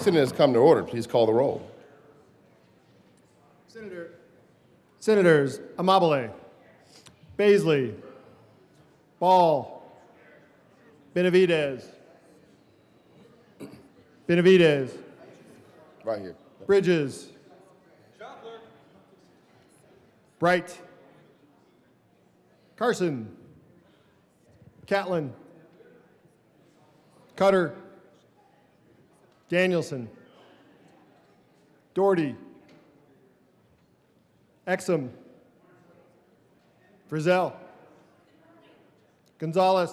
Sitting has come to order. Please call the roll. Senators Amabile, Basley, Ball, Benavidez, Right here. Bridges, Bright, Carson, Catlin, Cutter, Danielson, Doherty, Exum, Frizzell, Gonzalez,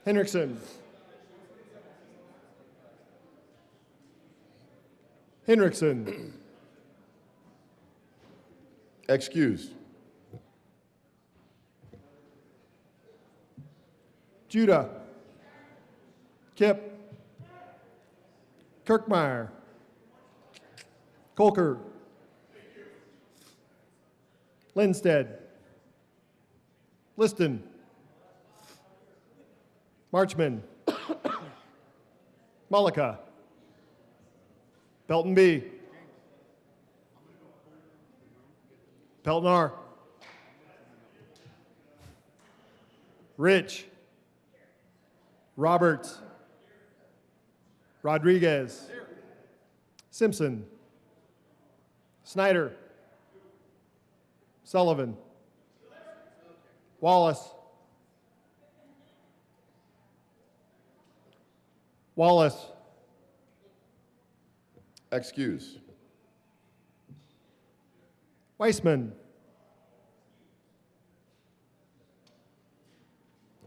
Hendrickson, Excused. Judah, Kip, Kirkmeyer, Colker, Lindstedt, Liston, Marchman, Mullica, Pelton B, Pelton R, Rich. Roberts. Rodriguez. Simpson. Snyder. Sullivan. Wallace. Wallace. Excused. Weissman.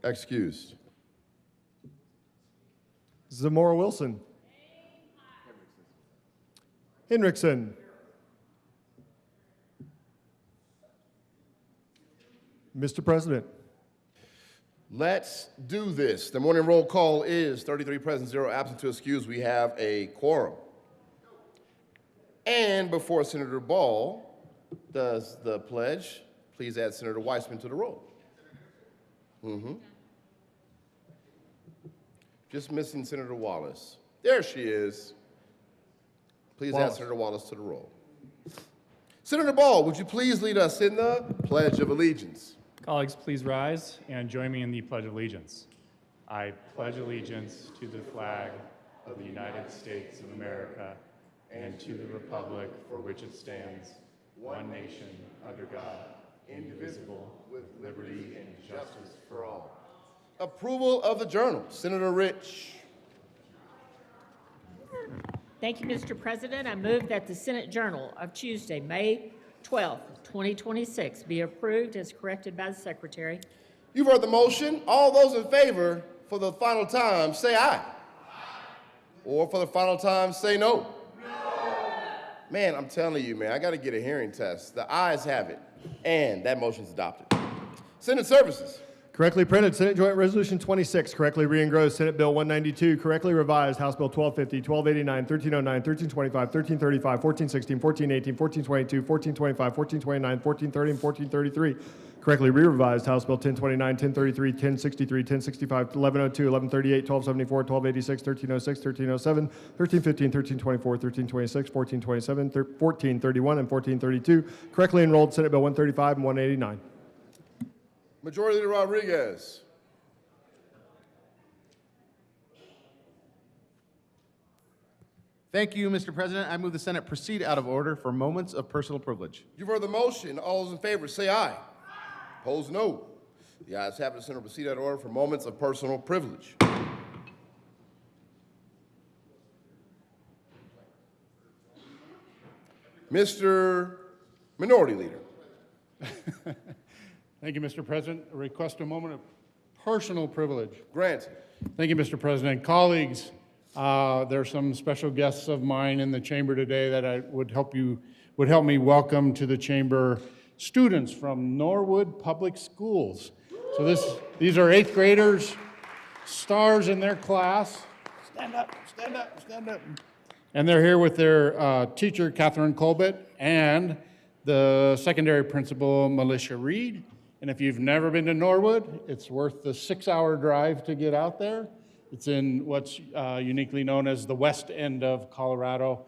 Excused. Zamora Wilson. Hendrickson. Mr. President. Let's do this. The morning roll call is 33 present, 0 absent, 2 excused. We have a quorum. And before Senator Ball does the pledge, please add Senator Weissman to the roll. Just missing Senator Wallace. There she is. Please add Wallace. Senator Wallace to the roll. Senator Ball, would you please lead us in the Pledge of Allegiance? Colleagues, please rise and join me in the Pledge of Allegiance. I pledge allegiance to the flag of the United States of America and to the republic for which it stands, one nation, under God, indivisible, with liberty and justice for all. Approval of the journal. Senator Rich. Thank you, Mr. President. I move that the Senate Journal of Tuesday, May 12th, 2026 be approved as corrected by the Secretary. You've heard the motion. All those in favor, for the final time, say aye. Or for the final time, say no. Man, I'm telling you, man, I got to get a hearing test. The ayes have it, and that motion's adopted. Senate Services. Correctly printed, Senate Joint Resolution 26. Correctly re-engrossed, Senate Bill 192. Correctly revised, House Bill 1250, 1289, 1309, 1325, 1335, 1416, 1418, 1422, 1425, 1429, 1430, and 1433. Correctly re-revised, House Bill 1029, 1033, 1063, 1065, 1102, 1138, 1274, 1286, 1306, 1307, 1315, 1324, 1326, 1427, 1431, and 1432. Correctly enrolled, Senate Bill 135 and 189. Majority Leader Rodriguez. Thank you, Mr. President. I move the Senate proceed out of order for moments of personal privilege. You've heard the motion. All those in favor, say aye. Opposed, no. The ayes have it. The Senate proceed out of order for moments of personal privilege. Mr. Minority Leader. Thank you, Mr. President. I request a moment of personal privilege. Granted. Thank you, Mr. President. Colleagues, there are some special guests of mine in the chamber today that I would help me welcome to the chamber students from Norwood Public Schools. So these are 8th graders, stars in their class. Stand up, stand up, stand up. And they're here with their teacher, Catherine Colbert, and the secondary principal, Militia Reed. And if you've never been to Norwood, it's worth the 6-hour drive to get out there. It's in what's uniquely known as the west end of Colorado.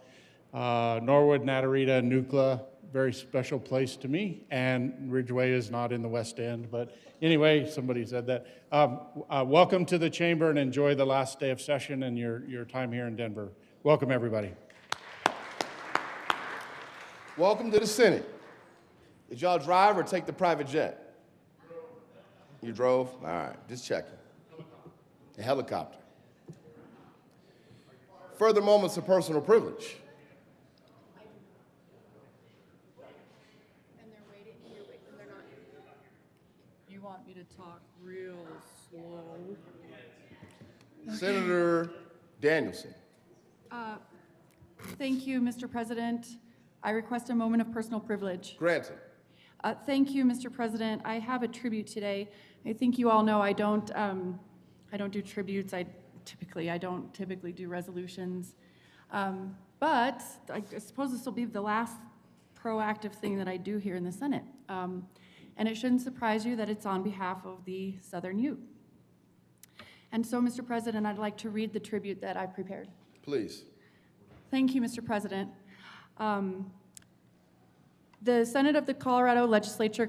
Norwood, Natarita, Nucla, very special place to me. And Ridgeway is not in the west end. But anyway, somebody said that. Welcome to the chamber and enjoy the last day of session and your time here in Denver. Welcome, everybody. Welcome to the Senate. Did y'all drive or take the private jet? You drove? All right, just checking. A helicopter. Further moments of personal privilege. And they're waiting, you're waiting, they're not. You want me to talk real slow? Senator Danielson. Thank you, Mr. President. I request a moment of personal privilege. Granted. Thank you, Mr. President. I have a tribute today. I think you all know I don't do tributes. I don't typically do resolutions. But I suppose this will be the last proactive thing that I do here in the Senate. And it shouldn't surprise you that it's on behalf of the Southern Ute. And so, Mr. President, I'd like to read the tribute that I prepared. Please. Thank you, Mr. President. The Senate of the Colorado Legislature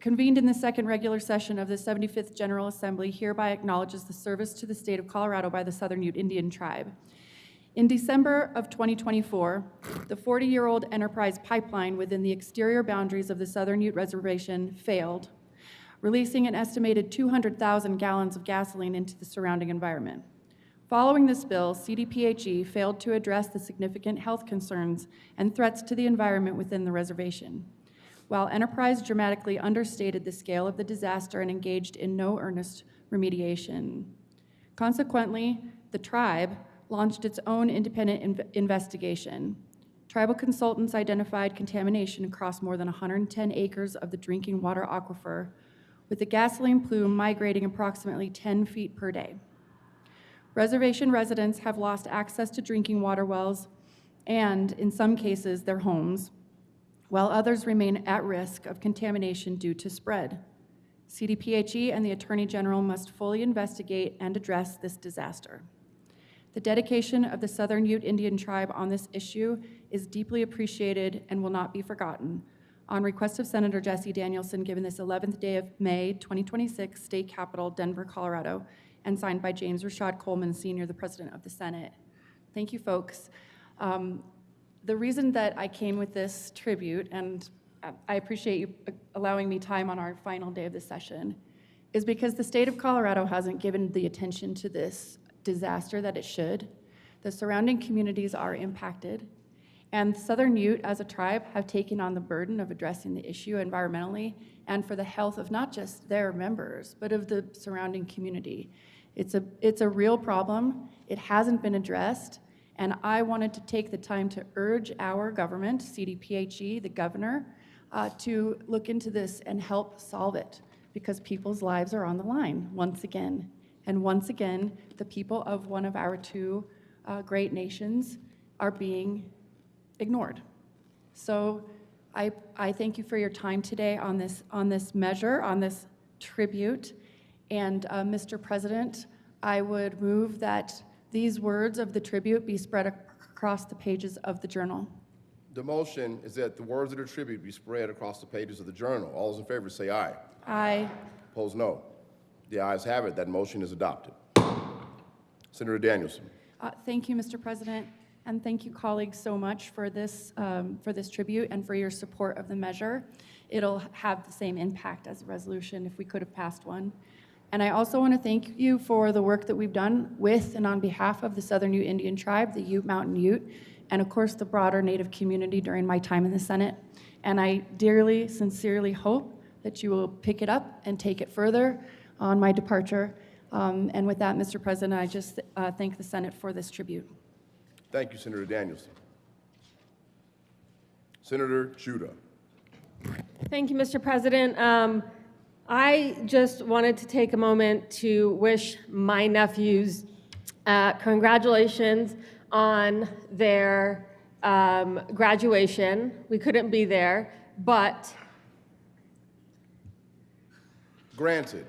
convened in the second regular session of the 75th General Assembly, hereby acknowledges the service to the state of Colorado by the Southern Ute Indian Tribe. In December of 2024, the 40-year-old Enterprise pipeline within the exterior boundaries of the Southern Ute Reservation failed, releasing an estimated 200,000 gallons of gasoline into the surrounding environment. Following this spill, CDPHE failed to address the significant health concerns and threats to the environment within the reservation, while Enterprise dramatically understated the scale of the disaster and engaged in no earnest remediation. Consequently, the tribe launched its own independent investigation. Tribal consultants identified contamination across more than 110 acres of the drinking water aquifer, with the gasoline plume migrating approximately 10 feet per day. Reservation residents have lost access to drinking water wells and, in some cases, their homes, while others remain at risk of contamination due to spread. CDPHE and the Attorney General must fully investigate and address this disaster. The dedication of the Southern Ute Indian Tribe on this issue is deeply appreciated and will not be forgotten. On request of Senator Jesse Danielson, given this 11th day of May 2026, State Capitol, Denver, Colorado, and signed by James Rashad Coleman, Sr., the President of the Senate. Thank you, folks. The reason that I came with this tribute, and I appreciate you allowing me time on our final day of the session, is because the state of Colorado hasn't given the attention to this disaster that it should. The surrounding communities are impacted, and Southern Ute as a tribe have taken on the burden of addressing the issue environmentally and for the health of not just their members, but of the surrounding community. It's a real problem. It hasn't been addressed, and I wanted to take the time to urge our government, CDPHE, the governor, to look into this and help solve it, because people's lives are on the line once again. And once again, the people of one of our two great nations are being ignored. So I thank you for your time today on this measure, on this tribute. And Mr. President, I would move that these words of the tribute be spread across the pages of the journal. The motion is that the words of the tribute be spread across the pages of the journal. All those in favor say aye. Aye. Opposed, no. The ayes have it. That motion is adopted. Senator Danielson. Thank you, Mr. President, and thank you, colleagues, so much for this tribute and for your support of the measure. It'll have the same impact as a resolution if we could have passed one. And I also want to thank you for the work that we've done with and on behalf of the Southern Ute Indian Tribe, the Ute Mountain Ute, and of course the broader Native community during my time in the Senate. And I dearly, sincerely hope that you will pick it up and take it further on my departure. And with that, Mr. President, I just thank the Senate for this tribute. Thank you, Senator Danielson. Senator Judah. Thank you, Mr. President. I just wanted to take a moment to wish my nephews congratulations on their graduation. We couldn't be there, but Granted.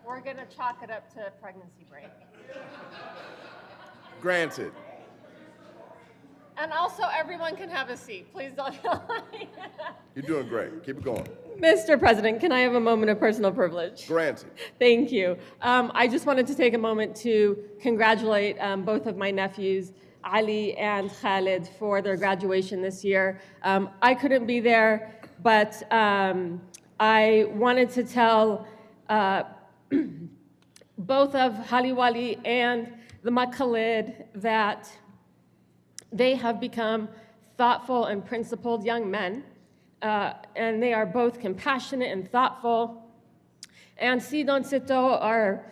we're going to chalk it up to pregnancy break. Granted. And also, everyone can have a seat. Please don't. You're doing great. Keep it going. Mr. President, can I have a moment of personal privilege? Granted. Thank you. I just wanted to take a moment to congratulate both of my nephews, Ali and Khalid, for their graduation this year. I couldn't be there, but I wanted to tell both of Haliwali and the Khalid that they have become thoughtful and principled young men, and they are both compassionate and thoughtful. And Sidon Sito are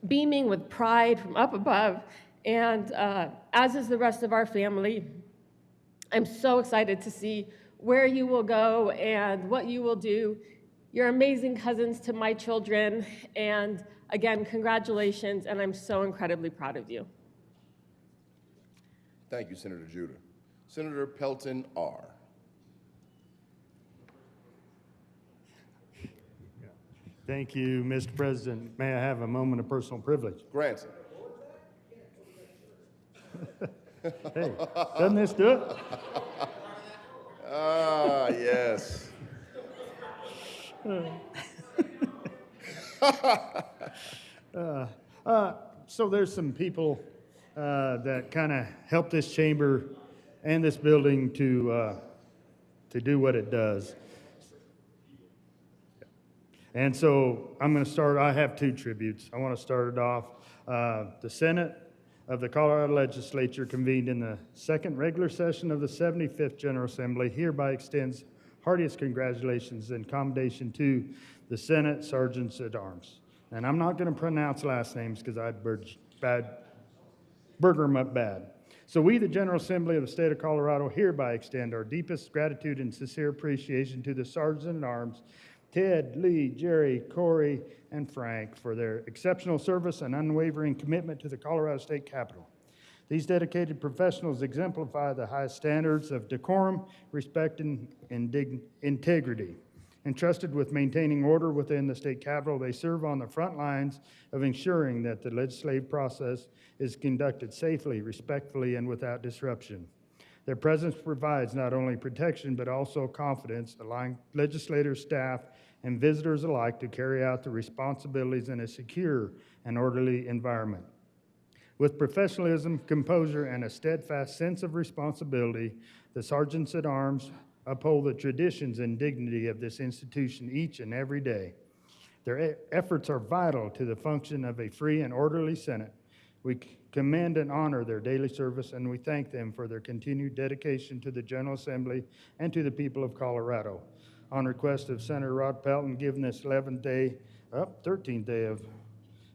beaming with pride from up above, and as is the rest of our family. I'm so excited to see where you will go and what you will do. You're amazing cousins to my children, and again, congratulations, and I'm so incredibly proud of you. Thank you, Senator Judah. Senator Pelton R. Thank you, Mr. President. May I have a moment of personal privilege? Granted. Hey, doesn't this do it? Ah, yes. So there's some people that kind of help this chamber and this building to do what it does. And so I'm going to start, I have two tributes. I want to start it off. The Senate of the Colorado Legislature convened in the second regular session of the 75th General Assembly hereby extends heartiest congratulations and commendation to the Senate Sergeants at Arms. And I'm not going to pronounce last names because I'd burger them up bad. So we, the General Assembly of the State of Colorado, hereby extend our deepest gratitude and sincere appreciation to the Sergeants at Arms, Ted, Lee, Jerry, Corey, and Frank, for their exceptional service and unwavering commitment to the Colorado State Capitol. These dedicated professionals exemplify the highest standards of decorum, respect, and integrity. Entrusted with maintaining order within the state capitol, they serve on the front lines of ensuring that the legislative process is conducted safely, respectfully, and without disruption. Their presence provides not only protection, but also confidence, allowing legislators, staff, and visitors alike to carry out the responsibilities in a secure and orderly environment. With professionalism, composure, and a steadfast sense of responsibility, the Sergeants at Arms uphold the traditions and dignity of this institution each and every day. Their efforts are vital to the function of a free and orderly Senate. We commend and honor their daily service, and we thank them for their continued dedication to the General Assembly and to the people of Colorado. On request of Senator Rod Pelton, given this 13th day of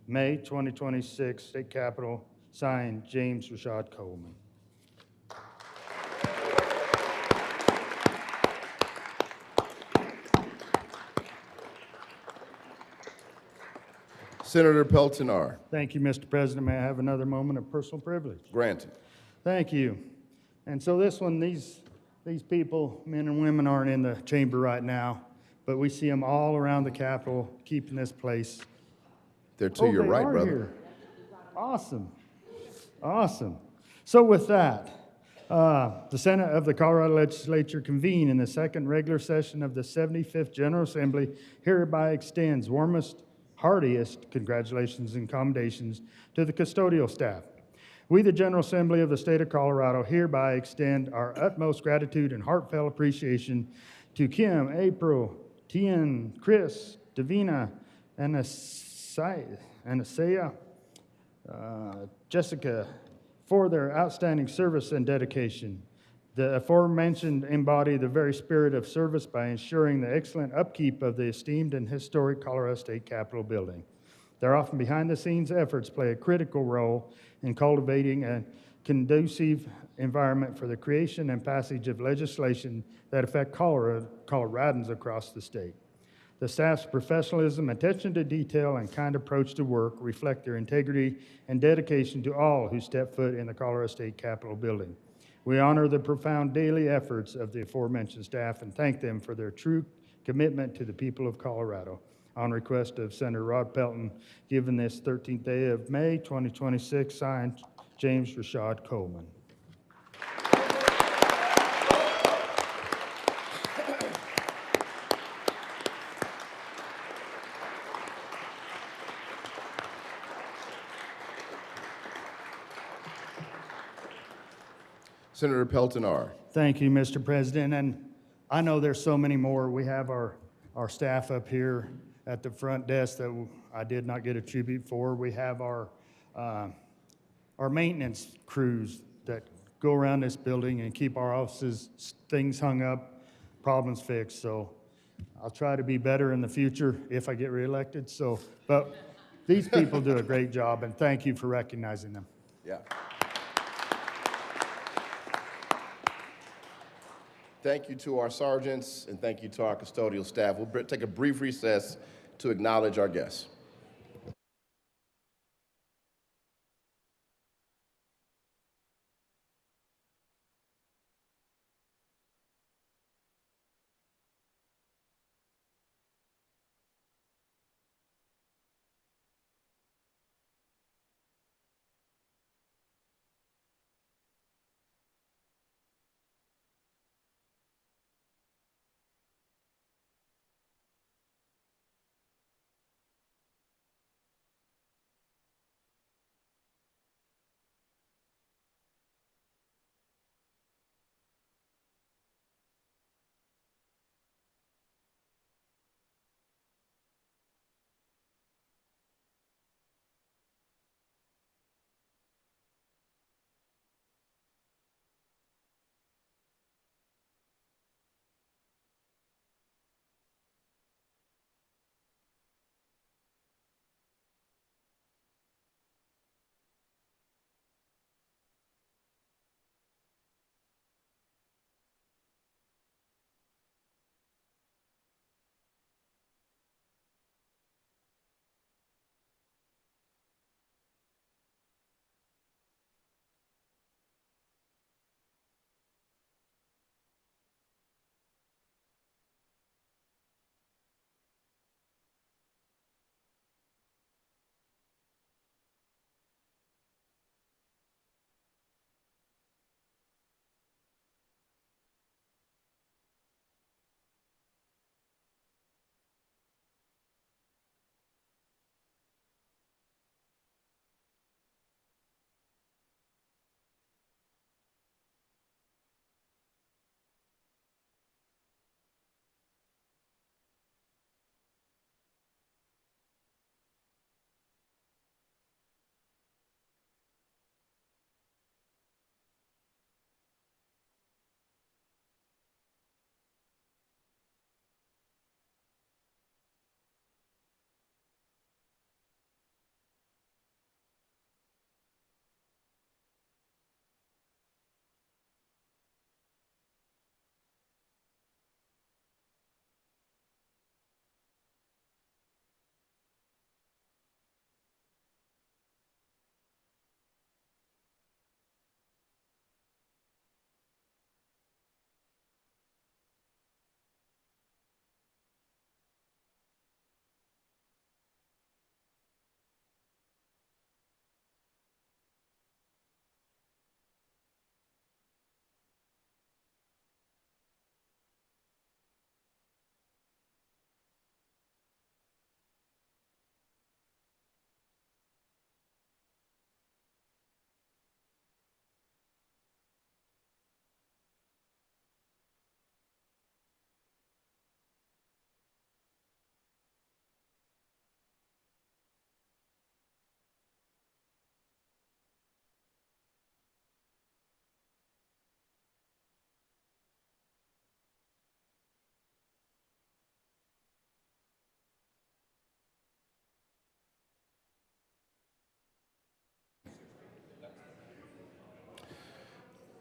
May 2026, State Capitol, signed James Rashad Coleman. Senator Pelton R. Thank you, Mr. President. May I have another moment of personal privilege? Granted. Thank you. And so this one, these people, men and women, aren't in the chamber right now, but we see them all around the Capitol, keeping this place. They're to your they right, are brother. Here. Awesome. Awesome. So with that, the Senate of the Colorado Legislature convened in the second regular session of the 75th General Assembly hereby extends warmest, heartiest congratulations and commendations to the custodial staff. We, the General Assembly of the State of Colorado, hereby extend our utmost gratitude and heartfelt appreciation to Kim, April, Tien, Chris, Davina, Anasaya, Jessica, for their outstanding service and dedication. The aforementioned embody the very spirit of service by ensuring the excellent upkeep of the esteemed and historic Colorado State Capitol building. Their often behind-the-scenes efforts play a critical role in cultivating a conducive environment for the creation and passage of legislation that affect Coloradans across the state. The staff's professionalism, attention to detail, and kind approach to work reflect their integrity and dedication to all who step foot in the Colorado State Capitol building. We honor the profound daily efforts of the aforementioned staff and thank them for their true commitment to the people of Colorado. On request of Senator Rod Pelton, given this 13th day of May 2026, signed James Rashad Coleman. Senator Pelton R. Thank you, Mr. President. And I know there's so many more. We have our staff up here at the front desk that I did not get a tribute for. We have our maintenance crews that go around this building and keep our offices, things hung up, problems fixed. So I'll try to be better in the future if I get reelected. But these people do a great job, and thank you for recognizing them. Yeah. Thank you to our sergeants, and thank you to our custodial staff. We'll take a brief recess to acknowledge our guests.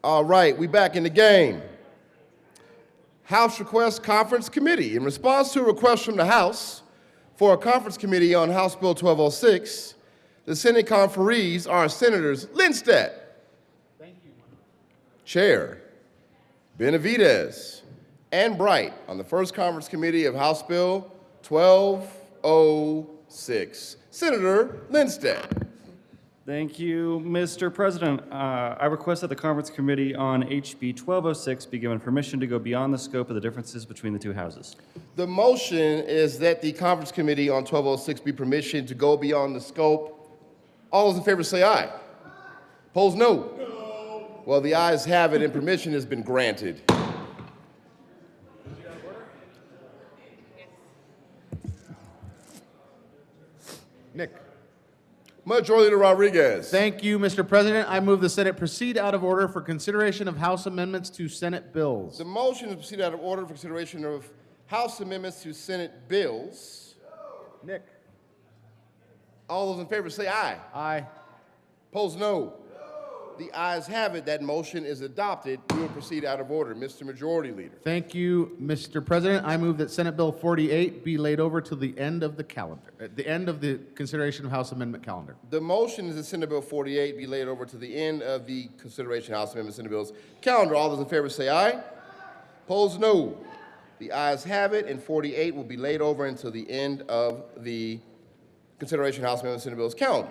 All right, we back in the game. House Request Conference Committee. In response to a request from the House for a conference committee on House Bill 1206, the Senate conferees are Senators Lindstedt, Chair, Benavidez, and Bright on the first conference committee of House Bill 1206. Senator Lindstedt. Thank you, Mr. President. I request that the conference committee on HB 1206 be given permission to go beyond the scope of the differences between the two houses. The motion is that the conference committee on 1206 be permission to go beyond the scope. All those in favor say aye. Opposed, no. Well, the ayes have it and permission has been granted. Nick. Majority Leader Rodriguez. Thank you, Mr. President. I move the Senate proceed out of order for consideration of House amendments to Senate bills. The motion is to proceed out of order for consideration of House amendments to Senate bills. Nick. All those in favor say aye. Aye. Opposed, no. The ayes have it. That motion is adopted. We will proceed out of order. Mr. Majority Leader. Thank you, Mr. President. I move that Senate Bill 48 be laid over to the end of the calendar, at the end of the consideration of House amendment calendar. The motion is that Senate Bill 48 be laid over to the end of the consideration of House Amendment Senate Bills calendar. All those in favor say aye. Opposed, no. The ayes have it, and 48 will be laid over until the end of the consideration of House Amendment Senate Bills calendar.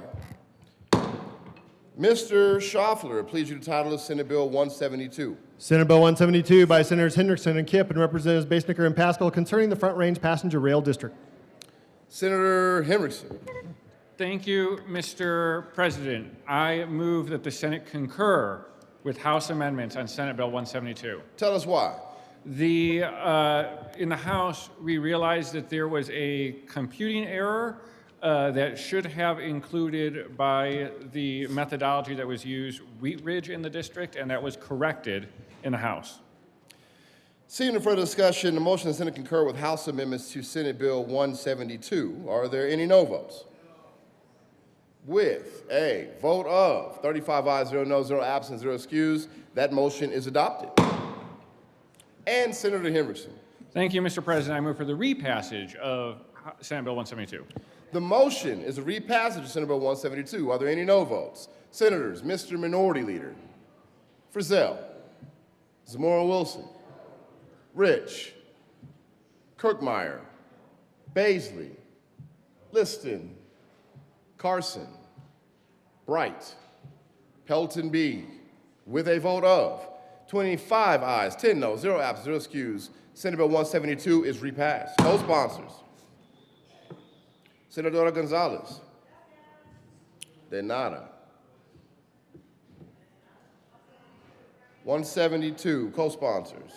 Mr. Schaffler, please read the title of Senate Bill 172. Senate Bill 172 by Senators Hendrickson and Kipp and Representatives Basnicker and Pascal concerning the Front Range Passenger Rail District. Senator Hendrickson. Thank you, Mr. President. I move that the Senate concur with House amendments on Senate Bill 172. Tell us why. In the House, we realized that there was a computing error that should have included by the methodology that was used Wheat Ridge in the district, and that was corrected in the House. Seeing no further discussion, the motion of the Senate concur with House amendments to Senate Bill 172. Are there any no votes? With a vote of 35 ayes, 0 noes, 0 absent, 0 excused, that motion is adopted. And Senator Hendrickson. Thank you, Mr. President. I move for the repassage of Senate Bill 172. The motion is a repassage of Senate Bill 172. Are there any no votes? Senators, Mr. Minority Leader, Frizzell, Zamora Wilson, Rich, Kirkmeyer, Basley, Liston, Carson, Bright, Pelton B. With a vote of 25 ayes, 10 noes, 0 absent, 0 excused, Senate Bill 172 is repassed. Co-sponsors. Senadora Gonzalez. De nada. 172, co-sponsors.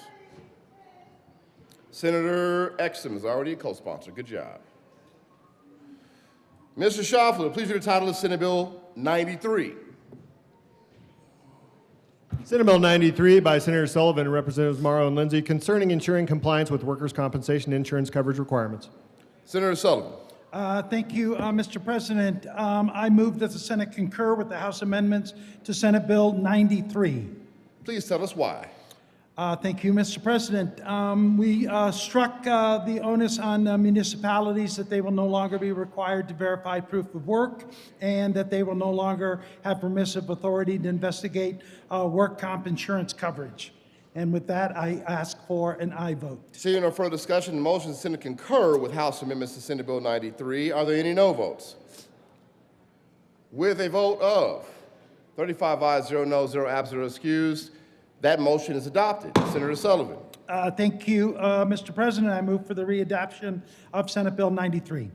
Senator Exum is already a co-sponsor. Good job. Mr. Schaffler, please read the title of Senate Bill 93. Senate Bill 93 by Senator Sullivan and Representatives Morrow and Lindsay concerning ensuring compliance with workers' compensation insurance coverage requirements. Senator Sullivan. Thank you, Mr. President. I move that the Senate concur with the House amendments to Senate Bill 93. Please tell us why. Thank you, Mr. President. We struck the onus on municipalities that they will no longer be required to verify proof of work and that they will no longer have permissive authority to investigate work comp insurance coverage. And with that, I ask for an aye vote. Seeing no further discussion, the motion is to Senate concur with House amendments to Senate Bill 93. Are there any no votes? With a vote of 35 ayes, 0 noes, 0 absent, 0 excused, that motion is adopted. Senator Sullivan. Thank you, Mr. President. I move for the readoption of Senate Bill 93.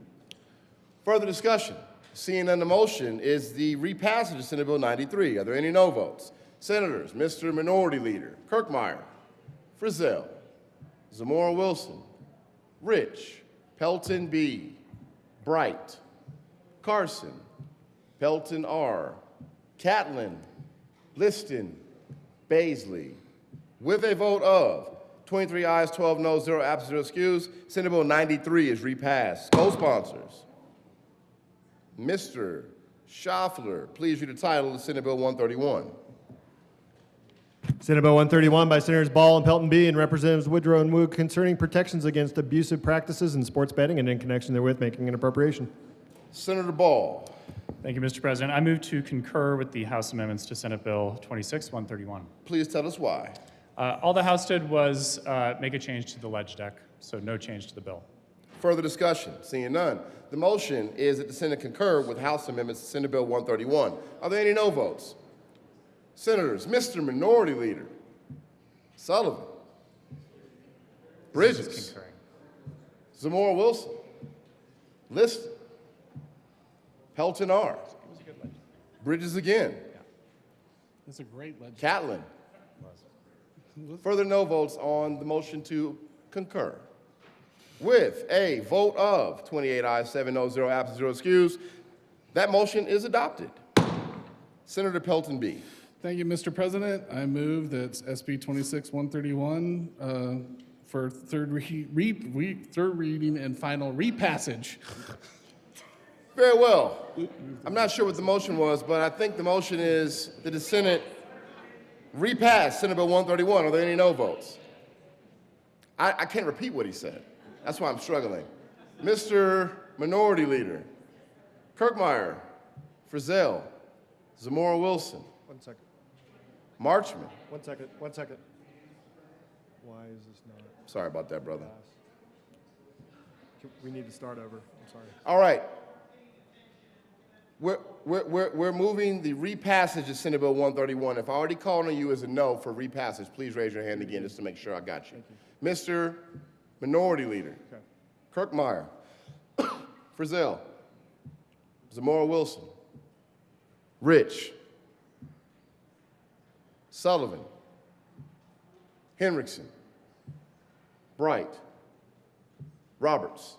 Further discussion. Seeing none, the motion is the repassage of Senate Bill 93. Are there any no votes? Senators, Mr. Minority Leader, Kirkmeyer, Frizzell, Zamora Wilson, Rich, Pelton B, Bright, Carson, Pelton R, Catlin, Liston, Basley. With a vote of 23 ayes, 12 noes, 0 absent, 0 excused, Senate Bill 93 is repassed. Co-sponsors. Mr. Schaffler, please read the title of Senate Bill 131. Senate Bill 131 by Senators Ball and Pelton B. and Representatives Woodrow and Wood concerning protections against abusive practices in sports betting and in connection therewith making an appropriation. Senator Ball. Thank you, Mr. President. I move to concur with the House amendments to Senate Bill 26-131. Please tell us why. All the House did was make a change to the ledge deck, so no change to the bill. Further discussion? Seeing none. The motion is that the Senate concur with House amendments to Senate Bill 131. Are there any no votes? Senators, Mr. Minority Leader Sullivan, Bridges, Zamora Wilson, Liston, Pelton R. Bridges again. That's a great legislation. Catlin. Further no votes on the motion to concur. With a vote of 28 ayes, 7 no, 0 absent, 0 excused, that motion is adopted. Senator Pelton B. Thank you, Mr. President. I move that SB 26-131 for third reading and final repassage. Very well. I'm not sure what the motion was, but I think the motion is that the Senate repass Senate Bill 131. Are there any no votes? I can't repeat what he said. That's why I'm struggling. Mr. Minority Leader Kirkmeyer, Frizzell, Zamora Wilson. 1 second. Marchman. 1 second. 1 second. Why is this not? Sorry about that, brother. We need to start over. I'm sorry. All right. We're moving the repassage of Senate Bill 131. If I already called on you as a no for repassage, please raise your hand again just to make sure I got you. Mr. Minority Leader Kirkmeyer, Frizzell, Zamora Wilson, Rich, Sullivan, Hendrickson, Bright, Roberts,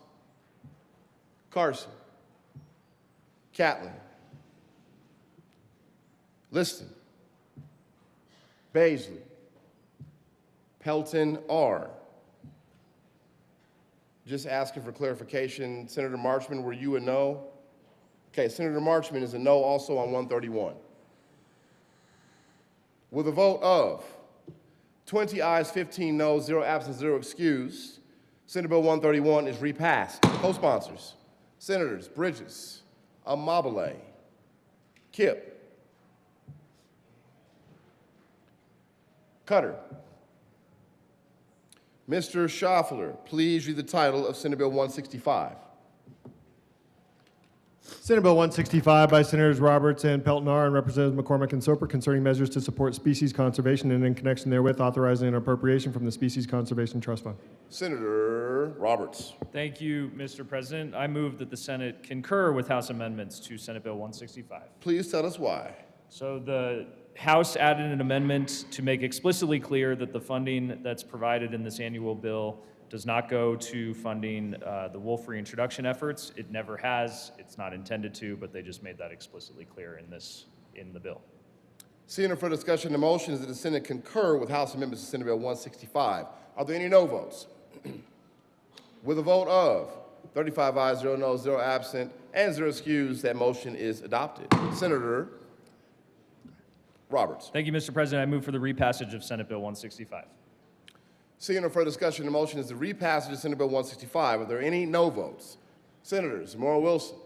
Carson, Catlin, Liston, Basley, Pelton R. Just asking for clarification. Senator Marchman, were you a no? Okay, Senator Marchman is a no also on 131. With a vote of 20 ayes, 15 noes, 0 absent, 0 excused, Senate Bill 131 is repassed. Co-sponsors, Senators Bridges, Amabile, Kipp, Cutter. Mr. Schaffler, please read the title of Senate Bill 165. Senate Bill 165 by Senators Roberts and Pelton R. and Representatives McCormick and Soper concerning measures to support species conservation and in connection therewith authorizing an appropriation from the Species Conservation Trust Fund. Senator Roberts. Thank you, Mr. President. I move that the Senate concur with House amendments to Senate Bill 165. Please tell us why. So the House added an amendment to make explicitly clear that the funding that's provided in this annual bill does not go to funding the wolf reintroduction efforts. It never has. It's not intended to, but they just made that explicitly clear in the bill. Seeing no further discussion, the motion is that the Senate concur with House amendments to Senate Bill 165. Are there any no votes? With a vote of 35 ayes, 0 noes, 0 absent, and 0 excused, that motion is adopted. Senator Roberts. Thank you, Mr. President. I move for the repassage of Senate Bill 165. Seeing no further discussion, the motion is the repassage of Senate Bill 165. Are there any no votes? Senators Zamora Wilson.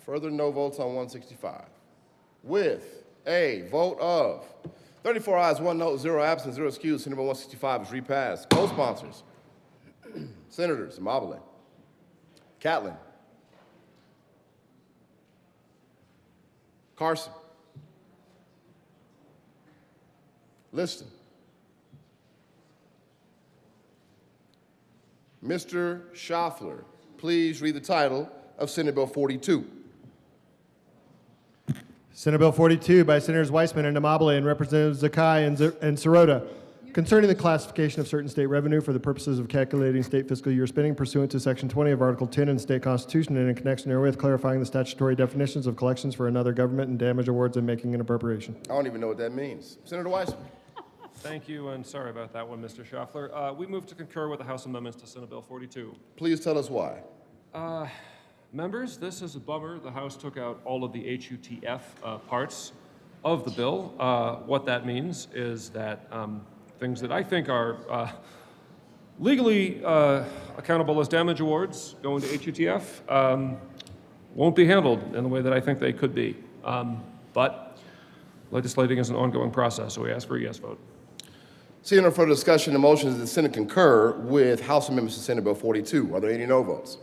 Further no votes on 165. With a vote of 34 ayes, 1 no, 0 absent, 0 excused, Senate Bill 165 is repassed. Co-sponsors, Senators Amabile, Catlin, Carson, Liston, Mr. Schaffler, please read the title of Senate Bill 42. Senate Bill 42 by Senators Weissman and Amabile and Representatives Zakai and Sirota concerning the classification of certain state revenue for the purposes of calculating state fiscal year spending pursuant to Section 20 of Article 10 in the state constitution and in connection therewith clarifying the statutory definitions of collections for another government and damage awards and making an appropriation. I don't even know what that means. Senator Weissman. Thank you, and sorry about that one, Mr. Schaffler. We move to concur with the House amendments to Senate Bill 42. Please tell us why. Members, this is a bummer. The House took out all of the HUTF parts of the bill. What that means is that things that I think are legally accountable as damage awards going to HUTF won't be handled in the way that I think they could be. But legislating is an ongoing process, so we ask for a yes vote. Seeing no further discussion, the motion is that the Senate concur with House Amendments to Senate Bill 42. Are there any no votes?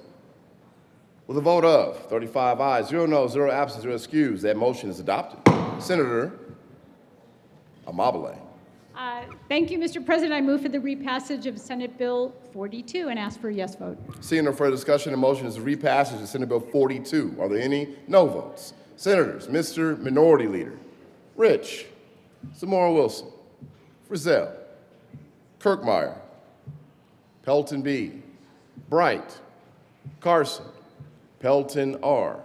With a vote of 35 ayes, 0 noes, 0 absent, 0 excused, that motion is adopted. Senator Amabile. Thank you, Mr. President. I move for the repassage of Senate Bill 42 and ask for a yes vote. Seeing no further discussion, the motion is the repassage of Senate Bill 42. Are there any no votes? Senators, Mr. Minority Leader, Rich, Zamora Wilson, Frizzell, Kirkmeyer, Pelton B, Bright, Carson, Pelton R,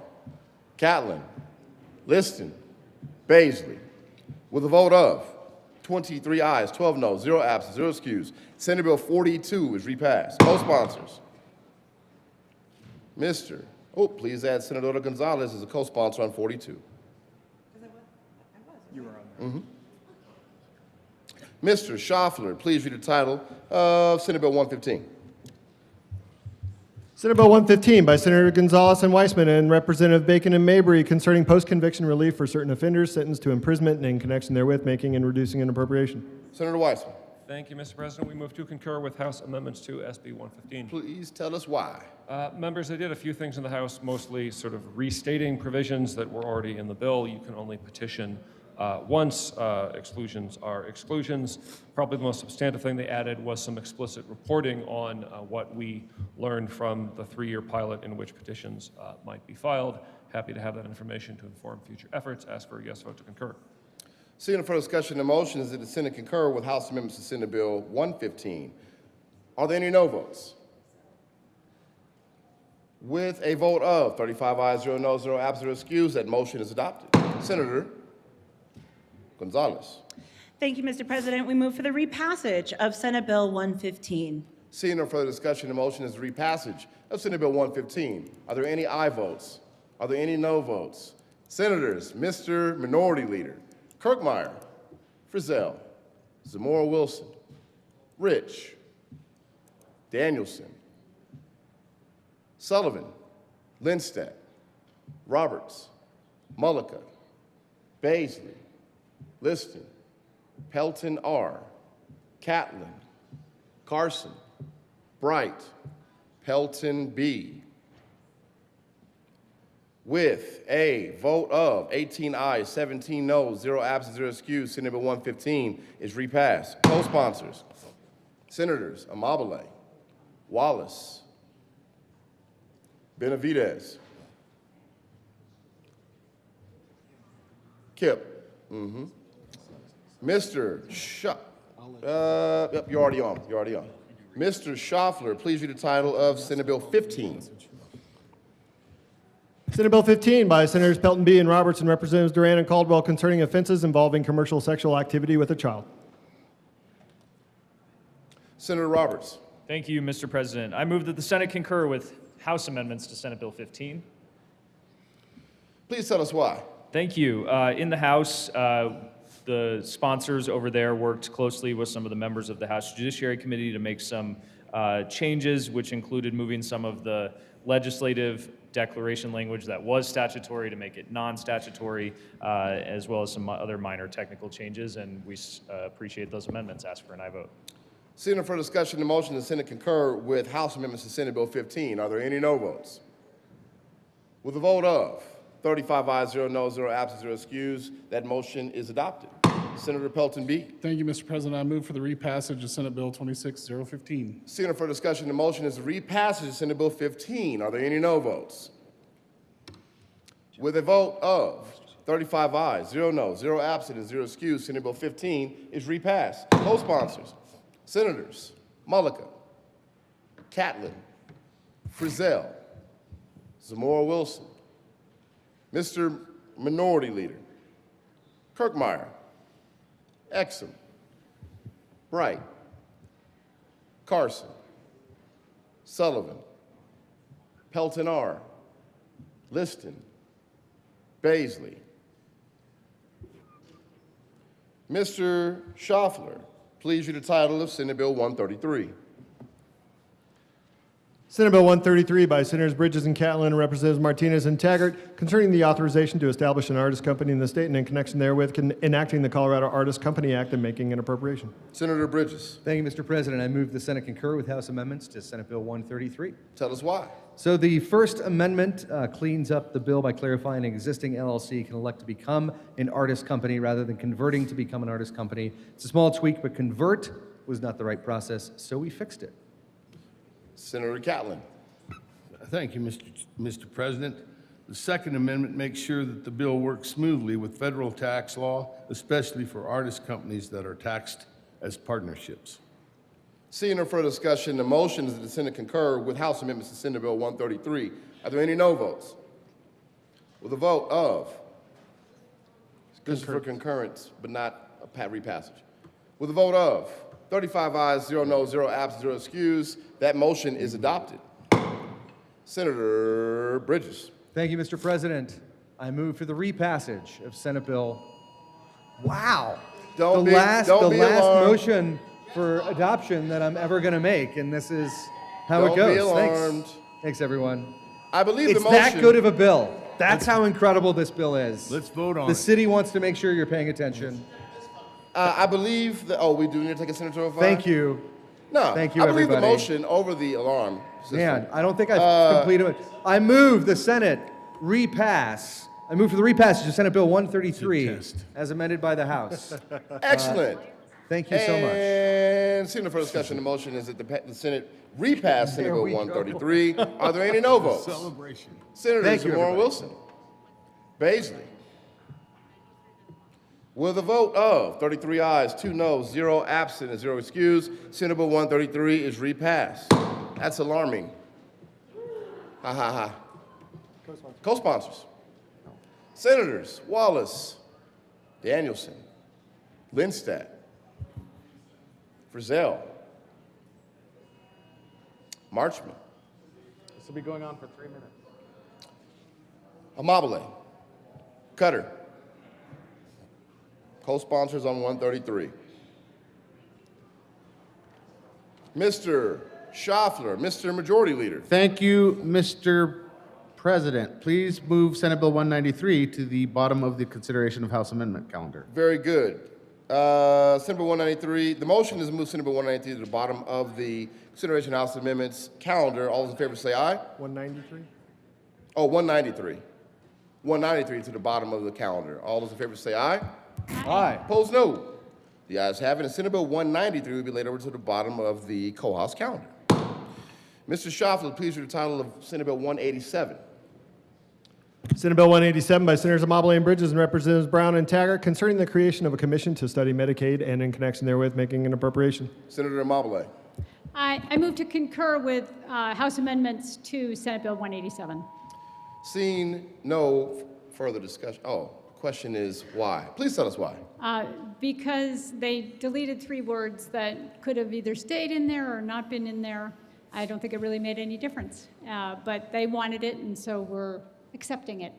Catlin, Liston, Basley. With a vote of 23 ayes, 12 noes, 0 absent, 0 excused, Senate Bill 42 is repassed. Co-sponsors. Please add Senator Gonzalez as a co-sponsor on 42. You were on there. Mr. Schaffler, please read the title of Senate Bill 115. Senate Bill 115 by Senator Gonzalez and Weissman and Representative Bacon and Mabry concerning post-conviction relief for certain offenders sentenced to imprisonment and in connection therewith making and reducing an appropriation. Senator Weissman. Thank you, Mr. President. We move to concur with House amendments to SB 115. Please tell us why. Members, they did a few things in the House, mostly sort of restating provisions that were already in the bill. You can only petition once. Exclusions are exclusions. Probably the most substantive thing they added was some explicit reporting on what we learned from the 3-year pilot in which petitions might be filed. Happy to have that information to inform future efforts. Ask for a yes vote to concur. Seeing no further discussion, the motion is that the Senate concur with House amendments to Senate Bill 115. Are there any no votes? With a vote of 35 ayes, 0 noes, 0 absent, 0 excused, that motion is adopted. Senator Gonzalez. Thank you, Mr. President. We move for the repassage of Senate Bill 115. Seeing no further discussion, the motion is the repassage of Senate Bill 115. Are there any aye votes? Are there any no votes? Senators, Mr. Minority Leader, Kirkmeyer, Frizzell, Zamora Wilson, Rich, Danielson, Sullivan, Lindstedt, Roberts, Mullica, Basley, Liston, Pelton R, Catlin, Carson, Bright, Pelton B. With a vote of 18 ayes, 17 noes, 0 absent, 0 excused, Senate Bill 115 is repassed. Co-sponsors, Senators Amabile, Wallace, Benavidez, Kip, Mr. Yep, you're already on. Mr. Schaffler, please read the title of Senate Bill 15. Senate Bill 15 by Senators Pelton B. and Roberts and Representatives Duran and Caldwell concerning offenses involving commercial sexual activity with a child. Senator Roberts. Thank you, Mr. President. I move that the Senate concur with House amendments to Senate Bill 15. Please tell us why. Thank you. In the House, the sponsors over there worked closely with some of the members of the House Judiciary Committee to make some changes, which included moving some of the legislative declaration language that was statutory to make it non-statutory, as well as some other minor technical changes, and we appreciate those amendments. Ask for an aye vote. Seeing no further discussion, the motion the Senate concur with House amendments to Senate Bill 15. Are there any no votes? With a vote of 35 ayes, 0 noes, 0 absent, 0 excused, that motion is adopted. Senator Pelton B. Thank you, Mr. President. I move for the repassage of Senate Bill 26015. Seeing no further discussion, the motion is the repassage of Senate Bill 15. Are there any no votes? With a vote of 35 ayes, 0 noes, 0 absent, and 0 excused, Senate Bill 15 is repassed. Co-sponsors, Senators Mullica, Catlin, Frizzell, Zamora Wilson, Mr. Minority Leader, Kirkmeyer, Exum, Bright, Carson, Sullivan, Pelton R, Liston, Basley, Mr. Schaffler, please read the title of Senate Bill 133. Senate Bill 133 by Senators Bridges and Catlin and Representatives Martinez and Taggart concerning the authorization to establish an artist company in the state and in connection therewith enacting the Colorado Artist Company Act and making an appropriation. Senator Bridges. Thank you, Mr. President. I move the Senate concur with House amendments to Senate Bill 133. Tell us why. So the first amendment cleans up the bill by clarifying an existing LLC can elect to become an artist company rather than converting to become an artist company. It's a small tweak, but convert was not the right process, so we fixed it. Senator Catlin. Thank you, Mr. President. The Second Amendment makes sure that the bill works smoothly with federal tax law, especially for artist companies that are taxed as partnerships. Seeing no further discussion, the motion is that the Senate concur with House amendments to Senate Bill 133. Are there any no votes? With a vote of, this is for concurrence, but not a repassage. With a vote of 35 ayes, 0 noes, 0 absent, 0 excused, that motion is adopted. Senator Bridges. Thank you, Mr. President. I move for the repassage of Senate Bill. Wow. Don't the be last alarmed. motion for adoption that I'm ever going to make, and this is how Don't it goes. be alarmed. Thanks, everyone. I believe it's the motion. that good of a bill. That's how incredible this bill is. Let's vote on The it. city wants to make sure you're paying attention. I believe that, we do need to take a senatorial vote? Thank you. No, Thank you, I believe everybody. the motion over the alarm system. Man, I don't think I've completed it. I move the Senate repass. I move for the repassage of Senate Bill 133 as amended by the House. Excellent. Thank you so much. And seeing no further discussion, the motion is that the Senate repass Senate Bill 133. Are there any no votes? Celebration. Senators Thank you, Zamora everybody. Wilson, Basley. With a vote of 33 ayes, 2 noes, 0 absent, and 0 excused, Senate Bill 133 is repassed. That's alarming. Ha ha ha. Co-sponsors. Senators Wallace, Danielson, Lindstad, Frizzell, Marchman, This will be going on for 3 minutes. Amabile, Cutter. Co-sponsors on 133. Mr. Schaffler, Mr. Majority Leader. Thank you, Mr. President. Please move Senate Bill 193 to the bottom of the consideration of House amendment calendar. Very good. Senate Bill 193, the motion is to move Senate Bill 193 to the bottom of the consideration House amendments calendar. All those in favor say aye. 193? Oh, 193. 193 to the bottom of the calendar. All those in favor say aye. Aye. Opposed, no. The ayes have it, and Senate Bill 193 will be laid over to the bottom of the co-house calendar. Mr. Schaffler, please read the title of Senate Bill 187. Senate Bill 187 by Senators Amabile and Bridges and Representatives Brown and Taggart concerning the creation of a commission to study Medicaid and in connection therewith making an appropriation. Senator Amabile. I move to concur with House amendments to Senate Bill 187. Seeing no further discussion. Oh, question is why? Please tell us why. Because they deleted 3 words that could have either stayed in there or not been in there. I don't think it really made any difference. But they wanted it, and so we're accepting it.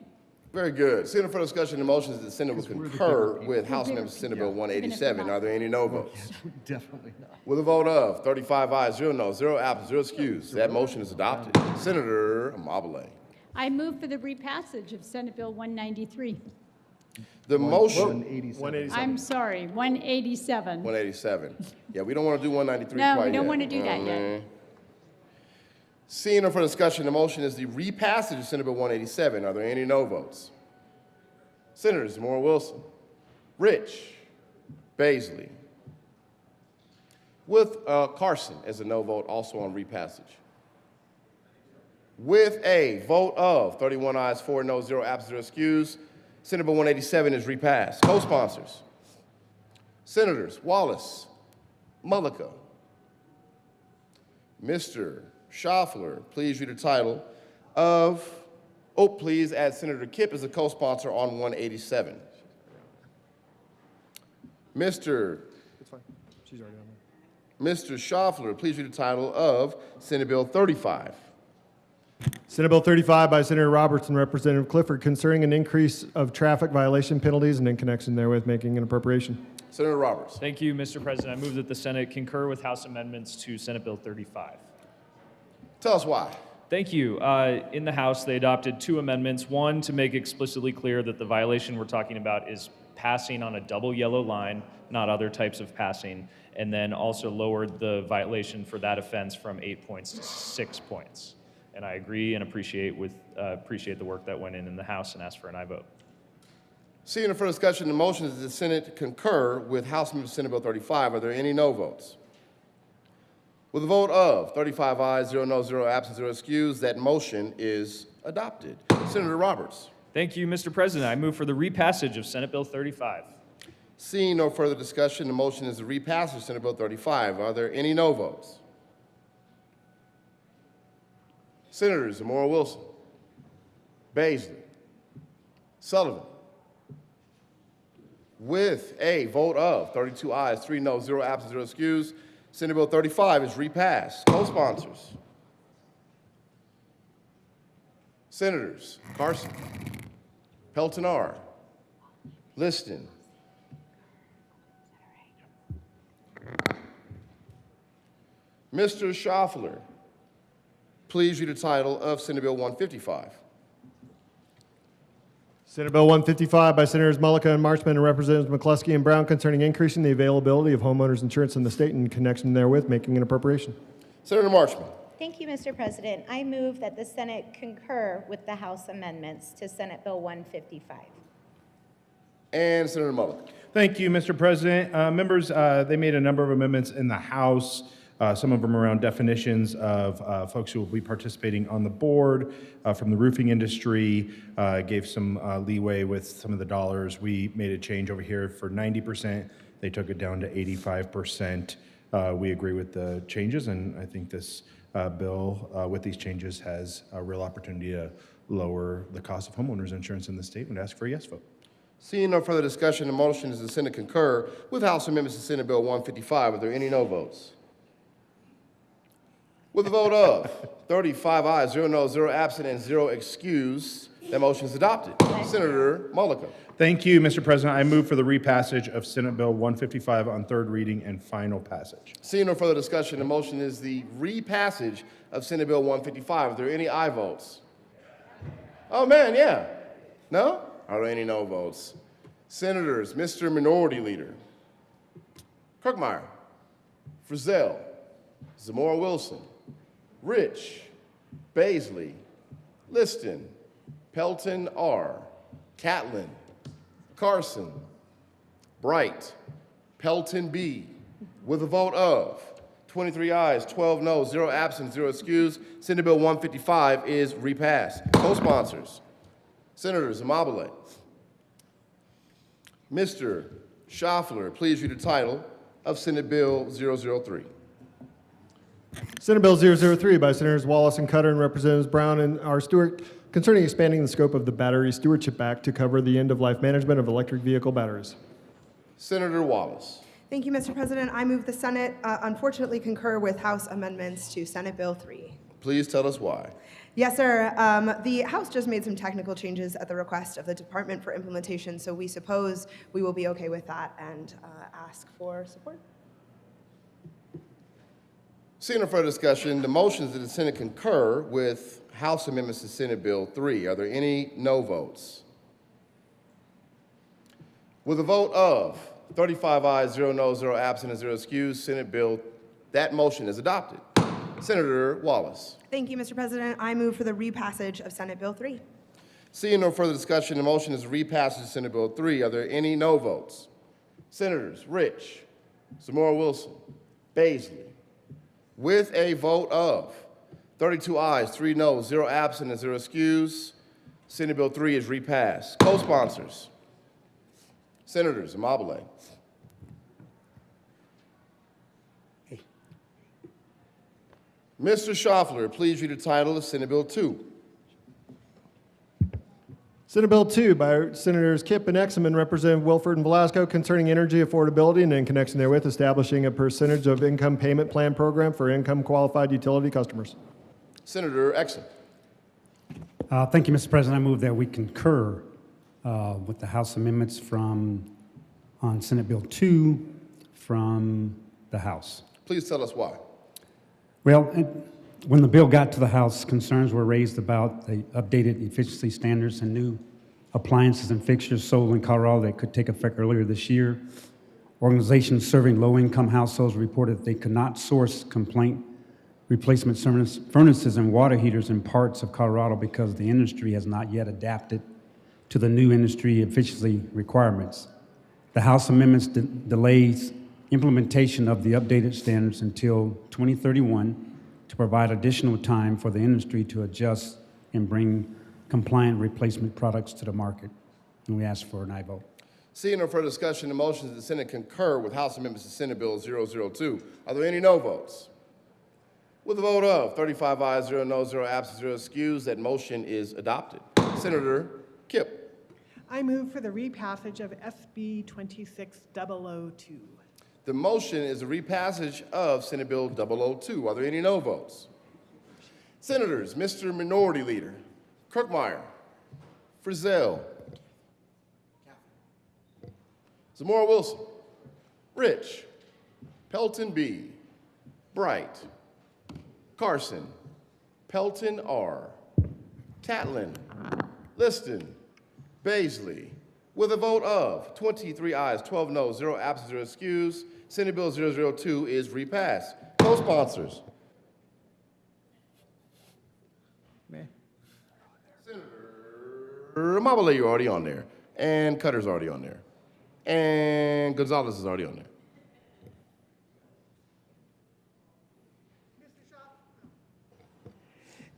Very good. Seeing no further discussion, the motion is that the Senate will concur with House Amendment Senate Bill 187. Are there any no votes? Definitely not. With a vote of 35 ayes, 0 noes, 0 absent, 0 excused, that motion is adopted. Senator Amabile. I move for the repassage of Senate Bill 193. The motion. 187. I'm sorry, 187. 187. Yeah, we don't want to do 193 No, quite we don't yet. want to do that yet. man. Seeing no further discussion, the motion is the repassage of Senate Bill 187. Are there any no votes? Senators Zamora Wilson, Rich, Basley, with Carson as a no vote also on repassage. With a vote of 31 ayes, 4 noes, 0 absent, 0 excused, Senate Bill 187 is repassed. Co-sponsors, Senators Wallace, Mullica. Mr. Schaffler, please read the title of, please add Senator Kipp as a co-sponsor on 187. Mr. It's fine. She's already on there. Mr. Schaffler, please read the title of Senate Bill 35. Senate Bill 35 by Senator Roberts and Representative Clifford concerning an increase of traffic violation penalties and in connection therewith making an appropriation. Senator Roberts. Thank you, Mr. President. I move that the Senate concur with House amendments to Senate Bill 35. Tell us why. Thank you. In the House, they adopted two amendments. One, to make explicitly clear that the violation we're talking about is passing on a double yellow line, not other types of passing, and then also lowered the violation for that offense from 8 points to 6 points. And I agree and appreciate the work that went in the House and ask for an aye vote. Seeing no further discussion, the motion is that the Senate concur with House Amendment Senate Bill 35. Are there any no votes? With a vote of 35 ayes, 0 no, 0 absent, 0 excused, that motion is adopted. Senator Roberts. Thank you, Mr. President. I move for the repassage of Senate Bill 35. Seeing no further discussion, the motion is the repassage of Senate Bill 35. Are there any no votes? Senators Zamora Wilson, Basley, Sullivan. With a vote of 32 ayes, 3 no, 0 absent, 0 excused, Senate Bill 35 is repassed. Co-sponsors. Senators Carson, Pelton R., Liston, Mr. Schaffler, please read the title of Senate Bill 155. Senate Bill 155 by Senators Mullica and Marchman and Representatives McCluskey and Brown concerning increasing the availability of homeowners insurance in the state in connection therewith, making an appropriation. Senator Marchman. Thank you, Mr. President. I move that the Senate concur with the House amendments to Senate Bill 155. And Senator Mullica. Thank you, Mr. President. Members, they made a number of amendments in the House, some of them around definitions of folks who will be participating on the board from the roofing industry, gave some leeway with some of the dollars. We made a change over here for 90%. They took it down to 85%. We agree with the changes, and I think this bill with these changes has a real opportunity to lower the cost of homeowners insurance in the state. And ask for a yes vote. Seeing no further discussion, the motion is the Senate concur with House amendments to Senate Bill 155. Are there any no votes? With a vote of 35 ayes, 0 no, 0 absent, and 0 excused, that motion is adopted. Senator Mullica. Thank you, Mr. President. I move for the repassage of Senate Bill 155 on third reading and final passage. Seeing no further discussion, the motion is the repassage of Senate Bill 155. Are there any aye votes? Oh, man, yeah. No? Are there any no votes? Senators, Mr. Minority Leader, Kirkmeyer, Frizzell, Zamora Wilson, Rich, Basley, Liston, Pelton R., Catlin, Carson, Bright, Pelton B. With a vote of 23 ayes, 12 no, 0 absent, 0 excused, Senate Bill 155 is repassed. Co-sponsors, Senators Amabile, Mr. Schaffler, please read the title of Senate Bill 003. Senate Bill 003 by Senators Wallace and Cutter and Representatives Brown and R. Stewart concerning expanding the scope of the Battery Stewardship Act to cover the end-of-life management of electric vehicle batteries. Senator Wallace. Thank you, Mr. President. I move the Senate unfortunately concur with House amendments to Senate Bill 3. Please tell us why. Yes, sir. The House just made some technical changes at the request of the Department for Implementation, so we suppose we will be okay with that and ask for support. Seeing no further discussion, the motion is that the Senate concur with House amendments to Senate Bill 3. Are there any no votes? With a vote of 35 ayes, 0 no, 0 absent, and 0 excused, Senate Bill, that motion is adopted. Senator Wallace. Thank you, Mr. President. I move for the repassage of Senate Bill 3. Seeing no further discussion, the motion is repassage of Senate Bill 3. Are there any no votes? Senators Rich, Zamora Wilson, Basley. With a vote of 32 ayes, 3 no, 0 absent, and 0 excused, Senate Bill 3 is repassed. Co-sponsors, Senators Amabile, Mr. Schaffler, please read the title of Senate Bill 2. Senate Bill 2 by Senators Kipp and Exum and Representative Wilford and Velasco concerning energy affordability and in connection therewith establishing a percentage of income payment plan program for income qualified utility customers. Senator Exum. Thank you, Mr. President. I move that we concur with the House amendments from on Senate Bill 2 from the House. Please tell us why. Well, when the bill got to the House, concerns were raised about the updated efficiency standards and new appliances and fixtures sold in Colorado that could take effect earlier this year. Organizations serving low-income households reported they could not source complaint replacement furnaces and water heaters in parts of Colorado because the industry has not yet adapted to the new industry efficiency requirements. The House amendments delays implementation of the updated standards until 2031 to provide additional time for the industry to adjust and bring compliant replacement products to the market. And we ask for an aye vote. Seeing no further discussion, the motion is the Senate concur with House amendments to Senate Bill 002. Are there any no votes? With a vote of 35 ayes, 0 noes, 0 absent, 0 excused, that motion is adopted. Senator Kipp. I move for the repassage of SB 26002. The motion is the repassage of Senate Bill 002. Are there any no votes? Senators, Mr. Minority Leader, Kirkmeyer, Frizzell, Zamora Wilson, Rich, Pelton B, Bright, Carson, Pelton R, Tatlin, Liston, Basley. With a vote of 23 ayes, 12 noes, 0 absent, 0 excused, Senate Bill 002 is repassed. Co-sponsors. Senator Mabale, you're already on there. And Cutter's already on there. And Gonzalez is already on there.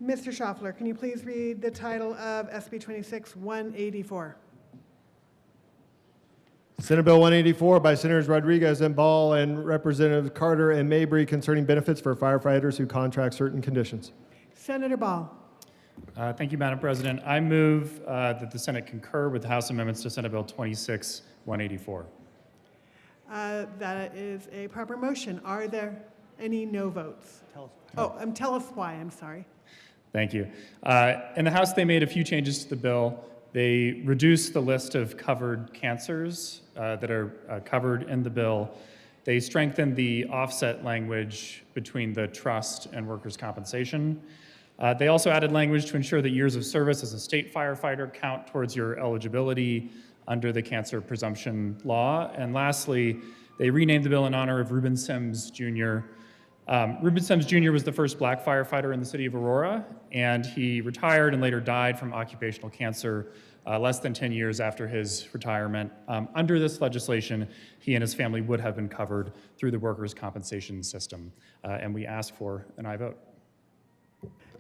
Mr. Schaffler, can you please read the title of SB 26184? Senate Bill 184 by Senators Rodriguez and Ball and Representatives Carter and Mabry concerning benefits for firefighters who contract certain conditions. Senator Ball. Thank you, Madam President. I move that the Senate concur with the House amendments to Senate Bill 26184. That is a proper motion. Are there any no votes? Tell us why, I'm sorry. Thank you. In the House, they made a few changes to the bill. They reduced the list of covered cancers that are covered in the bill. They strengthened the offset language between the trust and workers' compensation. They also added language to ensure that years of service as a state firefighter count towards your eligibility under the cancer presumption law. And lastly, they renamed the bill in honor of Reuben Sims Jr. Reuben Sims Jr. was the first black firefighter in the city of Aurora, and he retired and later died from occupational cancer less than 10 years after his retirement. Under this legislation, he and his family would have been covered through the workers' compensation system, and we ask for an aye vote.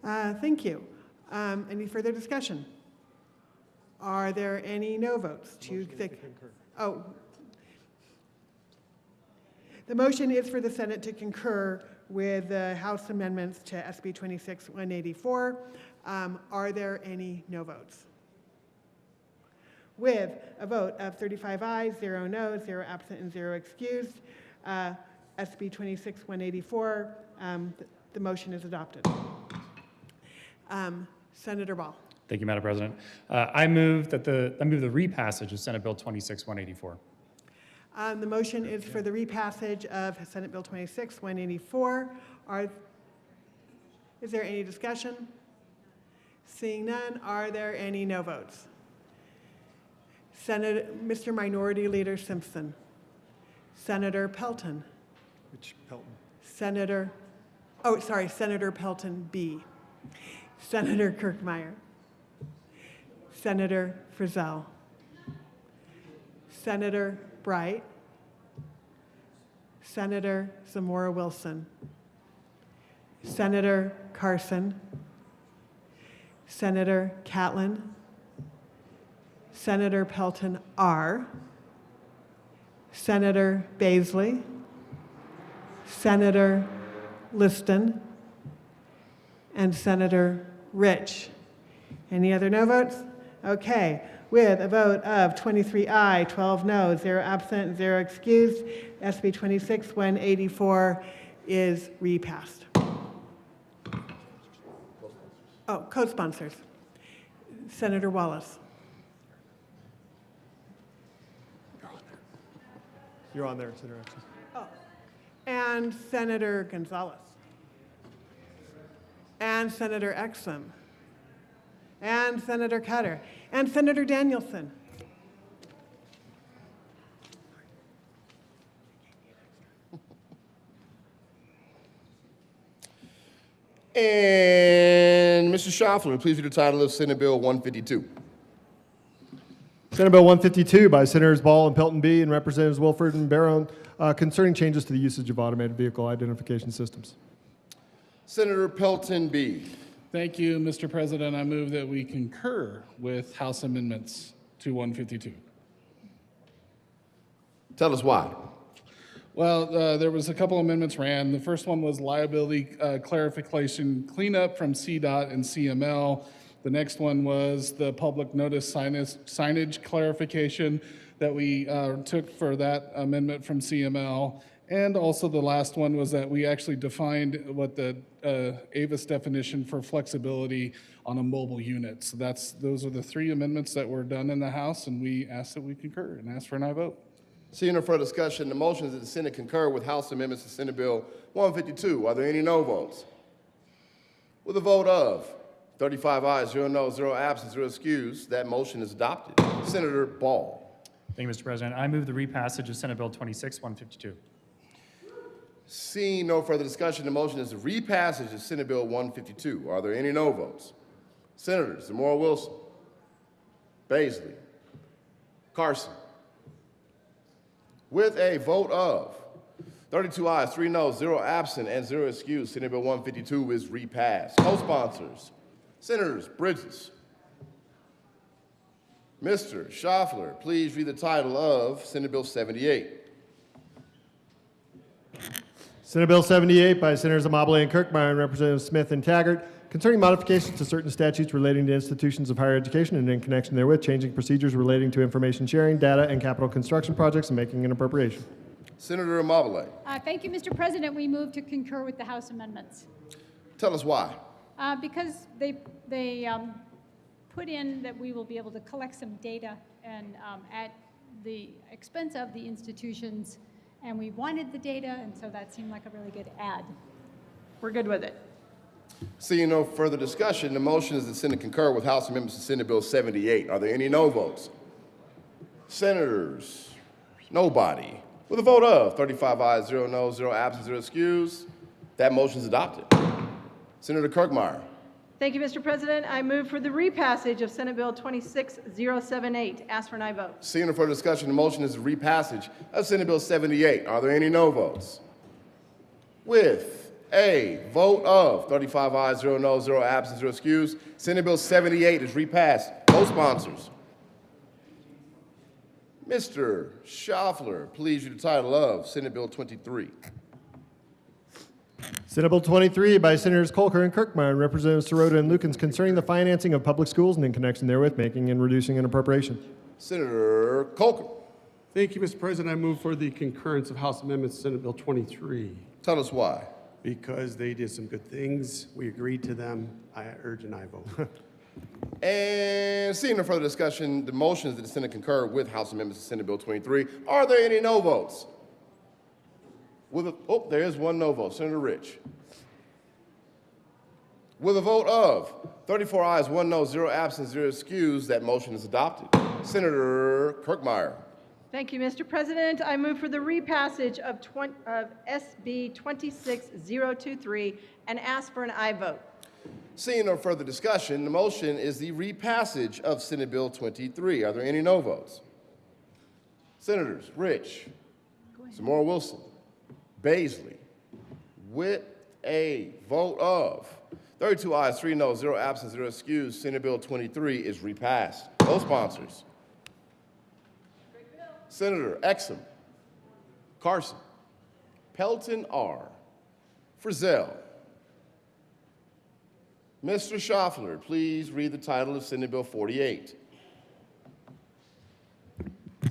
Thank you. Any further discussion? Are there any no votes? The motion is for the Senate to concur with the House amendments to SB 26184. Are there any no votes? With a vote of 35 ayes, 0 noes, 0 absent, and 0 excused, SB 26184, the motion is adopted. Senator Ball. Thank you, Madam President. I move the repassage of Senate Bill 26184. The motion is for the repassage of Senate Bill 26184. Is there any discussion? Seeing none, are there any no votes? Mr. Minority Leader Simpson. Senator Pelton. Which Pelton? Senator Pelton B. Senator Kirkmeyer. Senator Frizzell. Senator Bright. Senator Zamora Wilson. Senator Carson. Senator Catlin. Senator Pelton R. Senator Basley. Senator Liston. And Senator Rich. Any other no votes? Okay. With a vote of 23 aye, 12 no, 0 absent, 0 excused, SB 26184 is repassed. Co-sponsors. Senator Wallace. You're on there, Senator Exum. Oh. And Senator Gonzalez. And Senator Exum. And Senator Cutter. And Senator Danielson. And Mr. Schauffler, please read the title of Senate Bill 152. Senate Bill 152 by Senators Ball and Pelton B. and Representatives Wilford and Barron concerning changes to the usage of automated vehicle identification systems. Senator Pelton B. Thank you, Mr. President. I move that we concur with House amendments to 152. Tell us why. Well, there was a couple amendments ran. The first one was liability clarification cleanup from CDOT and CML. The next one was the public notice signage clarification that we took for that amendment from CML. And also the last one was that we actually defined what the AVIS definition for flexibility on a mobile unit. So those are the three amendments that were done in the House, and we ask that we concur and ask for an aye vote. Seeing no further discussion, the motion is that the Senate concur with House amendments to Senate Bill 152. Are there any no votes? With a vote of 35 ayes, 0 noes, 0 absent, 0 excused, that motion is adopted. Senator Ball. Thank you, Mr. President. I move the repassage of Senate Bill 26-152. Seeing no further discussion, the motion is the repassage of Senate Bill 152. Are there any no votes? Senators Zamora Wilson, Basley, Carson. With a vote of 32 ayes, 3 noes, 0 absent, and 0 excused, Senate Bill 152 is repassed. Co-sponsors, Senators Bridges. Mr. Schauffler, please read the title of Senate Bill 78. Senate Bill 78 by Senators Amabile and Kirkmeyer and Representatives Smith and Taggart concerning modifications to certain statutes relating to institutions of higher education and in connection therewith, changing procedures relating to information sharing, data, and capital construction projects, and making an appropriation. Senator Amabile. Thank you, Mr. President. We move to concur with the House amendments. Tell us why. Because they put in that we will be able to collect some data and at the expense of the institutions, and we wanted the data, and so that seemed like a really good add. We're good with it. Seeing no further discussion, the motion is the Senate concur with House amendments to Senate Bill 78. Are there any no votes? Senators, nobody. With a vote of 35 ayes, 0 noes, 0 absent, 0 excused, that motion is adopted. Senator Kirkmeyer. Thank you, Mr. President. I move for the repassage of Senate Bill 26078. Ask for an aye vote. Seeing no further discussion, the motion is the repassage of Senate Bill 78. Are there any no votes? With a vote of 35 ayes, 0 noes, 0 absent, 0 excused, Senate Bill 78 is repassed. Co-sponsors. Mr. Schauffler, please read the title of Senate Bill 23. Senate Bill 23 by Senators Colker and Kirkmeyer and Representatives Sirota and Lukens concerning the financing of public schools and in connection therewith, making and reducing an appropriation. Senator Colker. Thank you, Mr. President. I move for the concurrence of House Amendments to Senate Bill 23. Tell us why. Because they did some good things. We agreed to them. I urge an aye vote. And seeing no further discussion, the motion is that the Senate concur with House amendments to Senate Bill 23. Are there any no votes? There is one no vote. Senator Rich. With a vote of 34 ayes, 1 no, 0 absent, 0 excused, that motion is adopted. Senator Kirkmeyer. Thank you, Mr. President. I move for the repassage of SB 26023 and ask for an aye vote. Seeing no further discussion, the motion is the repassage of Senate Bill 23. Are there any no votes? Senators Rich, Zamora Wilson, Basley, with a vote of 32 ayes, 3 noes, 0 absent, 0 excused, Senate Bill 23 is repassed. Co-sponsors. Senator Exum, Carson, Pelton R., Frizzell. Mr. Schauffler, please read the title of Senate Bill 48.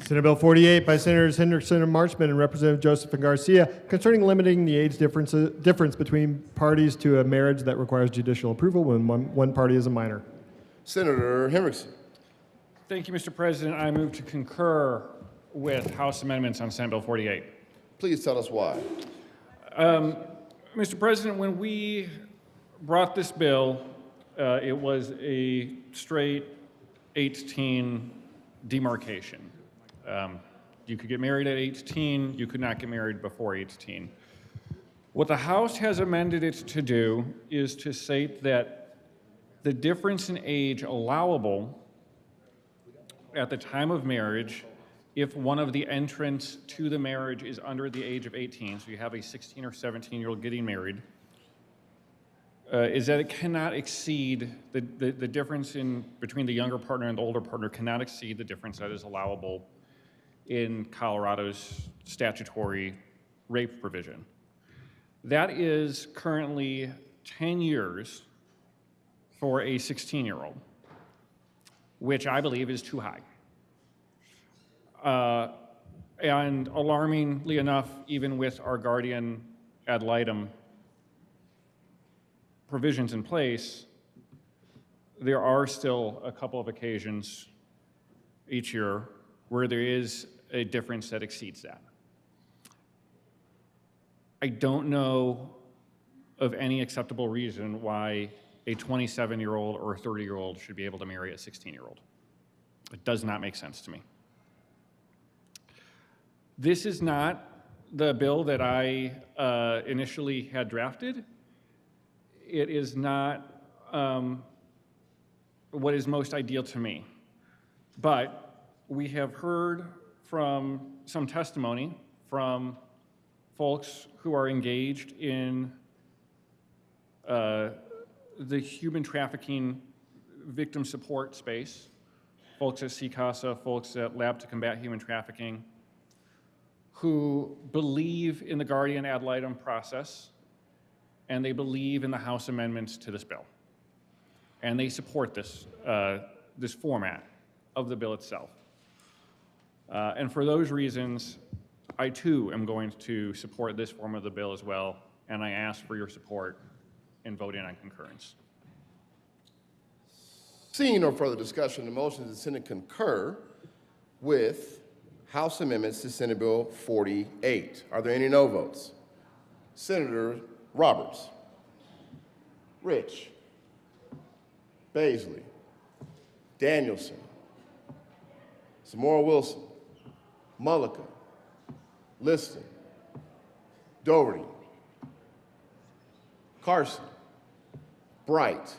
Senate Bill 48 by Senators Hendrickson and Marchman and Representative Joseph and Garcia concerning limiting the age difference between parties to a marriage that requires judicial approval when one party is a minor. Senator Hendrickson. Thank you, Mr. President. I move to concur with House amendments on Senate Bill 48. Please tell us why. Mr. President, when we brought this bill, it was a straight 18 demarcation. You could get married at 18, you could not get married before 18. What the House has amended it to do is to state that the difference in age allowable at the time of marriage, if one of the entrants to the marriage is under the age of 18, so you have a 16 or 17-year-old getting married, is that it cannot exceed, the difference between the younger partner and the older partner cannot exceed the difference that is allowable in Colorado's statutory rape provision. That is currently 10 years for a 16-year-old, which I believe is too high. And alarmingly enough, even with our guardian ad litem provisions in place, there are still a couple of occasions each year where there is a difference that exceeds that. I don't know of any acceptable reason why a 27-year-old or a 30-year-old should be able to marry a 16-year-old. It does not make sense to me. This is not the bill that I initially had drafted. It is not what is most ideal to me. But we have heard from some testimony from folks who are engaged in the human trafficking victim support space, folks at CICASA, folks at Lab to Combat Human Trafficking, who believe in the guardian ad litem process, and they believe in the House amendments to this bill. And they support this, this format of the bill itself. And for those reasons, I too am going to support this form of the bill as well, and I ask for your support in voting on concurrence. Seeing no further discussion, the motion is the Senate concur with House amendments to Senate Bill 48. Are there any no votes? Senator Roberts, Rich, Basley, Danielson, Zamora Wilson, Mullica, Liston, Doherty, Carson, Bright,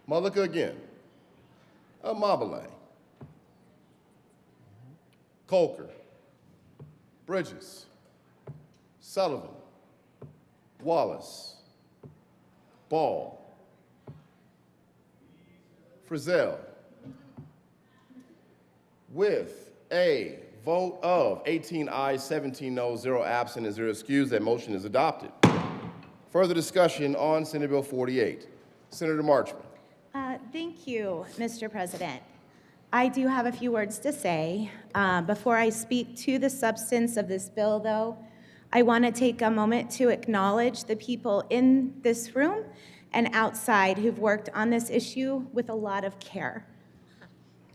Mullica again, Amabile, Colker, Bridges, Sullivan, Wallace, Ball, Frizzell, with a vote of 18 ayes, 17 noes, 0 absent, and 0 excused, that motion is adopted. Further discussion on Senate Bill 48. Senator Marchman. Thank you, Mr. President. I do have a few words to say. Before I speak to the substance of this bill, though, I want to take a moment to acknowledge the people in this room and outside who've worked on this issue with a lot of care.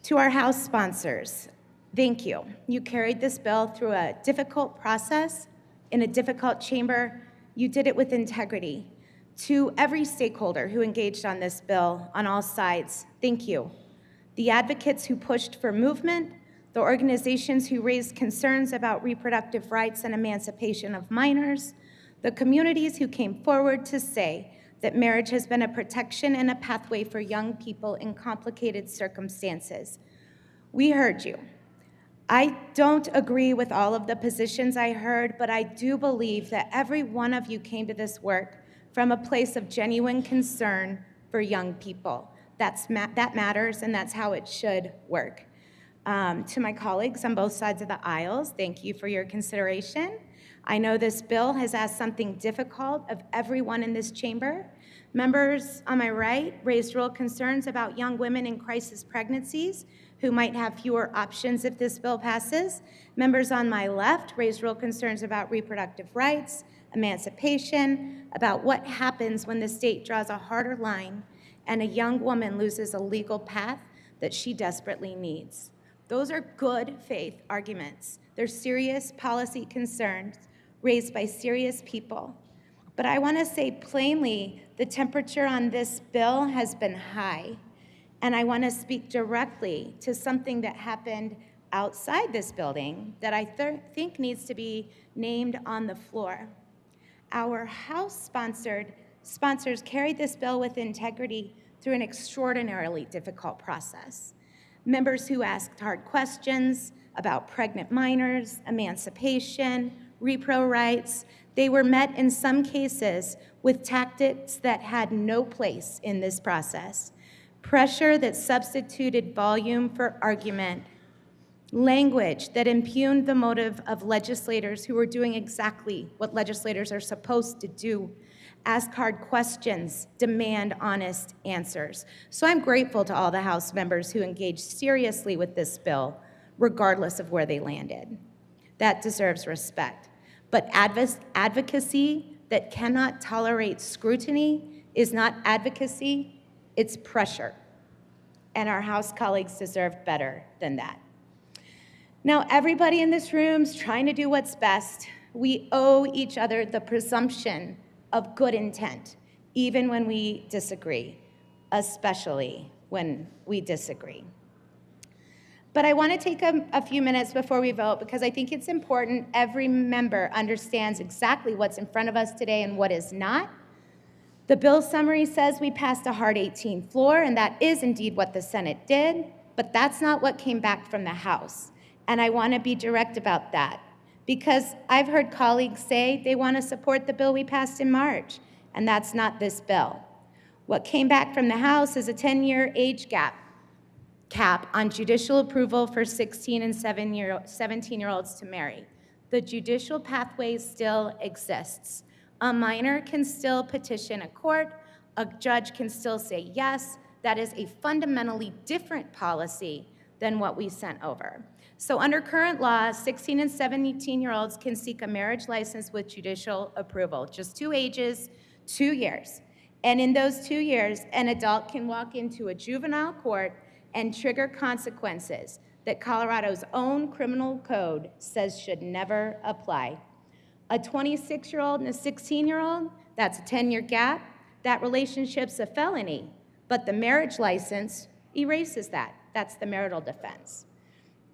To our House sponsors, thank you. You carried this bill through a difficult process in a difficult chamber. You did it with integrity. To every stakeholder who engaged on this bill on all sides, thank you. The advocates who pushed for movement, the organizations who raised concerns about reproductive rights and emancipation of minors, the communities who came forward to say that marriage has been a protection and a pathway for young people in complicated circumstances. We heard you. I don't agree with all of the positions I heard, but I do believe that every one of you came to this work from a place of genuine concern for young people. That matters, and that's how it should work. To my colleagues on both sides of the aisles, thank you for your consideration. I know this bill has asked something difficult of everyone in this chamber. Members on my right raised real concerns about young women in crisis pregnancies who might have fewer options if this bill passes. Members on my left raised real concerns about reproductive rights, emancipation, about what happens when the state draws a harder line and a young woman loses a legal path that she desperately needs. Those are good faith arguments. They're serious policy concerns raised by serious people. But I want to say plainly, the temperature on this bill has been high. And I want to speak directly to something that happened outside this building that I think needs to be named on the floor. Our House sponsors carried this bill with integrity through an extraordinarily difficult process. Members who asked hard questions about pregnant minors, emancipation, repro rights, they were met in some cases with tactics that had no place in this process. Pressure that substituted volume for argument, language that impugned the motive of legislators who were doing exactly what legislators are supposed to do: ask hard questions, demand honest answers. So I'm grateful to all the House members who engaged seriously with this bill, regardless of where they landed. That deserves respect. But advocacy that cannot tolerate scrutiny is not advocacy, it's pressure. And our House colleagues deserve better than that. Now, everybody in this room is trying to do what's best. We owe each other the presumption of good intent, even when we disagree, especially when we disagree. But I want to take a few minutes before we vote because I think it's important every member understands exactly what's in front of us today and what is not. The bill summary says we passed a hard 18 floor, and that is indeed what the Senate did, but that's not what came back from the House. And I want to be direct about that because I've heard colleagues say they want to support the bill we passed in March, and that's not this bill. What came back from the House is a 10-year age cap on judicial approval for 16 and 17-year-olds to marry. The judicial pathway still exists. A minor can still petition a court. A judge can still say yes. That is a fundamentally different policy than what we sent over. So under current law, 16 and 17-year-olds can seek a marriage license with judicial approval. Just 2 ages, 2 years. And in those 2 years, an adult can walk into a juvenile court and trigger consequences that Colorado's own criminal code says should never apply. A 26-year-old and a 16-year-old, that's a 10-year gap. That relationship's a felony, but the marriage license erases that. That's the marital defense.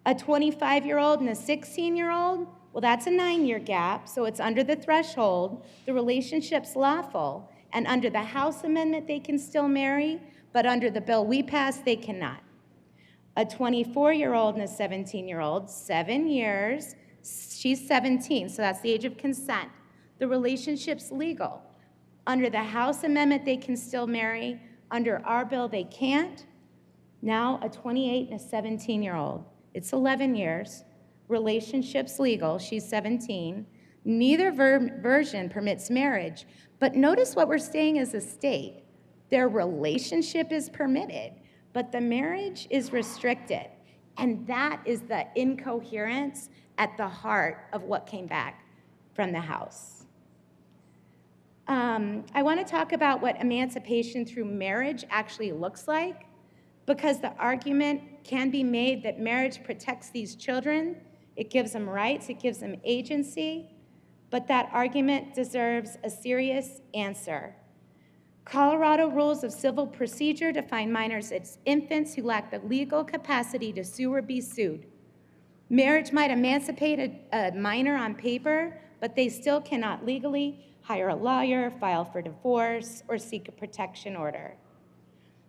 A 25-year-old and a 16-year-old, well, that's a 9-year gap, so it's under the threshold. The relationship's lawful, and under the House amendment, they can still marry, but under the bill we passed, they cannot. A 24-year-old and a 17-year-old, 7 years, she's 17, so that's the age of consent. The relationship's legal. Under the House amendment, they can still marry. Under our bill, they can't. Now, a 28 and a 17-year-old, it's 11 years. Relationship's legal, she's 17. Neither version permits marriage, but notice what we're saying as a state. Their relationship is permitted, but the marriage is restricted. And that is the incoherence at the heart of what came back from the House. I want to talk about what emancipation through marriage actually looks like, because the argument can be made that marriage protects these children, it gives them rights, it gives them agency, but that argument deserves a serious answer. Colorado rules of civil procedure define minors as infants who lack the legal capacity to sue or be sued. Marriage might emancipate a minor on paper, but they still cannot legally hire a lawyer, file for divorce, or seek a protection order.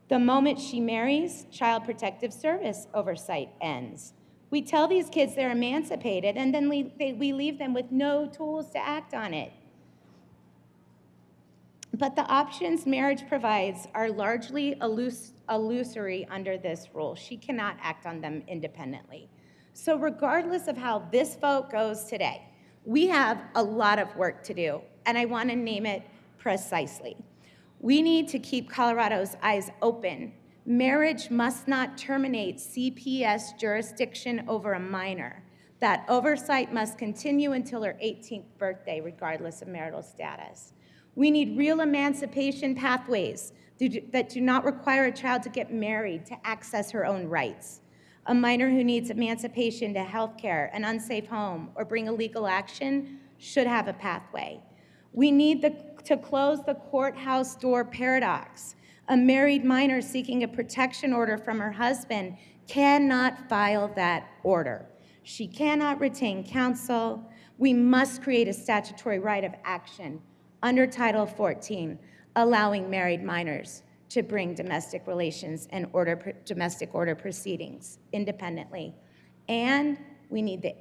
The moment she marries, Child Protective Service oversight ends. We tell these kids they're emancipated, and then we leave them with no tools to act on it. But the options marriage provides are largely illusory under this rule. She cannot act on them independently. So regardless of how this vote goes today, we have a lot of work to do, and I want to name it precisely. We need to keep Colorado's eyes open. Marriage must not terminate CPS jurisdiction over a minor. That oversight must continue until her 18th birthday, regardless of marital status. We need real emancipation pathways that do not require a child to get married to access her own rights. A minor who needs emancipation to health care, an unsafe home, or bring a legal action should have a pathway. We need to close the courthouse door paradox. A married minor seeking a protection order from her husband cannot file that order. She cannot retain counsel. We must create a statutory right of action under Title 14, allowing married minors to bring domestic relations and domestic order proceedings independently. And we need the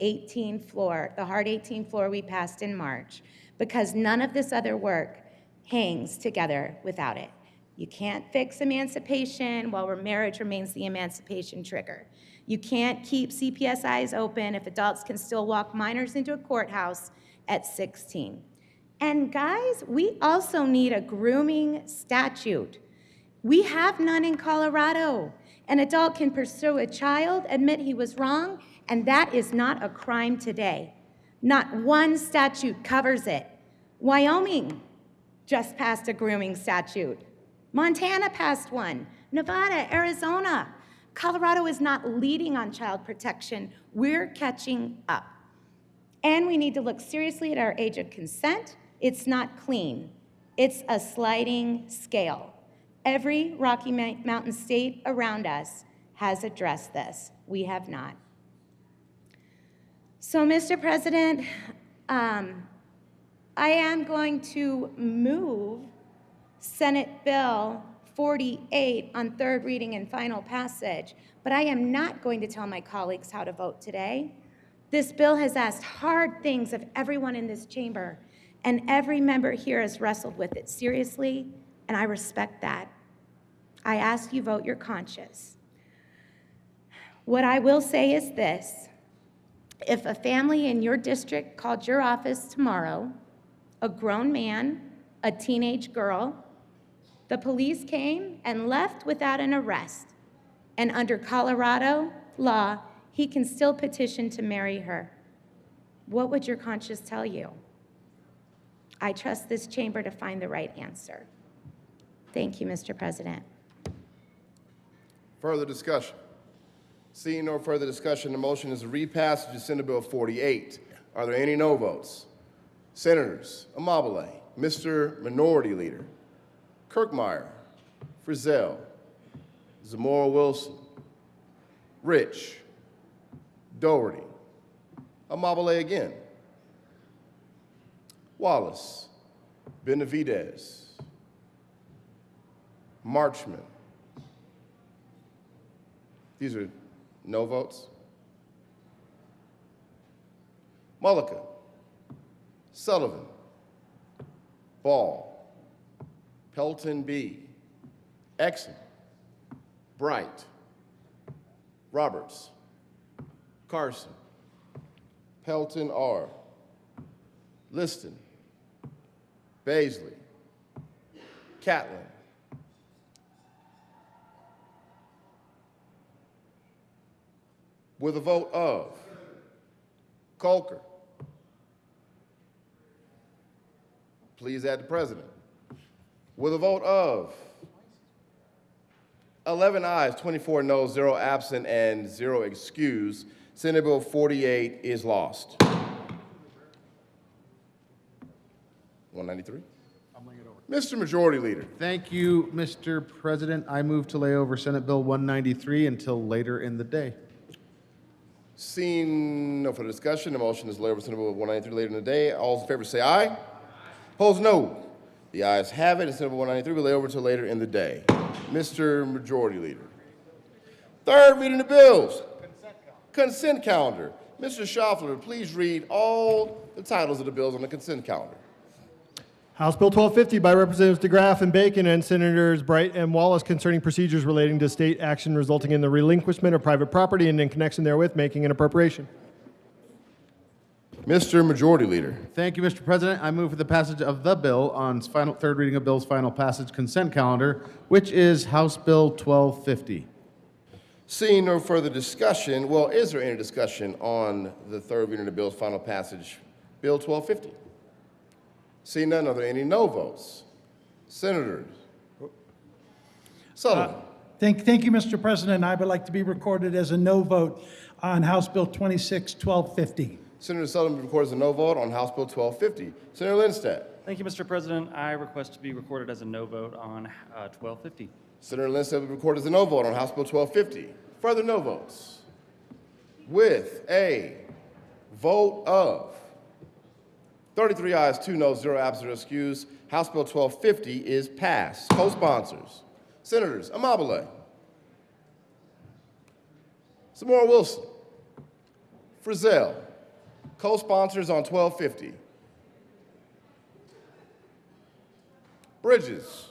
hard 18 floor we passed in March, because none of this other work hangs together without it. You can't fix emancipation while marriage remains the emancipation trigger. You can't keep CPSIs open if adults can still walk minors into a courthouse at 16. And guys, we also need a grooming statute. We have none in Colorado. An adult can pursue a child, admit he was wrong, and that is not a crime today. Not one statute covers it. Wyoming just passed a grooming statute. Montana passed one. Nevada, Arizona. Colorado is not leading on child protection. We're catching up. And we need to look seriously at our age of consent. It's not clean. It's a sliding scale. Every Rocky Mountain state around us has addressed this. We have not. So, Mr. President, I am going to move Senate Bill 48 on third reading and final passage, but I am not going to tell my colleagues how to vote today. This bill has asked hard things of everyone in this chamber, and every member here has wrestled with it seriously, and I respect that. I ask you vote your conscience. What I will say is this: if a family in your district called your office tomorrow, a grown man, a teenage girl, the police came and left without an arrest, and under Colorado law, he can still petition to marry her, what would your conscience tell you? I trust this chamber to find the right answer. Thank you, Mr. President. Further discussion? Seeing no further discussion, the motion is a repassage of Senate Bill 48. Are there any no votes? Senators Amabile, Mr. Minority Leader, Kirkmeyer, Frizzell, Zamora-Wilson, Rich, Doherty, Amabile again, Wallace, Benavidez, Marchman. These are no votes. Mullica, Sullivan, Ball, Pelton B, Exum, Bright, Roberts, Carson, Pelton R, Liston, Basley, Catlin, with a vote of Colker. Please add the president. With a vote of 11 ayes, 24 noes, 0 absent, and 0 excused, Senate Bill 48 is lost. 193. Mr. Majority Leader. Thank you, Mr. President. I move to lay over Senate Bill 193 until later in the day. Seeing no further discussion, the motion is laid over Senate Bill 193 later in the day. All those in favor say aye. Opposed, no. The ayes have it, and Senate Bill 193 will lay over until later in the day. Mr. Majority Leader. Third reading of bills. Consent calendar. Mr. Schaffler, please read all the titles of the bills on the consent calendar. House Bill 1250 by Representatives DeGraff and Bacon and Senators Bright and Wallace concerning procedures relating to state action resulting in the relinquishment of private property and in connection therewith making an appropriation. Mr. Majority Leader. Thank you, Mr. President. I move for the passage of the bill on third reading of bill's final passage consent calendar, which is House Bill 1250. Seeing no further discussion, well, is there any discussion on the third reading of the bill's final passage, Bill 1250? Seeing none, are there any no votes? Senators Sullivan. Thank you, Mr. President. I would like to be recorded as a no vote on House Bill 26-1250. Senator Sullivan records a no vote on House Bill 1250. Senator Lindstedt. Thank you, Mr. President. I request to be recorded as a no vote on 1250. Senator Lindstedt will record as a no vote on House Bill 1250. Further no votes. With a vote of 33 ayes, 2 noes, 0 absent or excused, House Bill 1250 is passed. Co-sponsors, Senators Amabile, Zamora Wilson, Frizzell. Co-sponsors on 1250. Bridges,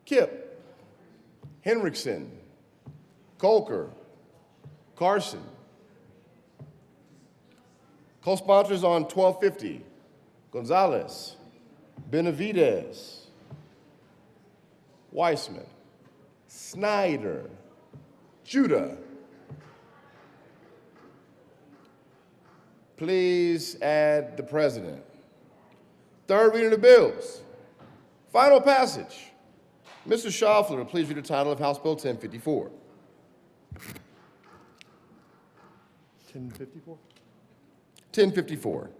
Kip, Hendrickson, Colker, Carson. Co-sponsors on 1250. Gonzalez, Benavidez, Weissman, Snyder, Judah. Please add the president. Third reading of the bills. Final passage. Mr. Schaffler, please read the title of House Bill 1054. 1054? 1054.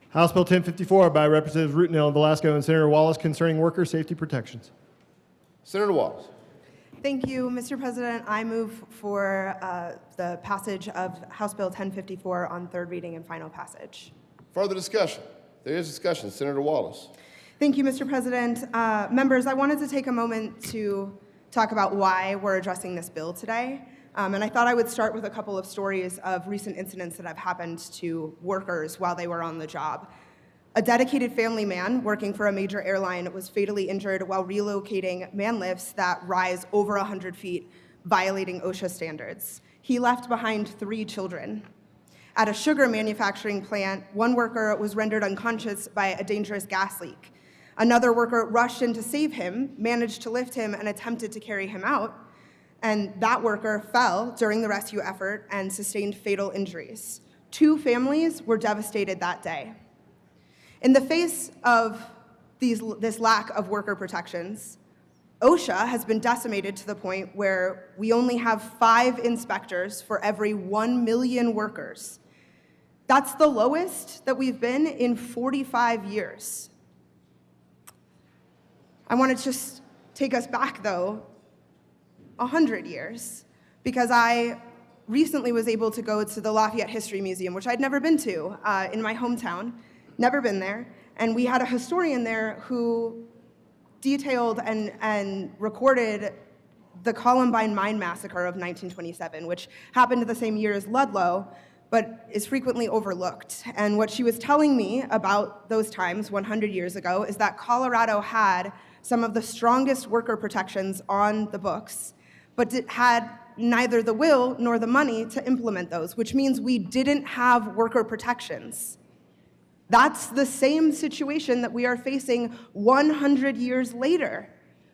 House Bill 1054 by Representatives Rootenell, Velasco, and Senator Wallace concerning worker safety protections. Senator Wallace. Thank you, Mr. President. I move for the passage of House Bill 1054 on third reading and final passage. Further discussion. There is discussion. Senator Wallace. Thank you, Mr. President. Members, I wanted to take a moment to talk about why we're addressing this bill today. And I thought I would start with a couple of stories of recent incidents that have happened to workers while they were on the job. A dedicated family man working for a major airline was fatally injured while relocating man lifts that rise over 100 feet, violating OSHA standards. He left behind 3 children. At a sugar manufacturing plant, one worker was rendered unconscious by a dangerous gas leak. Another worker rushed in to save him, managed to lift him, and attempted to carry him out. And that worker fell during the rescue effort and sustained fatal injuries. 2 families were devastated that day. In the face of this lack of worker protections, OSHA has been decimated to the point where we only have 5 inspectors for every 1 million workers. That's the lowest that we've been in 45 years. I want to just take us back, though, 100 years, because I recently was able to go to the Lafayette History Museum, which I'd never been to in my hometown. Never been there, and we had a historian there who detailed and recorded the Columbine Mine Massacre of 1927, which happened the same year as Ludlow, but is frequently overlooked. And what she was telling me about those times 100 years ago is that Colorado had some of the strongest worker protections on the books, but it had neither the will nor the money to implement those, which means we didn't have worker protections. That's the same situation that we are facing 100 years later.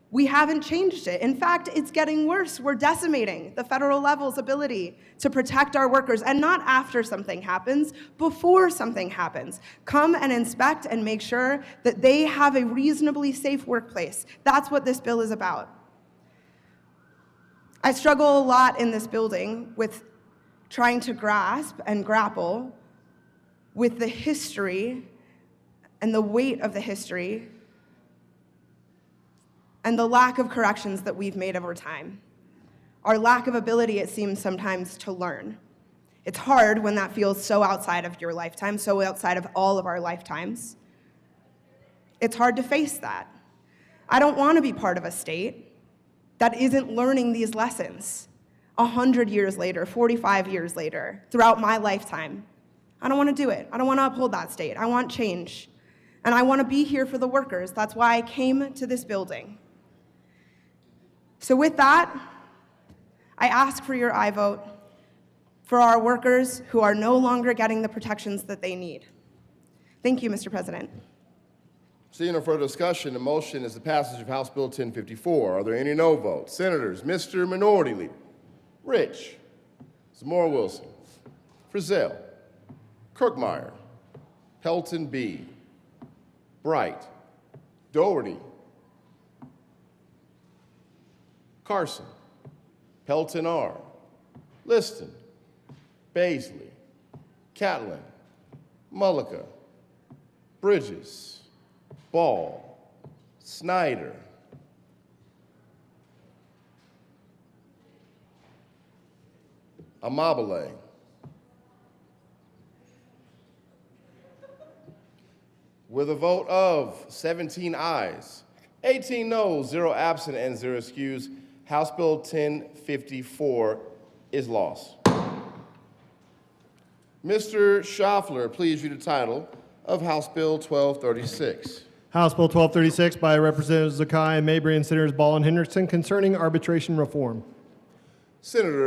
We haven't changed it. In fact, it's getting worse. We're decimating the federal level's ability to protect our workers, and not after something happens, before something happens. Come and inspect and make sure that they have a reasonably safe workplace. That's what this bill is about. I struggle a lot in this building with trying to grasp and grapple with the history and the weight of the history and the lack of corrections that we've made over time. Our lack of ability, it seems sometimes, to learn. It's hard when that feels so outside of your lifetime, so outside of all of our lifetimes. It's hard to face that. I don't want to be part of a state that isn't learning these lessons 100 years later, 45 years later, throughout my lifetime. I don't want to do it. I don't want to uphold that state. I want change. And I want to be here for the workers. That's why I came to this building. So with that, I ask for your aye vote for our workers who are no longer getting the protections that they need. Thank you, Mr. President. Seeing no further discussion, the motion is the passage of House Bill 1054. Are there any no votes? Senators, Mr. Minority Leader Rich, Zamora Wilson, Frizzell, Kirkmeyer, Pelton B., Bright, Doherty, Carson, Pelton R., Liston, Basley, Catlin, Mullica, Bridges, Ball, Snyder, Amabile, with a vote of 17 ayes, 18 noes, 0 absent, and 0 excused, House Bill 1054 is lost. Mr. Schaffler, please read the title of House Bill 1236. House Bill 1236 by Representatives Zakai and Mabry and Senators Ball and Hendrickson concerning arbitration reform. Senator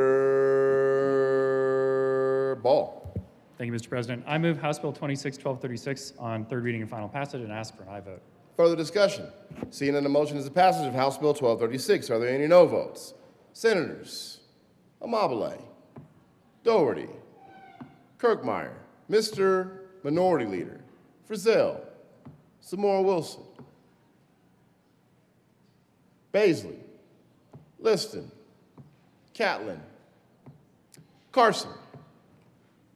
Ball. Thank you, Mr. President. I move House Bill 1236 on third reading and final passage and ask for an aye vote. Further discussion? Seeing none, the motion is the passage of House Bill 1236. Are there any no votes? Senators Amabile, Doherty, Kirkmeyer, Mr. Minority Leader, Frizzell, Zamora Wilson, Basley, Liston, Catlin, Carson,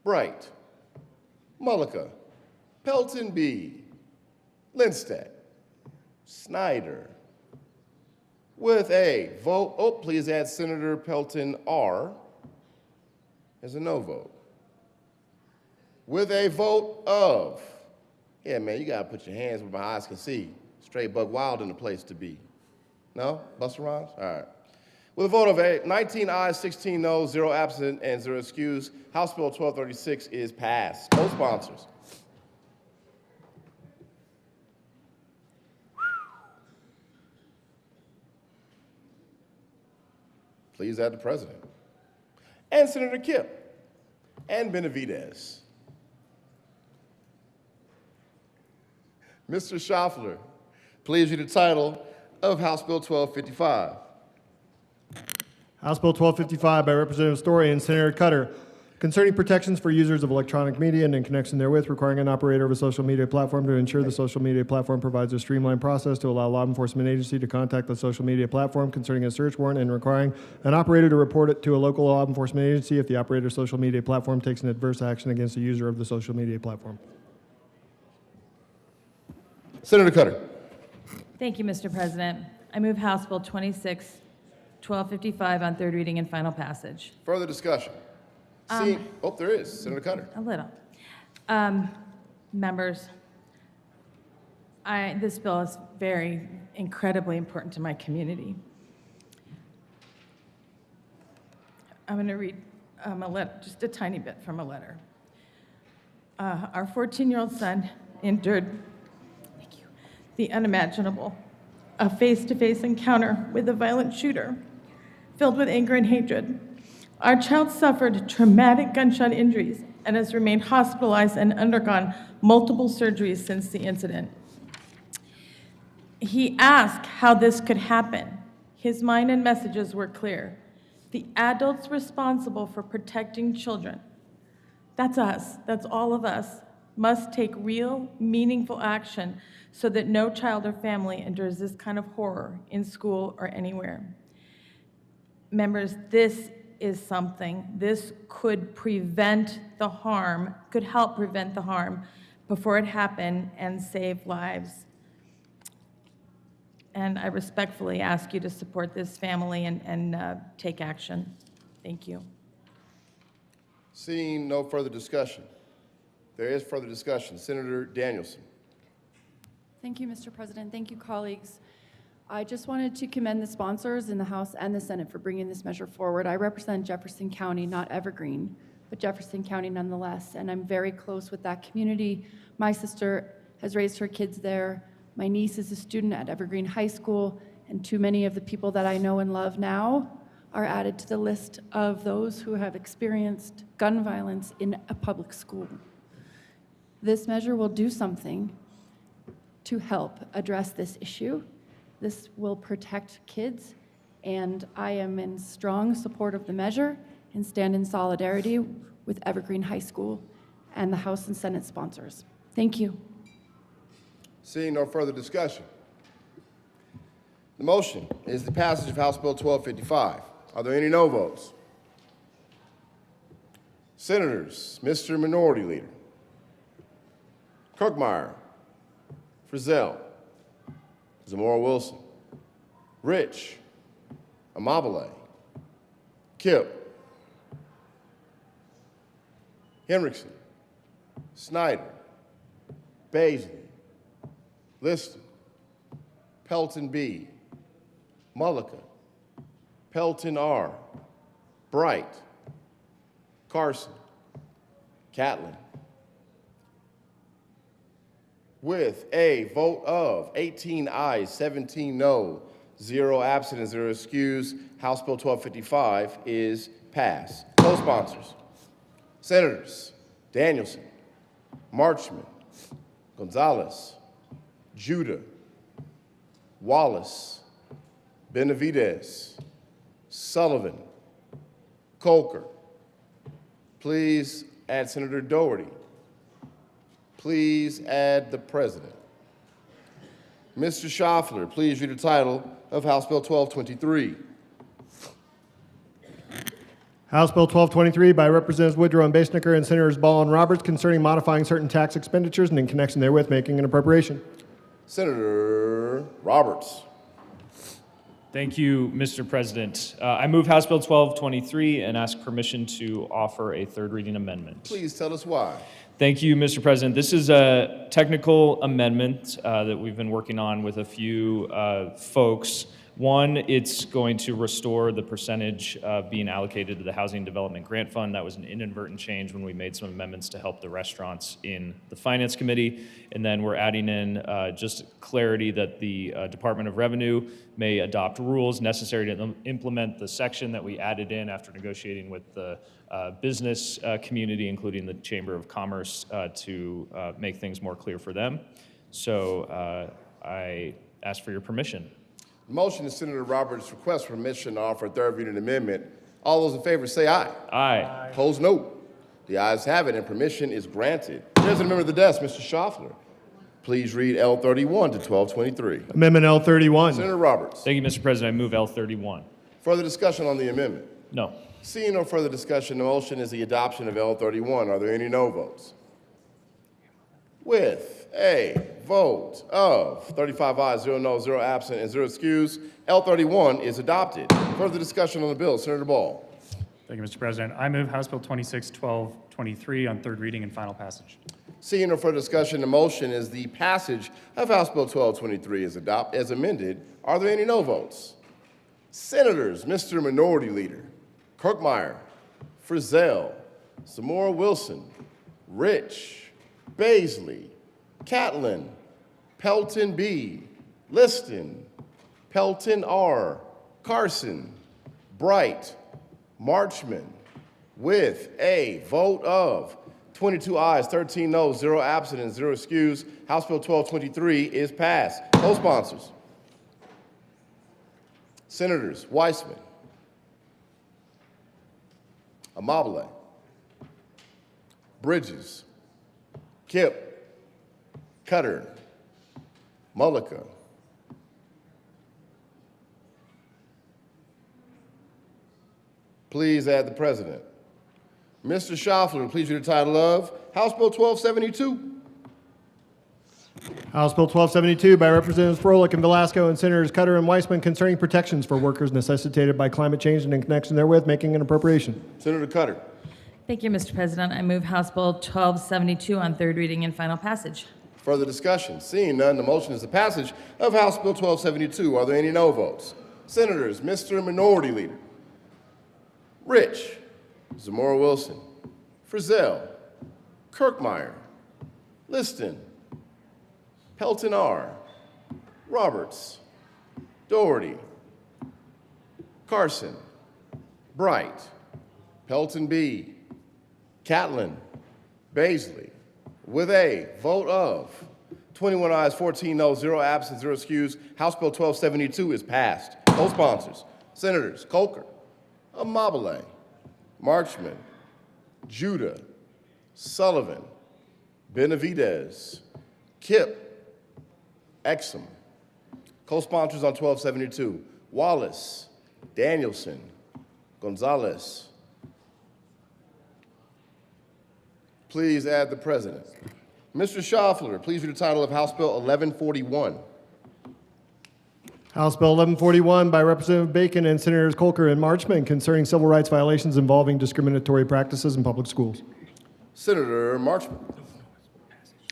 Bright, Mullica, Pelton B., Lindstedt, Snyder. With a vote, oh, please add Senator Pelton R. as a no vote. With a vote of, yeah, man, you gotta put your hands where my eyes can see. Straight buck wild in the place to be. No? Busta Rhymes? All right. With a vote of 19 ayes, 16 noes, 0 absent, and 0 excused, House Bill 1236 is passed. Co-sponsors. Please add the President. And Senator Kipp. And Benavidez. Mr. Schaffler, please read the title of House Bill 1255. House Bill 1255 by Representative Story and Senator Cutter concerning protections for users of electronic media and in connection therewith requiring an operator of a social media platform to ensure the social media platform provides a streamlined process to allow law enforcement agency to contact the social media platform concerning a search warrant and requiring an operator to report it to a local law enforcement agency if the operator's social media platform takes an adverse action against the user of the social media platform. Senator Cutter. Thank you, Mr. President. I move House Bill 1255 on third reading and final passage. Further discussion? There is. Senator Cutter. A little. Members, this bill is very incredibly important to my community. I'm going to read a letter, just a tiny bit from a letter. Our 14-year-old son endured the unimaginable, a face-to-face encounter with a violent shooter filled with anger and hatred. Our child suffered traumatic gunshot injuries and has remained hospitalized and undergone multiple surgeries since the incident. He asked how this could happen. His mind and messages were clear. The adults responsible for protecting children, that's us, that's all of us, must take real, meaningful action so that no child or family endures this kind of horror in school or anywhere. Members, this is something. This could prevent the harm, could help prevent the harm before it happened and save lives. And I respectfully ask you to support this family and take action. Thank you. Seeing no further discussion. There is further discussion. Senator Danielson. Thank you, Mr. President. Thank you, colleagues. I just wanted to commend the sponsors in the House and the Senate for bringing this measure forward. I represent Jefferson County, not Evergreen, but Jefferson County nonetheless, and I'm very close with that community. My sister has raised her kids there. My niece is a student at Evergreen High School, and too many of the people that I know and love now are added to the list of those who have experienced gun violence in a public school. This measure will do something to help address this issue. This will protect kids, and I am in strong support of the measure and stand in solidarity with Evergreen High School and the House and Senate sponsors. Thank you. Seeing no further discussion. The motion is the passage of House Bill 1255. Are there any no votes? Senators, Mr. Minority Leader, Kirkmeyer, Frizzell, Zamora-Wilson, Rich, Amabile, Kip, Hendrickson, Snyder, Basley, Liston, Pelton B, Mullica, Pelton R, Bright, Carson, Catlin. With a vote of 18 ayes, 17 no, 0 absent, and 0 excused, House Bill 1255 is passed. Co-sponsors, Senators Danielson, Marchman, Gonzalez, Judah, Wallace, Benavidez, Sullivan, Colker. Please add Senator Doherty. Please add the President. Mr. Schaffler, please read the title of House Bill 1223. House Bill 1223 by Representatives Woodrow and Basnicker and Senators Ball and Roberts concerning modifying certain tax expenditures and in connection therewith making an appropriation. Senator Roberts. Thank you, Mr. President. I move House Bill 1223 and ask permission to offer a third reading amendment. Please tell us why. Thank you, Mr. President. This is a technical amendment that we've been working on with a few folks. One, it's going to restore the percentage being allocated to the Housing Development Grant Fund. That was an inadvertent change when we made some amendments to help the restaurants in the Finance Committee. And then we're adding in just clarity that the Department of Revenue may adopt rules necessary to implement the section that we added in after negotiating with the business community, including the Chamber of Commerce, to make things more clear for them. So I ask for your permission. The motion is Senator Roberts' request for permission to offer a third reading amendment. All those in favor say aye. Aye. Opposed, no. The ayes have it, and permission is granted. There's a member of the desk, Mr. Schaffler. Please read L31 to 1223. Amendment L31. Senator Roberts. Thank you, Mr. President. I move L31. Further discussion on the amendment? No. Seeing no further discussion, the motion is the adoption of L31. Are there any no votes? With a vote of 35 ayes, 0 no, 0 absent, and 0 excused, L31 is adopted. Further discussion on the bill, Senator Ball. Thank you, Mr. President. I move House Bill 261223 on third reading and final passage. Seeing no further discussion, the motion is the passage of House Bill 1223 is adopted as amended. Are there any no votes? Senators, Mr. Minority Leader, Kirkmeyer, Frizzell, Zamora-Wilson, Rich, Basley, Catlin, Pelton B, Liston, Pelton R, Carson, Bright, Marchman, with a vote of 22 ayes, 13 noes, 0 absent, and 0 excused, House Bill 1223 is passed. Co-sponsors, Senators Weissman, Amabile, Bridges, Kip, Cutter, Mullica, please add the President. Mr. Schaffler, please read the title of House Bill 1272. House Bill 1272 by Representatives Froelich and Velasco and Senators Cutter and Weissman concerning protections for workers necessitated by climate change and in connection therewith making an appropriation. Senator Cutter. Thank you, Mr. President. I move House Bill 1272 on third reading and final passage. Further discussion? Seeing none, the motion is the passage of House Bill 1272. Are there any no votes? Senators, Mr. Minority Leader, Rich, Zamora-Wilson, Frizzell, Kirkmeyer, Liston, Pelton R, Roberts, Doherty, Carson, Bright, Pelton B, Catlin, Basley, with a vote of 21 ayes, 14 noes, 0 absent, 0 excused, House Bill 1272 is passed. Co-sponsors, Senators Colker, Amabile, Marchman, Judah, Sullivan, Benavidez, Kip, Exum, Co-sponsors on 1272, Wallace, Danielson, Gonzalez. Please add the president. Mr. Schaffler, please read the title of House Bill 1141. House Bill 1141 by Representative Bacon and Senators Colker and Marchman concerning civil rights violations involving discriminatory practices in public schools. Senator Marchman.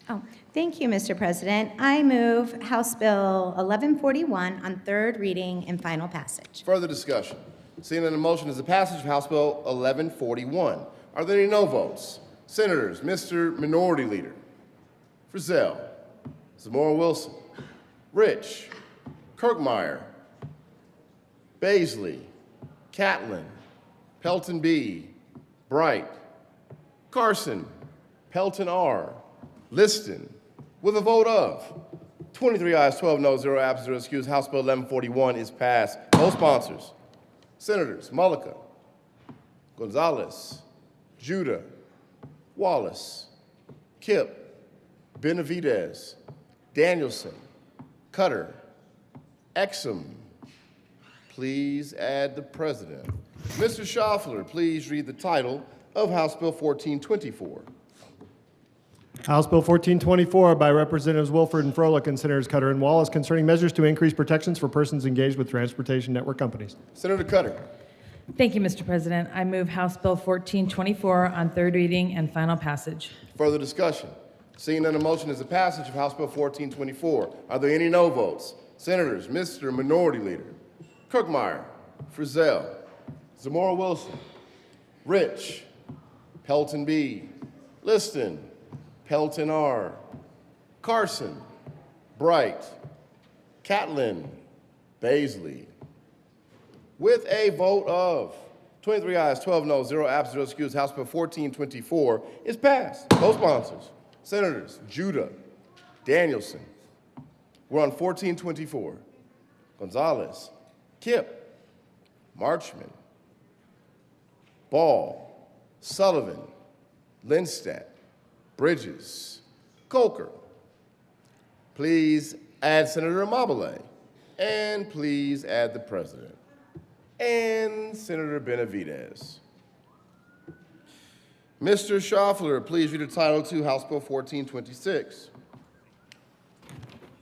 Oh, thank you, Mr. President. I move House Bill 1141 on third reading and final passage. Further discussion. Seeing that the motion is the passage of House Bill 1141. Are there any no votes? Senators, Mr. Minority Leader, Frizzell, Zamora Wilson, Rich, Kirkmeyer, Basley, Catlin, Pelton B, Bright, Carson, Pelton R, Liston, with a vote of 23 ayes, 12 noes, 0 absent, 0 excused, House Bill 1141 is passed. Co-sponsors, Senators Mullica, Gonzalez, Judah, Wallace, Kip, Benavidez, Danielson, Cutter, Exum. Please add the president. Mr. Schaffler, please read the title of House Bill 1424. House Bill 1424 by Representatives Wilford and Froelich and Senators Cutter and Wallace concerning measures to increase protections for persons engaged with transportation network companies. Senator Cutter. Thank you, Mr. President. I move House Bill 1424 on third reading and final passage. Further discussion. Seeing none, the motion is the passage of House Bill 1424. Are there any no votes? Senators, Mr. Minority Leader, Kirkmeyer, Frizzell, Zamora Wilson, Rich, Pelton B, Liston, Pelton R, Carson, Bright, Catlin, Basley. With a vote of 23 ayes, 12 noes, 0 absent, 0 excused, House Bill 1424 is passed. Co-sponsors, Senators Judah, Danielson. We're on 1424. Gonzalez, Kip, Marchman, Ball, Sullivan, Lindstadt, Bridges, Colker. Please add Senator Amabile, and please add the president, and Senator Benavidez. Mr. Schaffler, please read the title to House Bill 1426.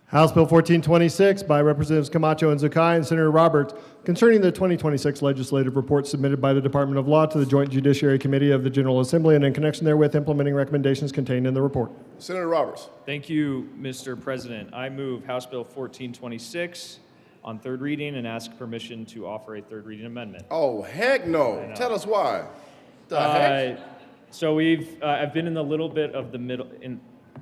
House Bill 1426 by Representatives Camacho and Zucai and Senator Roberts concerning the 2026 legislative report submitted by the Department of Law to the Joint Judiciary Committee of the General Assembly and in connection therewith implementing recommendations contained in the report. Senator Roberts. Thank you, Mr. President. I move House Bill 1426 on third reading and ask permission to offer a third reading amendment. Oh, heck no. Tell us why. The heck? So I've been in a little bit of the middle,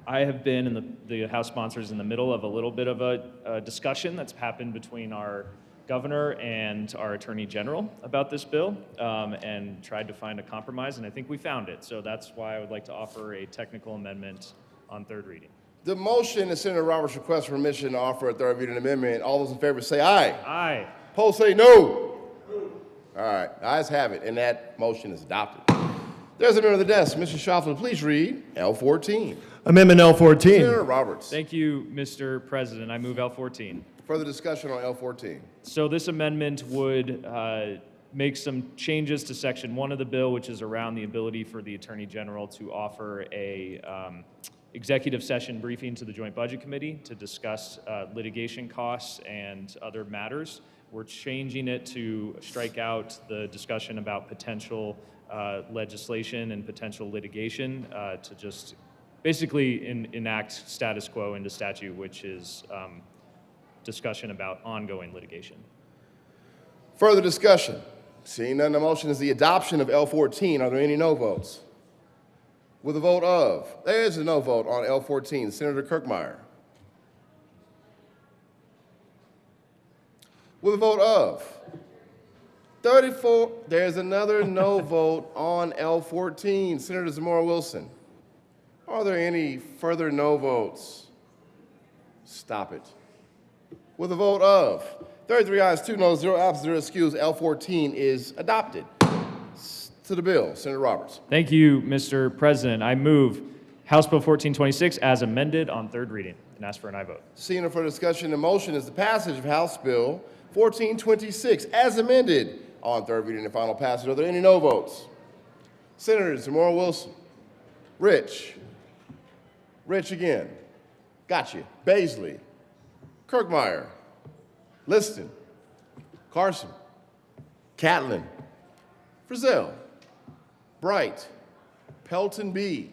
I have been in the House sponsors in the middle of a little bit of a discussion that's happened between our governor and our attorney general about this bill and tried to find a compromise, and I think we found it. So that's why I would like to offer a technical amendment on third reading. The motion is Senator Roberts' request for permission to offer a third reading amendment. All those in favor say aye. Aye. Opposed say no. All right, ayes have it, and that motion is adopted. There's a member of the desk. Mr. Schaffler, please read L14. Amendment L14. Senator Roberts. Thank you, Mr. President. I move L14. Further discussion on L14. So this amendment would make some changes to Section 1 of the bill, which is around the ability for the Attorney General to offer a executive session briefing to the Joint Budget Committee to discuss litigation costs and other matters. We're changing it to strike out the discussion about potential legislation and potential litigation to just basically enact status quo into statute, which is discussion about ongoing litigation. Further discussion. Seeing none, the motion is the adoption of L14. Are there any no votes? With a vote of, there is a no vote on L14. Senator Kirkmeyer. With a vote of 34, there's another no vote on L14. Senator Zamora Wilson. Are there any further no votes? Stop it. With a vote of 33 ayes, 2 noes, 0 absent, 0 excused, L14 is adopted. To the bill, Senator Roberts. Thank you, Mr. President. I move House Bill 1426 as amended on third reading and ask for an aye vote. Seeing no further discussion, the motion is the passage of House Bill 1426 as amended on third reading and final passage. Are there any no votes? Senators Zamora Wilson, Rich again, gotcha, Basley, Kirkmeyer, Liston, Carson, Catlin, Frizzell, Bright, Pelton B.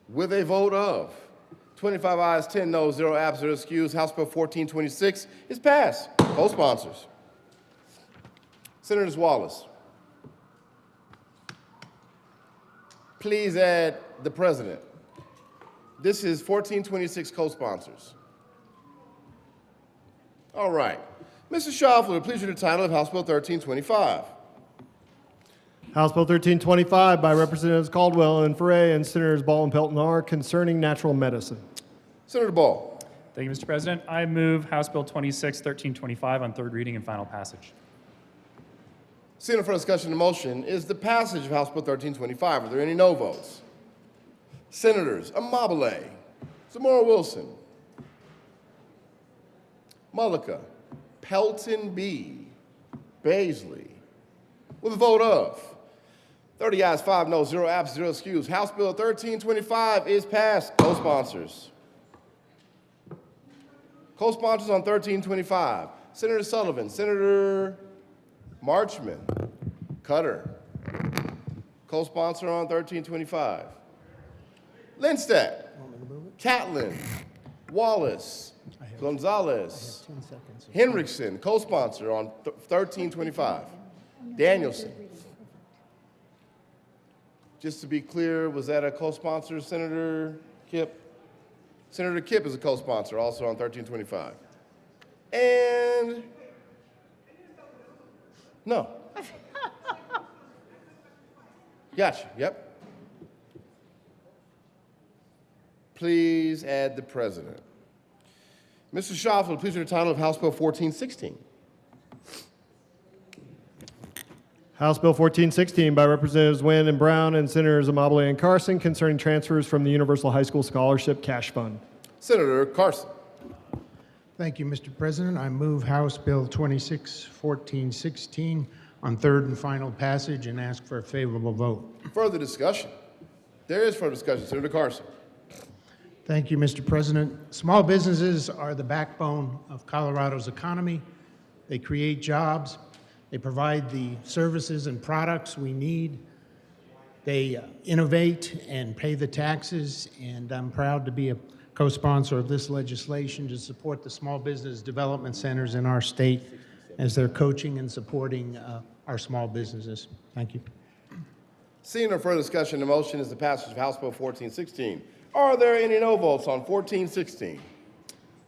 With a vote of 25 ayes, 10 noes, 0 absent, 0 excused, House Bill 1426 is passed. Co-sponsors. Senators Wallace, please add the president. This is 1426 co-sponsors. All right. Mr. Schaffler, please read the title of House Bill 1325. House Bill 1325 by Representatives Caldwell and Foray and Senators Ball and Pelton R. concerning natural medicine. Senator Ball. Thank you, Mr. President. I move House Bill 1325 on third reading and final passage. Seeing no further discussion, the motion is the passage of House Bill 1325. Are there any no votes? Senators Amabile, Zamora Wilson, Mullica, Pelton B., Basley. With a vote of 30 ayes, 5 noes, 0 absent, 0 excused, House Bill 1325 is passed. Co-sponsors. Co-sponsors on 1325. Senator Sullivan, Senator Marchman, Cutter. Co-sponsor on 1325. Lindstadt, Catlin, Wallace, Gonzalez, Hendrickson, co-sponsor on 1325. Danielson. Just to be clear, was that a co-sponsor, Senator Kipp? Senator Kipp is a co-sponsor, also on 1325. And no. Gotcha, yep. Please add the president. Mr. Schaffler, please read the title of House Bill 1416. House Bill 1416 by Representatives Nguyen and Brown and Senators Amabile and Carson concerning transfers from the Universal High School Scholarship Cash Fund. Senator Carson. Thank you, Mr. President. I move House Bill 1416 on third and final passage and ask for a favorable vote. Further discussion. There is further discussion. Senator Carson. Thank you, Mr. President. Small businesses are the backbone of Colorado's economy. They create jobs. They provide the services and products we need. They innovate and pay the taxes, and I'm proud to be a co-sponsor of this legislation to support the small business development centers in our state as they're coaching and supporting our small businesses. Thank you. Seeing no further discussion, the motion is the passage of House Bill 1416. Are there any no votes on 1416?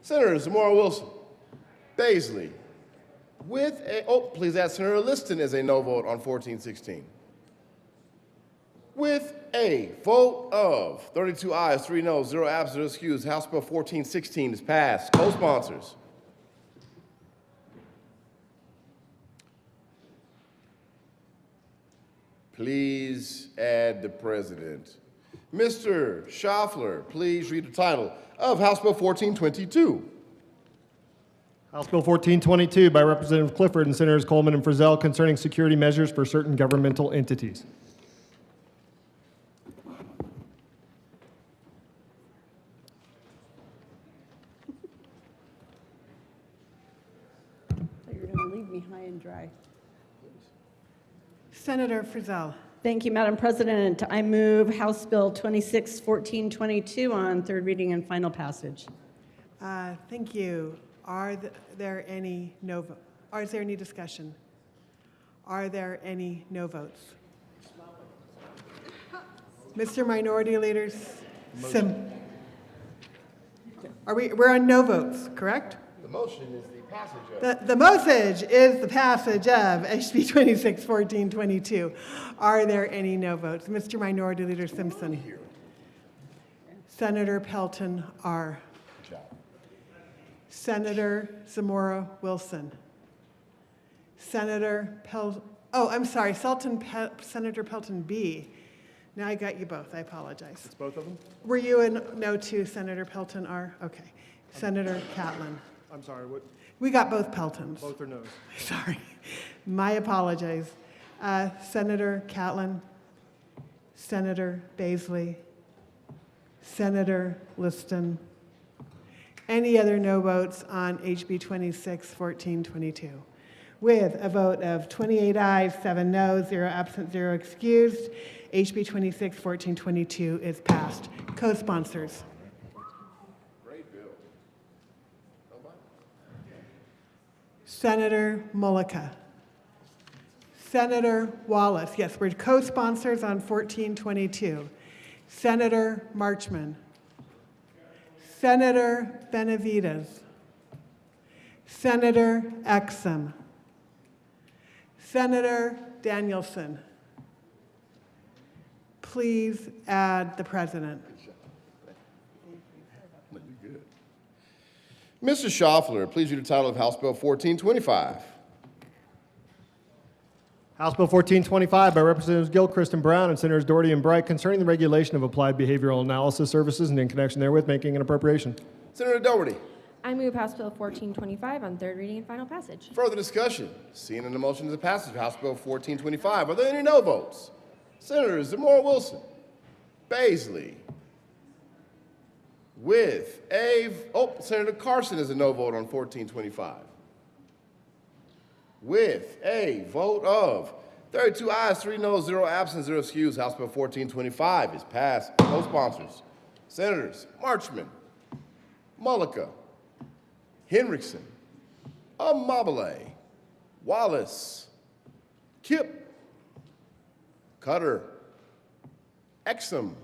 Senators Zamora Wilson, Basley, with a, please add Senator Liston as a no vote on 1416. With a vote of 32 ayes, 3 noes, 0 absent, 0 excused, House Bill 1416 is passed. Co-sponsors. Please add the president. Mr. Schaffler, please read the title of House Bill 1422. House Bill 1422 by Representative Clifford and Senators Coleman and Frizzell concerning security measures for certain governmental entities. You're going to leave me high and dry. Senator Frizzell. Thank you, Madam President. I move House Bill 261422 on third reading and final passage. Thank you. Are there any no votes? Is there any discussion? Are there any no votes? Mr. Minority Leader we're on no votes, correct? The motion is the passage of. The motion is the passage of HB 261422. Are there any no votes? Mr. Minority Leader Simpson. Senator Pelton R. Senator Zamora Wilson. Senator Senator Pelton B. Now I got you both, I apologize. It's both of them? Were you a no to Senator Pelton R? Okay. Senator Catlin. I'm sorry, what? We got both Peltons. Both are no's. Sorry. My apologies. Senator Catlin, Senator Basley, Senator Liston. Any other no votes on HB 26-1422? With a vote of 28 ayes, 7 noes, 0 absent, 0 excused, HB 26-1422 is passed. Co-sponsors. Great bill. Senator Mullica. Senator Wallace. Yes, we're co-sponsors on 1422. Senator Marchman. Senator Benavides. Senator Exum. Senator Danielson. Please add the president. Mr. Schaffler, please read the title of House Bill 1425. House Bill 1425 by Representatives Gilchrist and Brown and Senators Doherty and Bright concerning the regulation of applied behavioral analysis services and in connection therewith making an appropriation. Senator Doherty. I move House Bill 1425 on third reading and final passage. Further discussion? Seeing in the motion to the passage of House Bill 1425. Are there any no votes? Senators Zamora Wilson, Basley, with a, Senator Carson is a no vote on 1425. With a vote of 32 ayes, 3 noes, 0 absent, 0 excused, House Bill 1425 is passed. Co-sponsors, Senators Marchman, Mullica, Hendrickson, Amabile, Wallace, Kipp, Cutter, Exum,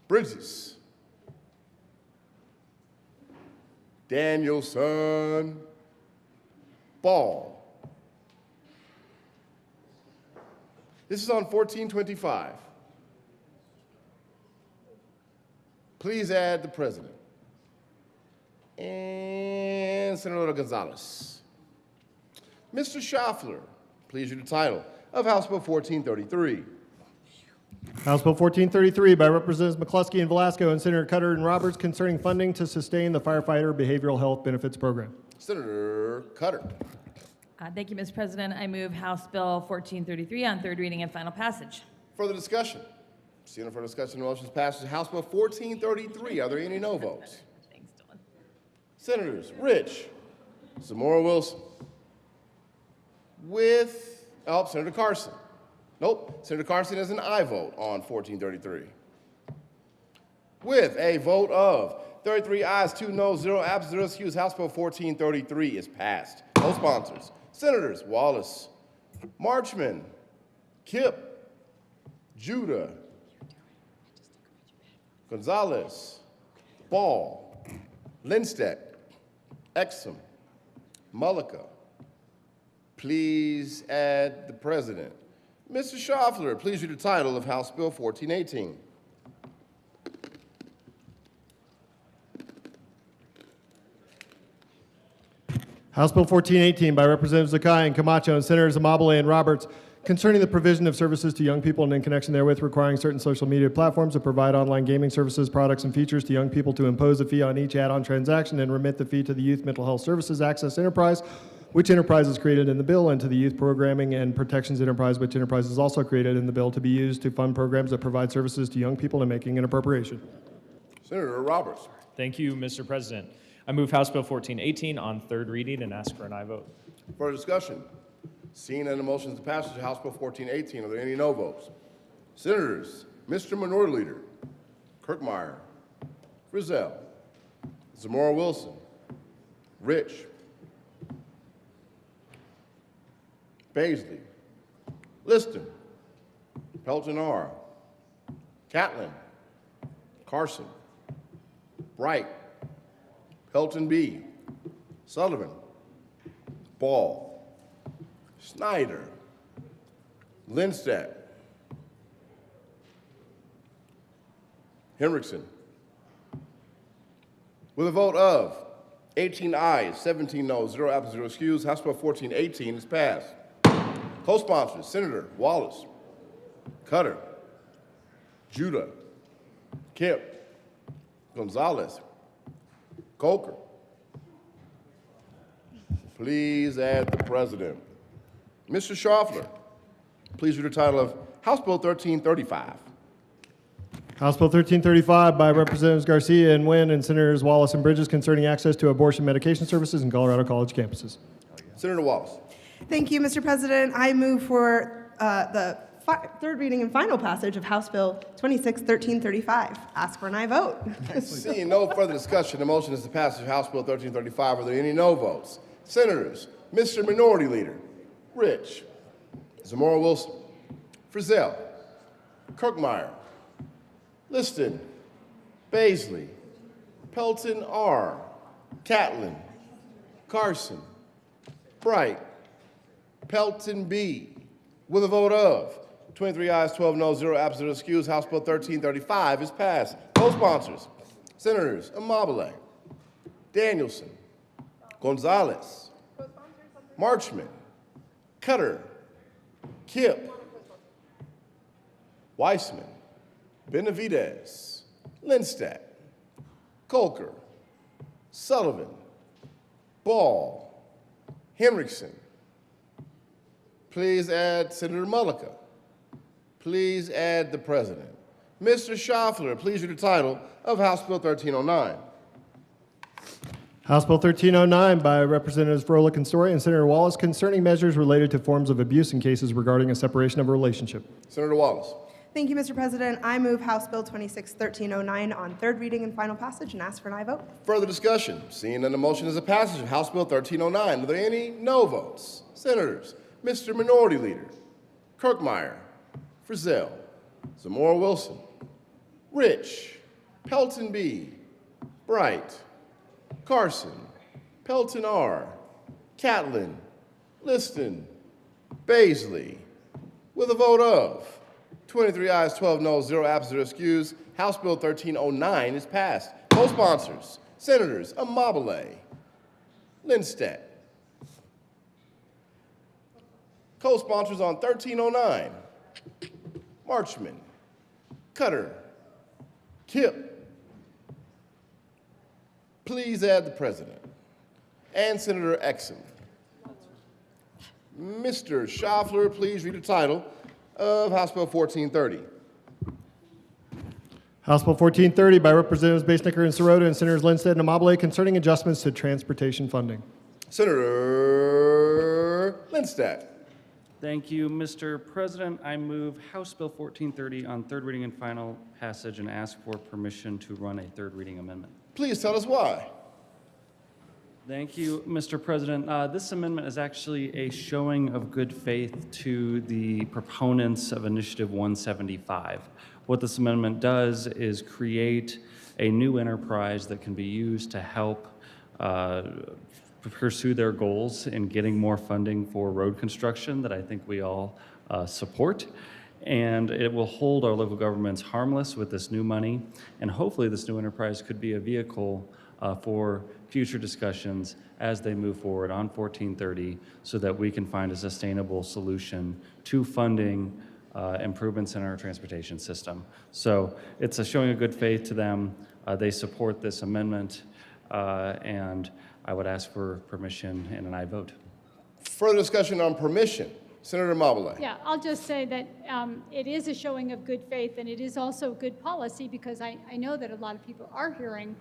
Bridges, Danielson, Ball. This is on 1425. Please add the president. And Senator Gonzalez. Mr. Schaffler, please read the title of House Bill 1433. House Bill 1433 by Representatives McCluskey and Velasco and Senator Cutter and Roberts concerning funding to sustain the firefighter behavioral health benefits program. Senator Cutter. Thank you, Mr. President. I move House Bill 1433 on third reading and final passage. Further discussion? Seeing no further discussion, the motion is passed. House Bill 1433. Are there any no votes? Senators Rich, Zamora Wilson, with, Senator Carson. Nope, Senator Carson is an aye vote on 1433. With a vote of 33 ayes, 2 noes, 0 absent, 0 excused, House Bill 1433 is passed. Co-sponsors, Senators Wallace, Marchman, Kipp, Judah, Gonzalez, Ball, Lindstedt, Exum, Mullica. Please add the president. Mr. Schaffler, please read the title of House Bill 1418. House Bill 1418 by Representatives Zakai and Camacho and Senators Amabile and Roberts concerning the provision of services to young people and in connection therewith requiring certain social media platforms to provide online gaming services, products, and features to young people, to impose a fee on each add-on transaction and remit the fee to the Youth Mental Health Services Access Enterprise, which enterprise is created in the bill, and to the Youth Programming and Protections Enterprise, which enterprise is also created in the bill, to be used to fund programs that provide services to young people and making an appropriation. Senator Roberts. Thank you, Mr. President. I move House Bill 1418 on third reading and ask for an aye vote. Further discussion? Seeing in the motions to passage of House Bill 1418, are there any no votes? Senators, Mr. Minority Leader, Kirkmeyer, Frizzell, Zamora Wilson, Rich, Basley, Liston, Pelton R, Catlin, Carson, Bright, Pelton B, Sullivan, Ball, Snyder, Lindstedt, Hendrickson. With a vote of 18 ayes, 17 noes, 0 absent, 0 excused, House Bill 1418 is passed. Co-sponsors, Senator Wallace, Cutter, Judah, Kip, Gonzalez, Coker. Please add the president. Mr. Schaffler, please read the title of House Bill 1335. House Bill 1335 by Representatives Garcia and Nguyen and Senators Wallace and Bridges concerning access to abortion medication services in Colorado college campuses. Senator Wallace. Thank you, Mr. President. I move for the third reading and final passage of House Bill 261335. Ask for an aye vote. Seeing no further discussion, the motion is to pass House Bill 1335. Are there any no votes? Senators, Mr. Minority Leader, Rich, Zamora Wilson, Frizzell, Kirkmeyer, Liston, Basley, Pelton R., Catlin, Carson, Bright, Pelton B. With a vote of 23 ayes, 12 noes, 0 absent or excused, House Bill 1335 is passed. Co-sponsors, Senators Amabile, Danielson, Gonzalez, Marchman, Cutter, Kip, Weissman, Benavidez, Lindstadt, Coker, Sullivan, Ball, Hendrickson. Please add Senator Mullica. Please add the president. Mr. Schaffler, please read the title of House Bill 1309. House Bill 1309 by Representatives Froelich and Story and Senator Wallace concerning measures related to forms of abuse in cases regarding a separation of a relationship. Senator Wallace. Thank you, Mr. President. I move House Bill 261309 on third reading and final passage and ask for an aye vote. Further discussion. Seeing none, the motion is a passage of House Bill 1309. Are there any no votes? Senators, Mr. Minority Leader, Kirkmeyer, Frizzell, Zamora Wilson, Rich, Pelton B., Bright, Carson, Pelton R., Catlin, Liston, Basley. With a vote of 23 ayes, 12 noes, 0 absent or excused, House Bill 1309 is passed. Co-sponsors, Senators Amabile, Lindstadt. Co-sponsors on 1309, Marchman, Cutter, Kip. Please add the president and Senator Exum. Mr. Schaffler, please read the title of House Bill 1430. House Bill 1430 by Representatives Basnicker and Sirota and Senators Lindstedt and Amabile concerning adjustments to transportation funding. Senator Lindstadt. Thank you, Mr. President. I move House Bill 1430 on third reading and final passage and ask for permission to run a third reading amendment. Please tell us why. Thank you, Mr. President. This amendment is actually a showing of good faith to the proponents of Initiative 175. What this amendment does is create a new enterprise that can be used to help pursue their goals in getting more funding for road construction that I think we all support. And it will hold our local governments harmless with this new money. And hopefully this new enterprise could be a vehicle for future discussions as they move forward on 1430 so that we can find a sustainable solution to funding improvements in our transportation system. So it's a showing of good faith to them. They support this amendment, and I would ask for permission and an aye vote. Further discussion on permission. Senator Amabile. Yeah, I'll just say that it is a showing of good faith, and it is also good policy because I know that a lot of people are hearing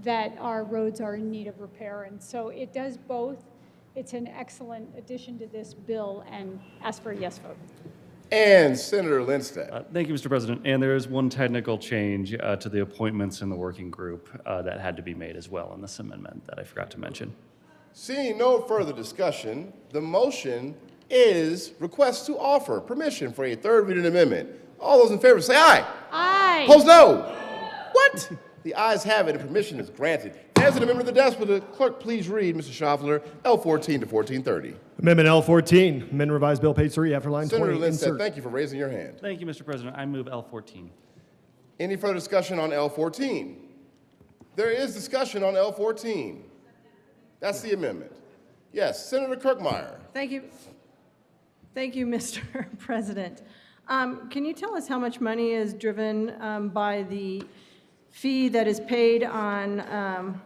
that our roads are in need of repair, and so it does both. It's an excellent addition to this bill, and ask for a yes vote. And Senator Lindstadt. Thank you, Mr. President. And there is one technical change to the appointments in the working group that had to be made as well in this amendment that I forgot to mention. Seeing no further discussion, the motion is request to offer permission for a third reading amendment. All those in favor say aye. Aye. Opposed, no. What? The ayes have it and permission is granted. As an amendment of the desk, will the clerk please read, Mr. Schaffler, L14 to 1430. Amendment L14, amend revised bill page 3 after line Senator 20. Lindstadt, Insert. thank you for raising your hand. Thank you, Mr. President. I move L14. Any further discussion on L14? There is discussion on L14. That's the amendment. Yes, Senator Kirkmeyer. Thank you. Thank you, Mr. President. Can you tell us how much money is driven by the fee that is paid on,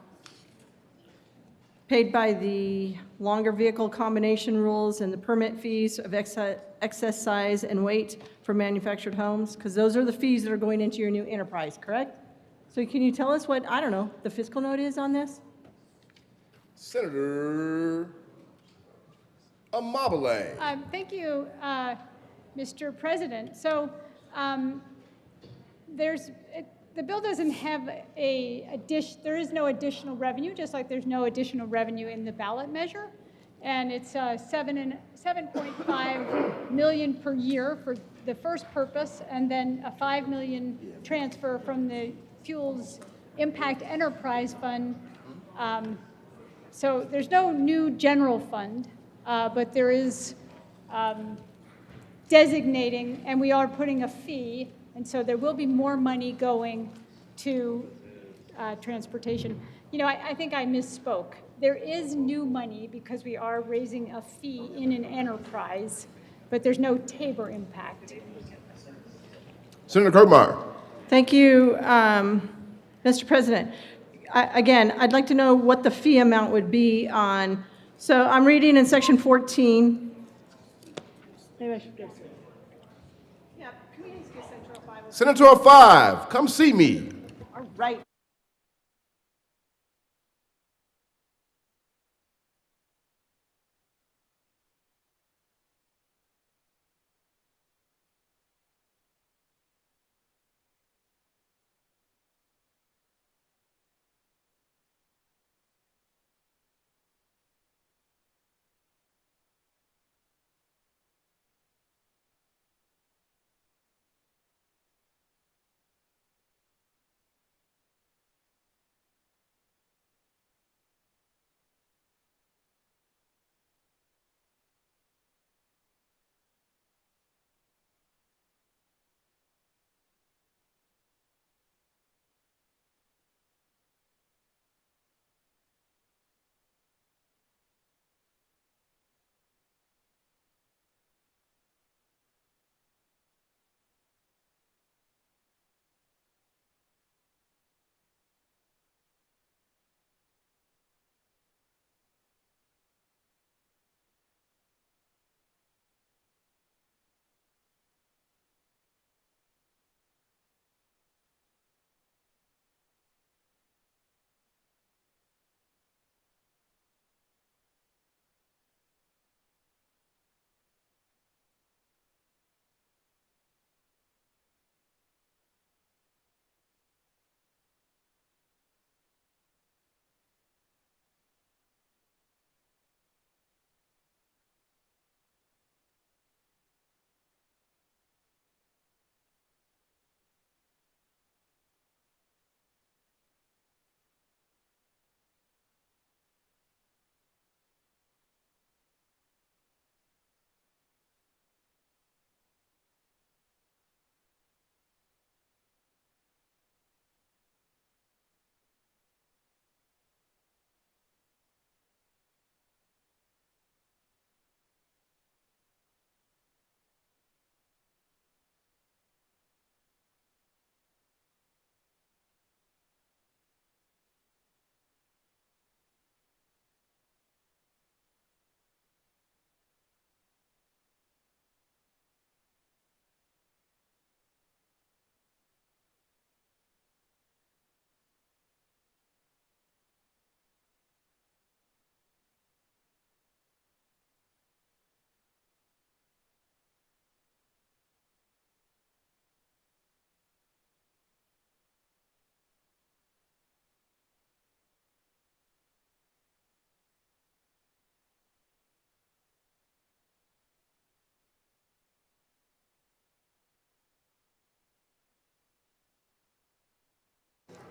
paid by the longer vehicle combination rules and the permit fees of excess size and weight for manufactured homes? Because those are the fees that are going into your new enterprise, correct? So can you tell us what, I don't know, the fiscal note is on this? Senator Amabile. Thank you, Mr. President. So the bill doesn't have there is no additional revenue, just like there's no additional revenue in the ballot measure. And it's 7.5 million per year for the first purpose, and then a 5 million transfer from the Fuels Impact Enterprise Fund. So there's no new general fund, but there is designating, and we are putting a fee, and so there will be more money going to transportation. You know, I think I misspoke. There is new money because we are raising a fee in an enterprise, but there's no Tabor impact. Senator Kirkmeyer. Thank you, Mr. President. Again, I'd like to know what the fee amount would be on, so I'm reading in section 14. Maybe I should go. Yeah, can we just get Central 5? Senator 5, come see me. All right.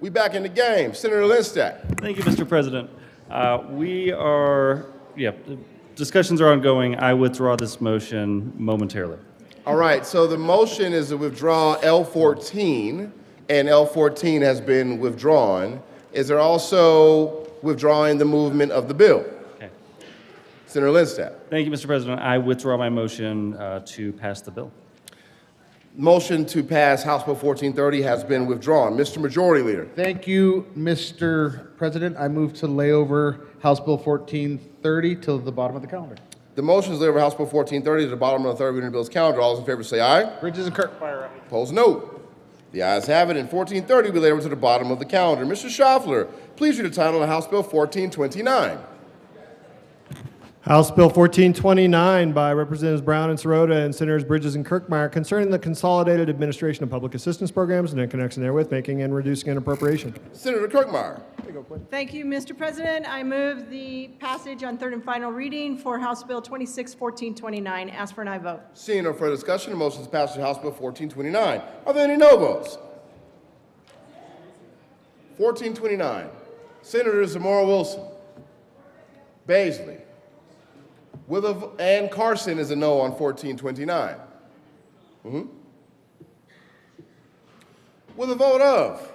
We back in the game. Senator Lindstadt. Thank you, Mr. President. Discussions are ongoing. I withdraw this motion momentarily. All right, so the motion is to withdraw L14, and L14 has been withdrawn. Is there also withdrawing the movement of the bill? Okay. Senator Lindstadt. Thank you, Mr. President. I withdraw my motion to pass the bill. Motion to pass House Bill 1430 has been withdrawn. Mr. Majority Leader. Thank you, Mr. President. I move to lay over House Bill 1430 till the bottom of the calendar. The motion is laid over House Bill 1430 to the bottom of the third reading of the bill's calendar. All those in favor say aye. Bridges and Kirkmeyer. Opposed, no. The ayes have it, and 1430 will be laid over to the bottom of the calendar. Mr. Schaffler, please read the title of House Bill 1429. House Bill 1429 by Representatives Brown and Sirota and Senators Bridges and Kirkmeyer concerning the consolidated administration of public assistance programs and in connection therewith making and reducing an appropriation. Senator Kirkmeyer. Thank you, Mr. President. I move the passage on third and final reading for House Bill 26-1429. Ask for an aye vote. Seeing no further discussion, the motion is passed to House Bill 1429. Are there any no votes? 1429. Senators Zamora Wilson, Basley, and Carson is a no on 1429. With a vote of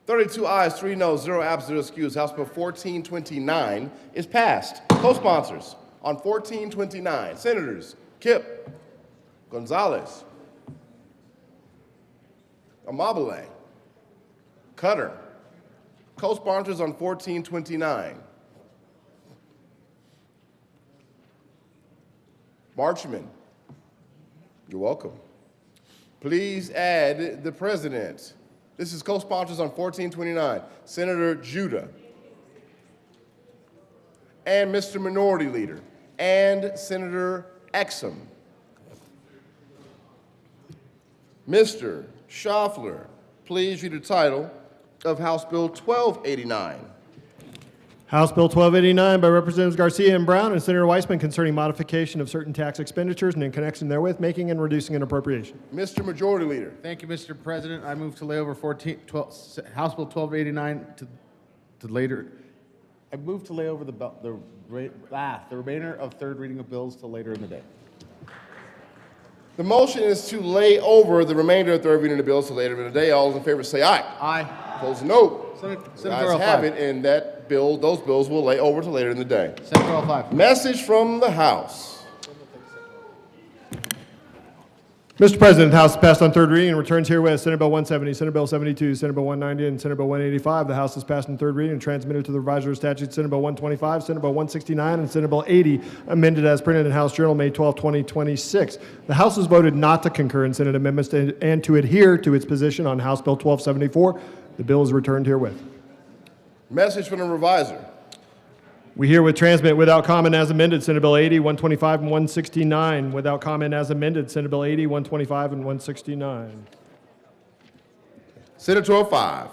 32 ayes, 3 noes, 0 absent, 0 excused, House Bill 1429 is passed. Co-sponsors on 1429, Senators Kipp, Gonzalez, Amabile, Cutter. Co-sponsors on 1429. Marchman, you're welcome. Please add the president. This is co-sponsors on 1429. Senator Judah and Mr. Minority Leader and Senator Exum. Mr. Schaffler, please read the title of House Bill 1289. House Bill 1289 by Representatives Garcia and Brown and Senator Weissman concerning modification of certain tax expenditures and in connection therewith making and reducing an appropriation. Mr. Majority Leader. Thank you, Mr. President. I move to lay over House Bill 1289 to later. I move to lay over the remainder of third reading of bills to later in the day. The motion is to lay over the remainder of third reading of the bills to later in the day. All those in favor say aye. Aye. Opposed, no. The Senator ayes have it, and those bills will lay over to later in the day. Senator 05. Message from the House. Mr. President, the House has passed on third reading and returns herewith Senate Bill 170, Senate Bill 72, Senate Bill 190, and Senate Bill 185. The House has passed on third reading and transmitted to the revisor of statutes Senate Bill 125, Senate Bill 169, and Senate Bill 80, amended as printed in House Journal May 12, 2026. The House has voted not to concur in Senate amendments and to adhere to its position on House Bill 1274. The bill is returned herewith. Message from the revisor. We herewith transmit without comment as amended Senate Bill 80, 125, and 169. Without comment as amended Senate Bill 80, 125, and 169. Senator 05.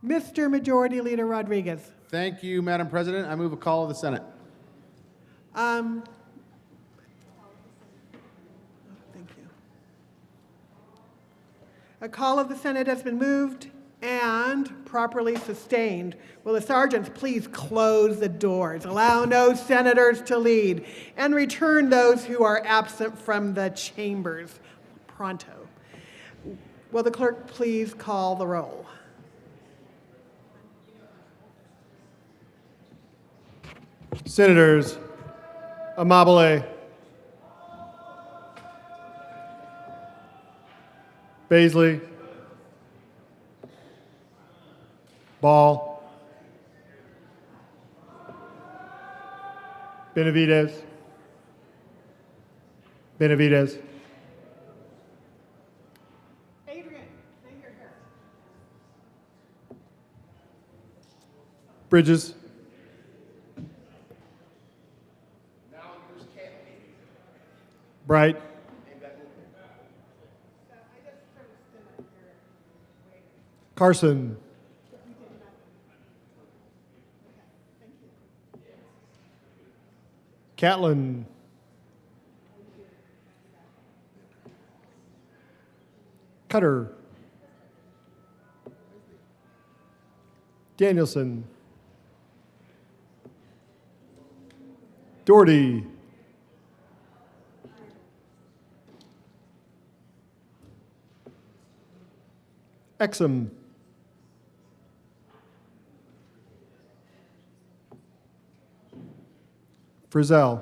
Mr. Majority Leader Rodriguez. Thank you, Madam President. I move a call of the Senate. Thank you. A call of the Senate has been moved and properly sustained. Will the sergeants please close the doors, allow no senators to lead, and return those who are absent from the chambers pronto. Will the clerk please call the roll? Senators Amabile, Basley, Ball, Benavidez, Bridges, Bright, Carson, Catlin, Cutter, Danielson, Doherty, Exum, Frizzell,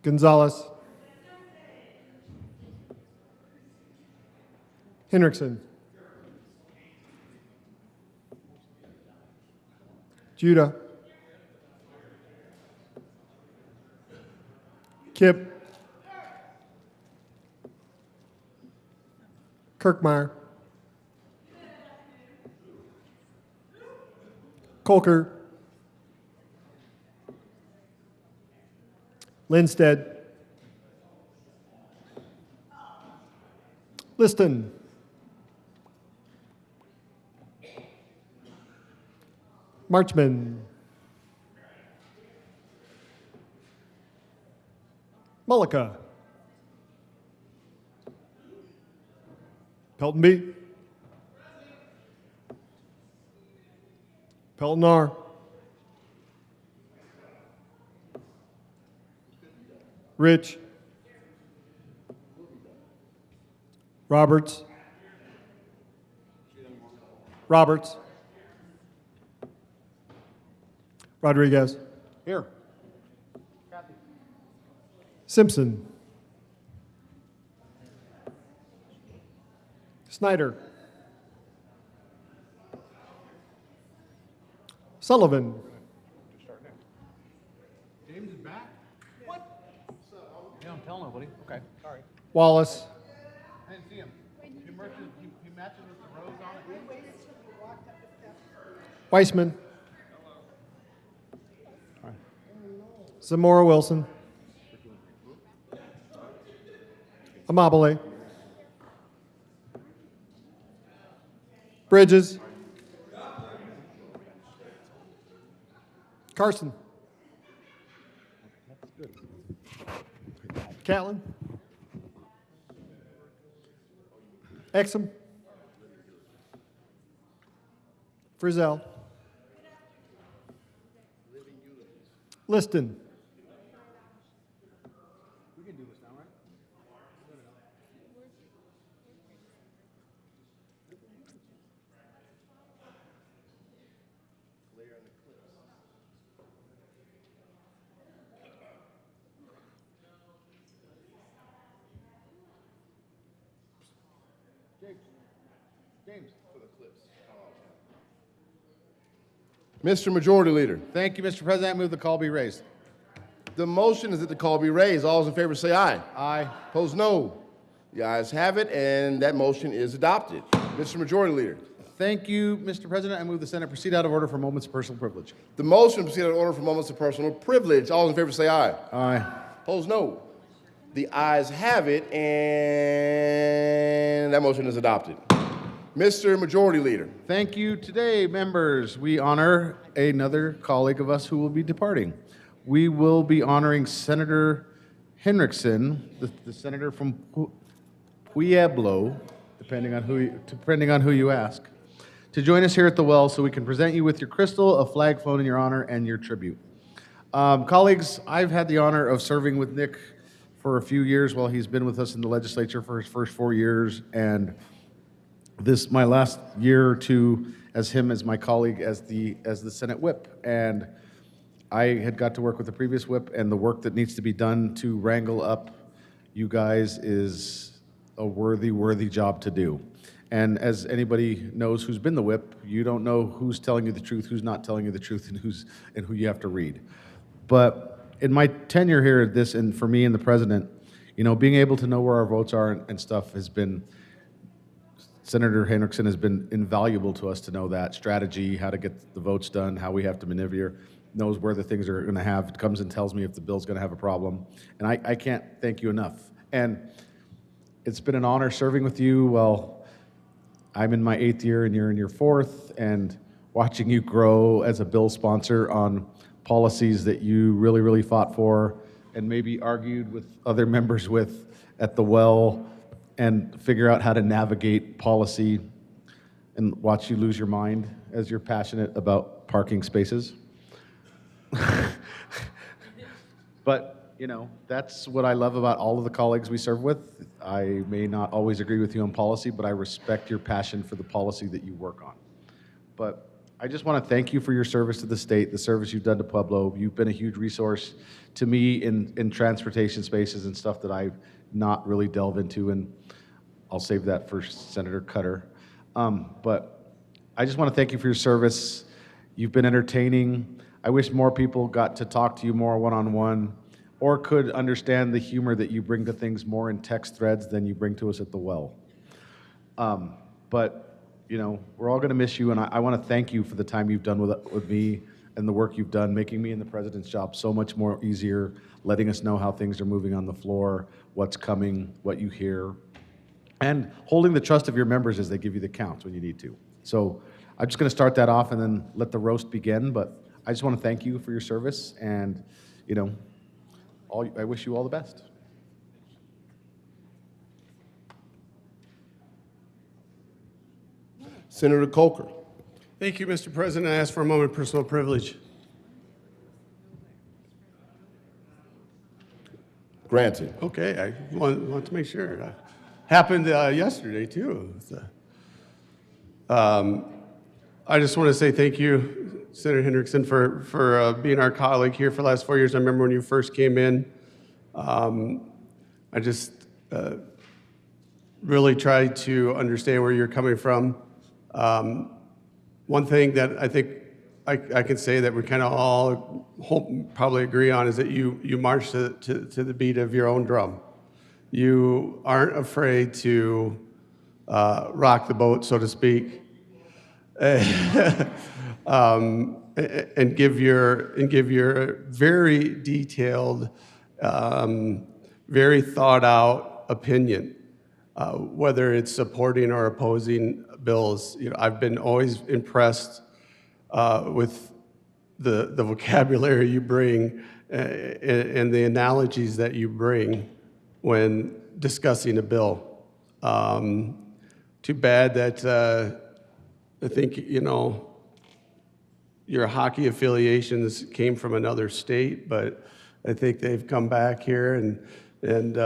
Gonzalez, Hendrickson, Judah, Kip, Kirkmeyer, Colker, Lindstedt, Liston, Marchman, Mullica, Peltonby, Peltonar, Rich, Roberts, Rodriguez, Here. Simpson, Snyder, Sullivan, James is back? What? You don't tell nobody. Okay, sorry. Wallace, I didn't see him. He matches with the rose on it. Weissman, Zamora Wilson, Amabile, Bridges, Carson, Catlin, Exum, Frizzell, Liston, We can do this now, right? James. For the clips. Mr. Majority Leader, Thank you, Mr. President. I move the call be raised. the motion is that the call be raised. All those in favor say aye. Aye. Opposed, no. The ayes have it, and that motion is adopted. Mr. Majority Leader, Thank you, Mr. President. I move the Senate proceed out of order for moments of personal privilege. the motion proceeds in order for moments of personal privilege. All those in favor say aye. Aye. Opposed, no. The ayes have it, and that motion is adopted. Mr. Majority Leader. Thank you. Today, members, we honor another colleague of us who will be departing. We will be honoring Senator Hendrickson, the senator from Pueblo, depending on who you ask, to join us here at the well so we can present you with your crystal, a flag flown in your honor, and your tribute. Colleagues, I've had the honor of serving with Nick for a few years while he's been with us in the legislature for his first 4 years, and this my last year or two as him as my colleague as the Senate whip. And I had got to work with the previous whip, and the work that needs to be done to wrangle up you guys is a worthy job to do. And as anybody knows who's been the whip, you don't know who's telling you the truth, who's not telling you the truth, and who you have to read. But in my tenure here at this, and for me and the president, you know, being able to know where our votes are and stuff has been, Senator Hendrickson has been invaluable to us to know that strategy, how to get the votes done, how we have to maneuver, knows where the things are going to have, comes and tells me if the bill's going to have a problem. And I can't thank you enough. And it's been an honor serving with you. Well, I'm in my 8th year and you're in your 4th, and watching you grow as a bill sponsor on policies that you really fought for and maybe argued with other members with at the well, and figure out how to navigate policy, and watch you lose your mind as you're passionate about parking spaces. But, you know, that's what I love about all of the colleagues we serve with. I may not always agree with you on policy, but I respect your passion for the policy that you work on. But I just want to thank you for your service to the state, the service you've done to Pueblo. You've been a huge resource to me in transportation spaces and stuff that I've not really delved into, and I'll save that for Senator Cutter. But I just want to thank you for your service. You've been entertaining. I wish more people got to talk to you more one-on-one, or could understand the humor that you bring to things more in text threads than you bring to us at the well. But you know, we're all going to miss you, and I want to thank you for the time you've done with me and the work you've done, making me in the president's job so much more easier, letting us know how things are moving on the floor, what's coming, what you hear, and holding the trust of your members as they give you the counts when you need to. So I'm just going to start that off and then let the roast begin, but I just want to thank you for your service, and you know, I wish you all the best. Senator Coker. Thank you, Mr. President. I ask for a moment of personal privilege. Granted. Okay, I want to make sure. Happened yesterday, too. I just want to say thank you, Senator Hendrickson, for being our colleague here for the last 4 years. I remember when you first came in. I just really tried to understand where you're coming from. One thing that I think I can say that we kind of all probably agree on is that you march to the beat of your own drum. You aren't afraid to rock the boat, so to speak, and give your very detailed, very thought out opinion, whether it's supporting or opposing bills. You know, I've been always impressed with the vocabulary you bring and the analogies that you bring when discussing a bill. Too bad that I think, you know, your hockey affiliations came from another state, but I think they've come back here and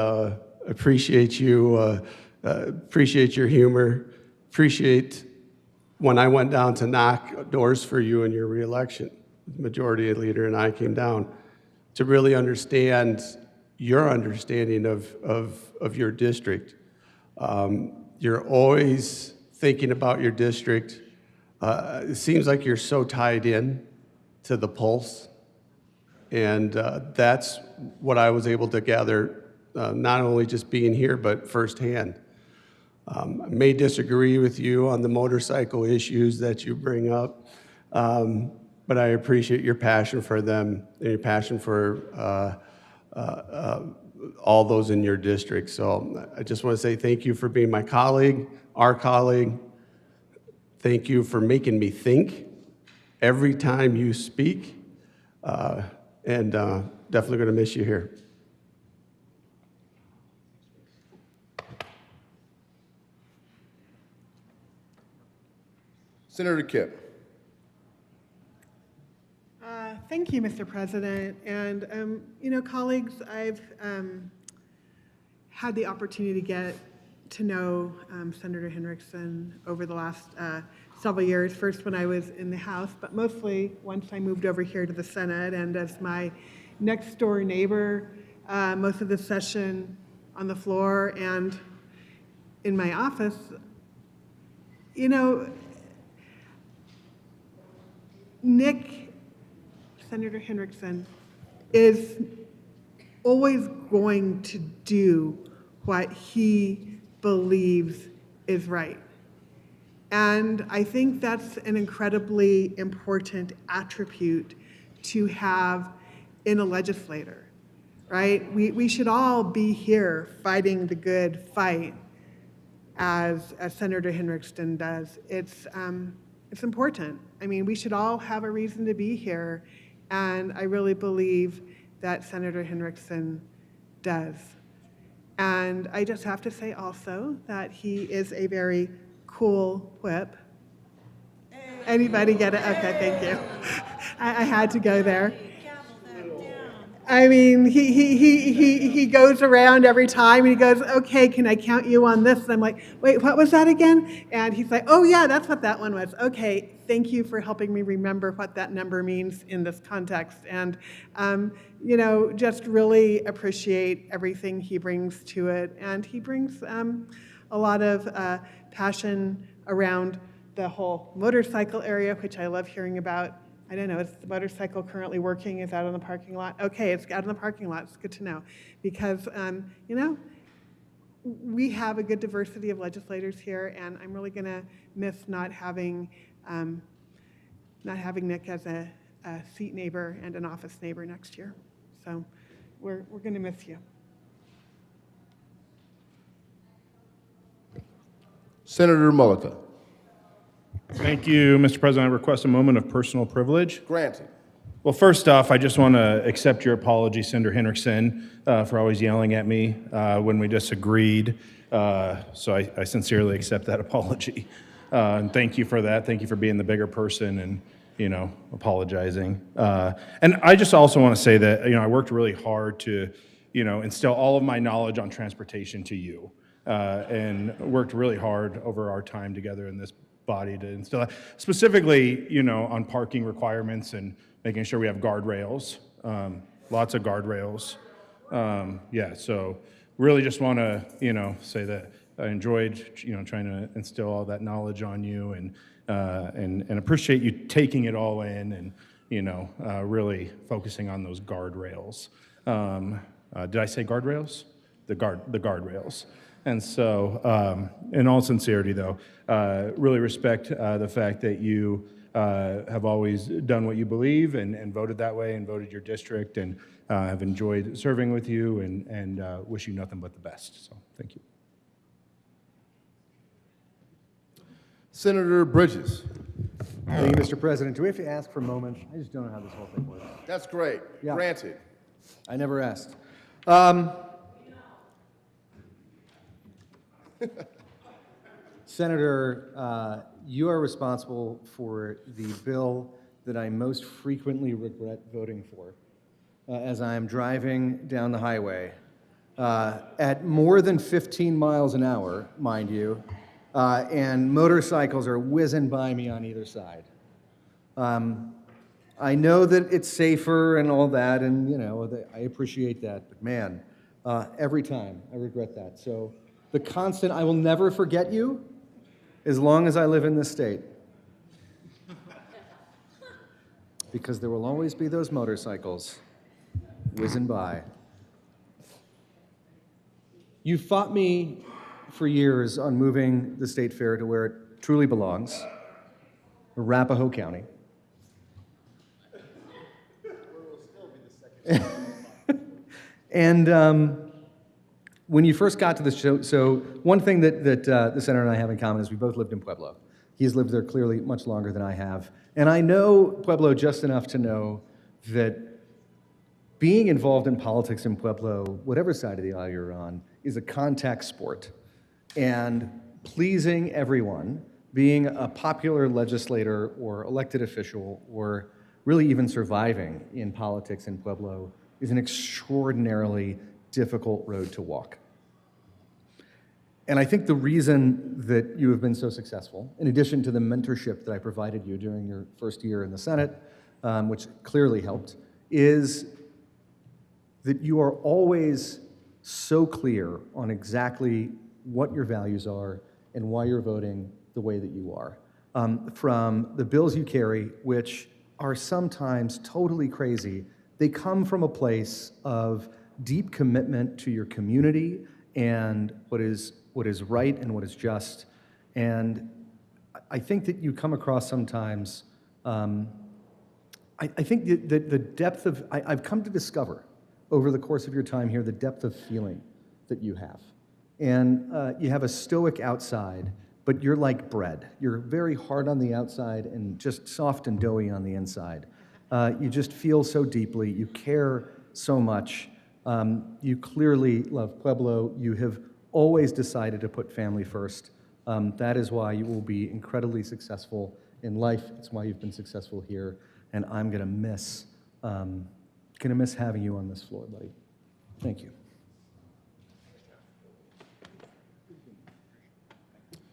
appreciate you, appreciate your humor, appreciate when I went down to knock doors for you in your reelection. The majority leader and I came down to really understand your understanding of your district. You're always thinking about your district. It seems like you're so tied in to the pulse. And that's what I was able to gather, not only just being here, but firsthand. I may disagree with you on the motorcycle issues that you bring up, but I appreciate your passion for them and your passion for all those in your district. So I just want to say thank you for being my colleague, our colleague. Thank you for making me think every time you speak, and definitely going to miss you here. Senator Kipp. Thank you, Mr. President. And, colleagues, I've had the opportunity to get to know Senator Hendrickson over the last several years, first when I was in the House, but mostly once I moved over here to the Senate, and as my next door neighbor, most of the session on the floor and in my office. Nick, Senator Hendrickson, is always going to do what he believes is right. And I think that's an incredibly important attribute to have in a legislator, right? We should all be here fighting the good fight as Senator Hendrickson does. It's important. I mean, we should all have a reason to be here, and I really believe that Senator Hendrickson does. And I just have to say also that he is a very cool whip. Anybody get it? Okay, thank you. I had to go there. I mean, he goes around every time and he goes, okay, can I count you on this? And I'm like, wait, what was that again? And he's like, oh yeah, that's what that one was. Okay, thank you for helping me remember what that number means in this context. And, just really appreciate everything he brings to it. And he brings a lot of passion around the whole motorcycle area, which I love hearing about. I don't know, is the motorcycle currently working? Is out in the parking lot? Okay, it's out in the parking lot. It's good to know. Because, we have a good diversity of legislators here, and I'm really going to miss not having Nick as a seat neighbor and an office neighbor next year. So we're going to miss you. Senator Mullica. Thank you, Mr. President. I request a moment of personal privilege. Granted. Well, first off, I just want to accept your apology, Senator Hendrickson, for always yelling at me when we disagreed. So I sincerely accept that apology. And thank you for that. Thank you for being the bigger person and, apologizing. And I just also want to say that, I worked really hard to, instill all of my knowledge on transportation to you, and worked really hard over our time together in this body to instill that, specifically, on parking requirements and making sure we have guardrails, lots of guardrails. So really just want to, say that I enjoyed, trying to instill all that knowledge on you and appreciate you taking it all in and, really focusing on those guardrails. Did I say guardrails? The guardrails. And so, in all sincerity, though, really respect the fact that you have always done what you believe and voted that way and voted your district, and have enjoyed serving with you and wish you nothing but the best. So, thank you. Senator Bridges. Thank you, Mr. President. Do we have to ask for a moment? I just don't know how this whole thing works. That's great. Yeah. Granted. I never asked. Senator, you are responsible for the bill that I most frequently regret voting for as I am driving down the highway at more than 15 miles an hour, mind you, and motorcycles are whizzing by me on either side. I know that it's safer and all that, and I appreciate that, but man, every time I regret that. So the constant, I will never forget you as long as I live in this state. Because there will always be those motorcycles whizzing by. You fought me for years on moving the state fair to where it truly belongs, Arapahoe County. And when you first got to the show, so one thing that the senator and I have in common is we both lived in Pueblo. He's lived there clearly much longer than I have. And I know Pueblo just enough to know that being involved in politics in Pueblo, whatever side of the aisle you're on, is a contact sport. And pleasing everyone, being a popular legislator or elected official, or really even surviving in politics in Pueblo, is an extraordinarily difficult road to walk. And I think the reason that you have been so successful, in addition to the mentorship that I provided you during your first year in the Senate, which clearly helped, is that you are always so clear on exactly what your values are and why you're voting the way that you are. From the bills you carry, which are sometimes totally crazy, they come from a place of deep commitment to your community and what is right and what is just. And I think that you come across sometimes, I think that the depth of, I've come to discover over the course of your time here, the depth of feeling that you have. And you have a stoic outside, but you're like bread. You're very hard on the outside and just soft and doughy on the inside. You just feel so deeply, you care so much. You clearly love Pueblo. You have always decided to put family first. That is why you will be incredibly successful in life. It's why you've been successful here. And I'm gonna miss having you on this floor, buddy. Thank you.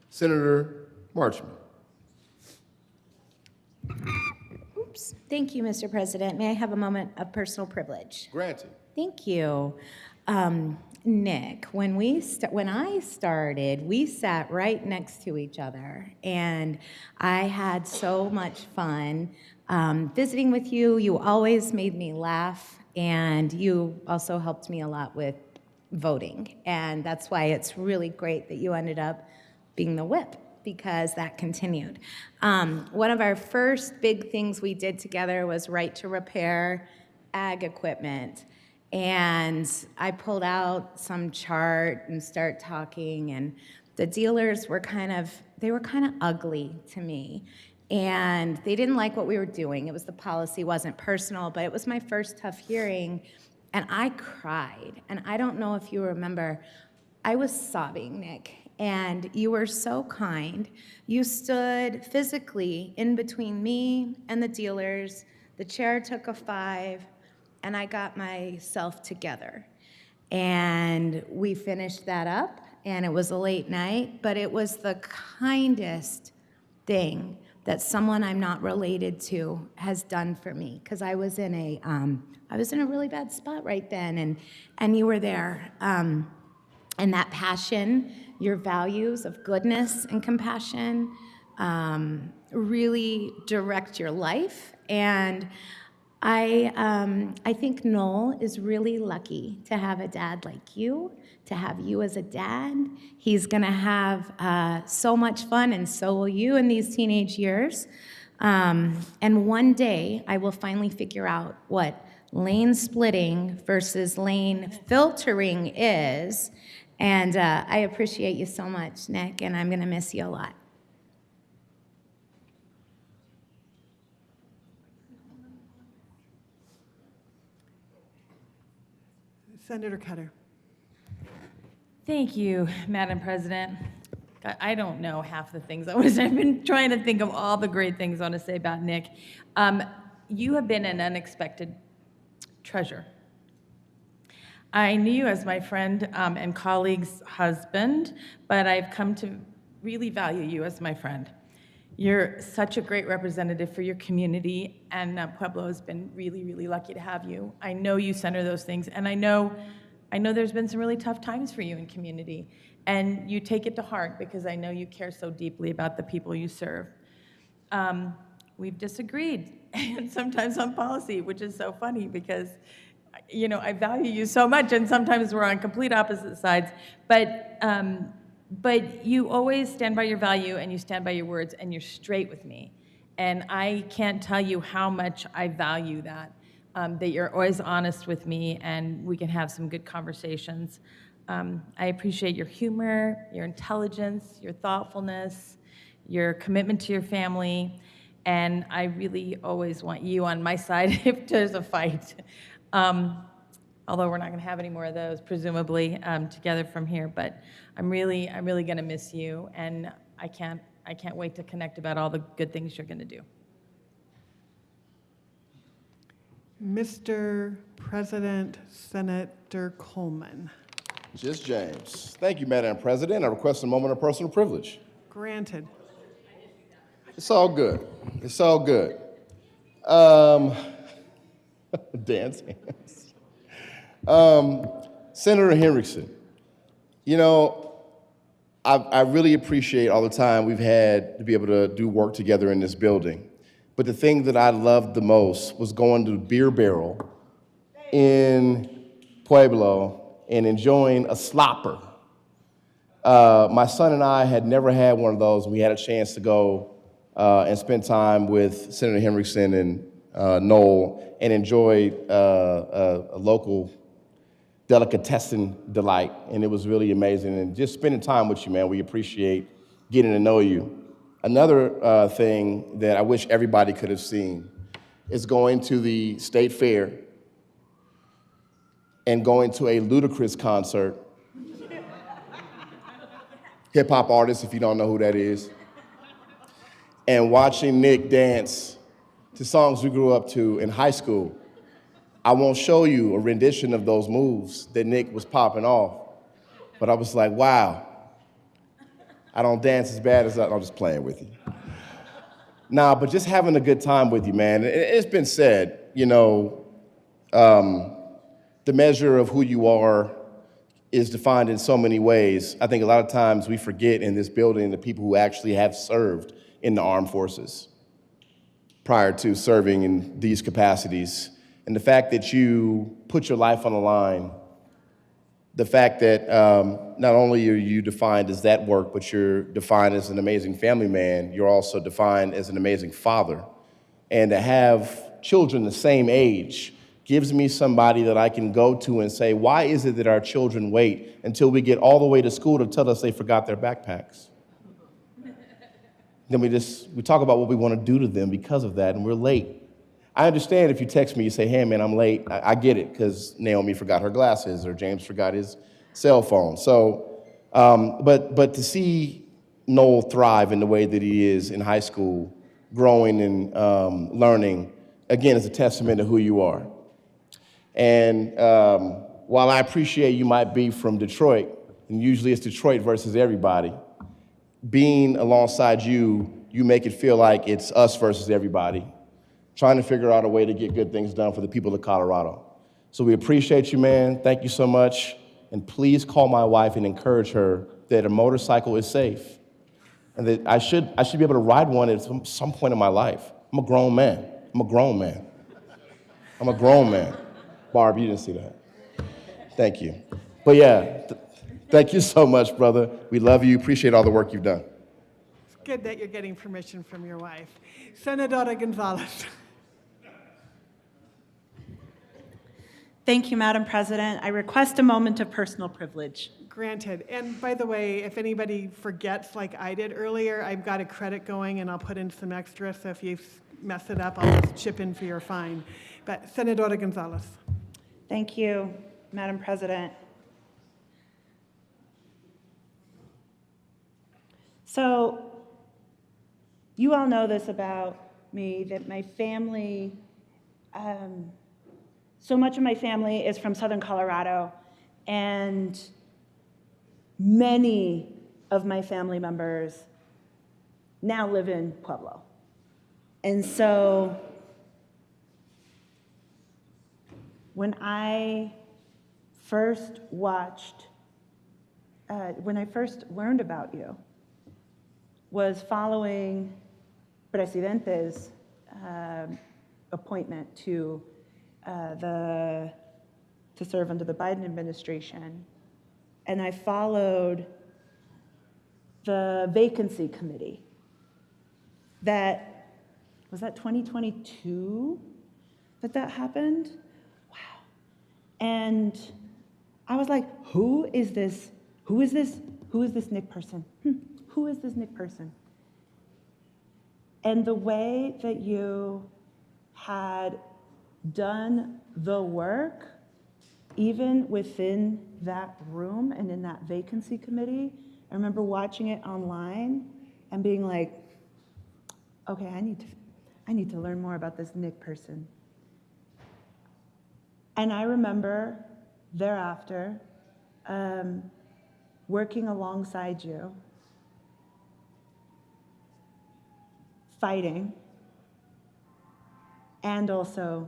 Senator Marchman. Oops. Thank you, Mr. President. May I have a moment of personal privilege? Granted. Thank you. Nick, when I started, we sat right next to each other, and I had so much fun visiting with you. You always made me laugh, and you also helped me a lot with voting, and that's why it's really great that you ended up being the whip, because that continued. One of our first big things we did together was right to repair ag equipment. And I pulled out some chart and started talking, and the dealers were kind of ugly to me. And they didn't like what we were doing. It was the policy, wasn't personal, but it was my first tough hearing. And I cried. And I don't know if you remember, I was sobbing, Nick. And you were so kind. You stood physically in between me and the dealers. The chair took a 5. And I got myself together. And we finished that up, and it was a late night, but it was the kindest thing that someone I'm not related to has done for me, because I was in a really bad spot right then, and you were there. And that passion, your values of goodness and compassion, really direct your life. And I think Noel is really lucky to have a dad like you, to have you as a dad. He's gonna have so much fun, and so will you in these teenage years. And one day, I will finally figure out what lane splitting versus lane filtering is. And I appreciate you so much, Nick, and I'm gonna miss you a lot. Senator Cutter. Thank you, Madam President. I don't know half the things I've been trying to think of all the great things I want to say about Nick. You have been an unexpected treasure. I knew you as my friend and colleague's husband, but I've come to really value you as my friend. You're such a great representative for your community, and Pueblo has been really, really lucky to have you. I know you center those things, and I know there's been some really tough times for you in community, and you take it to heart because I know you care so deeply about the people you serve. We've disagreed, and sometimes on policy, which is so funny because, you know, I value you so much, and sometimes we're on complete opposite sides, but you always stand by your value, and you stand by your words, and you're straight with me. And I can't tell you how much I value that, that you're always honest with me, and we can have some good conversations. I appreciate your humor, your intelligence, your thoughtfulness, your commitment to your family, and I really always want you on my side if there's a fight. Although we're not going to have any more of those, presumably, together from here. But I'm really going to miss you, and I can't wait to connect about all the good things you're going to do. Mr. President, Senator Coleman. Just James. Thank you, Madam President. I request a moment of personal privilege. Granted. It's all good. It's all good. Dance hands. Senator Hendrickson, you know, I really appreciate all the time we've had to be able to do work together in this building. But the thing that I loved the most was going to Beer Barrel in Pueblo and enjoying a slopper. My son and I had never had one of those. We had a chance to go and spend time with Senator Hendrickson and Noel and enjoy a local delicatessen delight, and it was really amazing. And just spending time with you, man, we appreciate getting to know you. Another thing that I wish everybody could have seen is going to the state fair and going to a Ludacris concert. Hip-hop artist, if you don't know who that is. And watching Nick dance to songs we grew up to in high school. I won't show you a rendition of those moves that Nick was popping off, but I was like, wow, I don't dance as bad as I'm just playing with you. Nah, but just having a good time with you, man. It's been said, you know, the measure of who you are is defined in so many ways. I think a lot of times we forget in this building the people who actually have served in the armed forces prior to serving in these capacities. And the fact that you put your life on the line, the fact that not only are you defined as that work, but you're defined as an amazing family man, you're also defined as an amazing father. And to have children the same age gives me somebody that I can go to and say, why is it that our children wait until we get all the way to school to tell us they forgot their backpacks? Then we talk about what we want to do to them because of that, and we're late. I understand if you text me, you say, hey man, I'm late. I get it, because Naomi forgot her glasses or James forgot his cell phone. So, but to see Noel thrive in the way that he is in high school, growing and learning, again, is a testament to who you are. And while I appreciate you might be from Detroit, and usually it's Detroit versus everybody, being alongside you, you make it feel like it's us versus everybody, trying to figure out a way to get good things done for the people of Colorado. So we appreciate you, man. Thank you so much. And please call my wife and encourage her that a motorcycle is safe and that I should be able to ride one at some point in my life. I'm a grown man. I'm a grown man. I'm a grown man. Barb, you didn't see that. Thank you. But yeah, thank you so much, brother. We love you. Appreciate all the work you've done. It's good that you're getting permission from your wife. Senator Gonzalez. Thank you, Madam President. I request a moment of personal privilege. Granted. And by the way, if anybody forgets like I did earlier, I've got a credit going and I'll put in some extra, so if you mess it up, I'll just chip in for your fine. But Senator Gonzalez. Thank you, Madam President. So, you all know this about me, that my family, so much of my family is from Southern Colorado, and many of my family members now live in Pueblo. And so, when I first learned about you, was following Presidente's appointment to serve under the Biden administration. And I followed the vacancy committee. Was that 2022 that happened? Wow. And I was like, who is this? Who is this? Who is this Nick person? Who is this Nick person? And the way that you had done the work, even within that room and in that vacancy committee, I remember watching it online and being like, okay, I need to learn more about this Nick person. And I remember thereafter working alongside you, fighting, and also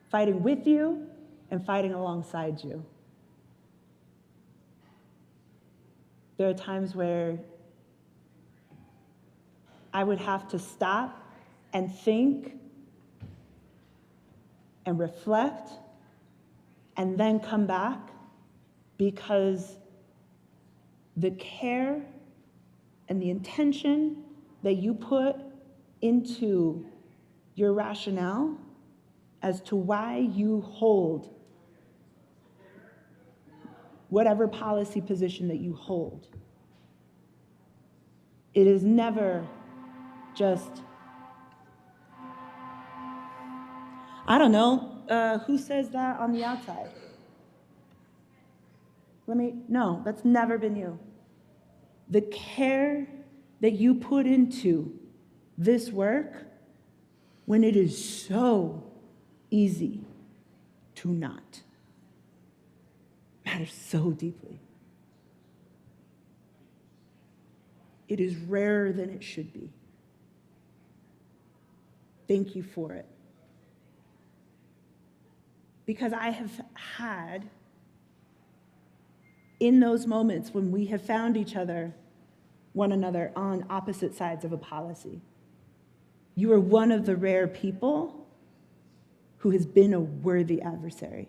fighting with you and fighting alongside you. There are times where I would have to stop and think and reflect and then come back, because the care and the intention that you put into your rationale as to why you hold whatever policy position that you hold. It is never just, I don't know, who says that on the outside? No, that's never been you. The care that you put into this work, when it is so easy to not, matters so deeply. It is rarer than it should be. Thank you for it. Because I have had, in those moments when we have found one another on opposite sides of a policy, you are one of the rare people who has been a worthy adversary.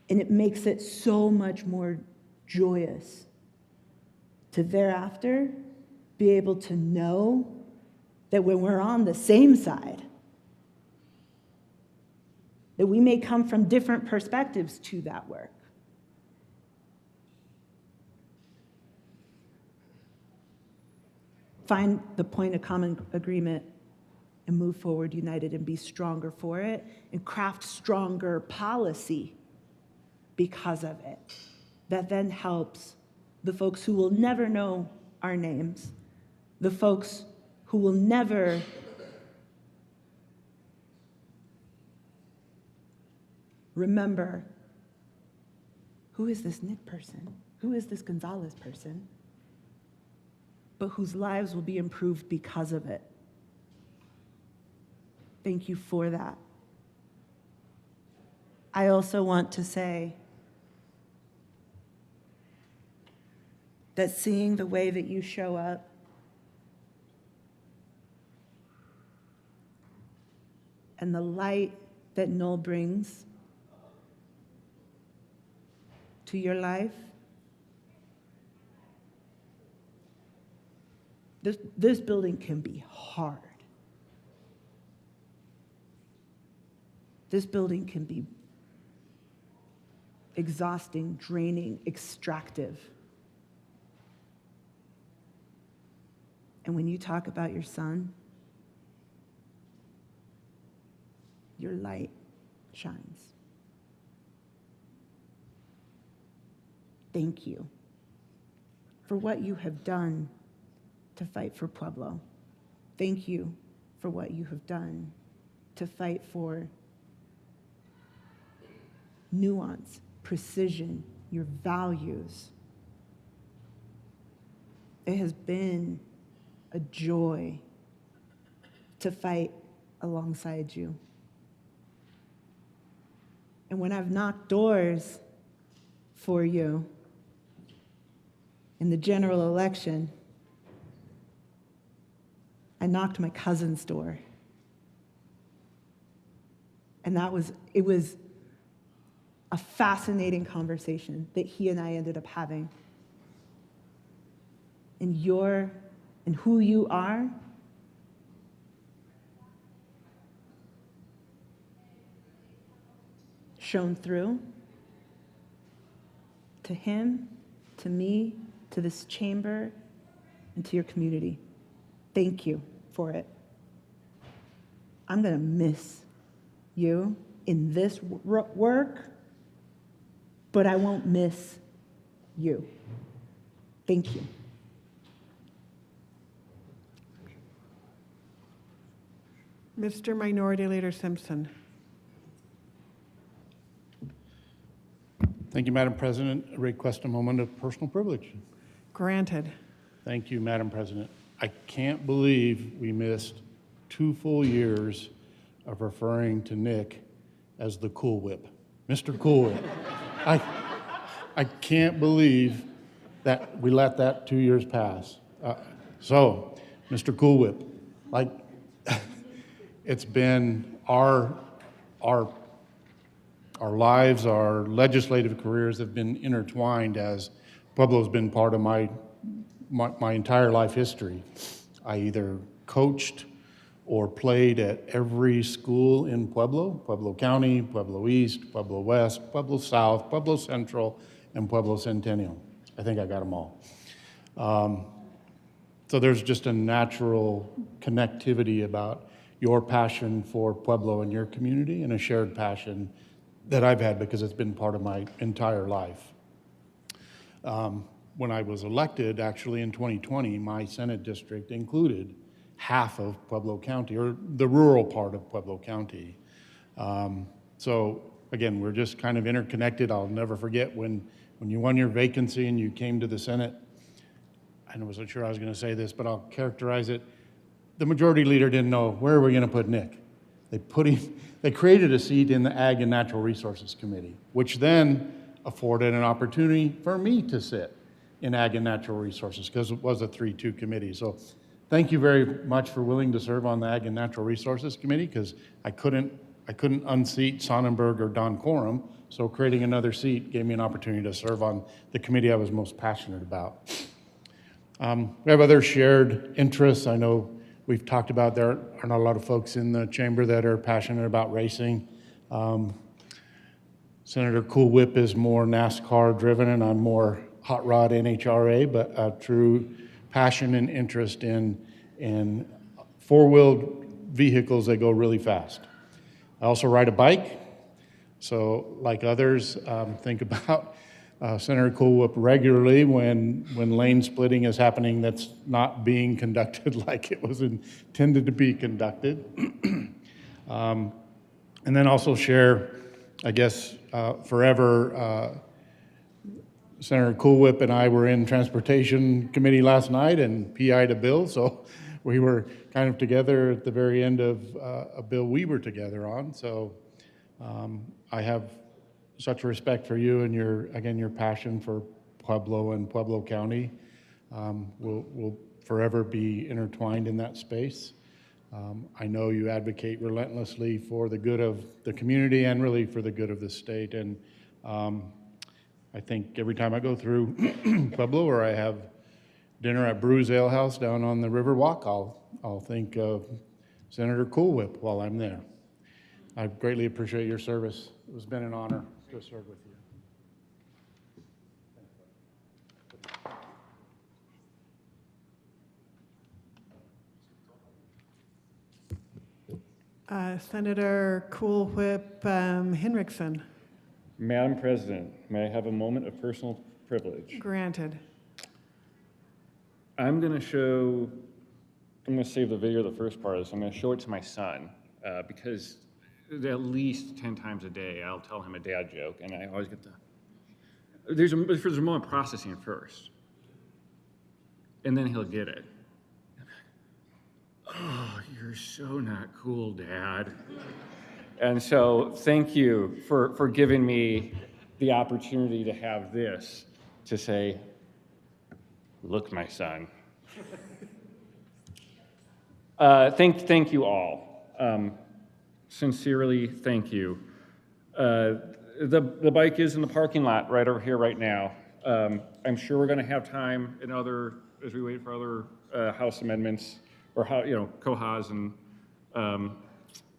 And it makes it so much more joyous to thereafter be able to know that when we're on the same side, that we may come from different perspectives to that work. Find the point of common agreement and move forward united and be stronger for it and craft stronger policy because of it. That then helps the folks who will never know our names, the folks who will never remember, who is this Nick person? Who is this Gonzalez person? But whose lives will be improved because of it. Thank you for that. I also want to say that seeing the way that you show up and the light that Noel brings to your life, this building can be hard. This building can be exhausting, draining, extractive. And when you talk about your son, your light shines. Thank you for what you have done to fight for Pueblo. Thank you for what you have done to fight for nuance, precision, your values. It has been a joy to fight alongside you. And when I've knocked doors for you in the general election, I knocked my cousin's door. And it was a fascinating conversation that he and I ended up having. And who you are shone through to him, to me, to this chamber, and to your community. Thank you for it. I'm going to miss you in this work, but I won't miss you. Thank you. Mr. Minority Leader Simpson. Thank you, Madam President. I request a moment of personal privilege. Granted. Thank you, Madam President. I can't believe we missed 2 full years of referring to Nick as the Cool Whip. Mr. Cool Whip. I can't believe that we let that 2 years pass. So, Mr. Cool Whip, like, it's been our lives, our legislative careers have been intertwined as Pueblo's been part of my entire life history. I either coached or played at every school in Pueblo, Pueblo County, Pueblo East, Pueblo West, Pueblo South, Pueblo Central, and Pueblo Centennial. I think I got them all. So there's just a natural connectivity about your passion for Pueblo and your community, and a shared passion that I've had because it's been part of my entire life. When I was elected, actually in 2020, my Senate district included half of Pueblo County, or the rural part of Pueblo County. So again, we're just kind of interconnected. I'll never forget when you won your vacancy and you came to the Senate. I wasn't sure I was going to say this, but I'll characterize it. The majority leader didn't know where are we going to put Nick. They created a seat in the Ag and Natural Resources Committee, which then afforded an opportunity for me to sit in Ag and Natural Resources because it was a 3-2 committee. So thank you very much for willing to serve on the Ag and Natural Resources Committee because I couldn't unseat Sonnenberg or Don Coram, so creating another seat gave me an opportunity to serve on the committee I was most passionate about. We have other shared interests. I know we've talked about there are not a lot of folks in the chamber that are passionate about racing. Senator Cool Whip is more NASCAR driven and I'm more hot rod NHRA, but a true passion and interest in four-wheeled vehicles that go really fast. I also ride a bike, so like others, think about Senator Cool Whip regularly when lane splitting is happening that's not being conducted like it was intended to be conducted. And then also share, I guess, forever, Senator Cool Whip and I were in Transportation Committee last night and PI'd a bill, so we were kind of together at the very end of a bill we were together on. So I have such respect for you and your passion for Pueblo and Pueblo County. We'll forever be intertwined in that space. I know you advocate relentlessly for the good of the community and really for the good of the state. And I think every time I go through Pueblo or I have dinner at Brews Ale House down on the River Walk, I'll think of Senator Cool Whip while I'm there. I greatly appreciate your service. It's been an honor to serve with you. Senator Cool Whip Hendrickson. Madam President, may I have a moment of personal privilege? Granted. I'm going to save the video of the first part of this. I'm going to show it to my son because at least 10 times a day I'll tell him a dad joke, and I always get there's a moment of processing it first, and then he'll get it. Oh, you're so not cool, Dad. And so thank you for giving me the opportunity to have this to say, look, my son. Thank you all. Sincerely, thank you. The bike is in the parking lot right over here right now. I'm sure we're going to have time as we wait for other House amendments or COHAs and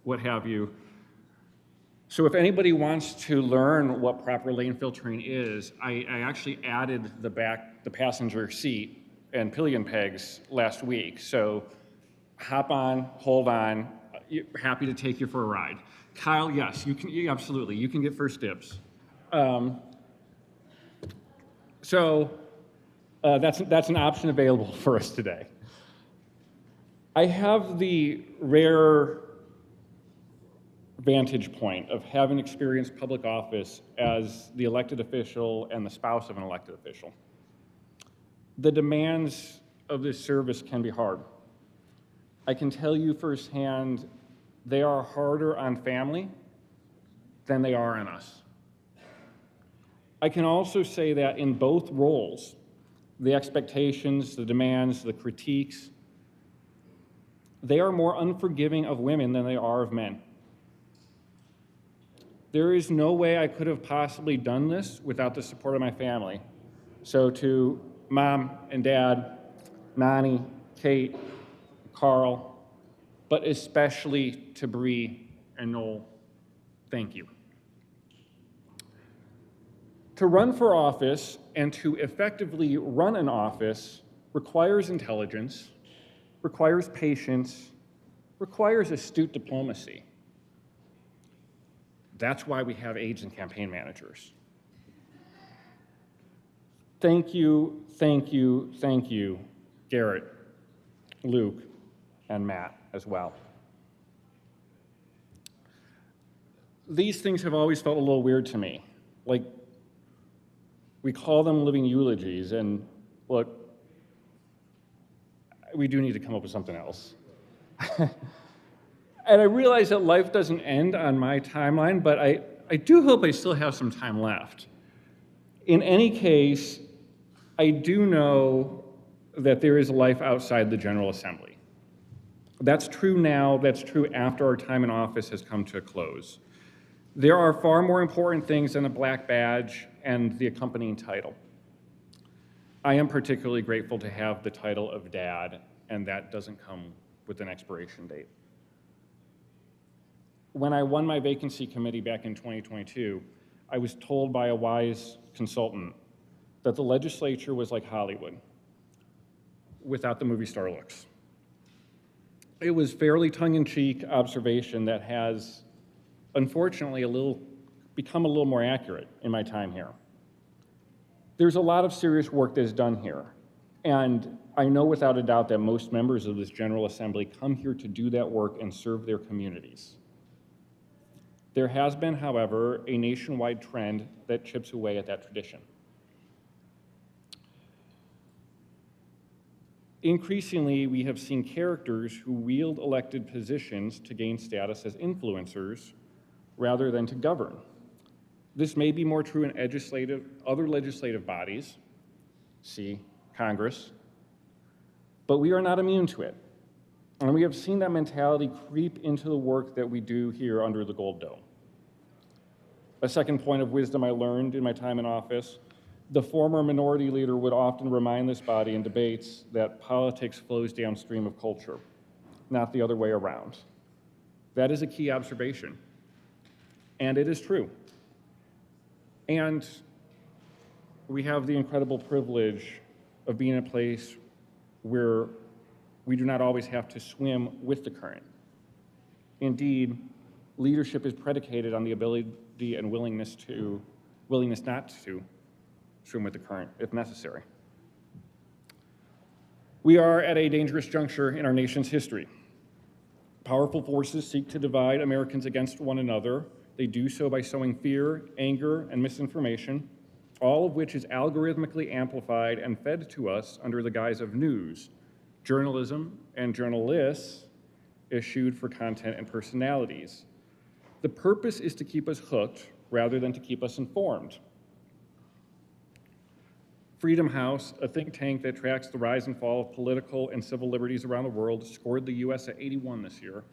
what have you. So if anybody wants to learn what proper lane filtering is, I actually added the passenger seat and pillion pegs last week. So hop on, hold on, happy to take you for a ride. Kyle, yes, you can, absolutely, you can get first dibs. That's an option available for us today. I have the rare vantage point of having experienced public office as the elected official and the spouse of an elected official. The demands of this service can be hard. I can tell you firsthand, they are harder on family than they are on us. I can also say that in both roles, the expectations, the demands, the critiques, they are more unforgiving of women than they are of men. There is no way I could have possibly done this without the support of my family. So to Mom and Dad, Nani, Kate, Carl, but especially to Bree and Noel, thank you. To run for office and to effectively run an office requires intelligence, requires patience, requires astute diplomacy. That's why we have aides and campaign managers. Thank you, thank you, thank you, Garrett, Luke, and Matt as well. These things have always felt a little weird to me. Like, we call them living eulogies, and look, we do need to come up with something else. And I realize that life doesn't end on my timeline, but I do hope I still have some time left. In any case, I do know that there is life outside the General Assembly. That's true now, that's true after our time in office has come to a close. There are far more important things than a black badge and the accompanying title. I am particularly grateful to have the title of Dad, and that doesn't come with an expiration date. When I won my vacancy committee back in 2022, I was told by a wise consultant that the legislature was like Hollywood, without the movie star looks. It was fairly tongue-in-cheek observation that has, unfortunately, become a little more accurate in my time here. There's a lot of serious work that is done here, and I know without a doubt that most members of this General Assembly come here to do that work and serve their communities. There has been, however, a nationwide trend that chips away at that tradition. Increasingly, we have seen characters who wield elected positions to gain status as influencers rather than to govern. This may be more true in other legislative bodies, see Congress, but we are not immune to it. And we have seen that mentality creep into the work that we do here under the Gold Dome. A second point of wisdom I learned in my time in office, the former minority leader would often remind this body in debates that politics flows downstream of culture, not the other way around. That is a key observation, and it is true. And we have the incredible privilege of being in a place where we do not always have to swim with the current. Indeed, leadership is predicated on the ability and willingness not to swim with the current if necessary. We are at a dangerous juncture in our nation's history. Powerful forces seek to divide Americans against one another. They do so by sowing fear, anger, and misinformation, all of which is algorithmically amplified and fed to us under the guise of news, journalism, and journalists issued for content and personalities. The purpose is to keep us hooked rather than to keep us informed. Freedom House, a think tank that tracks the rise and fall of political and civil liberties around the world, scored the US at 81 this year,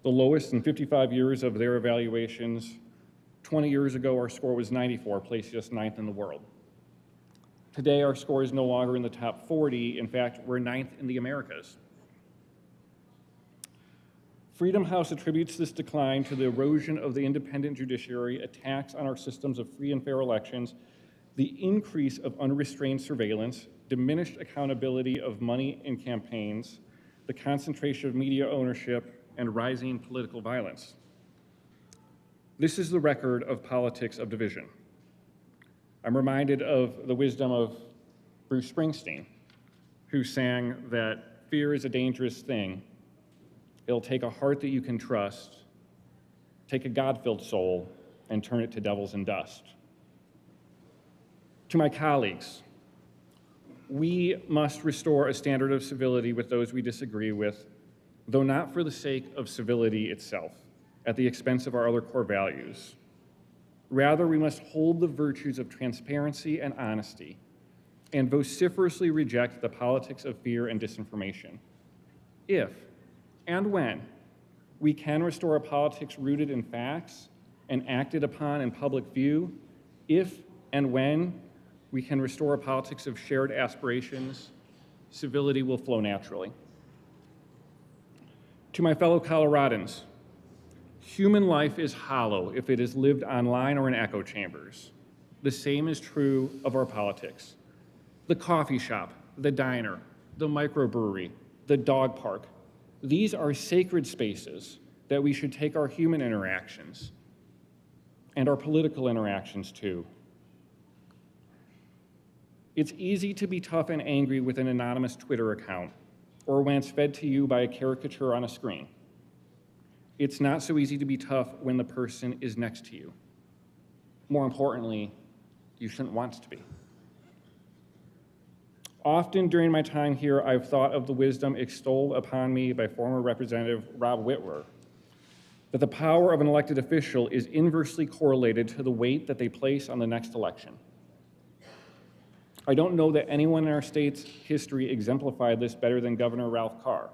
the lowest in 55 years of their evaluations. 20 years ago, our score was 94, placing us 9th in the world. Today, our score is no longer in the top 40. In fact, we're 9th in the Americas. Freedom House attributes this decline to the erosion of the independent judiciary, attacks on our systems of free and fair elections, the increase of unrestrained surveillance, diminished accountability of money in campaigns, the concentration of media ownership, and rising political violence. This is the record of politics of division. I'm reminded of the wisdom of Bruce Springsteen, who sang that fear is a dangerous thing. It'll take a heart that you can trust, take a God-filled soul, and turn it to devils and dust. To my colleagues, we must restore a standard of civility with those we disagree with, though not for the sake of civility itself, at the expense of our other core values. Rather, we must hold the virtues of transparency and honesty and vociferously reject the politics of fear and disinformation. If and when we can restore a politics rooted in facts and acted upon in public view, if and when we can restore a politics of shared aspirations, civility will flow naturally. To my fellow Coloradans, human life is hollow if it is lived online or in echo chambers. The same is true of our politics. The coffee shop, the diner, the microbrewery, the dog park, these are sacred spaces that we should take our human interactions and our political interactions to. It's easy to be tough and angry with an anonymous Twitter account or when it's fed to you by a caricature on a screen. It's not so easy to be tough when the person is next to you. More importantly, you shouldn't want to be. Often during my time here, I've thought of the wisdom extolled upon me by former Representative Rob Whitwer, that the power of an elected official is inversely correlated to the weight that they place on the next election. I don't know that anyone in our state's history exemplified this better than Governor Ralph Carr.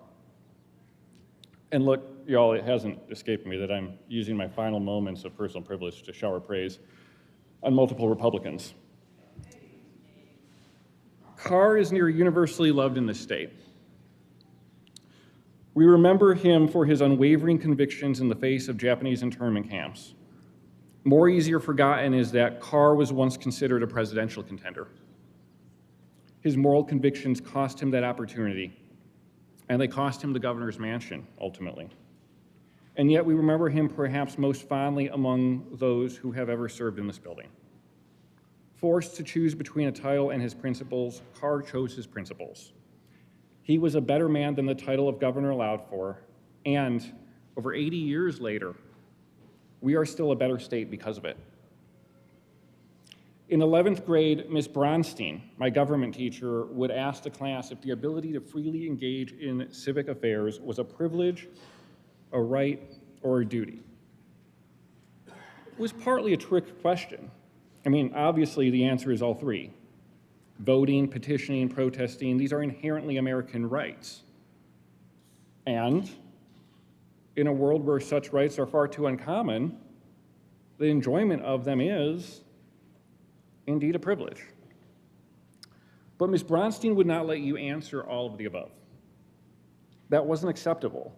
And look, y'all, it hasn't escaped me that I'm using my final moments of personal privilege to shower praise on multiple Republicans. Carr is near universally loved in this state. We remember him for his unwavering convictions in the face of Japanese internment camps. More easier forgotten is that Carr was once considered a presidential contender. His moral convictions cost him that opportunity, and they cost him the governor's mansion, ultimately. And yet we remember him perhaps most fondly among those who have ever served in this building. Forced to choose between a title and his principles, Carr chose his principles. He was a better man than the title of governor allowed for, and over 80 years later, we are still a better state because of it. In 11th grade, Miss Bronstein, my government teacher, would ask the class if the ability to freely engage in civic affairs was a privilege, a right, or a duty. It was partly a trick question. I mean, obviously the answer is all three. Voting, petitioning, protesting, these are inherently American rights. And in a world where such rights are far too uncommon, the enjoyment of them is indeed a privilege. But Ms. Bronstein would not let you answer all of the above. That wasn't acceptable.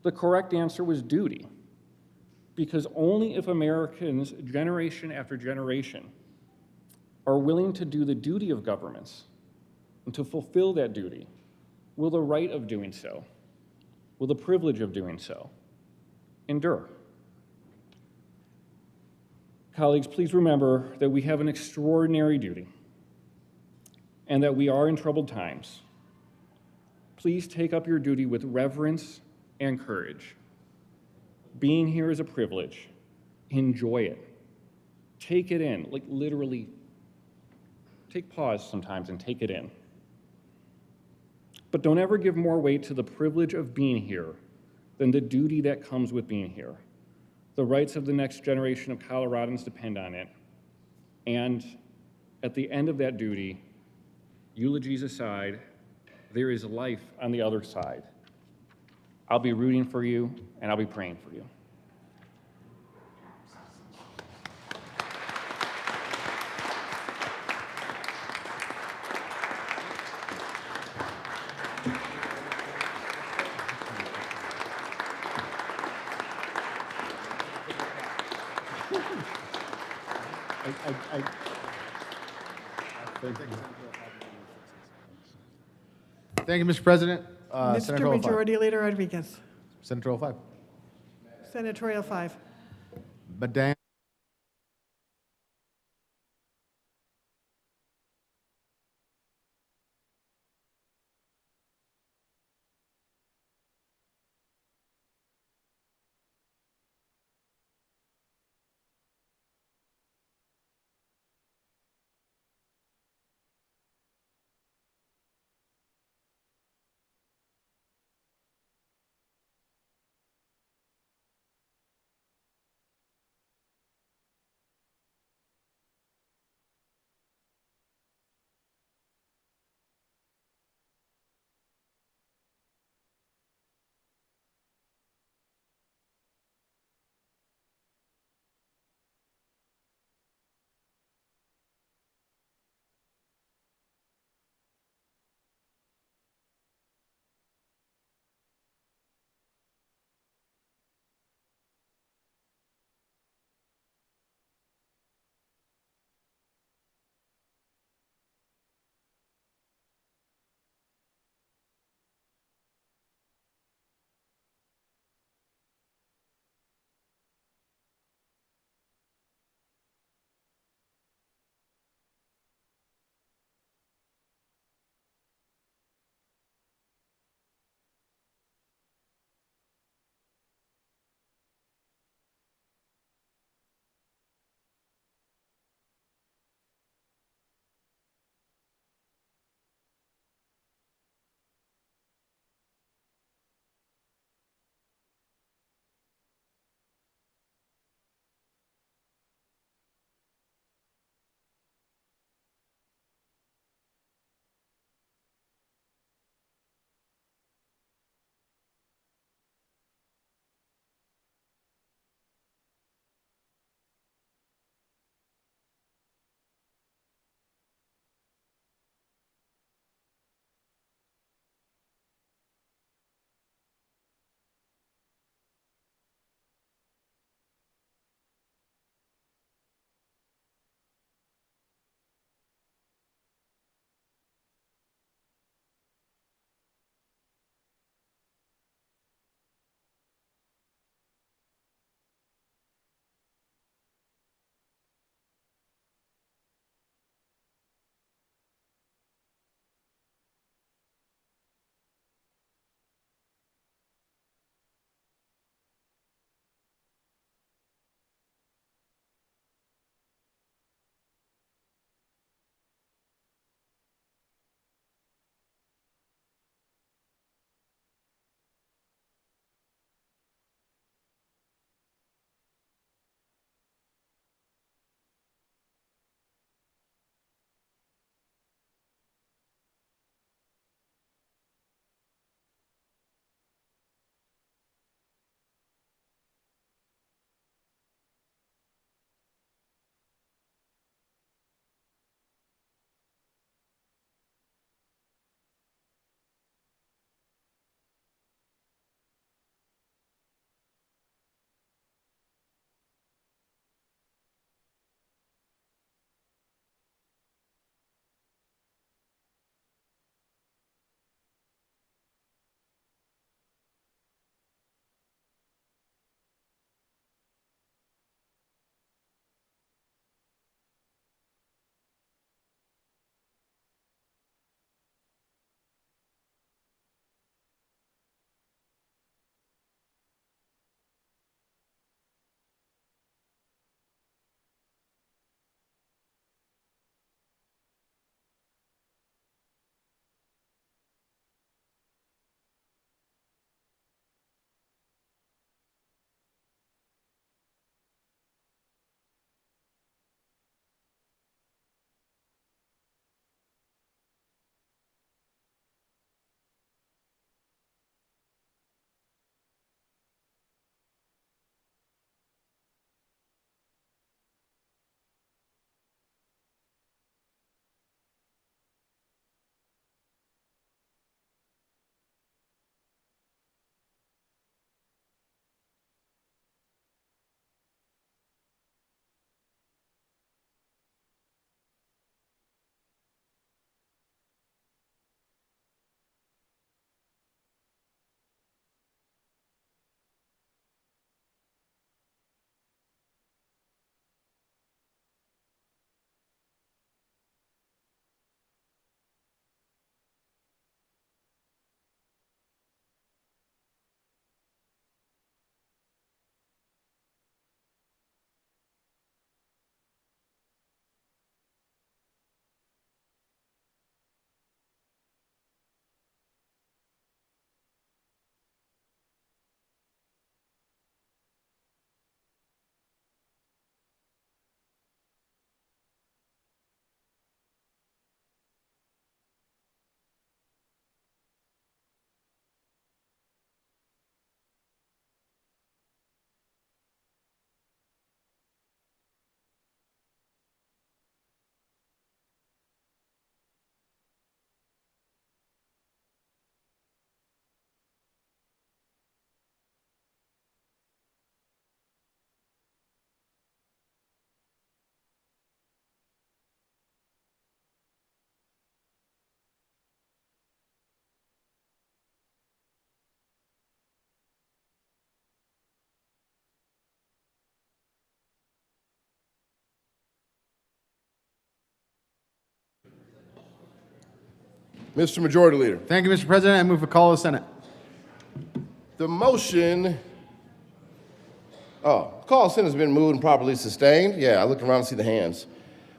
The correct answer was duty, because only if Americans, generation after generation, are willing to do the duty of governments and to fulfill that duty, will the right of doing so, will the privilege of doing so, endure. Colleagues, please remember that we have an extraordinary duty and that we are in troubled times. Please take up your duty with reverence and courage. Being here is a privilege. Enjoy it. Take it in, like literally. Take pause sometimes and take it in. But don't ever give more weight to the privilege of being here than the duty that comes with being here. The rights of the next generation of Coloradans depend on it. And at the end of that duty, eulogies aside, there is life on the other side. I'll be rooting for you, and I'll be praying for you. Thank you, Mr. President. Mr. Senator 05. Majority Leader Rodriguez. Senator 05. Senatorial 5. Madame. Mr. Majority Leader. Thank you, Mr. President. I move for call of the Senate. The motion, call of Senate has been moved and properly sustained. Yeah, I looked around to see the hands.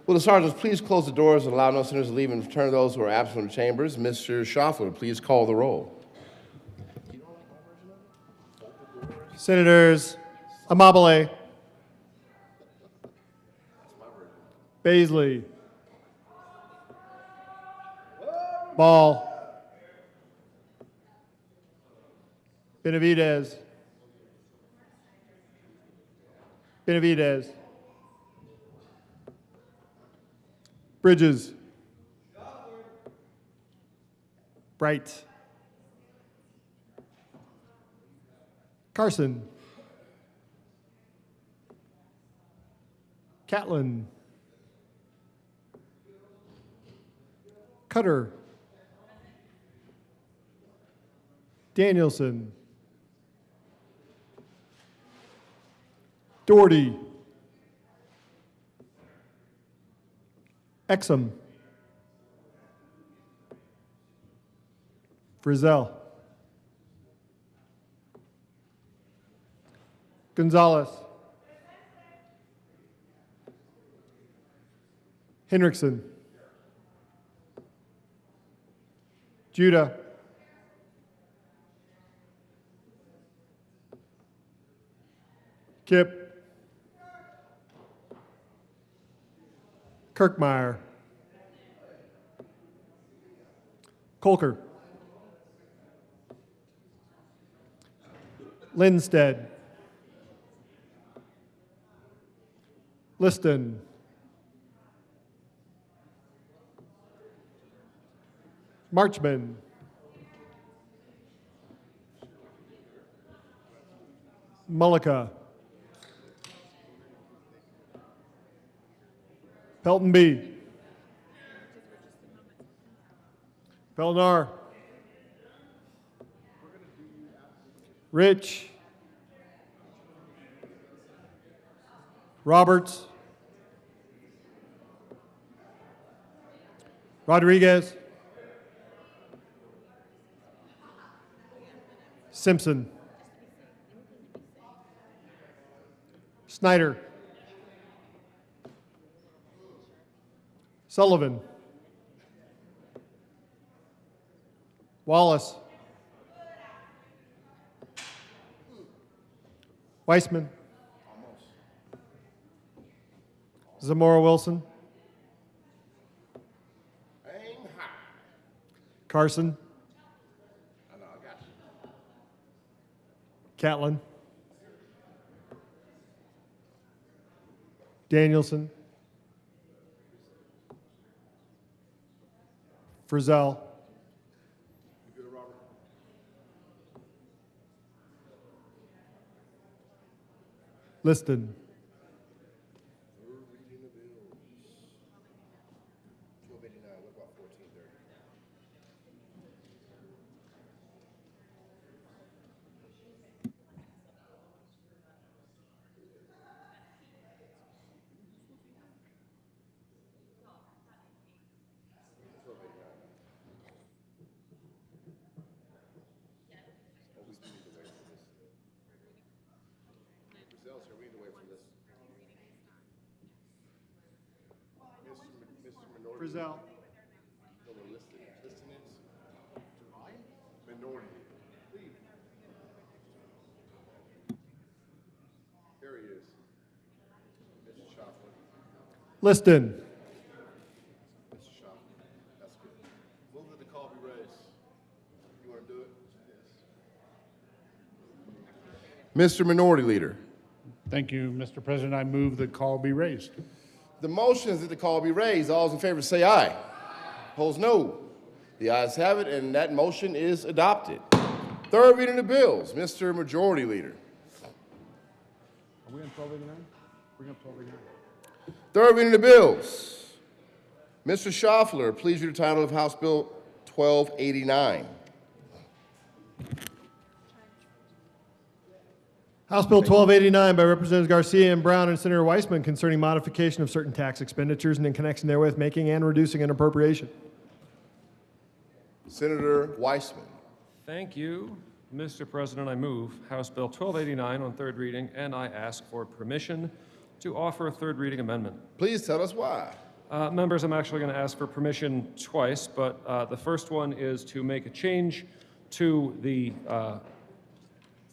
Will the sergeants please close the doors and allow no senators to leave and return those who are absent from the chambers? Mr. Schaffler, please call the roll. Senators Amabile, Basley, Ball, Benavidez, Bridges, Bright, Carson, Catlin, Cutter, Danielson, Doherty, Exum, Frizzell, Gonzalez, Hendrickson, Judah, Kip, Kirkmeyer, Colker, Lindstedt, Liston, Marchman, Mullica, Pelton B, Pelnar, Rich, Roberts, Rodriguez, Simpson, Snyder, Sullivan, Wallace, Weissman, Zamora Wilson, Carson, Catlin, Danielson, Frizzell, Liston, Frizzell, Here he is. Mr. Schaffler. Liston, Mr. Schaffler. That's good. Move that the call be raised. You want to do it? Yes. Mr. Minority Leader. Thank you, Mr. President. I move the call be raised. The motion is that the call be raised. All those in favor say aye. Opposed, no. The ayes have it, and that motion is adopted. Third reading of bills. Mr. Majority Leader. Are we on 1289? Bring up 1289. Third reading of bills. Mr. Schaffler, please read the title of House Bill 1289. House Bill 1289 by Representatives Garcia and Brown and Senator Weissman concerning modification of certain tax expenditures and in connection therewith making and reducing an appropriation. Senator Weissman. Thank you, Mr. President. I move House Bill 1289 on third reading, and I ask for permission to offer a third reading amendment. Please tell us why. Members, I'm actually going to ask for permission twice, but the first one is to make a change to the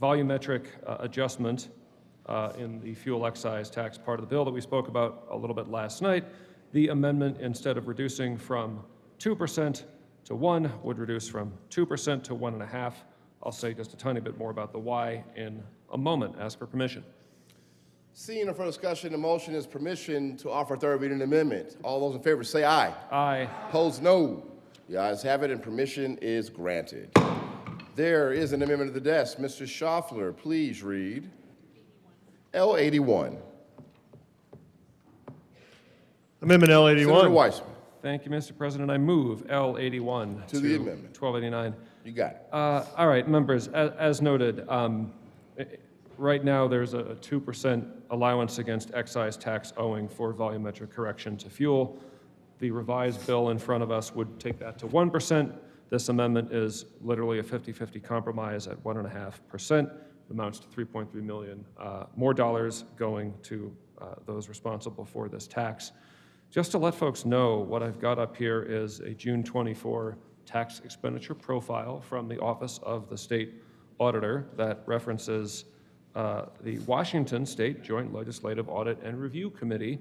volumetric adjustment in the fuel excise tax part of the bill that we spoke about a little bit last night. The amendment, instead of reducing from 2% to 1, would reduce from 2% to 1.5%. I'll say just a tiny bit more about the why in a moment. Ask for permission. Seeing no further discussion, the motion is permission to offer third reading amendment. All those in favor say aye. Aye. Opposed, no. The ayes have it, and permission is granted. There is an amendment of the desk. Mr. Schaffler, please read L81. Amendment L81. Senator Weissman. Thank you, Mr. President. I move L81 To the amendment. 1289. You got it. All right, members, as noted, right now there's a 2% allowance against excise tax owing for volumetric correction to fuel. The revised bill in front of us would take that to 1%. This amendment is literally a 50-50 compromise at 1.5%. It amounts to $3.3 million more dollars going to those responsible for this tax. Just to let folks know, what I've got up here is a June 24 tax expenditure profile from the Office of the State Auditor that references the Washington State Joint Legislative Audit and Review Committee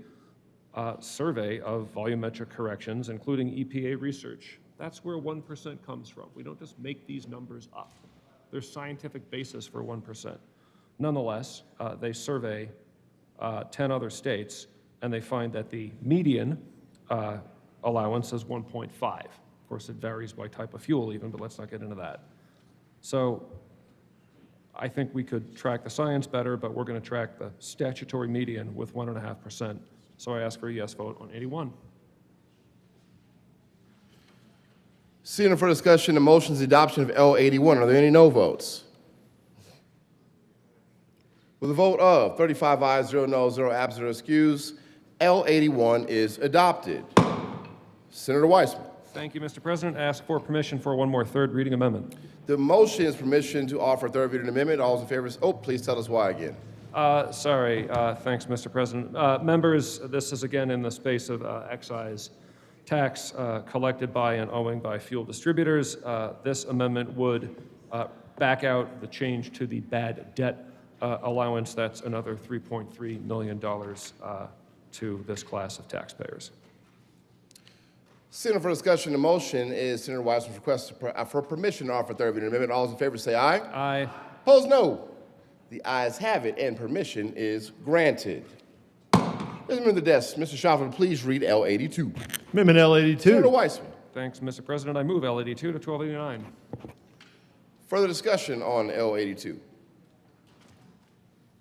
survey of volumetric corrections, including EPA research. That's where 1% comes from. We don't just make these numbers up. There's scientific basis for 1%. Nonetheless, they survey 10 other states, and they find that the median allowance is 1.5. Of course, it varies by type of fuel even, but let's not get into that. So I think we could track the science better, but we're going to track the statutory median with 1.5%. So I ask for a yes vote on 81. Seeing no further discussion, the motion is the adoption of L81. Are there any no votes? With a vote of 35 ayes, 0 noes, 0 absent, 0 excused, L81 is adopted. Senator Weissman. Thank you, Mr. President. I ask for permission for one more third reading amendment. The motion is permission to offer third reading amendment. All those in favor, please tell us why again. Thanks, Mr. President. Members, this is again in the space of excise tax collected by and owing by fuel distributors. This amendment would back out the change to the bad debt allowance. That's another $3.3 million to this class of taxpayers. Seeing no further discussion, the motion is Senator Weissman's request for permission to offer third reading amendment. All those in favor say aye. Aye. Opposed, no. The ayes have it, and permission is granted. Gentlemen of the desk, Mr. Schaffler, please read L82. Amendment L82. Senator Weissman. Thanks, Mr. President. I move L82 to 1289. Further discussion on L82.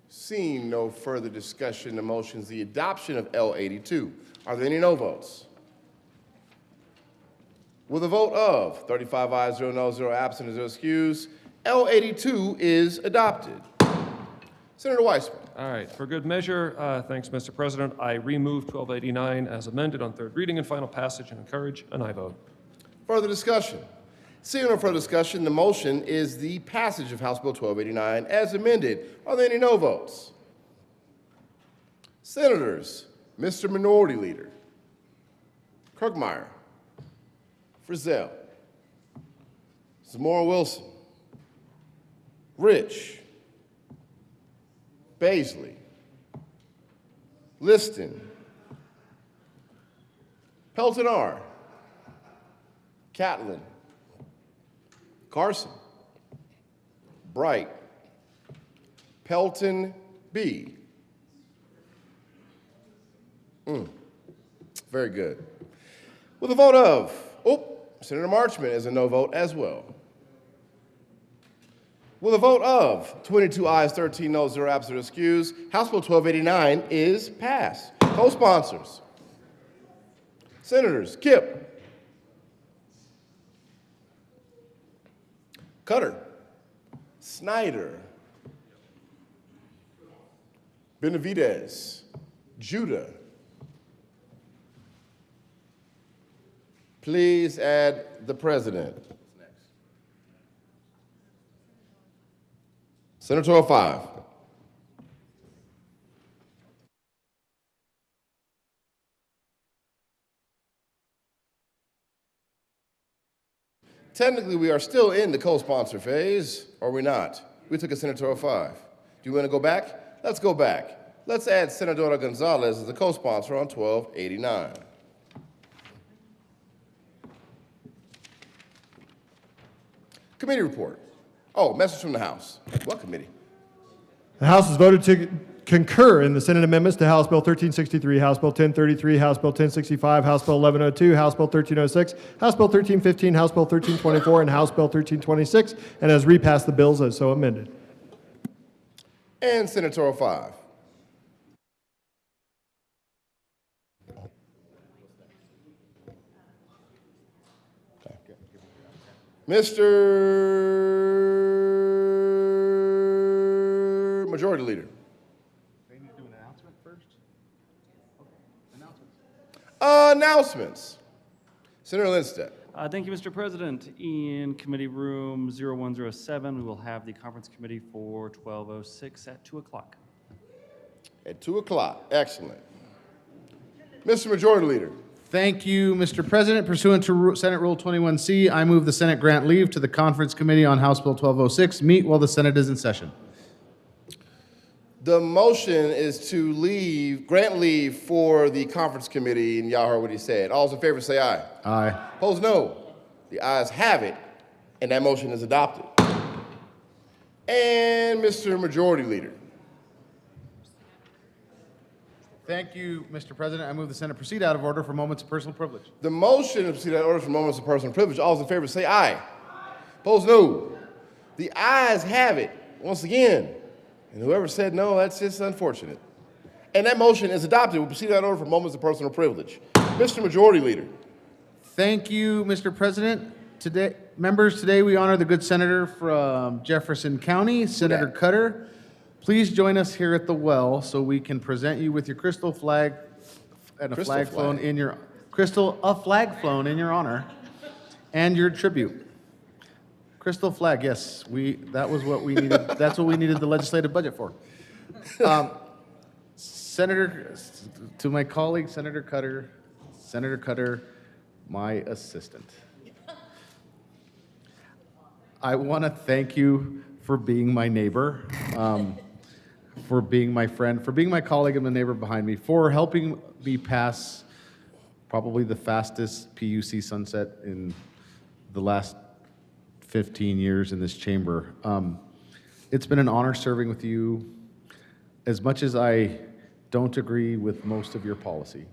Seeing no further discussion, the motion is the adoption of L82. Are there any no votes? With a vote of 35 ayes, 0 noes, 0 absent, and 0 excused, L82 is adopted. Senator Weissman. All right, for good measure, thanks, Mr. President, I remove 1289 as amended on third reading and final passage and encourage an aye vote. Further discussion. Seeing no further discussion, the motion is the passage of House Bill 1289 as amended. Are there any no votes? Senators, Mr. Minority Leader, Kirkmeyer, Frizzell, Zamora Wilson, Rich, Basley, Liston, Pelton R., Catlin, Carson, Bright, Pelton B. Very good. With a vote of, Senator Marchman is a no vote as well. With a vote of 22 ayes, 13 noes, 0 absent, or excused, House Bill 1289 is passed. Co-sponsors. Senators Kipp, Cutter, Snyder, Benavidez, Judah. Please add the president. Senator 5. Technically, we are still in the co-sponsor phase, are we not? We took a Senator 5. Do you want to go back? Let's go back. Let's add Senadora Gonzalez as the co-sponsor on 1289. Committee report. Oh, message from the House. What committee? The House has voted to concur in the Senate amendments to House Bill 1363, House Bill 1033, House Bill 1065, House Bill 1102, House Bill 1306, House Bill 1315, House Bill 1324, and House Bill 1326, and has repassed the bills as so amended. And Senator 5. Mr. Majority Leader. They need to do an announcement first? Okay, Announcements. Senator Lindstedt. Thank you, Mr. President. In Committee Room 0107, we will have the Conference Committee for 1206 at 2 o'clock. At 2 o'clock. Excellent. Mr. Majority Leader. Thank you, Mr. President. Pursuant to Senate Rule 21C, I move the Senate grant leave to the Conference Committee on House Bill 1206 meet while the Senate is in session. The motion is to grant leave for the conference committee, and y'all heard what he said. All those in favor say aye. Aye. Opposed, no. The ayes have it, and that motion is adopted. And Mr. Majority Leader. Thank you, Mr. President. I move the Senate proceed out of order for moments of personal privilege. The motion to proceed out of order for moments of personal privilege. All those in favor say aye. Opposed, no. The ayes have it, once again. And whoever said no, that's just unfortunate. And that motion is adopted. We proceed out of order for moments of personal privilege. Mr. Majority Leader. Thank you, Mr. President. Today we honor the good senator from Jefferson County, Senator Cutter. Please join us here at the well so we can present you with your crystal flag and a flag flown in your honor and your tribute. Crystal flag, yes, that was what we needed. That's what we needed the legislative budget for. Senator, to my colleague, Senator Cutter, my assistant. I want to thank you for being my neighbor, for being my friend, for being my colleague and the neighbor behind me, for helping me pass probably the fastest PUC sunset in the last 15 years in this chamber. It's been an honor serving with you. As much as I don't agree with most of your policy,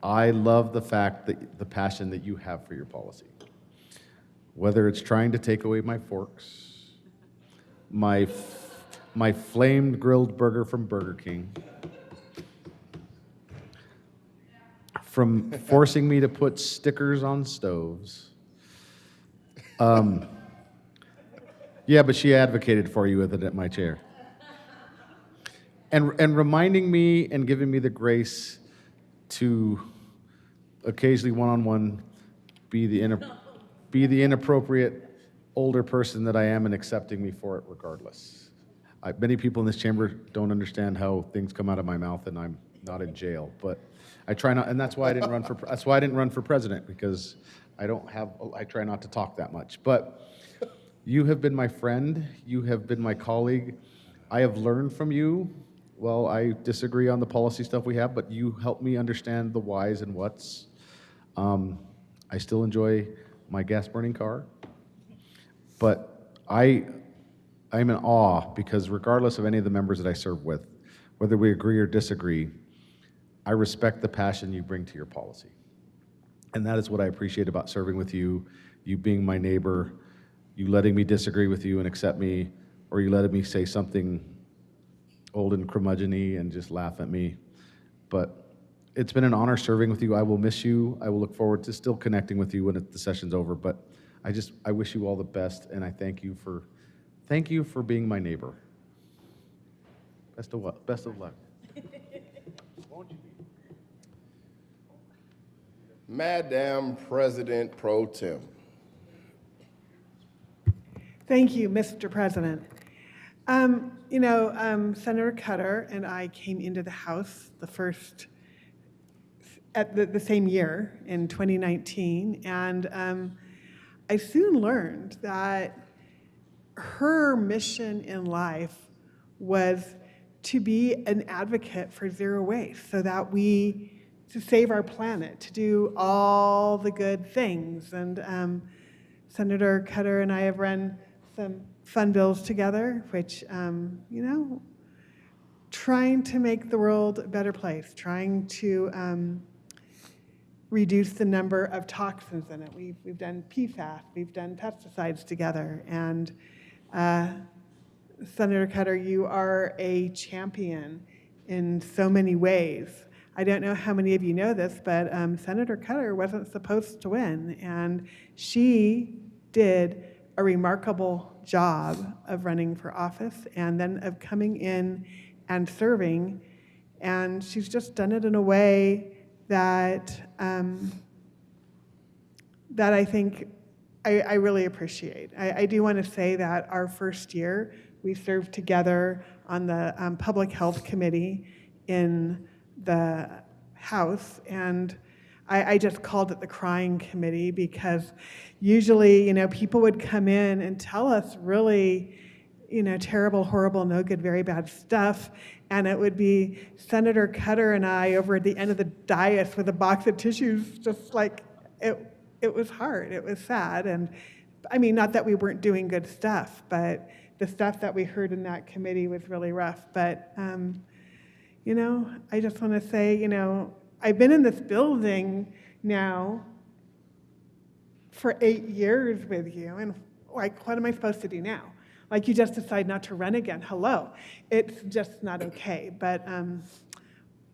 I love the fact that the passion that you have for your policy. Whether it's trying to take away my forks, my flamed grilled burger from Burger King, from forcing me to put stickers on stoves. Yeah, but she advocated for you with it at my chair. And reminding me and giving me the grace to occasionally one-on-one be the inappropriate older person that I am and accepting me for it regardless. Many people in this chamber don't understand how things come out of my mouth and I'm not in jail, but I try not, and that's why I didn't run for president, because I try not to talk that much. But you have been my friend, you have been my colleague. I have learned from you. Well, I disagree on the policy stuff we have, but you help me understand the whys and whats. I still enjoy my gas-burning car, but I'm in awe because regardless of any of the members that I serve with, whether we agree or disagree, I respect the passion you bring to your policy. And that is what I appreciate about serving with you, you being my neighbor, you letting me disagree with you and accept me, or you letting me say something old and curmudgeon-y and just laugh at me. But it's been an honor serving with you. I will miss you. I will look forward to still connecting with you when the session's over. But I wish you all the best, and I thank you for being my neighbor. Best of luck. Madam President Pro Tem. Thank you, Mr. President. Senator Cutter and I came into the House at the same year in 2019, and I soon learned that her mission in life was to be an advocate for zero waste, so that to save our planet, to do all the good things. And Senator Cutter and I have run some fun bills together, which, trying to make the world a better place, trying to reduce the number of toxins in it. We've done PFAS, we've done pesticides together, and Senator Cutter, you are a champion in so many ways. I don't know how many of you know this, but Senator Cutter wasn't supposed to win, and she did a remarkable job of running for office and then of coming in and serving, and she's just done it in a way that that I think I really appreciate. I do want to say that our first year, we served together on the Public Health Committee in the House, and I just called it the crying committee because usually, people would come in and tell us really, terrible, horrible, no good, very bad stuff, and it would be Senator Cutter and I over at the end of the dais with a box of tissues, just like it was hard, it was sad, and I mean, not that we weren't doing good stuff, but the stuff that we heard in that committee was really rough. But, I just want to say, I've been in this building now for 8 years with you, and like, what am I supposed to do now? Like, you just decide not to run again. Hello. It's just not okay. But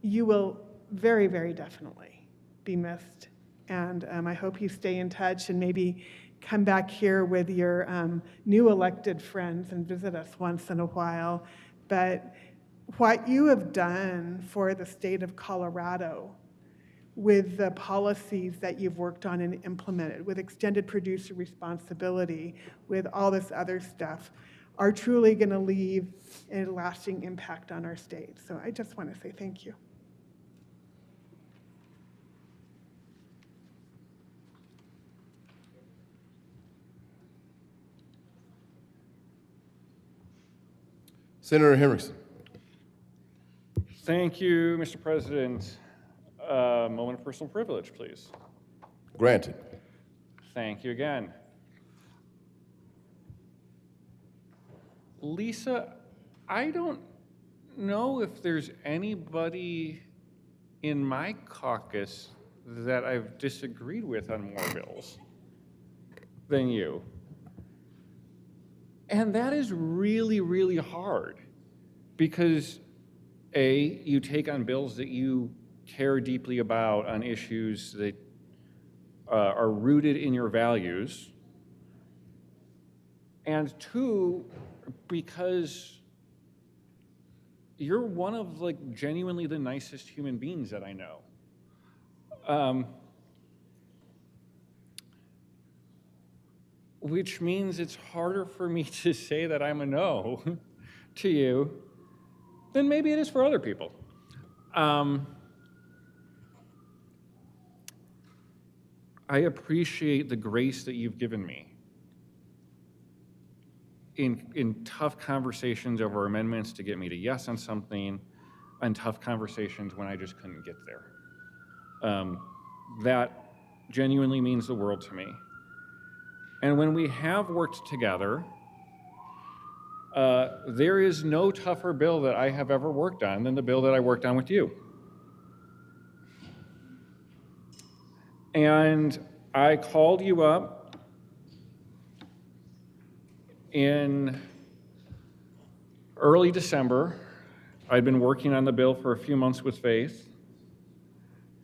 you will very, very definitely be missed. And I hope you stay in touch and maybe come back here with your new elected friends and visit us once in a while. But what you have done for the state of Colorado with the policies that you've worked on and implemented, with extended producer responsibility, with all this other stuff, are truly going to leave a lasting impact on our state. So I just want to say thank you. Senator Hendrickson. Thank you, Mr. President. Moment of personal privilege, please. Granted. Thank you again. Lisa, I don't know if there's anybody in my caucus that I've disagreed with on more bills than you. And that is really, really hard because, A, you take on bills that you care deeply about on issues that are rooted in your values, and two, because you're one of genuinely the nicest human beings that I know. Which means it's harder for me to say that I'm a no to you than maybe it is for other people. I appreciate the grace that you've given me in tough conversations over amendments to get me to yes on something, and tough conversations when I just couldn't get there. That genuinely means the world to me. And when we have worked together, there is no tougher bill that I have ever worked on than the bill that I worked on with you. And I called you up in early December. I'd been working on the bill for a few months with Faith.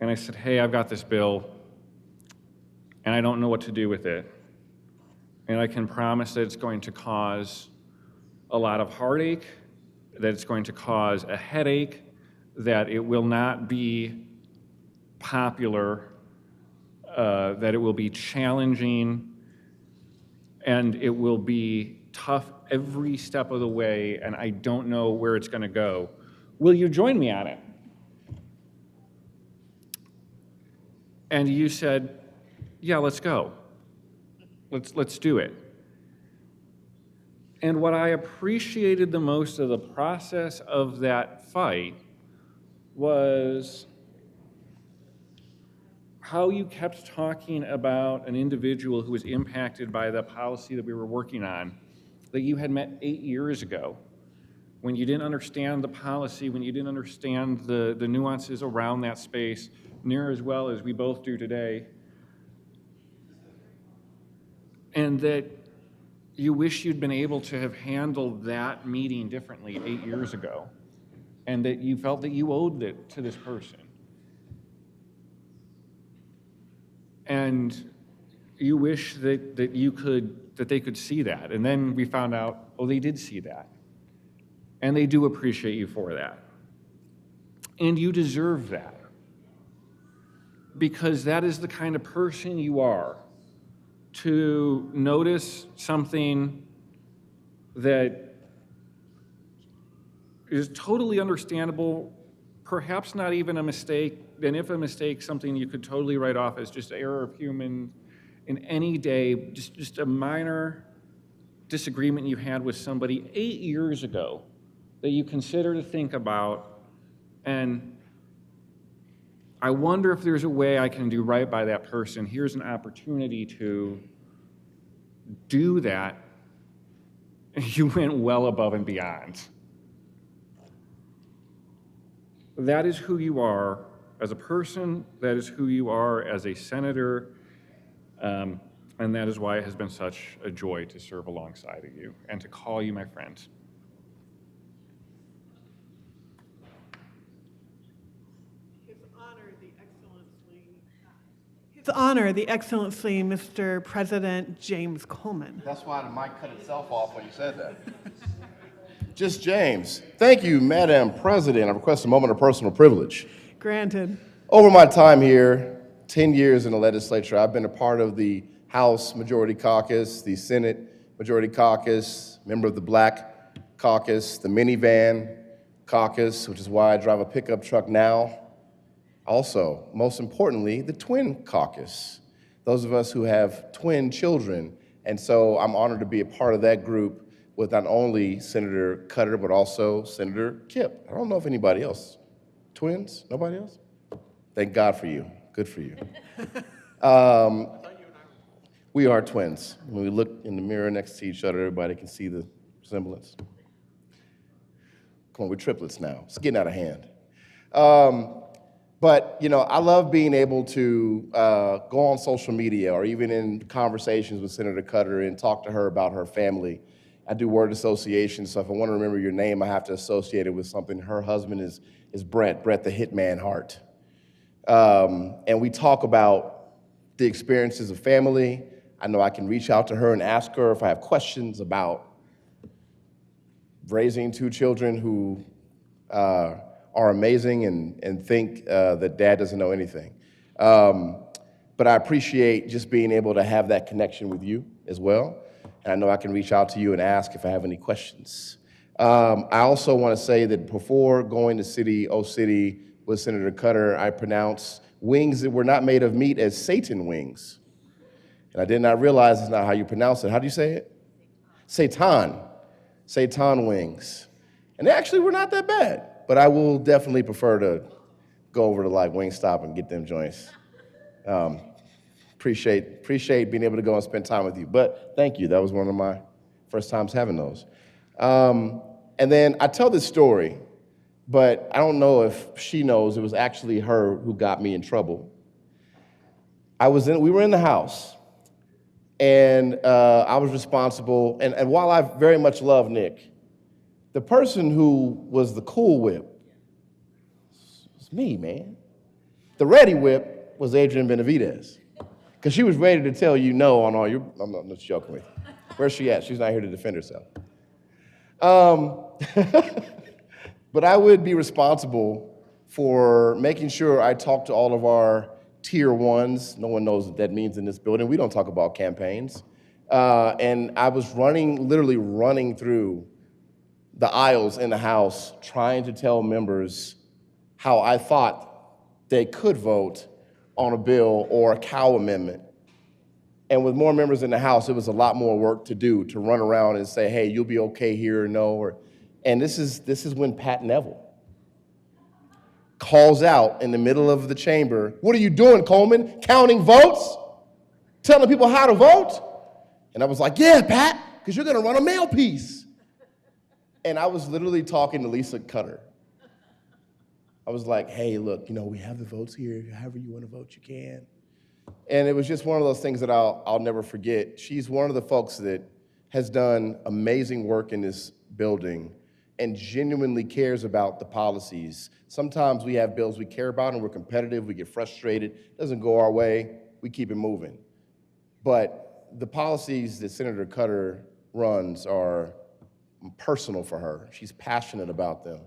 And I said, hey, I've got this bill, and I don't know what to do with it. And I can promise that it's going to cause a lot of heartache, that it's going to cause a headache, that it will not be popular, that it will be challenging, and it will be tough every step of the way, and I don't know where it's going to go. Will you join me on it? And you said, yeah, let's go. Let's do it. And what I appreciated the most of the process of that fight was how you kept talking about an individual who was impacted by the policy that we were working on, that you had met 8 years ago, when you didn't understand the policy, when you didn't understand the nuances around that space near as well as we both do today, and that you wish you'd been able to have handled that meeting differently 8 years ago, and that you felt that you owed it to this person. And you wish that they could see that. And then we found out, oh, they did see that. And they do appreciate you for that. And you deserve that. Because that is the kind of person you are. To notice something that is totally understandable, perhaps not even a mistake, and if a mistake, something you could totally write off as just error of human in any day, just a minor disagreement you had with somebody 8 years ago that you consider to think about, and I wonder if there's a way I can do right by that person. Here's an opportunity to do that. You went well above and beyond. That is who you are as a person. That is who you are as a senator. And that is why it has been such a joy to serve alongside of you and to call you my friend. His Honor, the Excellency, Mr. President James Coleman. That's why the mic cut itself off when you said that. Just James. Thank you, Madam President. I request a moment of personal privilege. Granted. Over my time here, 10 years in the legislature, I've been a part of the House Majority Caucus, the Senate Majority Caucus, member of the Black Caucus, the Minivan Caucus, which is why I drive a pickup truck now. Also, most importantly, the Twin Caucus, those of us who have twin children. And so I'm honored to be a part of that group with not only Senator Cutter, but also Senator Kipp. I don't know if anybody else. Twins? Nobody else? Thank God for you. Good for you. We are twins. When we look in the mirror next to each other, everybody can see the resemblance. Come on, we're triplets now. It's getting out of hand. But, you know, I love being able to go on social media or even in conversations with Senator Cutter and talk to her about her family. I do word association, so if I want to remember your name, I have to associate it with something. Her husband is Brett the Hitman Hart. And we talk about the experiences of family. I know I can reach out to her and ask her if I have questions about raising two children who are amazing and think that dad doesn't know anything. But I appreciate just being able to have that connection with you as well. And I know I can reach out to you and ask if I have any questions. I also want to say that before going to City with Senator Cutter, I pronounced wings that were not made of meat as Satan wings. And I did not realize it's not how you pronounce it. How do you say it? Satan. Satan wings. And they actually were not that bad. But I will definitely prefer to go over to like Wingstop and get them joints. Appreciate being able to go and spend time with you. But thank you. That was one of my first times having those. And then I tell this story, but I don't know if she knows it was actually her who got me in trouble. We were in the house, and I was responsible. And while I very much love Nick, the person who was the cool whip was me, man. The ready whip was Adrian Benavidez, because she was ready to tell you no on all your. I'm not joking with you. Where's she at? She's not here to defend herself. But I would be responsible for making sure I talk to all of our tier ones. No one knows what that means in this building. We don't talk about campaigns. And I was literally running through the aisles in the House trying to tell members how I thought they could vote on a bill or a cow amendment. And with more members in the House, it was a lot more work to do, to run around and say, hey, you'll be okay here or no. And this is when Pat Neville calls out in the middle of the chamber, what are you doing, Coleman? Counting votes? Telling people how to vote? And I was like, yeah, Pat, because you're gonna run a mail piece. And I was literally talking to Lisa Cutter. I was like, hey, look, we have the votes here. However you want to vote, you can. And it was just one of those things that I'll never forget. She's one of the folks that has done amazing work in this building and genuinely cares about the policies. Sometimes we have bills we care about and we're competitive, we get frustrated, it doesn't go our way, we keep it moving. But the policies that Senator Cutter runs are personal for her. She's passionate about them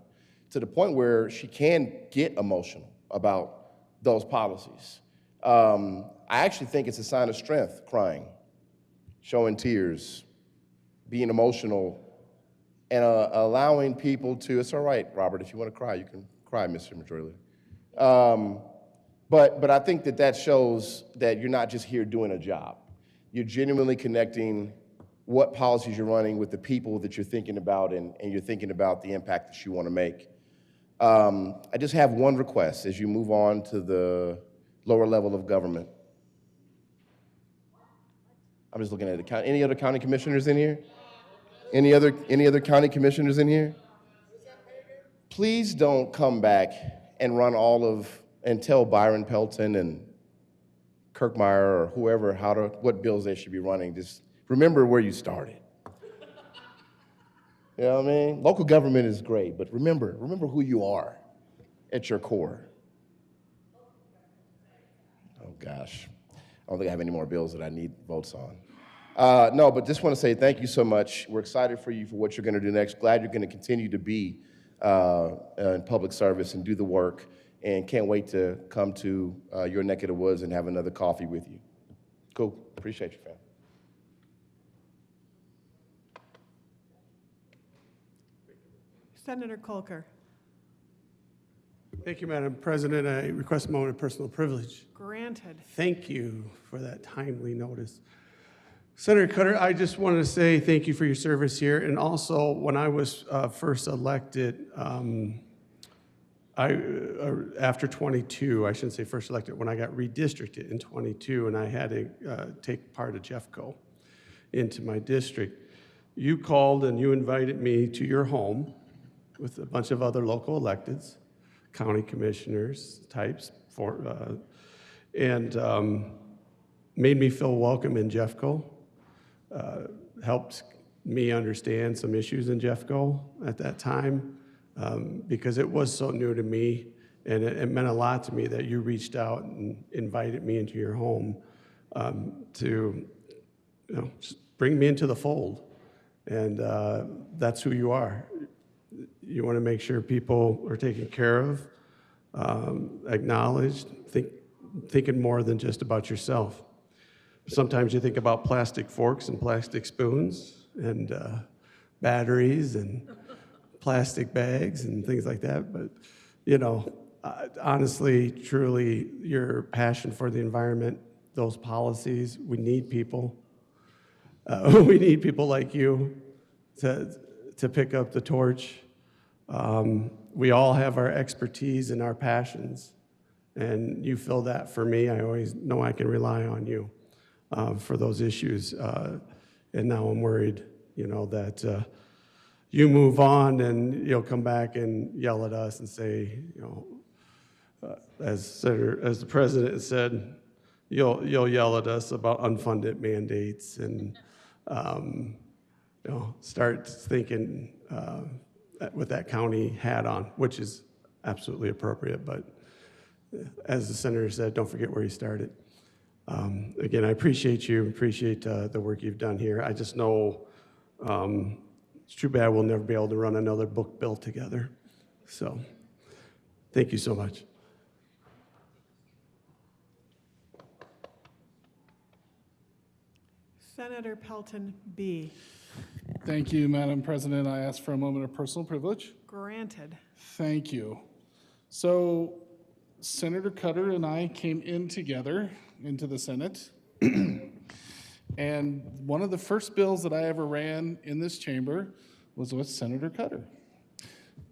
to the point where she can get emotional about those policies. I actually think it's a sign of strength, crying, showing tears, being emotional, and allowing people to, it's all right, Robert, if you want to cry, you can cry, Mr. Majority Leader. But I think that shows that you're not just here doing a job. You're genuinely connecting what policies you're running with the people that you're thinking about, and you're thinking about the impact that you want to make. I just have one request as you move on to the lower level of government. I'm just looking at the county. Any other county commissioners in here? Any other county commissioners in here? Please don't come back and run and tell Byron Pelton and Kirkmeyer or whoever what bills they should be running. Just remember where you started. You know what I mean? Local government is great, but remember who you are at your core. Oh gosh, I don't think I have any more bills that I need votes on. No, but just want to say thank you so much. We're excited for you for what you're going to do next. Glad you're going to continue to be in public service and do the work, and can't wait to come to your neck of the woods and have another coffee with you. Cool. Appreciate you, fam. Senator Kolker. Thank you, Madam President. I request a moment of personal privilege. Granted. Thank you for that timely notice. Senator Cutter, I just wanted to say thank you for your service here. And also, when I was first elected, after 22, I shouldn't say first elected, when I got redistricted in 22, and I had to take part of Jeffco into my district, you called and you invited me to your home with a bunch of other local electeds, county commissioners types, and made me feel welcome in Jeffco, helped me understand some issues in Jeffco at that time, because it was so new to me, and it meant a lot to me that you reached out and invited me into your home to just bring me into the fold. And that's who you are. You want to make sure people are taken care of, acknowledged, thinking more than just about yourself. Sometimes you think about plastic forks and plastic spoons and batteries and plastic bags and things like that. But, honestly, truly, your passion for the environment, those policies, we need people. We need people like you to pick up the torch. We all have our expertise and our passions, and you fill that for me. I always know I can rely on you for those issues. And now I'm worried, that you move on and you'll come back and yell at us and say, as the president said, you'll yell at us about unfunded mandates and start thinking with that county hat on, which is absolutely appropriate. But as the senator said, don't forget where you started. Again, I appreciate you, appreciate the work you've done here. I just know it's too bad we'll never be able to run another book bill together. So thank you so much. Senator Pelton B. Thank you, Madam President. I ask for a moment of personal privilege. Granted. Thank you. So Senator Cutter and I came in together into the Senate. And one of the first bills that I ever ran in this chamber was with Senator Cutter.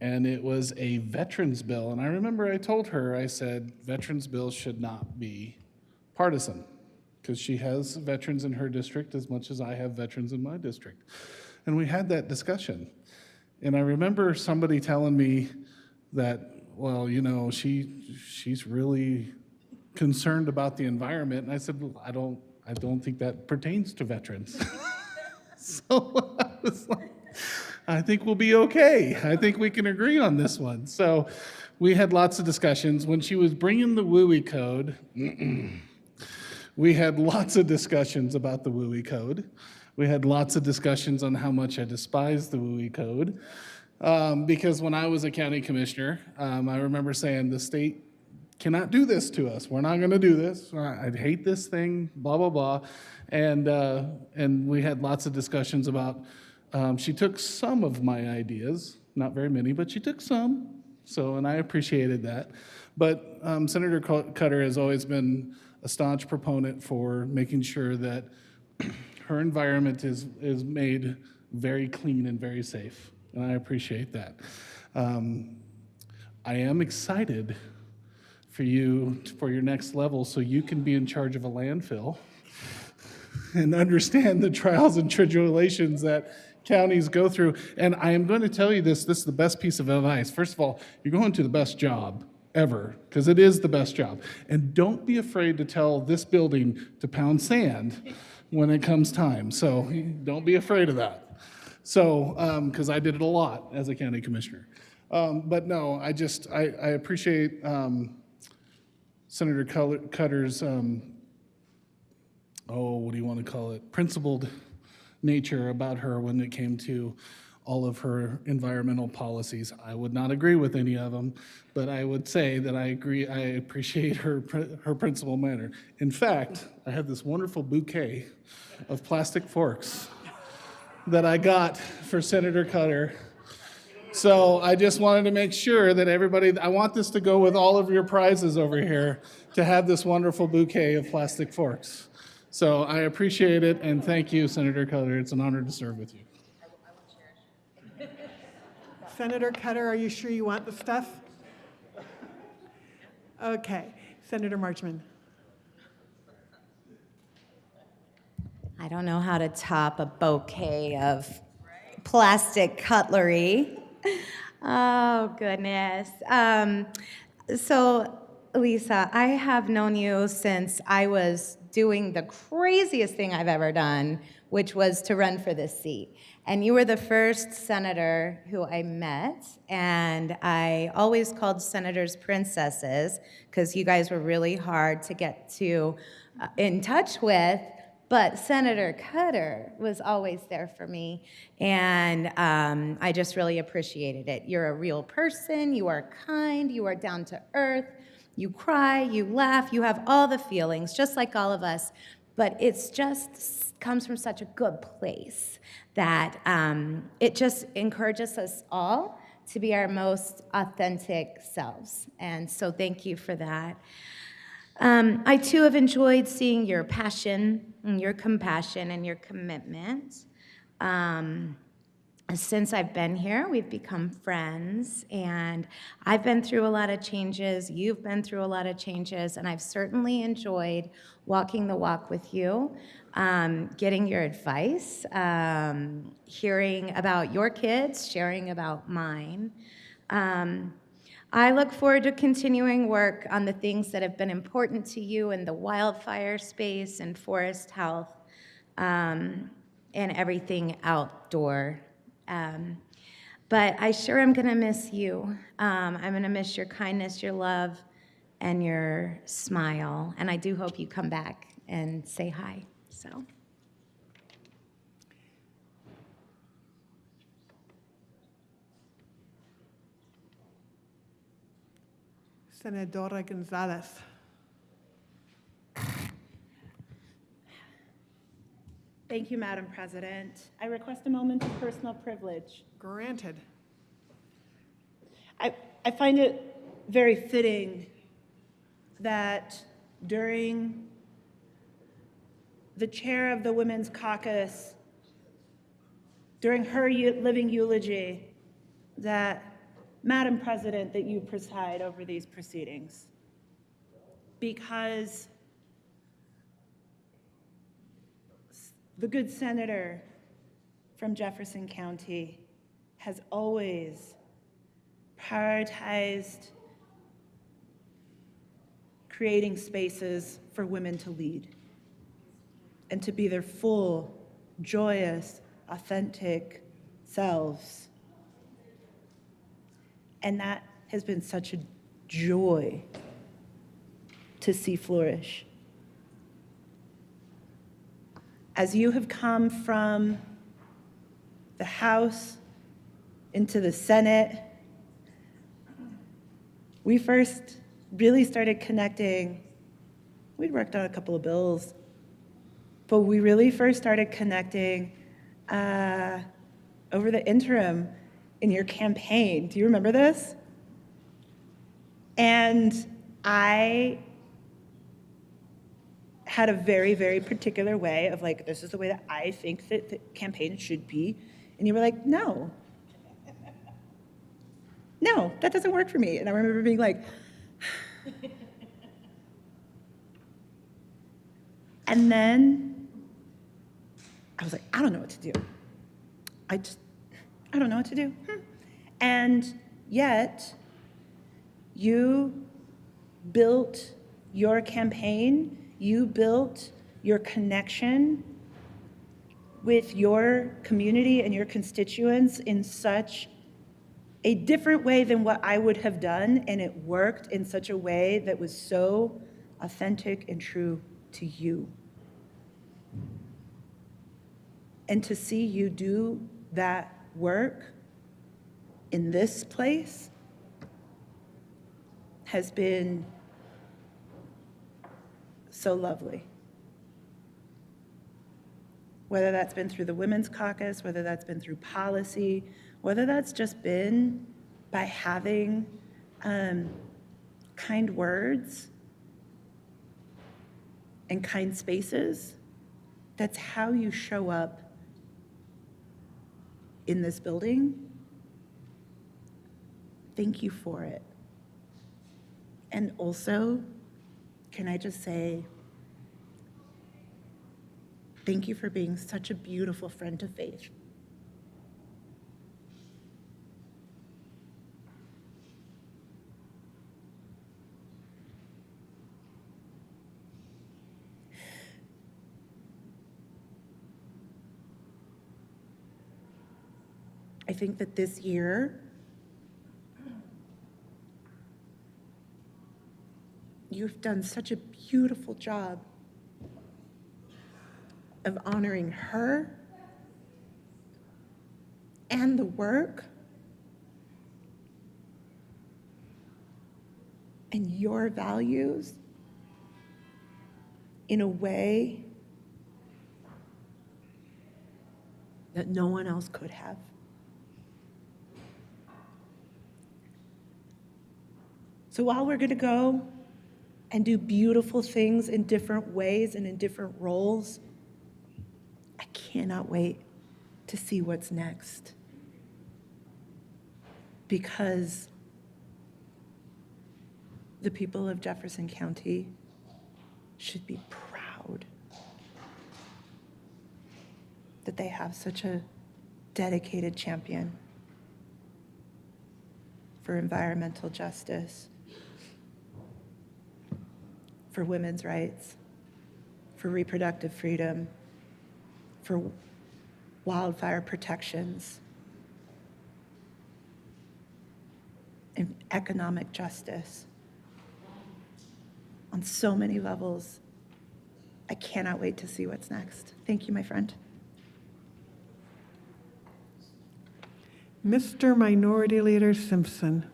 And it was a veterans bill. And I remember I told her, I said, veterans bills should not be partisan, because she has veterans in her district as much as I have veterans in my district. And we had that discussion. And I remember somebody telling me that, well, you know, she's really concerned about the environment. And I said, well, I don't think that pertains to veterans. So I was like, I think we'll be okay. I think we can agree on this one. So we had lots of discussions. When she was bringing the WUI code, we had lots of discussions about the WUI code. We had lots of discussions on how much I despise the WUI code. Because when I was a county commissioner, I remember saying the state cannot do this to us. We're not going to do this. I hate this thing, blah, blah, blah. And we had lots of discussions about, she took some of my ideas, not very many, but she took some. So, and I appreciated that. But Senator Cutter has always been a staunch proponent for making sure that her environment is made very clean and very safe. And I appreciate that. I am excited for you for your next level so you can be in charge of a landfill and understand the trials and tribulations that counties go through. And I am going to tell you this is the best piece of advice. First of all, you're going to the best job ever, because it is the best job. And don't be afraid to tell this building to pound sand when it comes time. So don't be afraid of that. So, because I did it a lot as a county commissioner. But no, I appreciate Senator Cutter's, what do you want to call it, principled nature about her when it came to all of her environmental policies. I would not agree with any of them, but I would say that I appreciate her principled manner. In fact, I have this wonderful bouquet of plastic forks that I got for Senator Cutter. So I just wanted to make sure that everybody, I want this to go with all of your prizes over here, to have this wonderful bouquet of plastic forks. So I appreciate it, and thank you, Senator Cutter. It's an honor to serve with you. Senator Cutter, are you sure you want the stuff? Okay. Senator Marchman. I don't know how to top a bouquet of plastic cutlery. Oh, goodness. So, Lisa, I have known you since I was doing the craziest thing I've ever done, which was to run for this seat. And you were the first senator who I met, and I always called senators princesses, because you guys were really hard to get in touch with. But Senator Cutter was always there for me, and I just really appreciated it. You're a real person, you are kind, you are down to earth, you cry, you laugh, you have all the feelings, just like all of us, but it's just comes from such a good place that it just encourages us all to be our most authentic selves, and so thank you for that. I too have enjoyed seeing your passion, and your compassion, and your commitment. Since I've been here, we've become friends, and I've been through a lot of changes, you've been through a lot of changes, and I've certainly enjoyed walking the walk with you, getting your advice, hearing about your kids, sharing about mine. I look forward to continuing work on the things that have been important to you in the wildfire space and forest health, and everything outdoor. But I sure am gonna miss you. I'm gonna miss your kindness, your love, and your smile. And I do hope you come back and say hi, so. Senadora Gonzalez. Thank you, Madam President. I request a moment of personal privilege. Granted. I find it very fitting that during the chair of the Women's Caucus, during her living eulogy, that, Madam President, that you preside over these proceedings. Because the good senator from Jefferson County has always prioritized creating spaces for women to lead and to be their full, joyous, authentic selves. And that has been such a joy to see flourish. As you have come from the House into the Senate, we first really started connecting. We'd worked on a couple of bills, but we really first started connecting over the interim in your campaign. Do you remember this? And I had a very, very particular way of like, this is the way that I think that the campaign should be. And you were like, no, that doesn't work for me. And I remember being like, and then I was like, I don't know what to do. I don't know what to do. And yet, you built your campaign, you built your connection with your community and your constituents in such a different way than what I would have done, and it worked in such a way that was so authentic and true to you. And to see you do that work in this place has been so lovely. Whether that's been through the Women's Caucus, whether that's been through policy, whether that's just been by having kind words and kind spaces, that's how you show up in this building. Thank you for it. And also, can I just say, thank you for being such a beautiful friend to Faith. I think that this year, you've done such a beautiful job of honoring her and the work and your values in a way that no one else could have. So while we're going to go and do beautiful things in different ways and in different roles, I cannot wait to see what's next. Because the people of Jefferson County should be proud that they have such a dedicated champion for environmental justice, for women's rights, for reproductive freedom, for wildfire protections, and economic justice. On so many levels, I cannot wait to see what's next. Thank you, my friend. Mr. Minority Leader Simpson.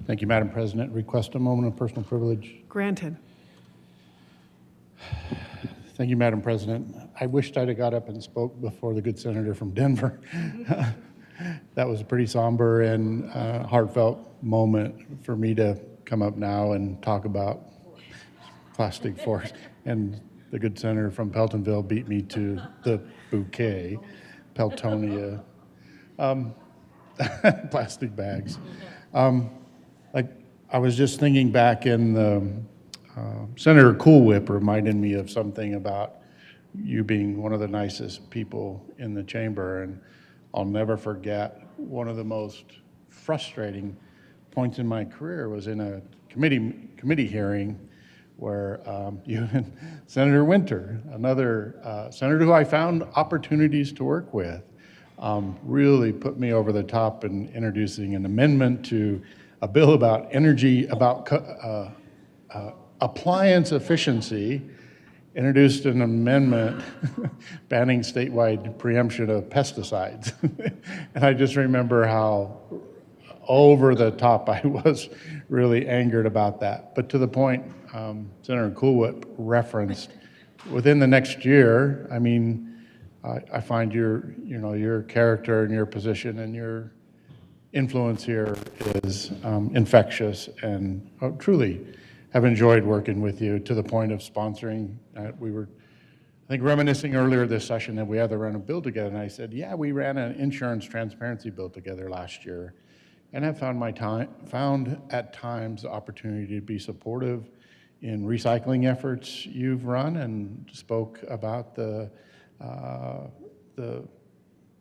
Thank you, Madam President. Request a moment of personal privilege. Granted. Thank you, Madam President. I wished I'd have got up and spoke before the good senator from Denver. That was a pretty somber and heartfelt moment for me to come up now and talk about plastic forks. And the good senator from Peltonville beat me to the bouquet, Peltonia, plastic bags. Like, I was just thinking back in the Senator Cool Whip reminded me of something about you being one of the nicest people in the chamber, and I'll never forget one of the most frustrating points in my career was in a committee hearing where you and Senator Winter, another senator who I found opportunities to work with, really put me over the top in introducing an amendment to a bill about energy, about appliance efficiency, introduced an amendment banning statewide preemption of pesticides. And I just remember how over the top I was really angered about that. But to the point Senator Cool Whip referenced, within the next year, I mean, I find your character and your position and your influence here is infectious, and truly have enjoyed working with you to the point of sponsoring. We were, I think, reminiscing earlier this session that we had to run a bill together, and I said, yeah, we ran an insurance transparency bill together last year, and I found at times the opportunity to be supportive in recycling efforts you've run, and spoke about the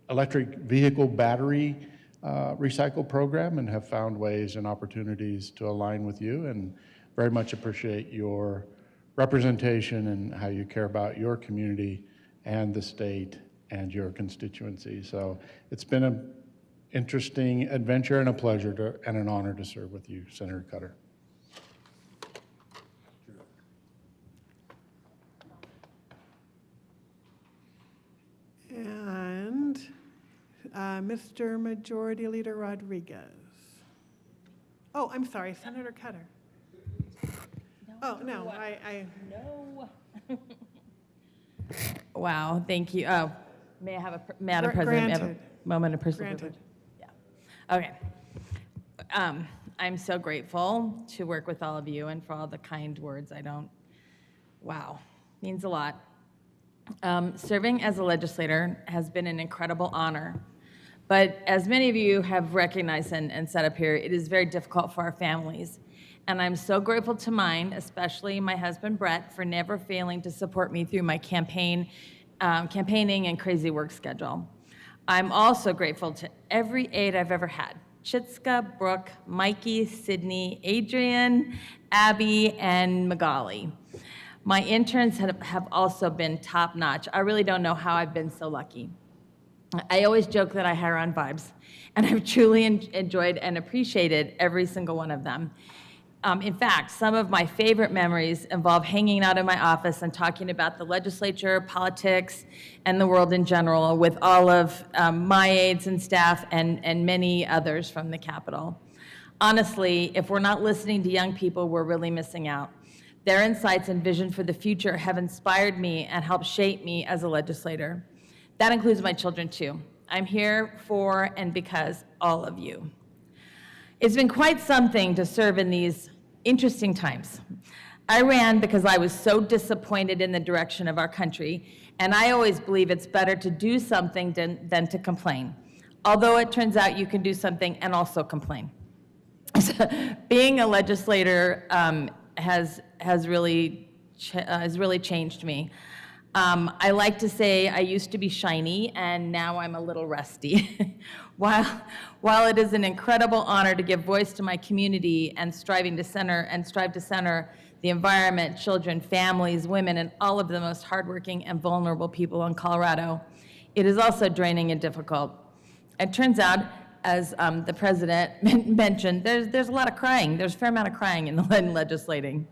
electric vehicle battery recycle program, and have found ways and opportunities to align with you, and very much appreciate your representation and how you care about your community and the state and your constituency. So it's been an interesting adventure and a pleasure and an honor to serve with you, Senator Cutter. And Mr. Majority Leader Rodriguez. Oh, I'm sorry, Senator Cutter. Oh, no, No. Wow, thank you. Oh, may I have Madam President, may I have a moment of personal privilege? Yeah. Okay. I'm so grateful to work with all of you and for all the kind words. Wow, means a lot. Serving as a legislator has been an incredible honor. But as many of you have recognized and said up here, it is very difficult for our families. And I'm so grateful to mine, especially my husband, Brett, for never failing to support me through my campaigning and crazy work schedule. I'm also grateful to every aide I've ever had: Chitska, Brooke, Mikey, Sydney, Adrian, Abby, and Magali. My interns have also been top-notch. I really don't know how I've been so lucky. I always joke that I hire on vibes, and I've truly enjoyed and appreciated every single one of them. In fact, some of my favorite memories involve hanging out in my office and talking about the legislature, politics, and the world in general with all of my aides and staff and many others from the Capitol. Honestly, if we're not listening to young people, we're really missing out. Their insights and vision for the future have inspired me and helped shape me as a legislator. That includes my children, too. I'm here for and because all of you. It's been quite something to serve in these interesting times. I ran because I was so disappointed in the direction of our country, and I always believe it's better to do something than to complain. Although it turns out you can do something and also complain. Being a legislator has really changed me. I like to say I used to be shiny and now I'm a little rusty. While it is an incredible honor to give voice to my community and strive to center the environment, children, families, women, and all of the most hardworking and vulnerable people in Colorado, it is also draining and difficult. It turns out, as the president mentioned, there's a lot of crying. There's a fair amount of crying in legislating.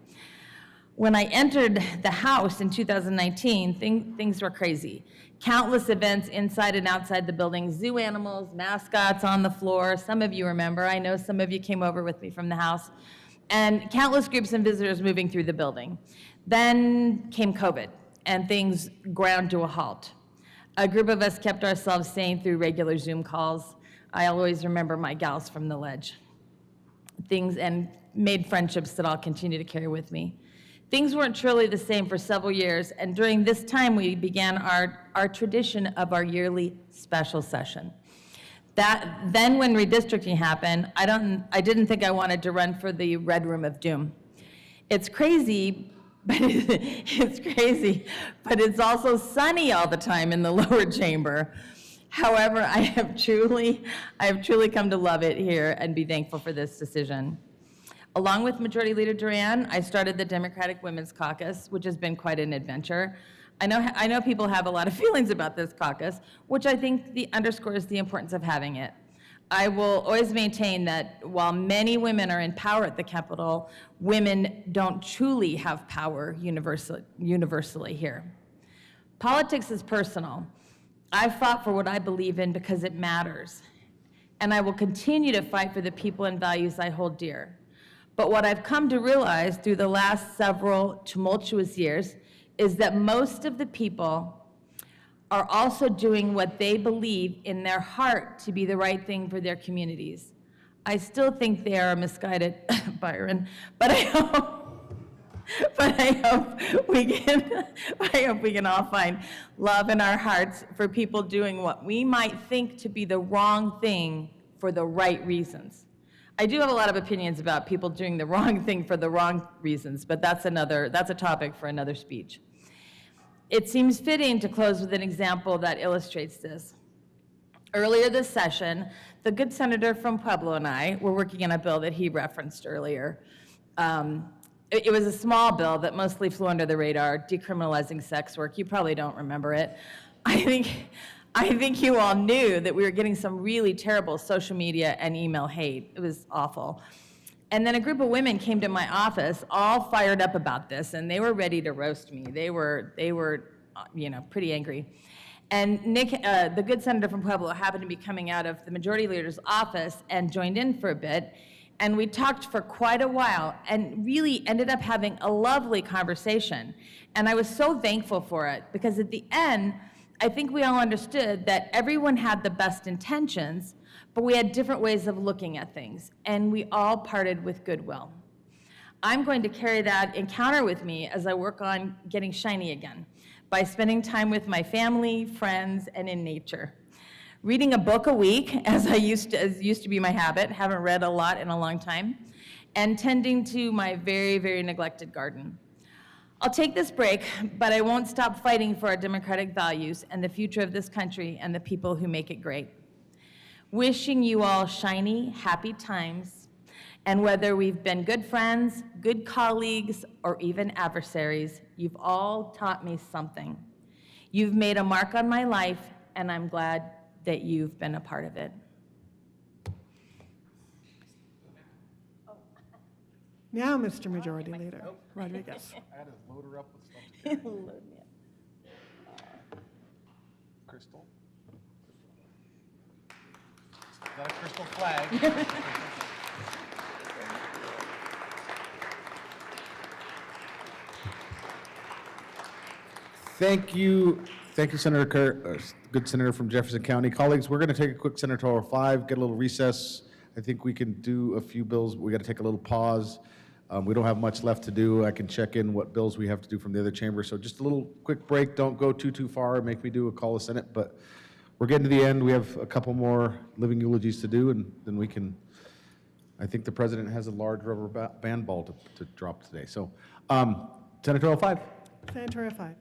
When I entered the House in 2019, things were crazy. Countless events inside and outside the building, zoo animals, mascots on the floor. Some of you remember. I know some of you came over with me from the House. And countless groups and visitors moving through the building. Then came COVID. and things ground to a halt. A group of us kept ourselves sane through regular Zoom calls. I always remember my gals from the ledge. Things and made friendships that I'll continue to carry with me. Things weren't truly the same for several years, and during this time we began our tradition of our yearly special session. Then when redistricting happened, I didn't think I wanted to run for the Red Room of Doom. It's crazy, but it's also sunny all the time in the lower chamber. However, I have truly come to love it here and be thankful for this decision. Along with Majority Leader Duran, I started the Democratic Women's Caucus, which has been quite an adventure. I know people have a lot of feelings about this caucus, which I think underscores the importance of having it. I will always maintain that while many women are in power at the Capitol, women don't truly have power universally here. Politics is personal. I fought for what I believe in because it matters, and I will continue to fight for the people and values I hold dear. But what I've come to realize through the last several tumultuous years is that most of the people are also doing what they believe in their heart to be the right thing for their communities. I still think they are misguided, Byron, but I hope we can all find love in our hearts for people doing what we might think to be the wrong thing for the right reasons. I do have a lot of opinions about people doing the wrong thing for the wrong reasons, but that's a topic for another speech. It seems fitting to close with an example that illustrates this. Earlier this session, the good senator from Pueblo and I were working on a bill that he referenced earlier. It was a small bill that mostly flew under the radar, decriminalizing sex work. You probably don't remember it. I think you all knew that we were getting some really terrible social media and email hate. It was awful. And then a group of women came to my office, all fired up about this, and they were ready to roast me. They were, pretty angry. And Nick, the good senator from Pueblo, happened to be coming out of the majority leader's office and joined in for a bit. And we talked for quite a while and really ended up having a lovely conversation. And I was so thankful for it because at the end, I think we all understood that everyone had the best intentions, but we had different ways of looking at things, and we all parted with goodwill. I'm going to carry that encounter with me as I work on getting shiny again by spending time with my family, friends, and in nature. Reading a book a week, as used to be my habit, haven't read a lot in a long time, and tending to my very, very neglected garden. I'll take this break, but I won't stop fighting for our democratic values and the future of this country and the people who make it great. Wishing you all shiny, happy times, and whether we've been good friends, good colleagues, or even adversaries, you've all taught me something. You've made a mark on my life, and I'm glad that you've been a part of it. Now, Mr. Majority Leader Rodriguez. I had to load her up with stuff. Load me up. Crystal. Is that a crystal flag? Thank you, Senator Kerr, good senator from Jefferson County. Colleagues, we're going to take a quick senatorial 5, get a little recess. I think we can do a few bills. We got to take a little pause. We don't have much left to do. I can check in what bills we have to do from the other chamber. So just a little quick break. Don't go too far. Make me do a call to Senate. But we're getting to the end. We have a couple more living eulogies to do, and then we can. I think the president has a large rubber band ball to drop today. So, senatorial 5. Senatorial 5.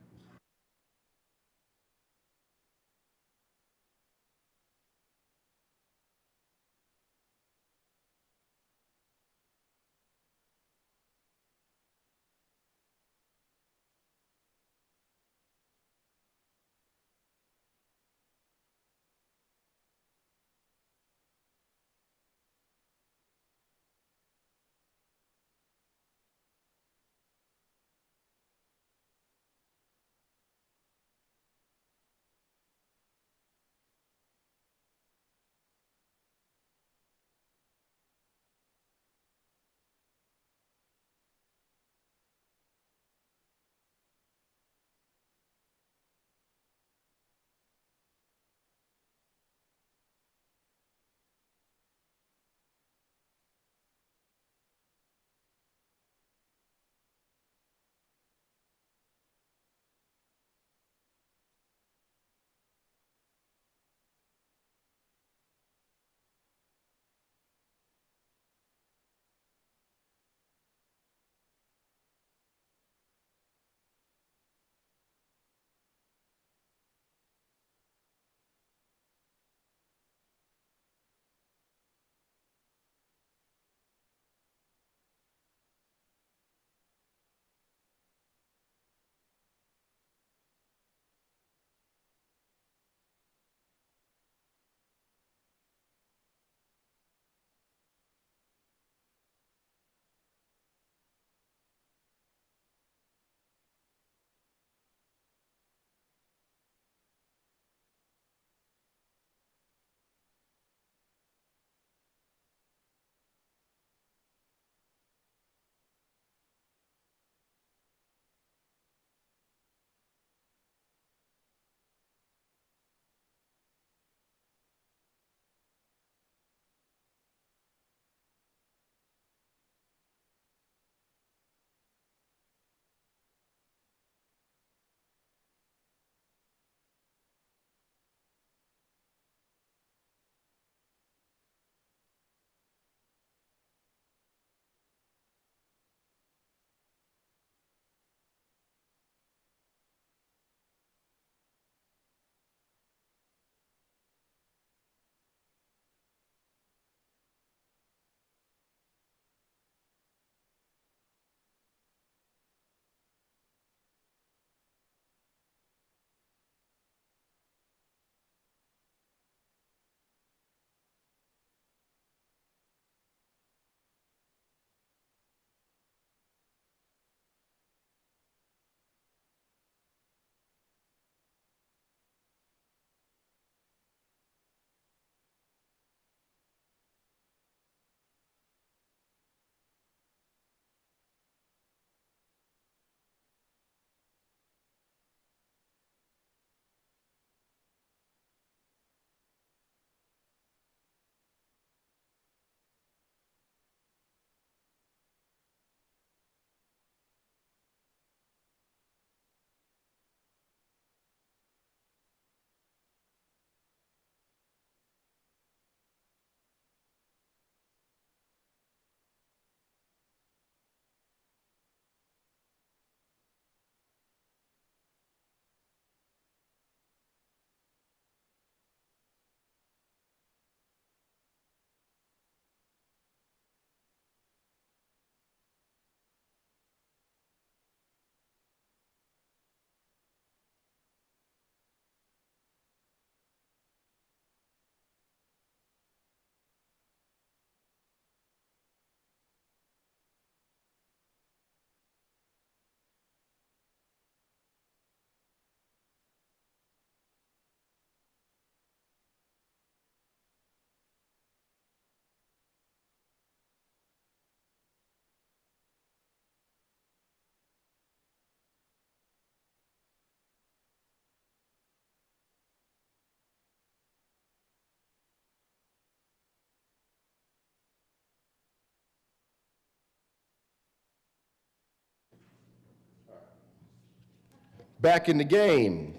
Back in the game.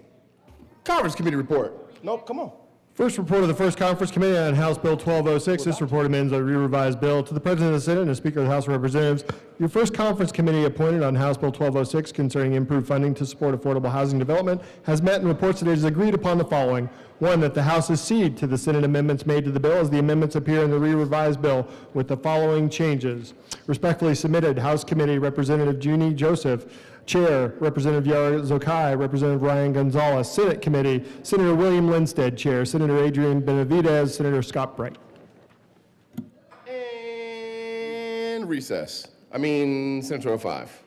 Conference committee report. Nope, come on. First report of the First Conference Committee on House Bill 1206. This report amends a re-revised bill. To the President of the Senate and the Speaker of the House of Representatives, your First Conference Committee appointed on House Bill 1206 concerning improved funding to support affordable housing development has met and reports that it has agreed upon the following. One, that the House accede to the Senate amendments made to the bill as the amendments appear in the re-revised bill with the following changes. Respectfully submitted, House Committee Representative Junie Joseph, Chair, Representative Yara Zokai, Representative Ryan Gonzalez. Senate Committee, Senator William Linstead, Chair, Senator Adrian Benavidez, Senator Scott Bright. And recess. Senate 205.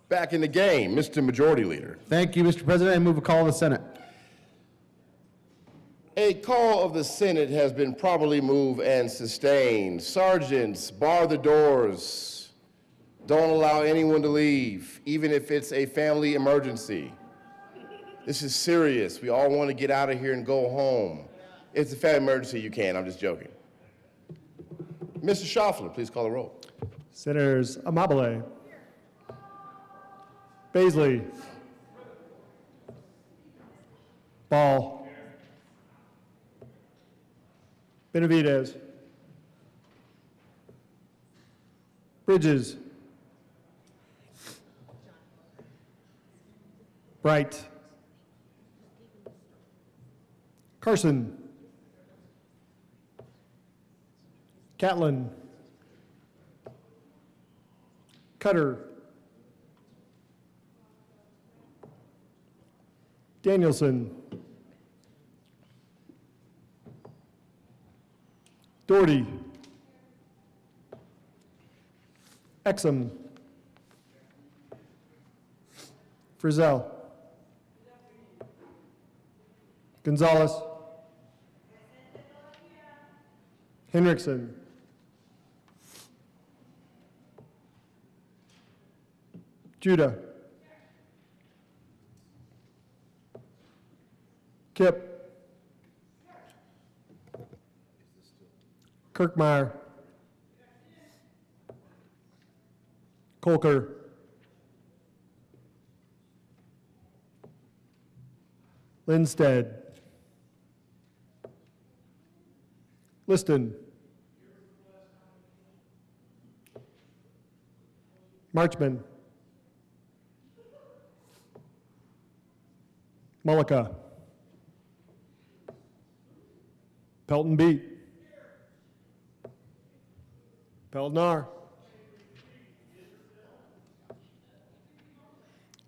Back in the game, Mr. Majority Leader. Thank you, Mr. President. I move a call of the Senate. A call of the Senate has been properly moved and sustained. Sergeants, bar the doors. Don't allow anyone to leave, even if it's a family emergency. This is serious. We all want to get out of here and go home. If it's a family emergency, you can. I'm just joking. Mr. Schaffler, please call the roll. Senators Amabile, Basley, Ball, Benavidez, Bridges, Bright, Carson, Catlin, Cutter, Danielson, Doherty, Exum, Frizzell, Gonzalez, Hendrickson, Judah, Kip, Kirkmeyer, Colker, Lindstedt, Liston, Marchman, Mullica, Pelton Beat, Peltonar,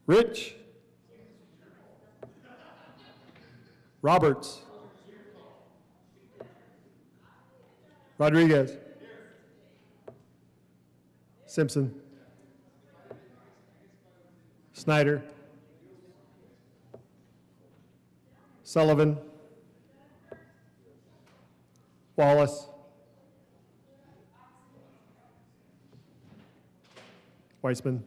Rich, Roberts, Rodriguez, Simpson, Snyder, Sullivan, Wallace, Weissman,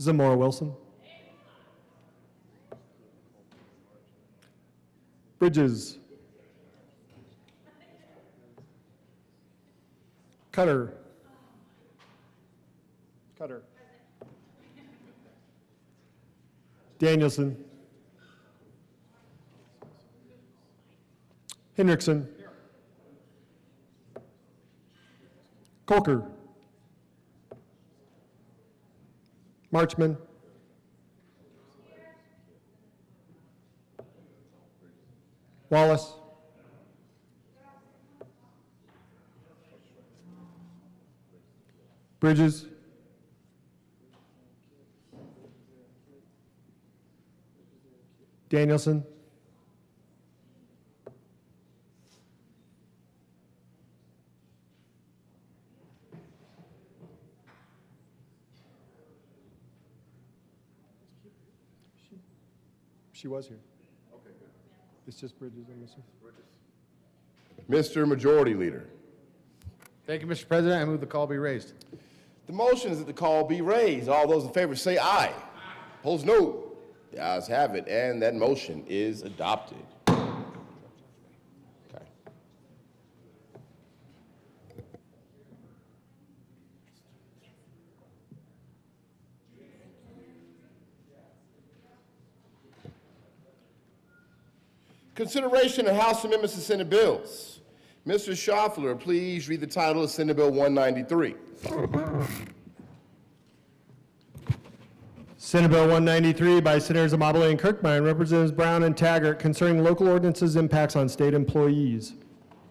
Zamora Wilson, Bridges, Cutter, Danielson, Hendrickson, Colker, Marchman, Wallace, Bridges, Danielson, she was here. Okay, good. It's just Bridges and Mr. Mr. Majority Leader. Thank you, Mr. President. I move the call be raised. The motion is that the call be raised. All those in favor say aye. Opposed, no. The ayes have it, and that motion is adopted. Okay. Consideration of House amendments to Senate bills. Mr. Schaffler, please read the title of Senate Bill 193. Senate Bill 193 by Senators Amabile and Kirkmeyer and Representatives Brown and Taggart concerning local ordinances' impacts on state employees.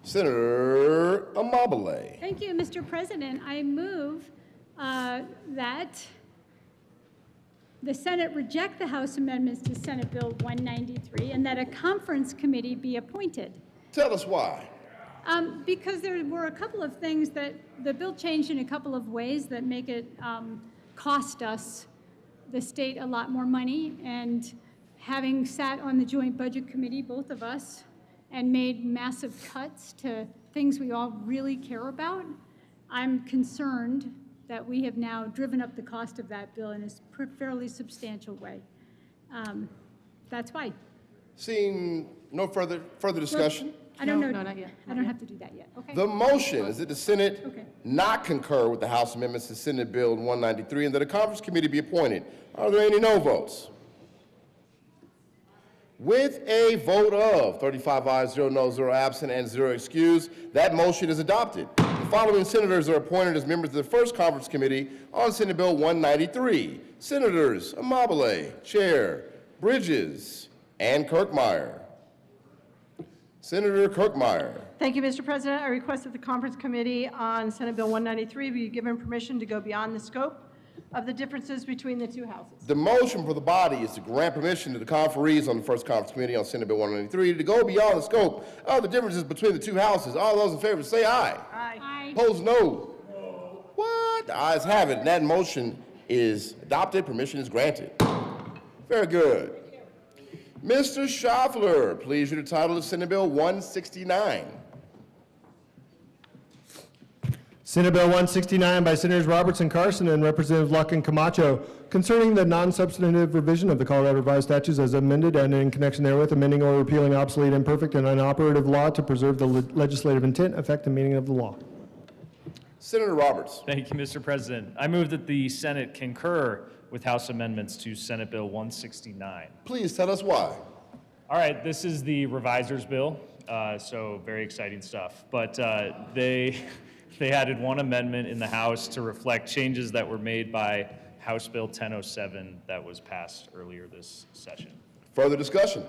Senator Amabile. Thank you, Mr. President. I move that the Senate reject the House amendments to Senate Bill 193 and that a conference committee be appointed. Tell us why. Because there were a couple of things that the bill changed in a couple of ways that make it cost us, the state, a lot more money. And having sat on the Joint Budget Committee, both of us, and made massive cuts to things we all really care about, I'm concerned that we have now driven up the cost of that bill in a fairly substantial way. That's why. Seeing no further discussion. I don't know. No, not yet. I don't have to do that yet. Okay. The motion is that the Senate Okay. not concur with the House amendments to Senate Bill 193 and that a conference committee be appointed. Are there any no votes? With a vote of 35 ayes, 0 noes, 0 absent, and 0 excused, that motion is adopted. The following senators are appointed as members of the first conference committee on Senate Bill 193. Senators Amabile, Chair, Bridges, and Kirkmeyer. Senator Kirkmeyer. Thank you, Mr. President. I request that the Conference Committee on Senate Bill 193 be given permission to go beyond the scope of the differences between the two houses. The motion for the body is to grant permission to the conferees on the first conference committee on Senate Bill 193 to go beyond the scope of the differences between the two houses. All those in favor say aye. Aye. Opposed, no. What? The ayes have it, and that motion is adopted. Permission is granted. Very good. Mr. Schaffler, please read the title of Senate Bill 169. Senate Bill 169 by Senators Robertson, Carson, and Representative Luck and Camacho, concerning the non-substantive revision of the Colorado Revised Statutes as amended and in connection therewith amending or repealing obsolete, imperfect, and inoperative law to preserve the legislative intent, effect, and meaning of the law. Senator Roberts. Thank you, Mr. President. I move that the Senate concur with House amendments to Senate Bill 169. Please tell us why. All right, this is the reviser's bill, so very exciting stuff. But they added one amendment in the House to reflect changes that were made by House Bill 1007 that was passed earlier this session. Further discussion?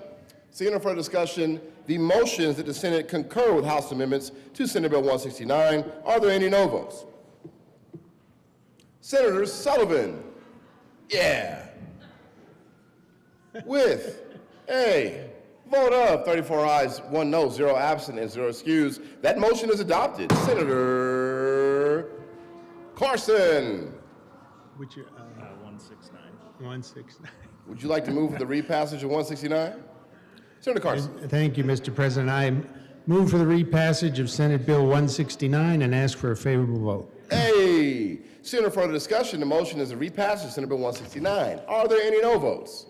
Seeing no further discussion, the motion is that the Senate concur with House amendments to Senate Bill 169. Are there any no votes? Senator Sullivan. Yeah. With a vote of 34 ayes, 1 no, 0 absent, and 0 excused, that motion is adopted. Senator Carson. Which, 169. 169. Would you like to move for the repassage of 169? Senator Carson. Thank you, Mr. President. I move for the repassage of Senate Bill 169 and ask for a favorable vote. Hey, seeing no further discussion, the motion is a repassage of Senate Bill 169. Are there any no votes?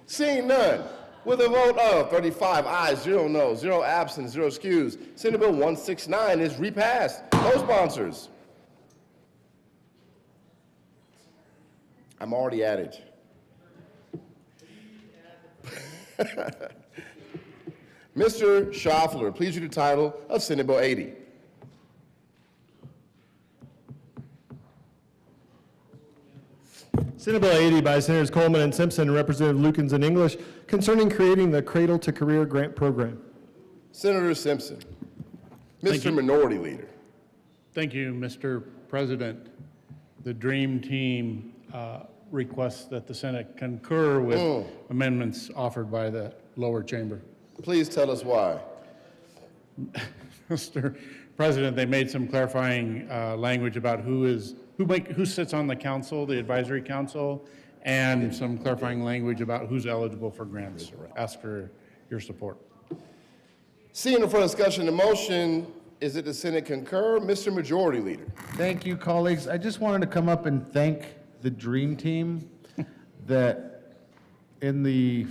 Seeing none, with a vote of 35 ayes, 0 no, 0 absent, 0 excused, Senate Bill 169 is repassed. Co-sponsors. I'm already at it. Mr. Schaffler, please read the title of Senate Bill 80. Senate Bill 80 by Senators Coleman and Simpson and Representative Lukens and English, concerning creating the Cradle to Career Grant Program. Senator Simpson. Thank Mr. you. Minority Leader. Thank you, Mr. President. The Dream Team requests that the Senate concur with amendments offered by the lower chamber. Please tell us why. Mr. President, they made some clarifying language about who sits on the council, the advisory council, and some clarifying language about who's eligible for grants. Ask for your support. Seeing no further discussion, the motion is that the Senate concur. Mr. Majority Leader. Thank you, colleagues. I just wanted to come up and thank the Dream Team that in the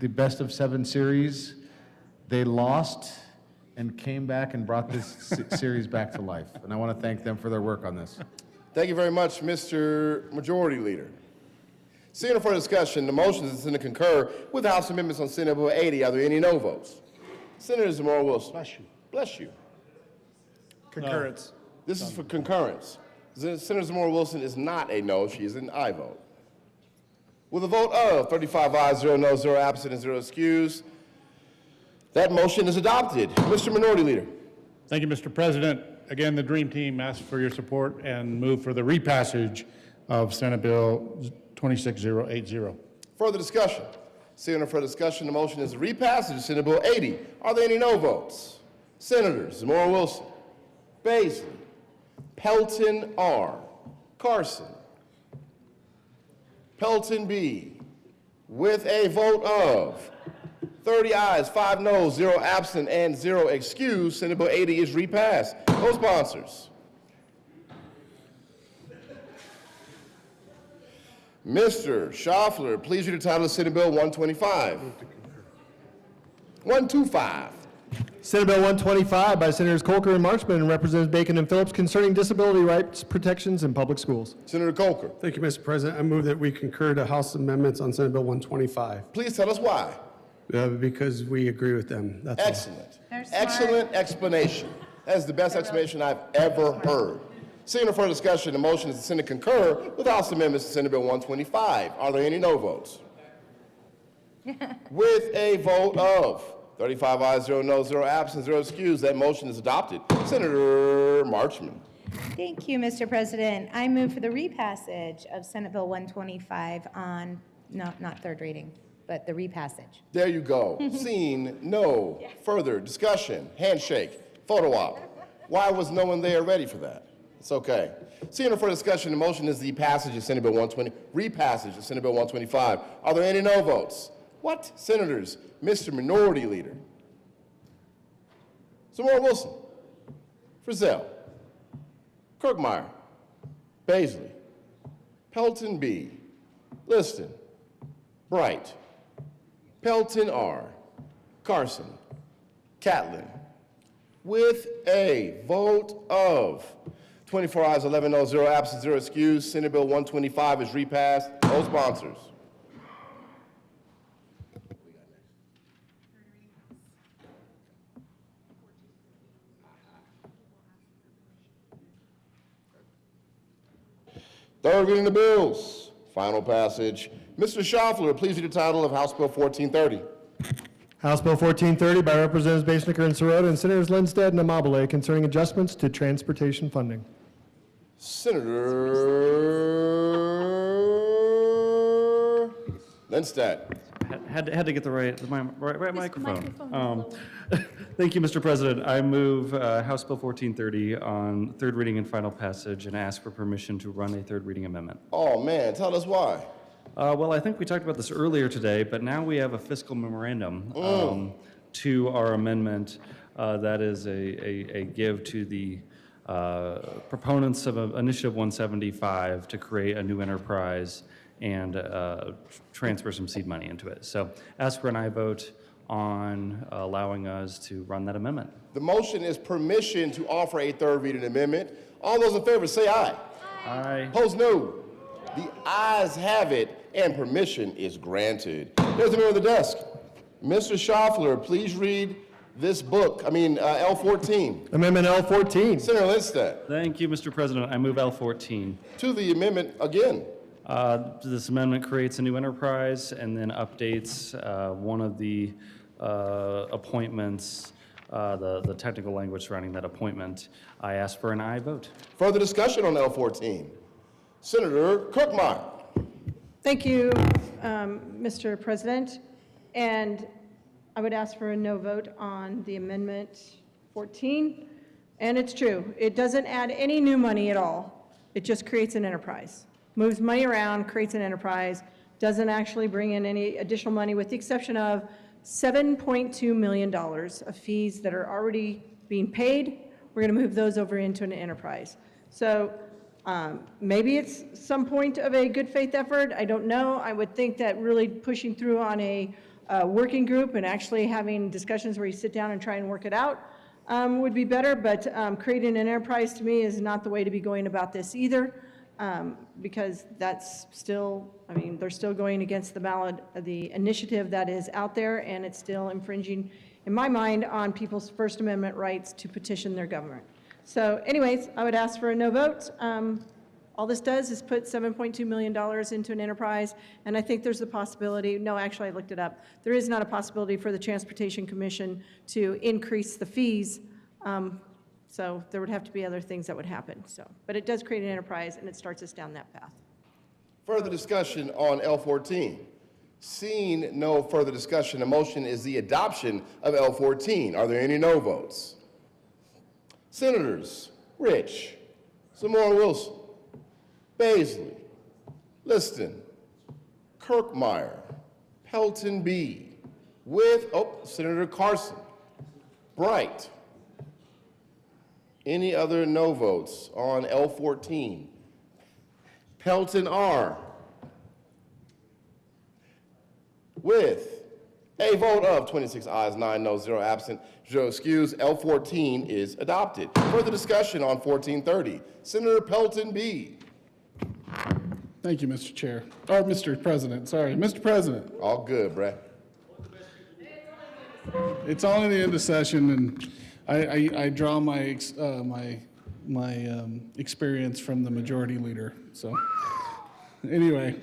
best of 7 series, they lost and came back and brought this series back to life. And I want to thank them for their work on this. Thank you very much, Mr. Majority Leader. Seeing no further discussion, the motion is that the Senate concur with House amendments on Senate Bill 80. Are there any no votes? Senator Zamora Wilson. Bless you. Bless you. Concurrence. This is for concurrence. Senator Zamora Wilson is not a no, she is an aye vote. With a vote of 35 ayes, 0 no, 0 absent, and 0 excused, that motion is adopted. Mr. Minority Leader. Thank you, Mr. President. Again, the Dream Team asks for your support and move for the repassage of Senate Bill 26080. Further discussion? Seeing no further discussion, the motion is repassage of Senate Bill 80. Are there any no votes? Senators Zamora Wilson, Basley, Pelton R, Carson, Pelton B, with a vote of 30 ayes, 5 noes, 0 absent, and 0 excused, Senate Bill 80 is repassed. Co-sponsors. Mr. Schaffler, please read the title of Senate Bill 125. 125. Senate Bill 125 by Senators Colker and Marchman and Representatives Bacon and Phillips concerning disability rights protections in public schools. Senator Colker. Thank you, Mr. President. I move that we concur to House amendments on Senate Bill 125. Please tell us why. Because we agree with them. That's all. Excellent. Excellent explanation. That is the best explanation I've ever heard. Seeing no further discussion, the motion is the Senate concur with House amendments to Senate Bill 125. Are there any no votes? With a vote of 35 ayes, 0 noes, 0 absent, 0 excused, that motion is adopted. Senator Marchman. Thank you, Mr. President. I move for the repassage of Senate Bill 125 on, not third reading, but the repassage. There you go. Seeing no further discussion, handshake, photo op. Why was no one there ready for that? It's okay. Seeing no further discussion, the motion is the passage of Senate Bill 120, repassage of Senate Bill 125. Are there any no votes? What? Senators, Mr. Minority Leader. Zamora Wilson, Frizzell, Kirkmeyer, Basley, Pelton B, Liston, Bright, Pelton R, Carson, Catlin, with a vote of 24 ayes, 11 noes, 0 absent, 0 excused, Senate Bill 125 is repassed. Co-sponsors. Third reading of the bills. Final passage. Mr. Schaffler, please read the title of House Bill 1430. House Bill 1430 by Representatives Basnicker and Sirota and Senators Lindstedt and Amabile concerning adjustments to transportation funding. Senator Lindstedt. Had to get the right microphone. Thank you, Mr. President. I move House Bill 1430 on third reading and final passage and ask for permission to run a third reading amendment. Oh, man, tell us why. Well, I think we talked about this earlier today, but now we have a fiscal memorandum to our amendment that is a give to the proponents of Initiative 175 to create a new enterprise and transfer some seed money into it. So ask for an aye vote on allowing us to run that amendment. The motion is permission to offer a third reading amendment. All those in favor say aye. Aye. Opposed, no. The ayes have it, and permission is granted. There's a member of the desk. Mr. Schaffler, please read this book, L14. Amendment L14. Senator Lindstedt. Thank you, Mr. President. I move L14. To the amendment again. This amendment creates a new enterprise and then updates one of the appointments, the technical language surrounding that appointment. I ask for an aye vote. Further discussion on L14. Senator Kirkmeyer. Thank you, Mr. President. And I would ask for a no vote on the Amendment 14. And it's true, it doesn't add any new money at all. It just creates an enterprise. Moves money around, creates an enterprise, doesn't actually bring in any additional money with the exception of $7.2 million of fees that are already being paid. We're going to move those over into an enterprise. So maybe it's some point of a good faith effort. I don't know. I would think that really pushing through on a working group and actually having discussions where you sit down and try and work it out would be better. But creating an enterprise to me is not the way to be going about this either. Because that's still, they're still going against the ballot, the initiative that is out there, and it's still infringing, in my mind, on people's First Amendment rights to petition their government. So anyways, I would ask for a no vote. All this does is put $7.2 million into an enterprise, and I think there's a possibility, no, actually I looked it up, there is not a possibility for the Transportation Commission to increase the fees. So there would have to be other things that would happen. But it does create an enterprise, and it starts us down that path. Further discussion on L14. Seeing no further discussion, the motion is the adoption of L14. Are there any no votes? Senators Rich, Zamora Wilson, Basley, Liston, Kirkmeyer, Pelton B, with, Senator Carson, Bright. Any other no votes on L14? Pelton R, with a vote of 26 ayes, 9 noes, 0 absent, 0 excused, L14 is adopted. Further discussion on 1430. Senator Pelton B. Thank you, Mr. Chair. Or Mr. President, sorry. Mr. President. All good, Brad. It's only the end of session, and I draw my experience from the majority leader. So anyway,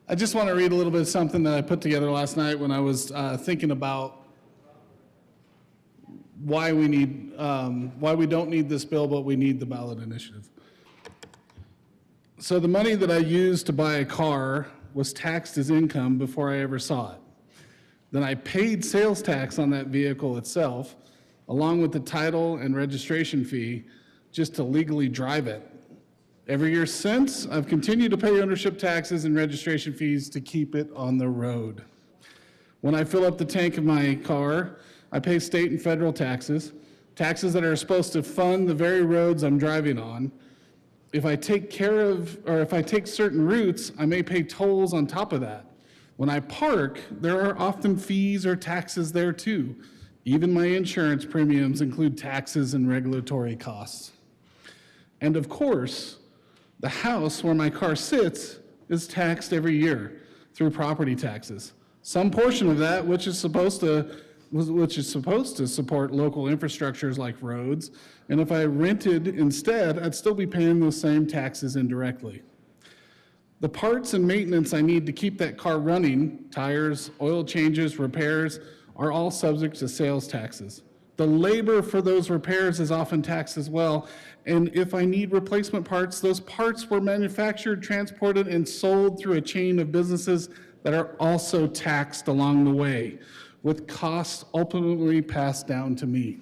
I just want to read a little bit of something that I put together last night when I was thinking about why we don't need this bill, but we need the ballot initiative. So the money that I used to buy a car was taxed as income before I ever saw it. Then I paid sales tax on that vehicle itself, along with the title and registration fee, just to legally drive it. Every year since, I've continued to pay ownership taxes and registration fees to keep it on the road. When I fill up the tank of my car, I pay state and federal taxes, taxes that are supposed to fund the very roads I'm driving on. If I take certain routes, I may pay tolls on top of that. When I park, there are often fees or taxes there too. Even my insurance premiums include taxes and regulatory costs. And of course, the house where my car sits is taxed every year through property taxes. Some portion of that, which is supposed to support local infrastructures like roads, and if I rented instead, I'd still be paying those same taxes indirectly. The parts and maintenance I need to keep that car running, tires, oil changes, repairs, are all subject to sales taxes. The labor for those repairs is often taxed as well, and if I need replacement parts, those parts were manufactured, transported, and sold through a chain of businesses that are also taxed along the way, with costs ultimately passed down to me.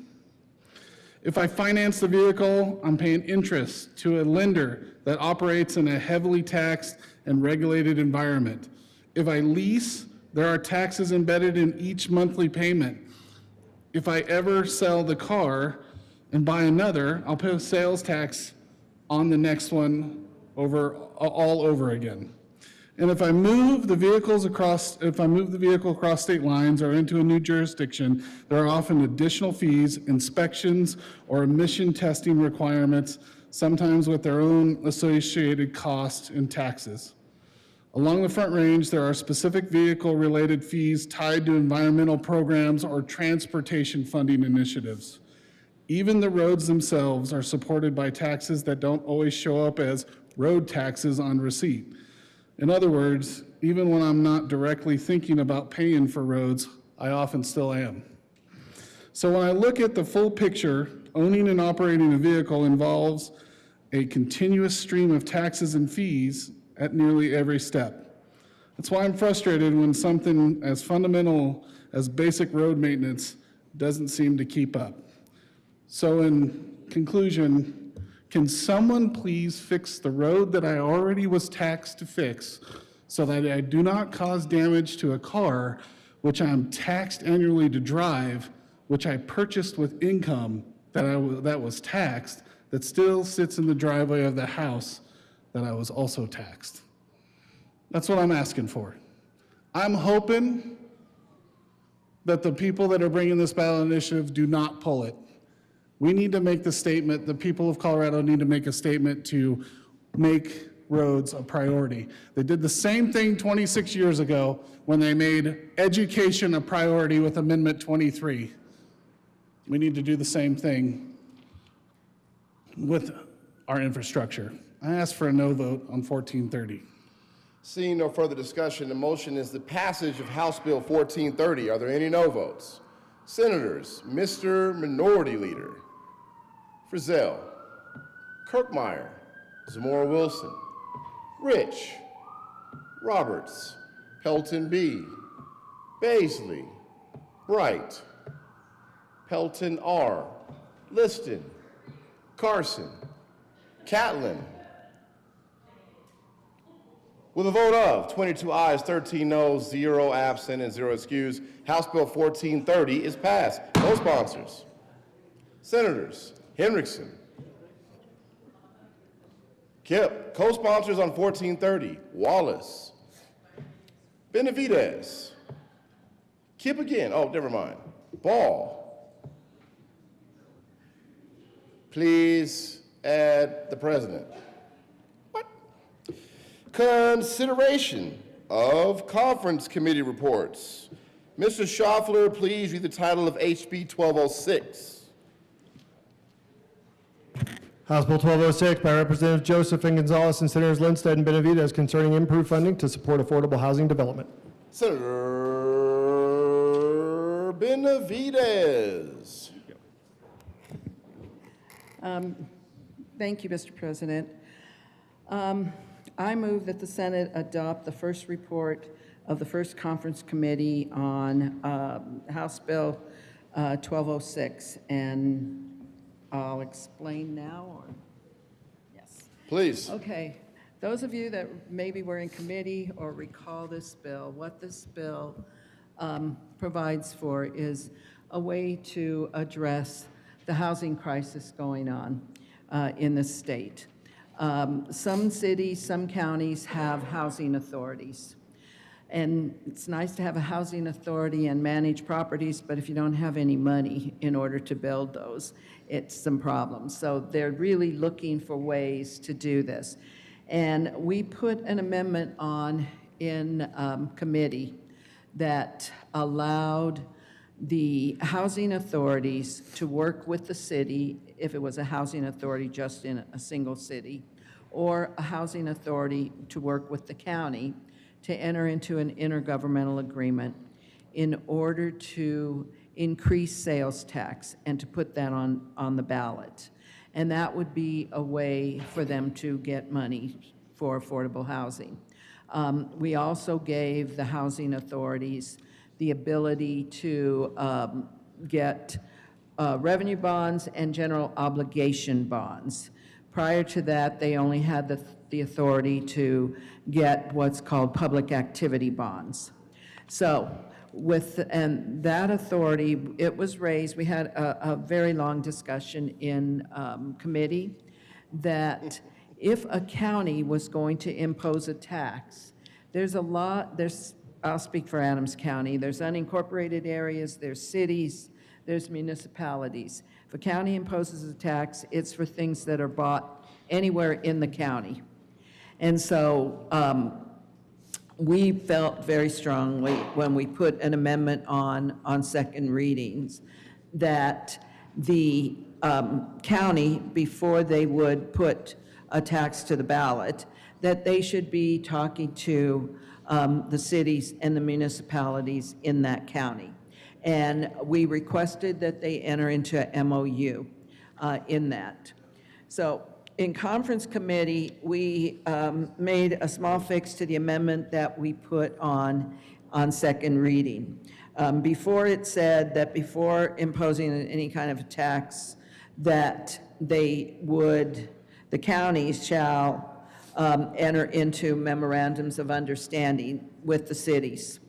If I finance the vehicle, I'm paying interest to a lender that operates in a heavily taxed and regulated environment. If I lease, there are taxes embedded in each monthly payment. If I ever sell the car and buy another, I'll pay sales tax on the next one all over again. And if I move the vehicle across state lines or into a new jurisdiction, there are often additional fees, inspections, or emission testing requirements, sometimes with their own associated costs and taxes. Along the Front Range, there are specific vehicle-related fees tied to environmental programs or transportation funding initiatives. Even the roads themselves are supported by taxes that don't always show up as road taxes on receipt. In other words, even when I'm not directly thinking about paying for roads, I often still am. So when I look at the full picture, owning and operating a vehicle involves a continuous stream of taxes and fees at nearly every step. That's why I'm frustrated when something as fundamental as basic road maintenance doesn't seem to keep up. So in conclusion, can someone please fix the road that I already was taxed to fix so that I do not cause damage to a car which I'm taxed annually to drive, which I purchased with income that was taxed, that still sits in the driveway of the house that I was also taxed? That's what I'm asking for. I'm hoping that the people that are bringing this ballot initiative do not pull it. We need to make the statement, the people of Colorado need to make a statement to make roads a priority. They did the same thing 26 years ago when they made education a priority with Amendment 23. We need to do the same thing with our infrastructure. I ask for a no vote on 1430. Seeing no further discussion, the motion is the passage of House Bill 1430. Are there any no votes? Senators, Mr. Minority Leader, Frizzell, Kirkmeyer, Zamora Wilson, Rich, Roberts, Pelton B, Basley, Bright, Pelton R, Liston, Carson, Catlin. With a vote of 22 ayes, 13 noes, 0 absent, and 0 excused, House Bill 1430 is passed. Co-sponsors, Senators Hendrickson, Kip. Co-sponsors on 1430, Wallace, Benavidez, Kip again, oh, never mind, Ball. Please add the president. Consideration of conference committee reports. Mr. Schaffler, please read the title of HB 1206. House Bill 1206 by Representatives Joseph and Gonzalez and Senators Lindstedt and Benavidez concerning improved funding to support affordable housing development. Senator Benavidez. Thank you, Mr. President. I move that the Senate adopt the first report of the first conference committee on House Bill 1206, and I'll explain now, or? Yes. Please. Okay. Those of you that maybe were in committee or recall this bill, what this bill provides for is a way to address the housing crisis going on in the state. Some cities, some counties have housing authorities. And it's nice to have a housing authority and manage properties, but if you don't have any money in order to build those, it's some problems. So they're really looking for ways to do this. And we put an amendment on in committee that allowed the housing authorities to work with the city, if it was a housing authority just in a single city, or a housing authority to work with the county to enter into an intergovernmental agreement in order to increase sales tax and to put that on the ballot. And that would be a way for them to get money for affordable housing. We also gave the housing authorities the ability to get revenue bonds and general obligation bonds. Prior to that, they only had the authority to get what's called public activity bonds. So and that authority, it was raised, we had a very long discussion in committee that if a county was going to impose a tax, I'll speak for Adams County, there's unincorporated areas, there's cities, there's municipalities. If a county imposes a tax, it's for things that are bought anywhere in the county. And so we felt very strongly when we put an amendment on second readings that the county, before they would put a tax to the ballot, that they should be talking to the cities and the municipalities in that county. And we requested that they enter into a MOU in that. So in conference committee, we made a small fix to the amendment that we put on second reading. Before it said that before imposing any kind of tax, that the counties shall enter into memorandums of understanding with the cities.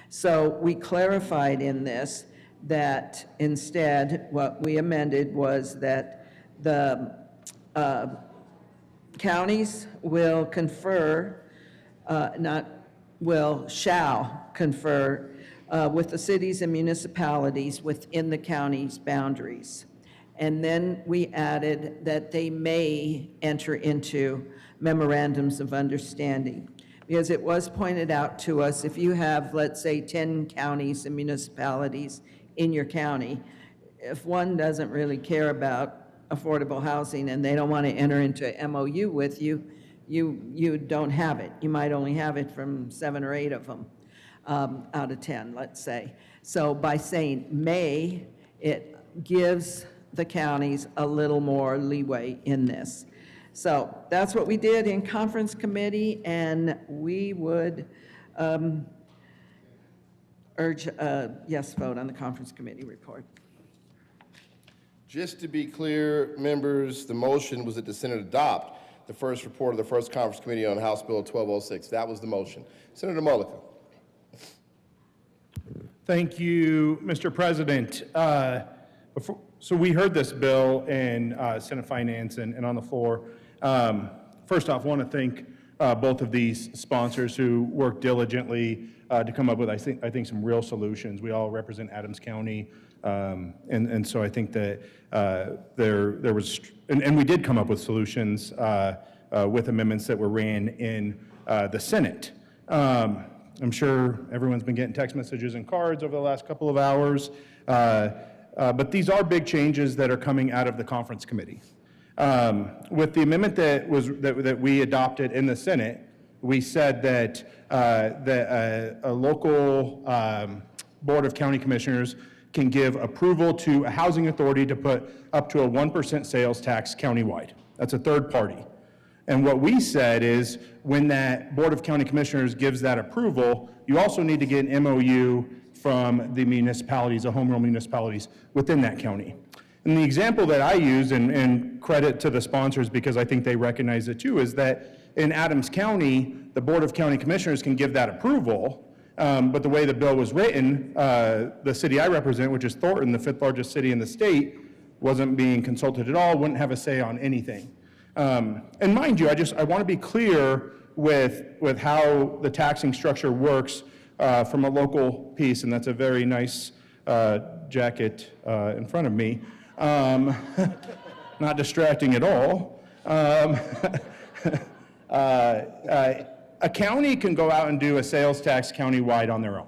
So we clarified in this that instead what we amended was that the counties will confer, shall confer with the cities and municipalities within the county's boundaries. And then we added that they may enter into memorandums of understanding. Because it was pointed out to us, if you have, let's say, 10 counties and municipalities in your county, if one doesn't really care about affordable housing and they don't want to enter into an MOU with you, you don't have it. You might only have it from 7 or 8 of them out of 10, let's say. So by saying may, it gives the counties a little more leeway in this. So that's what we did in conference committee, and we would urge a yes vote on the conference committee report. Just to be clear, members, the motion was that the Senate adopt the first report of the first conference committee on House Bill 1206. That was the motion. Senator Mulliken. Thank you, Mr. President. So we heard this bill in Senate Finance and on the floor. First off, I want to thank both of these sponsors who worked diligently to come up with, I think, some real solutions. We all represent Adams County, and so I think that there was, and we did come up with solutions with amendments that were ran in the Senate. I'm sure everyone's been getting text messages and cards over the last couple of hours, but these are big changes that are coming out of the conference committee. With the amendment that we adopted in the Senate, we said that a local board of county commissioners can give approval to a housing authority to put up to a 1% sales tax countywide. That's a third party. And what we said is when that board of county commissioners gives that approval, you also need to get an MOU from the municipalities, the home rule municipalities within that county. And the example that I use, and credit to the sponsors because I think they recognize it too, is that in Adams County, the Board of County Commissioners can give that approval, but the way the bill was written, the city I represent, which is Thornton, the 5th largest city in the state, wasn't being consulted at all, wouldn't have a say on anything. And mind you, I want to be clear with how the taxing structure works from a local piece, and that's a very nice jacket in front of me. Not distracting at all. A county can go out and do a sales tax countywide on their own,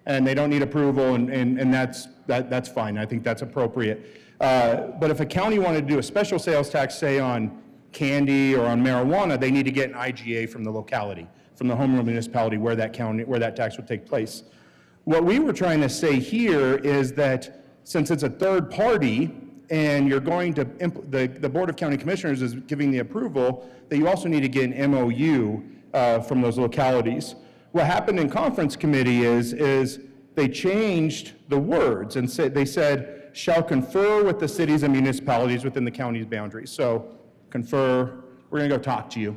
and they don't need approval, and that's fine. I think that's appropriate. But if a county wanted to do a special sales tax, say on candy or on marijuana, they need to get an IGA from the locality, from the home rule municipality where that tax would take place. What we were trying to say here is that since it's a third party and you're going to, the Board of County Commissioners is giving the approval, that you also need to get an MOU from those localities. What happened in conference committee is they changed the words and they said, shall confer with the cities and municipalities within the county's boundaries. So confer, we're gonna go talk to you.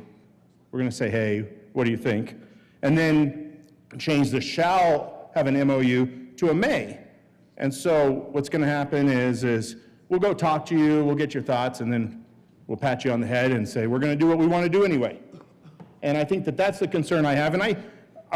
We're gonna say, hey, what do you think? And then change the shall have an MOU to a may. And so what's gonna happen is we'll go talk to you, we'll get your thoughts, and then we'll pat you on the head and say, we're gonna do what we wanna do anyway. And I think that that's the concern I have. And I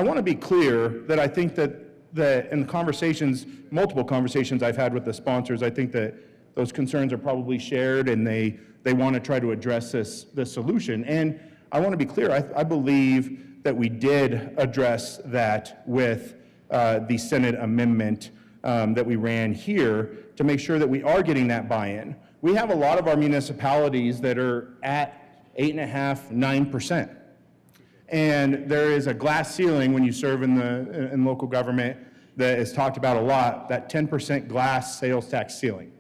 wanna be clear that I think that in the conversations, multiple conversations I've had with the sponsors, I think that those concerns are probably shared and they wanna try to address this solution. And I wanna be clear, I believe that we did address that with the Senate amendment that we ran here to make sure that we are getting that buy-in. We have a lot of our municipalities that are at 8.5%, 9%. And there is a glass ceiling when you serve in local government that is talked about a lot, that 10% glass sales tax ceiling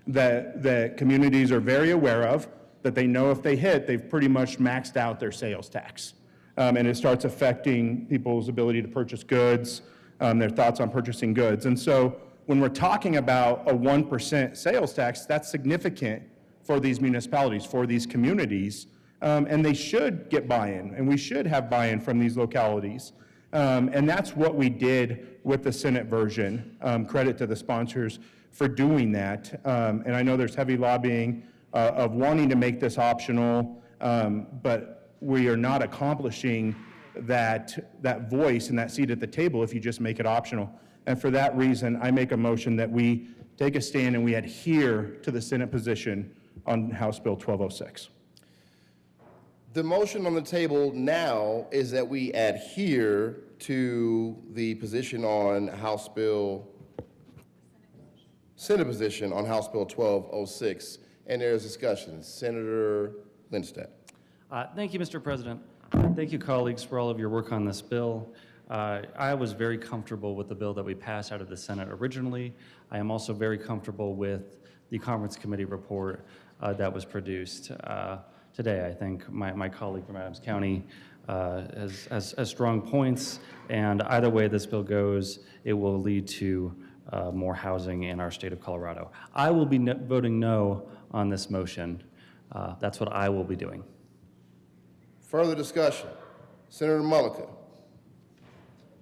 that communities are very aware of, that they know if they hit, they've pretty much maxed out their sales tax. And it starts affecting people's ability to purchase goods, their thoughts on purchasing goods. And so when we're talking about a 1% sales tax, that's significant for these municipalities, for these communities, and they should get buy-in, and we should have buy-in from these localities. And that's what we did with the Senate version. Credit to the sponsors for doing that. And I know there's heavy lobbying of wanting to make this optional, but we are not accomplishing that voice and that seat at the table if you just make it optional. And for that reason, I make a motion that we take a stand and we adhere to the Senate position on House Bill 1206. The motion on the table now is that we adhere to the position on House Bill, Senate position on House Bill 1206, and there's discussion. Senator Lindstedt. Thank you, Mr. President. Thank you, colleagues, for all of your work on this bill. I was very comfortable with the bill that we passed out of the Senate originally. I am also very comfortable with the conference committee report that was produced today. I think my colleague from Adams County has strong points, and either way this bill goes, it will lead to more housing in our state of Colorado. I will be voting no on this motion. That's what I will be doing. Further discussion. Senator Mullica.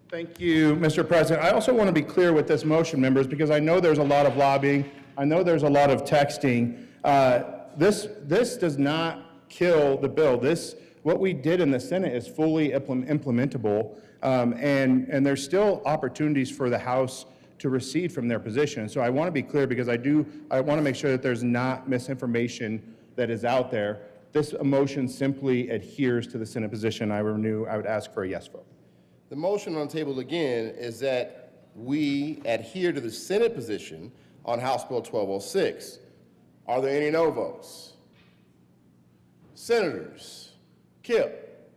Thank you, Mr. President. I also want to be clear with this motion, members, because I know there's a lot of lobbying. I know there's a lot of texting. This does not kill the bill. What we did in the Senate is fully implementable, and there's still opportunities for the House to recede from their position. So I want to be clear because I want to make sure that there's not misinformation that is out there. This motion simply adheres to the Senate position. I would ask for a yes vote. The motion on the table again is that we adhere to the Senate position on House Bill 1206. Are there any no votes? Senators Kip,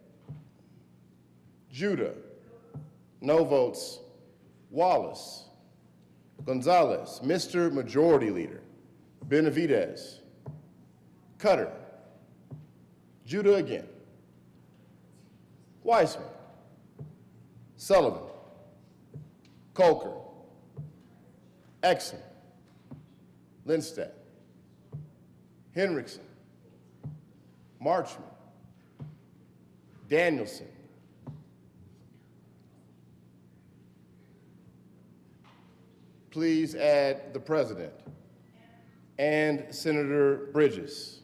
Judah, no votes. Wallace, Gonzalez, Mr. Majority Leader, Benavidez, Cutter, Judah again, Weissman, Sullivan, Coker, Exum, Lindstedt, Hendrickson, Marchman, Danielson, please add the President, and Senator Bridges.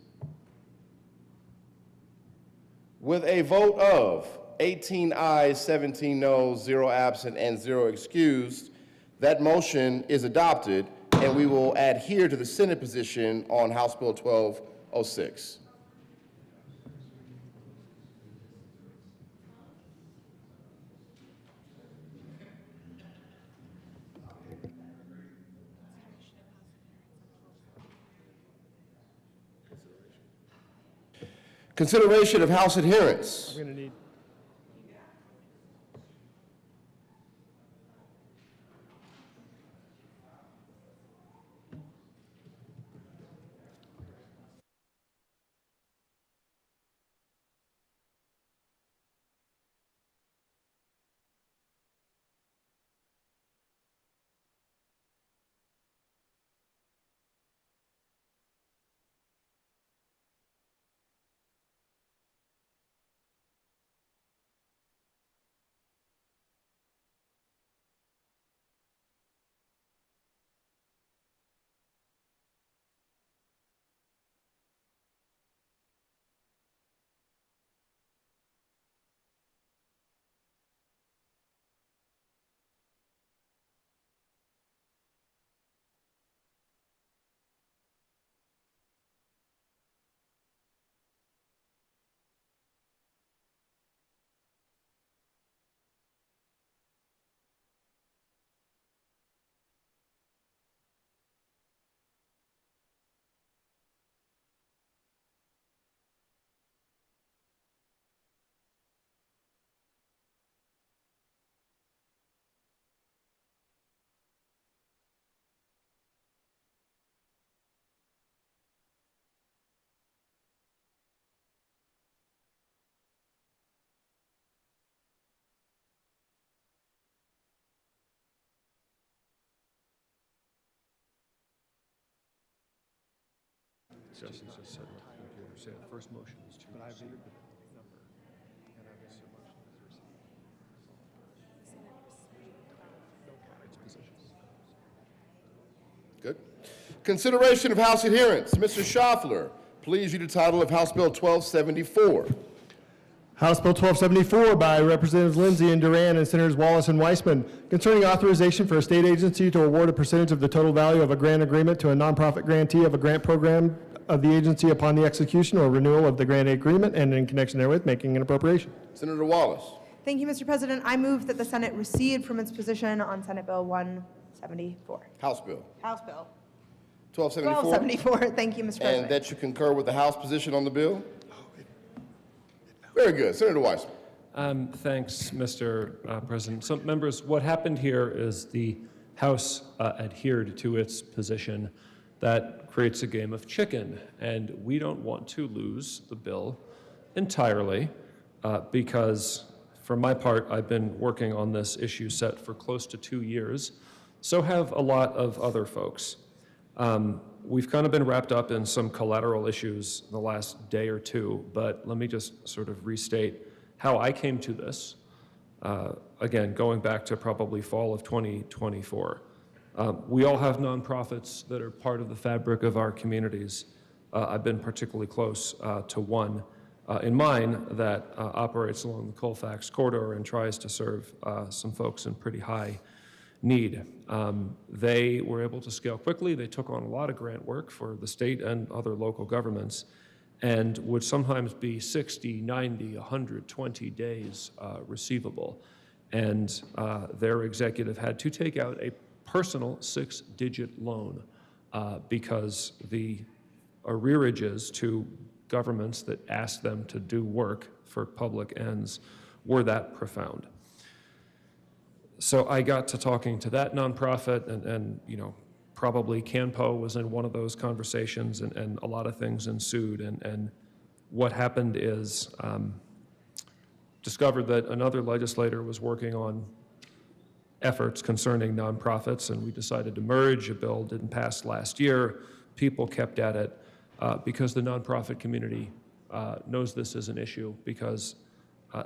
With a vote of 18 ayes, 17 noes, 0 absent, and 0 excused, that motion is adopted, and we will adhere to the Senate position on House Bill 1206. Consideration of House adherence. I'm going to need. Justin just said, say the first motion is to receive the number, and I guess the motion is received. Its positions. Good. Consideration of House adherence. Mr. Schaffler, please read the title of House Bill 1274. House Bill 1274 by Representatives Lindsay and Duran and Senators Wallace and Weissman concerning authorization for a state agency to award a percentage of the total value of a grant agreement to a nonprofit grantee of a grant program of the agency upon the execution or renewal of the grant agreement and in connection therewith making an appropriation. Senator Wallace. Thank you, Mr. President. I move that the Senate recede from its position on Senate Bill 174. House Bill. House Bill. 1274. 1274. Thank you, Mr. President. And that you concur with the House position on the bill? Very good. Senator Weissman. Thanks, Mr. President. So, members, what happened here is the House adhered to its position. That creates a game of chicken, and we don't want to lose the bill entirely. because for my part, I've been working on this issue set for close to 2 years. So have a lot of other folks. We've kind of been wrapped up in some collateral issues the last day or two, but let me just sort of restate how I came to this. Again, going back to probably fall of 2024. We all have nonprofits that are part of the fabric of our communities. I've been particularly close to one in mine that operates along the Colfax corridor and tries to serve some folks in pretty high need. They were able to scale quickly. They took on a lot of grant work for the state and other local governments and would sometimes be 60, 90, 120 days receivable. And their executive had to take out a personal 6-digit loan because the arrearages to governments that asked them to do work for public ends were that profound. So I got to talking to that nonprofit, and you know, probably CanPo was in one of those conversations, and a lot of things ensued. And what happened is discovered that another legislator was working on efforts concerning nonprofits, and we decided to merge. A bill didn't pass last year. People kept at it because the nonprofit community knows this is an issue, because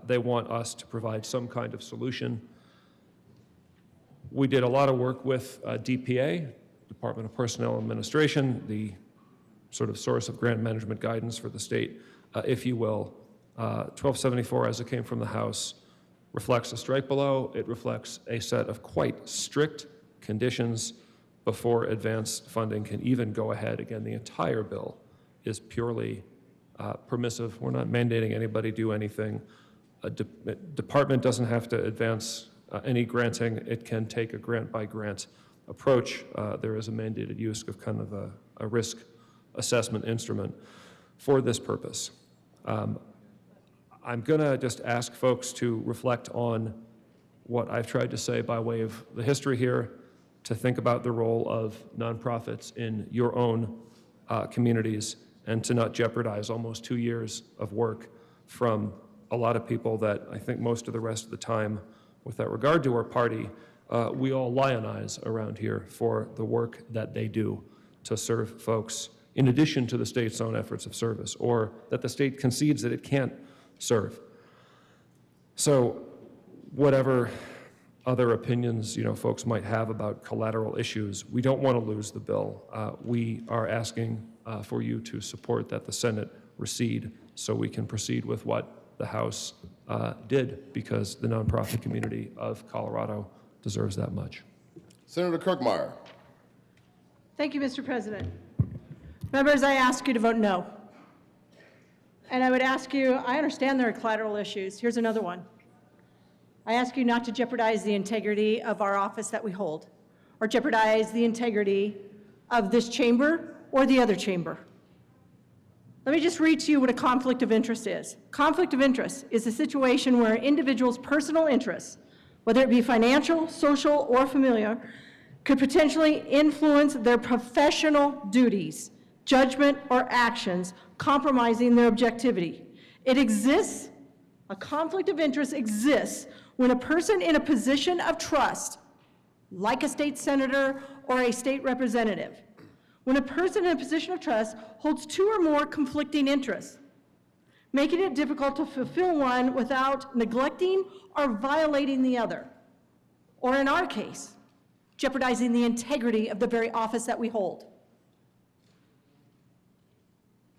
they want us to provide some kind of solution. We did a lot of work with DPA, Department of Personnel Administration, the sort of source of grant management guidance for the state, if you will. 1274, as it came from the House, reflects a strike below. It reflects a set of quite strict conditions before advanced funding can even go ahead. Again, the entire bill is purely permissive. We're not mandating anybody do anything. A department doesn't have to advance any granting. It can take a grant-by-grant approach. There is a mandated use of kind of a risk assessment instrument for this purpose. I'm going to just ask folks to reflect on what I've tried to say by way of the history here, to think about the role of nonprofits in your own communities, and to not jeopardize almost 2 years of work from a lot of people that I think most of the rest of the time, with that regard to our party, we all lionize around here for the work that they do to serve folks, in addition to the state's own efforts of service, or that the state concedes that it can't serve. So whatever other opinions folks might have about collateral issues, we don't want to lose the bill. We are asking for you to support that the Senate recede so we can proceed with what the House did, because the nonprofit community of Colorado deserves that much. Senator Kirkmeyer. Thank you, Mr. President. Members, I ask you to vote no. And I would ask you, I understand there are collateral issues. Here's another one. I ask you not to jeopardize the integrity of our office that we hold, or jeopardize the integrity of this chamber or the other chamber. Let me just read to you what a conflict of interest is. Conflict of interest is a situation where an individual's personal interests, whether it be financial, social, or familiar, could potentially influence their professional duties, judgment, or actions, compromising their objectivity. It exists, a conflict of interest exists when a person in a position of trust, like a state senator or a state representative, when a person in a position of trust holds two or more conflicting interests, making it difficult to fulfill one without neglecting or violating the other, or in our case, jeopardizing the integrity of the very office that we hold.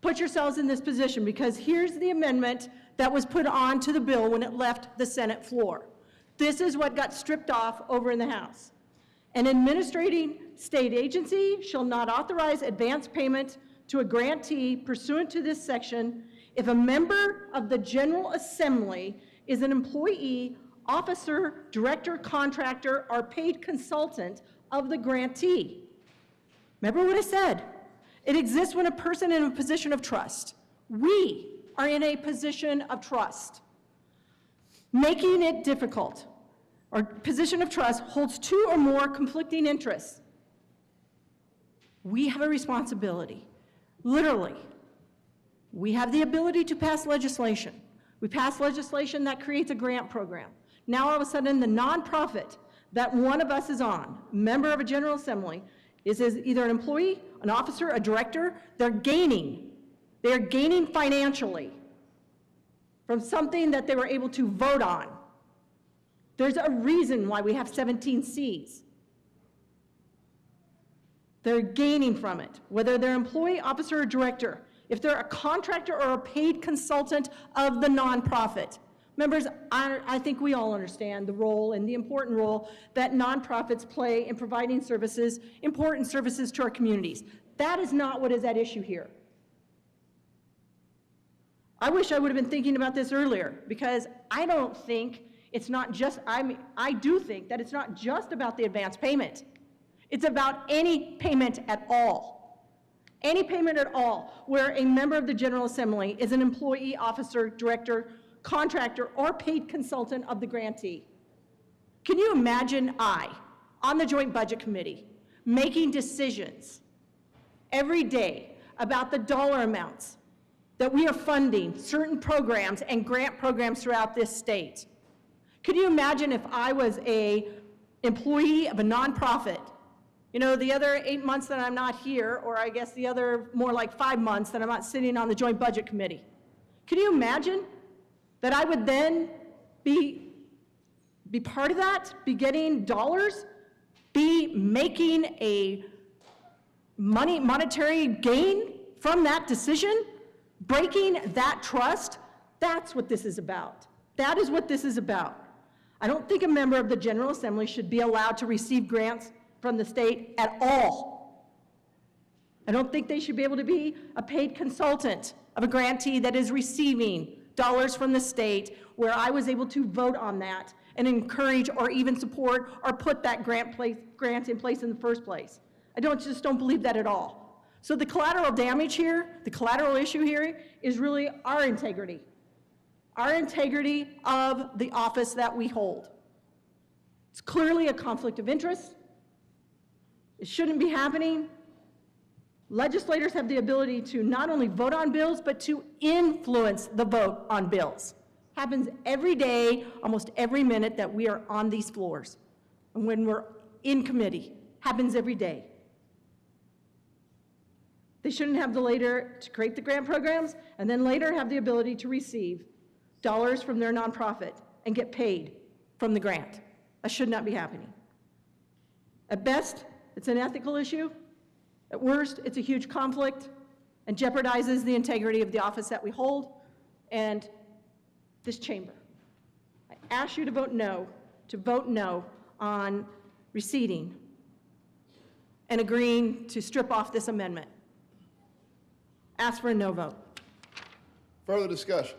Put yourselves in this position, because here's the amendment that was put on to the bill when it left the Senate floor. This is what got stripped off over in the House. An administrating state agency shall not authorize advance payment to a grantee pursuant to this section if a member of the General Assembly is an employee, officer, director, contractor, or paid consultant of the grantee. Remember what I said? It exists when a person in a position of trust. We are in a position of trust. Making it difficult, or position of trust holds two or more conflicting interests. We have a responsibility. Literally, we have the ability to pass legislation. We passed legislation that creates a grant program. Now all of a sudden, the nonprofit that one of us is on, member of a General Assembly, is either an employee, an officer, a director. They're gaining financially from something that they were able to vote on. There's a reason why we have 17 Cs. They're gaining from it, whether they're employee, officer, or director. If they're a contractor or a paid consultant of the nonprofit. Members, I think we all understand the role and the important role that nonprofits play in providing services, important services to our communities. That is not what is at issue here. I wish I would have been thinking about this earlier, because I don't think it's not just, I do think that it's not just about the advance payment. It's about any payment at all. Any payment at all where a member of the General Assembly is an employee, officer, director, contractor, or paid consultant of the grantee. Can you imagine on the Joint Budget Committee, making decisions every day about the dollar amounts that we are funding certain programs and grant programs throughout this state? Could you imagine if I was an employee of a nonprofit? You know, the other 8 months that I'm not here, or I guess the other more like 5 months that I'm not sitting on the Joint Budget Committee. Can you imagine that I would then be part of that, be getting dollars, be making a monetary gain from that decision, breaking that trust? That's what this is about. That is what this is about. I don't think a member of the General Assembly should be allowed to receive grants from the state at all. I don't think they should be able to be a paid consultant of a grantee that is receiving dollars from the state, where I was able to vote on that and encourage or even support or put that grant in place in the first place. I just don't believe that at all. So the collateral damage here, the collateral issue here is really our integrity of the office that we hold. It's clearly a conflict of interest. It shouldn't be happening. Legislators have the ability to not only vote on bills, but to influence the vote on bills. Happens every day, almost every minute that we are on these floors. And when we're in committee, happens every day. They shouldn't have the later to create the grant programs and then later have the ability to receive dollars from their nonprofit and get paid from the grant. That should not be happening. At best, it's an ethical issue. At worst, it's a huge conflict and jeopardizes the integrity of the office that we hold and this chamber. I ask you to vote no on receding and agreeing to strip off this amendment. Ask for a no vote. Further discussion?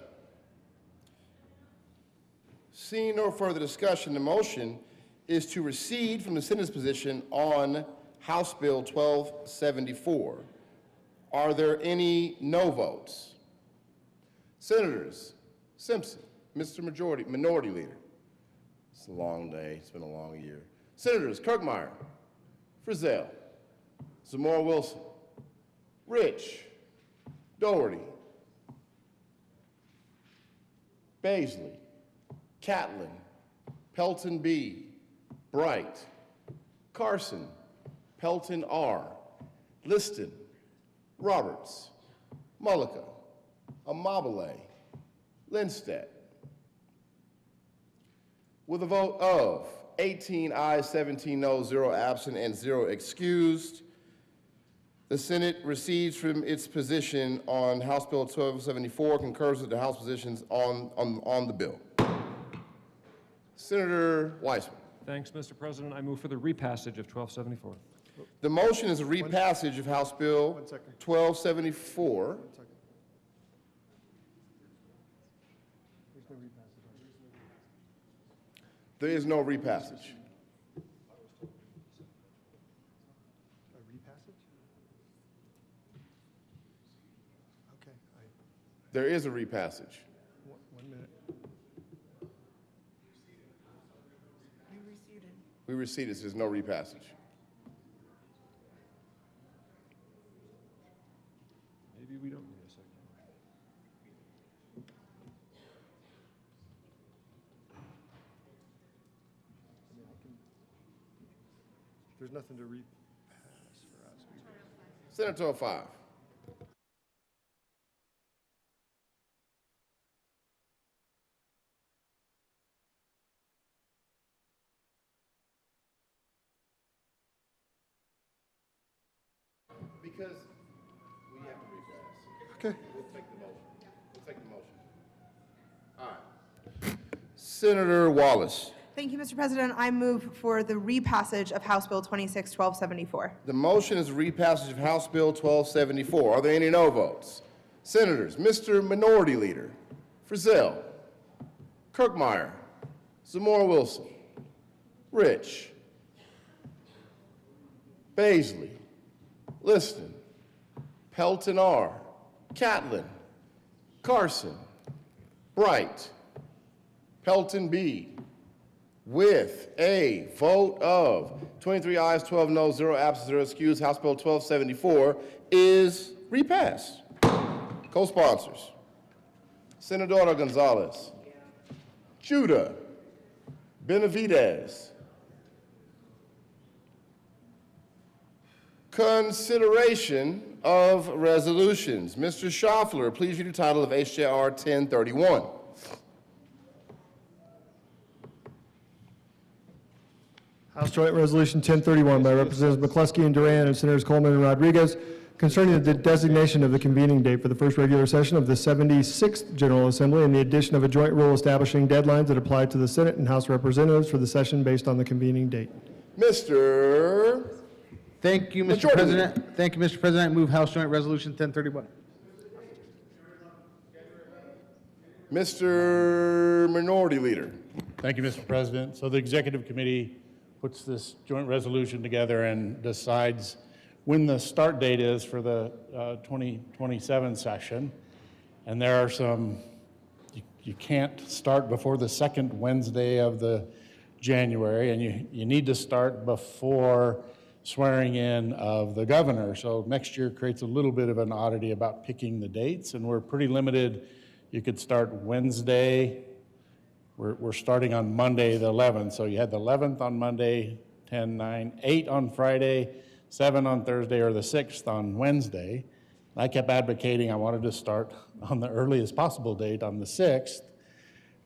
Seeing no further discussion, the motion is to recede from the Senate's position on House Bill 1274. Are there any no votes? Senators Simpson, Mr. Minority Leader. It's a long day, it's been a long year. Senators Kirkmeyer, Frizzell, Zamora Wilson, Rich, Doherty, Basley, Catlin, Pelton B, Bright, Carson, Pelton R, Liston, Roberts, Mullica, Amabile, Lindstedt. With a vote of 18 ayes, 17 noes, 0 absent, and 0 excused, the Senate recedes from its position on House Bill 1274, concurs with the House positions on the bill. Senator Weissman. Thanks, Mr. President. I move for the repassage of 1274. The motion is a repassage of House Bill 1274. There is no repassage. There is a repassage. One minute. We receded, so there's no repassage. Maybe we don't need a second. There's nothing to repass for us. Senate 205. Because we have to repass. Okay. We'll take the motion. We'll take the motion. All right. Senator Wallace. Thank you, Mr. President. I move for the repassage of House Bill 26-1274. The motion is repassage of House Bill 1274. Are there any no votes? Senators, Mr. Minority Leader, Frizzell, Kirkmeyer, Zamora Wilson, Rich, Basley, Liston, Pelton R., Catlin, Carson, Bright, Pelton B., with a vote of 23 ayes, 12 noes, 0 absent, 0 excused, House Bill 1274 is repassed. Co-sponsors, Senadora Gonzalez, Judah, Benavidez. Consideration of resolutions. Mr. Schaffler, please read the title of HJR 1031. House Joint Resolution 1031 by Representatives McCluskey and Duran and Senators Coleman and Rodriguez concerning the designation of the convening date for the first regular session of the 76th General Assembly and the addition of a joint rule establishing deadlines that apply to the Senate and House Representatives for the session based on the convening date. Mr. Thank you, Mr. Majority President. Thank you, Mr. President. I move House Joint Resolution 1031. Mr. Minority Leader. Thank you, Mr. President. So the Executive Committee puts this joint resolution together and decides when the start date is for the 2027 session. And there are some, you can't start before the second Wednesday of the January, and you need to start before swearing in of the governor. So next year creates a little bit of an oddity about picking the dates, and we're pretty limited. You could start Wednesday. We're starting on Monday, the 11th. So you had the 11th on Monday, 10, 9, 8 on Friday, 7 on Thursday, or the 6th on Wednesday. I kept advocating I wanted to start on the earliest possible date on the 6th,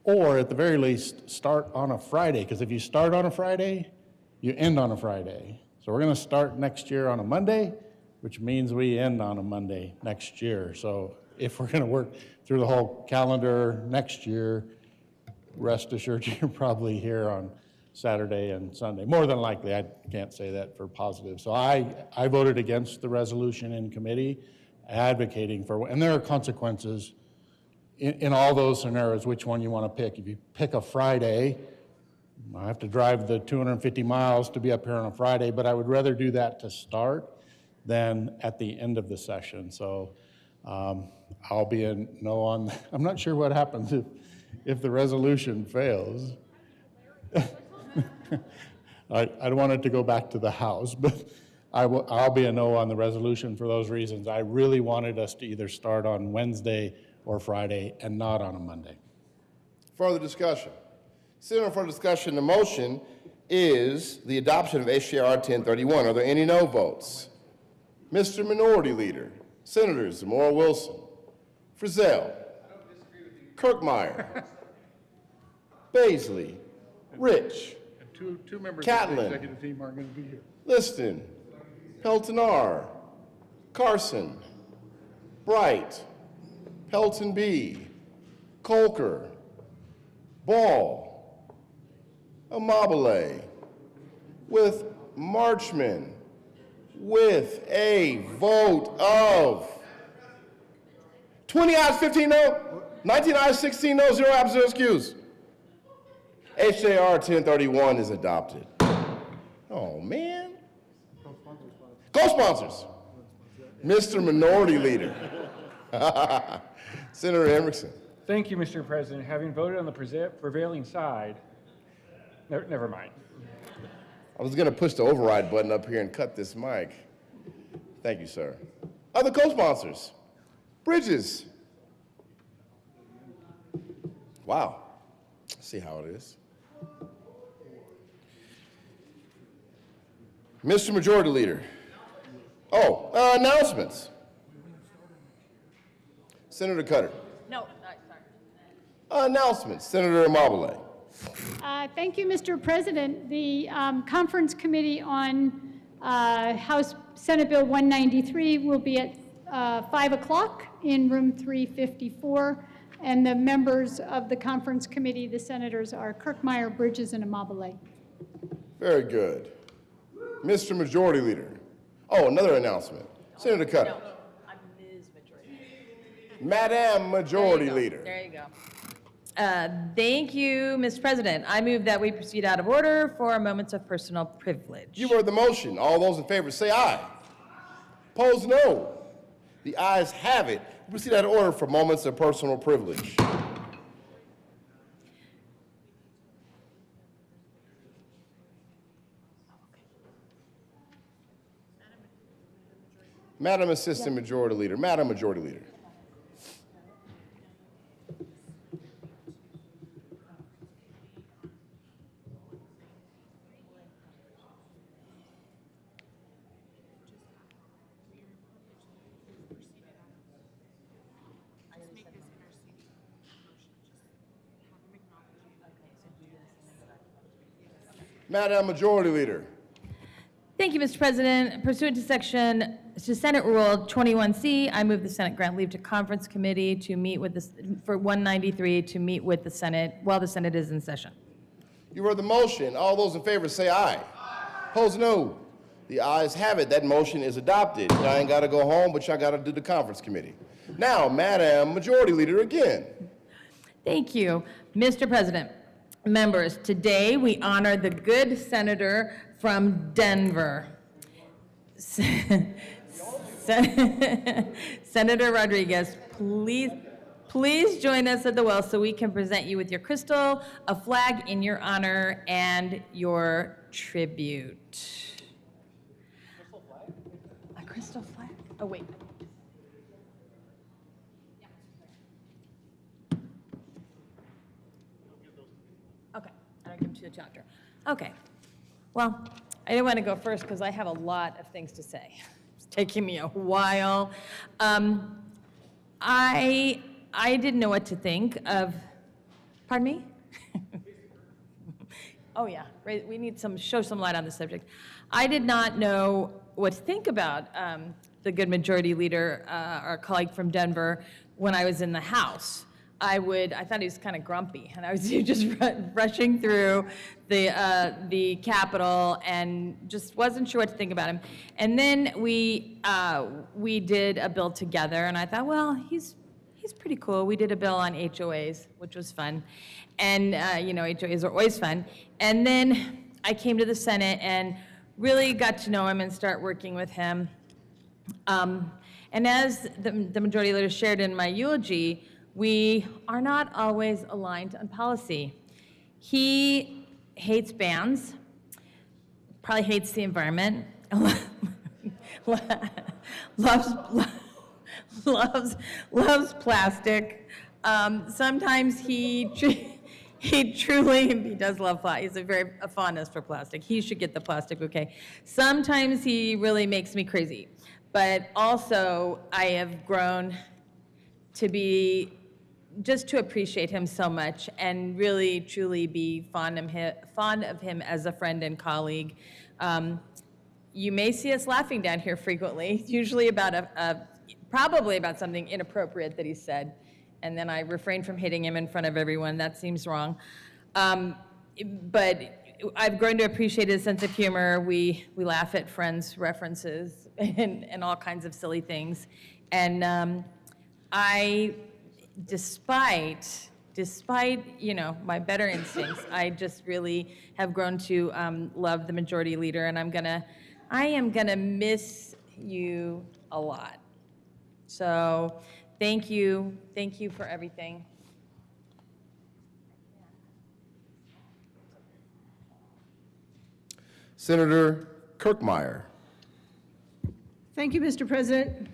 or at the very least, start on a Friday, because if you start on a Friday, you end on a Friday. So we're going to start next year on a Monday, which means we end on a Monday next year. So if we're going to work through the whole calendar next year, rest assured you're probably here on Saturday and Sunday. More than likely, I can't say that for positive. So I voted against the resolution in committee, advocating for, and there are consequences in all those scenarios, which one you want to pick. If you pick a Friday, I have to drive the 250 miles to be up here on a Friday, but I would rather do that to start than at the end of the session. So I'll be a no on, I'm not sure what happens if the resolution fails. I don't want it to go back to the House, but I'll be a no on the resolution for those reasons. I really wanted us to either start on Wednesday or Friday and not on a Monday. Further discussion. Senator, for discussion, the motion is the adoption of HJR 1031. Are there any no votes? Mr. Minority Leader, Senators Zamora Wilson, Frizzell, Kirkmeyer, Basley, Rich, Two members Catlin, of the executive team aren't going to be here. Liston, Pelton R., Carson, Bright, Pelton B., Colker, Ball, Amabile, with Marchman, with a vote of 20 ayes, 15 no, 19 ayes, 16 no, 0 absent, 0 excused. HJR 1031 is adopted. Oh, man. Co-sponsors. Mr. Minority Leader. Senator Hendrickson. Thank you, Mr. President. Having voted on the prevailing side, never mind. I was going to push the override button up here and cut this mic. Thank you, sir. Other co-sponsors. Bridges. Wow. Let's see how it is. Mr. Majority Leader. Oh, announcements. Senator Cutter. No, sorry. Announcements. Senator Amabile. Thank you, Mr. President. The conference committee on House Senate Bill 193 will be at 5 o'clock in room 354. And the members of the conference committee, the senators, are Kirkmeyer, Bridges, and Amabile. Very good. Mr. Majority Leader. Oh, another announcement. Senator Cutter. No, I'm Ms. Majority. Madam Majority Leader. There you go. Thank you, Mr. President. I move that we proceed out of order for moments of personal privilege. You heard the motion. All those in favor say aye. Opposed, no. The ayes have it. We proceed out of order for moments of personal privilege. Madam Assistant Majority Leader. Madam Majority Leader. Madam Majority Leader. Thank you, Mr. President. Pursuant to Senate Rule 21C, I move the Senate grant leave to conference committee to meet with for 193 to meet with the Senate while the Senate is in session. You heard the motion. All those in favor say aye. Opposed, no. The ayes have it. That motion is adopted. Y'all ain't got to go home, but y'all got to do the conference committee. Now, Madam Majority Leader again. Thank you, Mr. President. Members, today we honor the good senator from Denver, Senator Rodriguez. Please join us at the well so we can present you with your crystal, a flag in your honor, and your tribute. A crystal flag? Oh, wait. Okay, I don't give them to the chapter. Okay, well, I didn't want to go first because I have a lot of things to say. It's taking me a while. I didn't know what to think of, pardon me? Oh yeah, right, we need show some light on the subject. I did not know what to think about the good majority leader, our colleague from Denver, when I was in the House. I thought he was kind of grumpy, and I was just rushing through the Capitol and just wasn't sure what to think about him. And then we did a bill together, and I thought, well, he's pretty cool. We did a bill on HOAs, which was fun, and HOAs are always fun. And then I came to the Senate and really got to know him and start working with him. And as the majority leader shared in my eulogy, we are not always aligned on policy. He hates bans, probably hates the environment, loves plastic. Sometimes he does love plastic. He's a fondness for plastic. He should get the plastic, okay. Sometimes he really makes me crazy, but also I have grown to appreciate him so much and really, truly be fond of him as a friend and colleague. You may see us laughing down here frequently, usually about probably about something inappropriate that he said, and then I refrain from hitting him in front of everyone. That seems wrong. But I've grown to appreciate his sense of humor. We laugh at friends' references and all kinds of silly things. And despite my better instincts, I just really have grown to love the majority leader, and I am gonna miss you a lot. So thank you for everything. Senator Kirkmeyer. Thank you, Mr. President.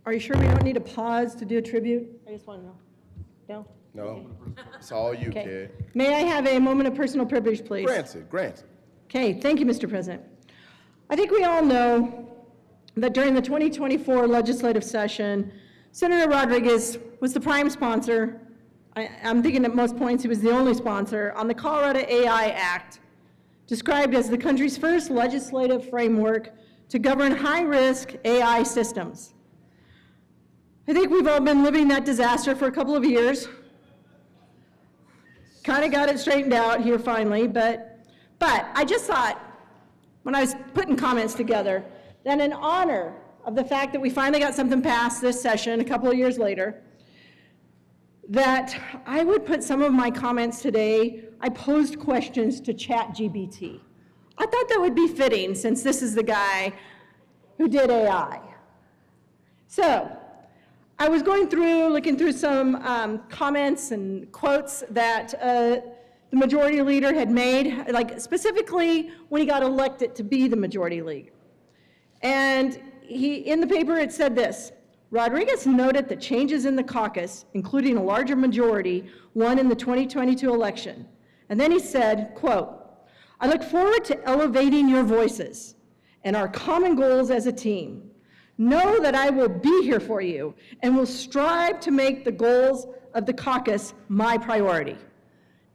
Are you sure we don't need a pause to do a tribute? I just want to know. No? No, it's all you, Okay. kid. May I have a moment of personal privilege, please? Granted. Okay, thank you, Mr. President. I think we all know that during the 2024 legislative session, Senator Rodriguez was the prime sponsor. I'm thinking at most points he was the only sponsor on the Colorado AI Act, described as the country's first legislative framework to govern high-risk AI systems. I think we've all been living that disaster for a couple of years. Kind of got it straightened out here finally, but I just thought, when I was putting comments together, that in honor of the fact that we finally got something passed this session a couple of years later, that I would put some of my comments today, I posed questions to ChatGPT. I thought that would be fitting since this is the guy who did AI. So, I was going through, looking through some comments and quotes that the majority leader had made, like specifically when he got elected to be the majority leader. And in the paper it said this: Rodriguez noted that changes in the caucus, including a larger majority, won in the 2022 election. And then he said, quote, "I look forward to elevating your voices and our common goals as a team. Know that I will be here for you and will strive to make the goals of the caucus my priority."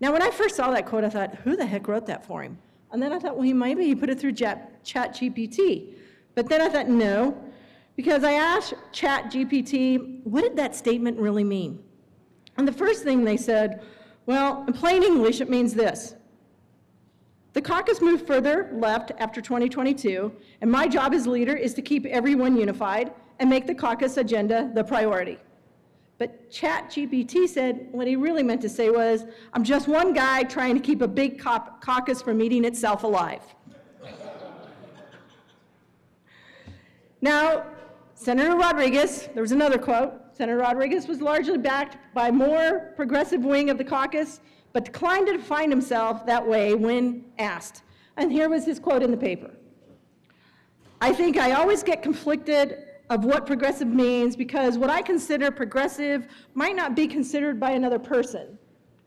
Now, when I first saw that quote, I thought, who the heck wrote that for him? And then I thought, well, maybe he put it through ChatGPT. But then I thought, no, because I asked ChatGPT, what did that statement really mean? And the first thing they said, well, in plain English, it means this: the caucus moved further left after 2022, and my job as leader is to keep everyone unified and make the caucus agenda the priority. But ChatGPT said what he really meant to say was, I'm just one guy trying to keep a big caucus from eating itself alive. Now, Senator Rodriguez, there was another quote, Senator Rodriguez was largely backed by more progressive wing of the caucus, but declined to define himself that way when asked. And here was his quote in the paper: "I think I always get conflicted of what progressive means because what I consider progressive might not be considered by another person.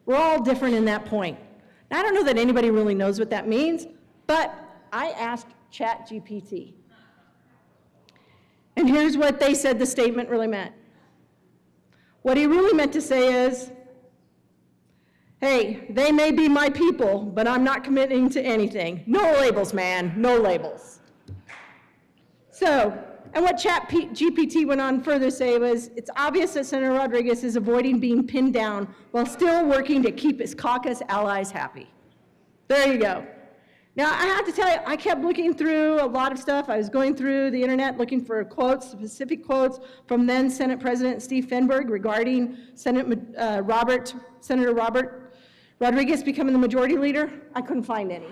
We're all different in that point." Now, I don't know that anybody really knows what that means, but I asked ChatGPT. And here's what they said the statement really meant. What he really meant to say is, hey, they may be my people, but I'm not committing to anything. No labels, man, no labels. So, and what ChatGPT went on further to say was, it's obvious that Senator Rodriguez is avoiding being pinned down while still working to keep his caucus allies happy. There you go. Now, I have to tell you, I kept looking through a lot of stuff. I was going through the internet looking for quotes, specific quotes from then Senate President Steve Fenberg regarding Senator Robert Rodriguez becoming the majority leader. I couldn't find any.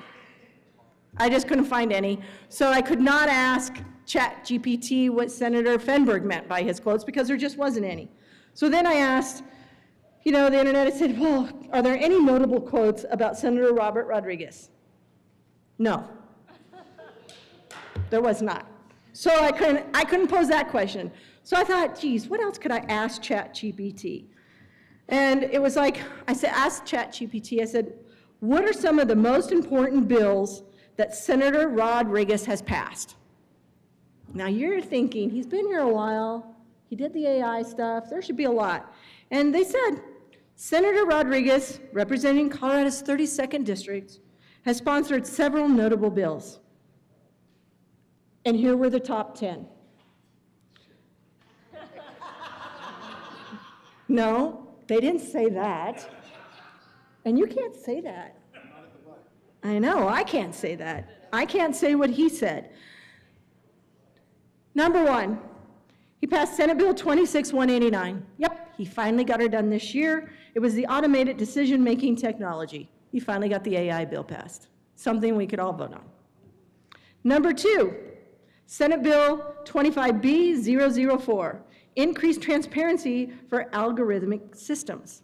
I just couldn't find any. So I could not ask ChatGPT what Senator Fenberg meant by his quotes because there just wasn't any. So then I asked, the internet, I said, well, are there any notable quotes about Senator Robert Rodriguez? No, there was not. So I couldn't pose that question. So I thought, geez, what else could I ask ChatGPT? And it was like, asked ChatGPT, I said, what are some of the most important bills that Senator Rodriguez has passed? Now you're thinking, he's been here a while, he did the AI stuff, there should be a lot. And they said, Senator Rodriguez, representing Colorado's 32nd district, has sponsored several notable bills. And here were the top 10. No, they didn't say that. And you can't say that. I know, I can't say that. I can't say what he said. Number 1, he passed Senate Bill 26189. Yep, he finally got her done this year. It was the automated decision-making technology. He finally got the AI bill passed, something we could all vote on. Number 2, Senate Bill 25B004, increased transparency for algorithmic systems.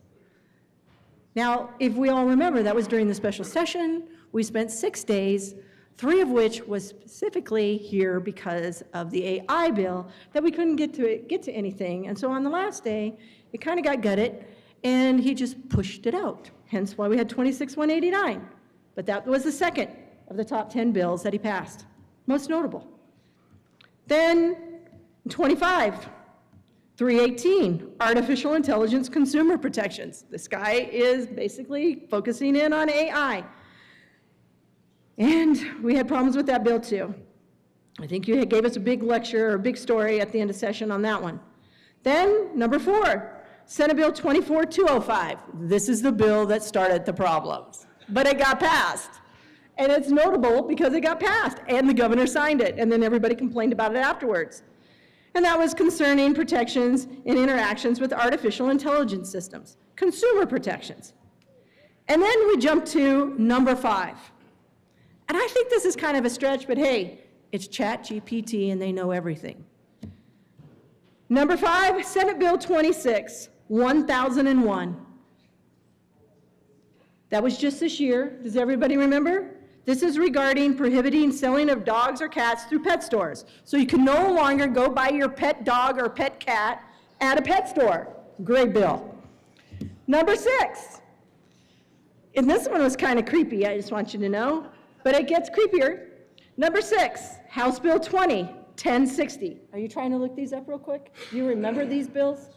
Now, if we all remember, that was during the special session. We spent 6 days, 3 of which was specifically here because of the AI bill, that we couldn't get to anything. And so on the last day, it kind of got gutted, and he just pushed it out. Hence why we had 26189. But that was the second of the top 10 bills that he passed. most notable. Then, 25, 318, artificial intelligence consumer protections. This guy is basically focusing in on AI. And we had problems with that bill too. I think you gave us a big lecture or a big story at the end of session on that one. Then, number 4, Senate Bill 24205. This is the bill that started the problems, but it got passed. And it's notable because it got passed and the governor signed it, and then everybody complained about it afterwards. And that was concerning protections in interactions with artificial intelligence systems, consumer protections. And then we jump to number 5. And I think this is kind of a stretch, but hey, it's ChatGPT and they know everything. Number 5, Senate Bill 26, 1001. That was just this year. Does everybody remember? This is regarding prohibiting selling of dogs or cats through pet stores. So you can no longer go buy your pet dog or pet cat at a pet store. Great bill. Number 6. And this one was kind of creepy, I just want you to know, but it gets creepier. Number 6, House Bill 20, 1060. Are you trying to look these up real quick? Do you remember these bills?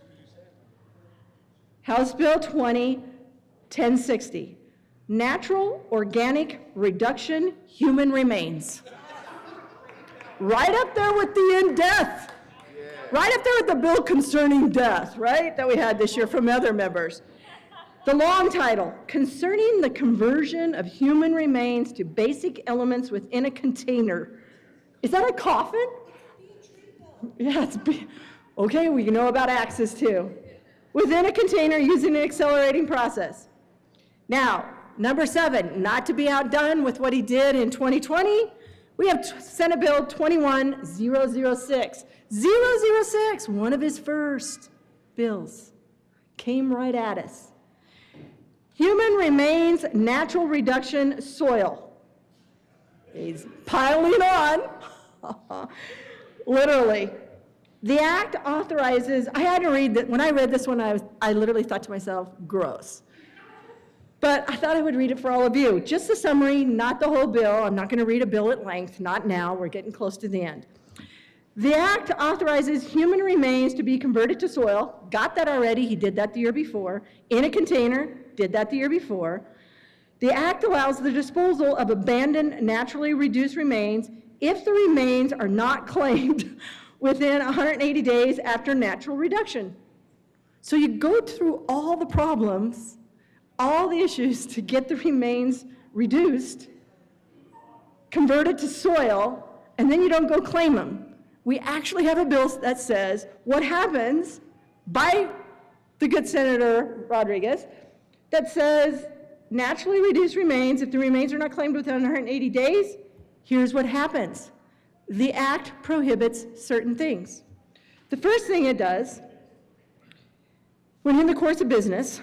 House Bill 20, 1060. Natural organic reduction human remains. Right up there with the in death. Right up there with the bill concerning death, right? That we had this year from other members. The long title, concerning the conversion of human remains to basic elements within a container. Is that a coffin? Yeah, okay, we know about axes too. Within a container using an accelerating process. Now, number 7, not to be outdone with what he did in 2020, we have Senate Bill 21006. 006, one of his first bills, came right at us. Human remains natural reduction soil. He's piling on, literally. The act authorizes, I had to read that, when I read this one, I literally thought to myself, gross. But I thought I would read it for all of you. Just a summary, not the whole bill. I'm not going to read a bill at length, not now, we're getting close to the end. The act authorizes human remains to be converted to soil, got that already, he did that the year before, in a container, did that the year before. The act allows the disposal of abandoned naturally reduced remains if the remains are not claimed within 180 days after natural reduction. So you go through all the problems, all the issues to get the remains reduced, converted to soil, and then you don't go claim them. We actually have a bill that says what happens by the good Senator Rodriguez that says naturally reduced remains, if the remains are not claimed within 180 days, here's what happens. The act prohibits certain things. The first thing it does, when in the course of business,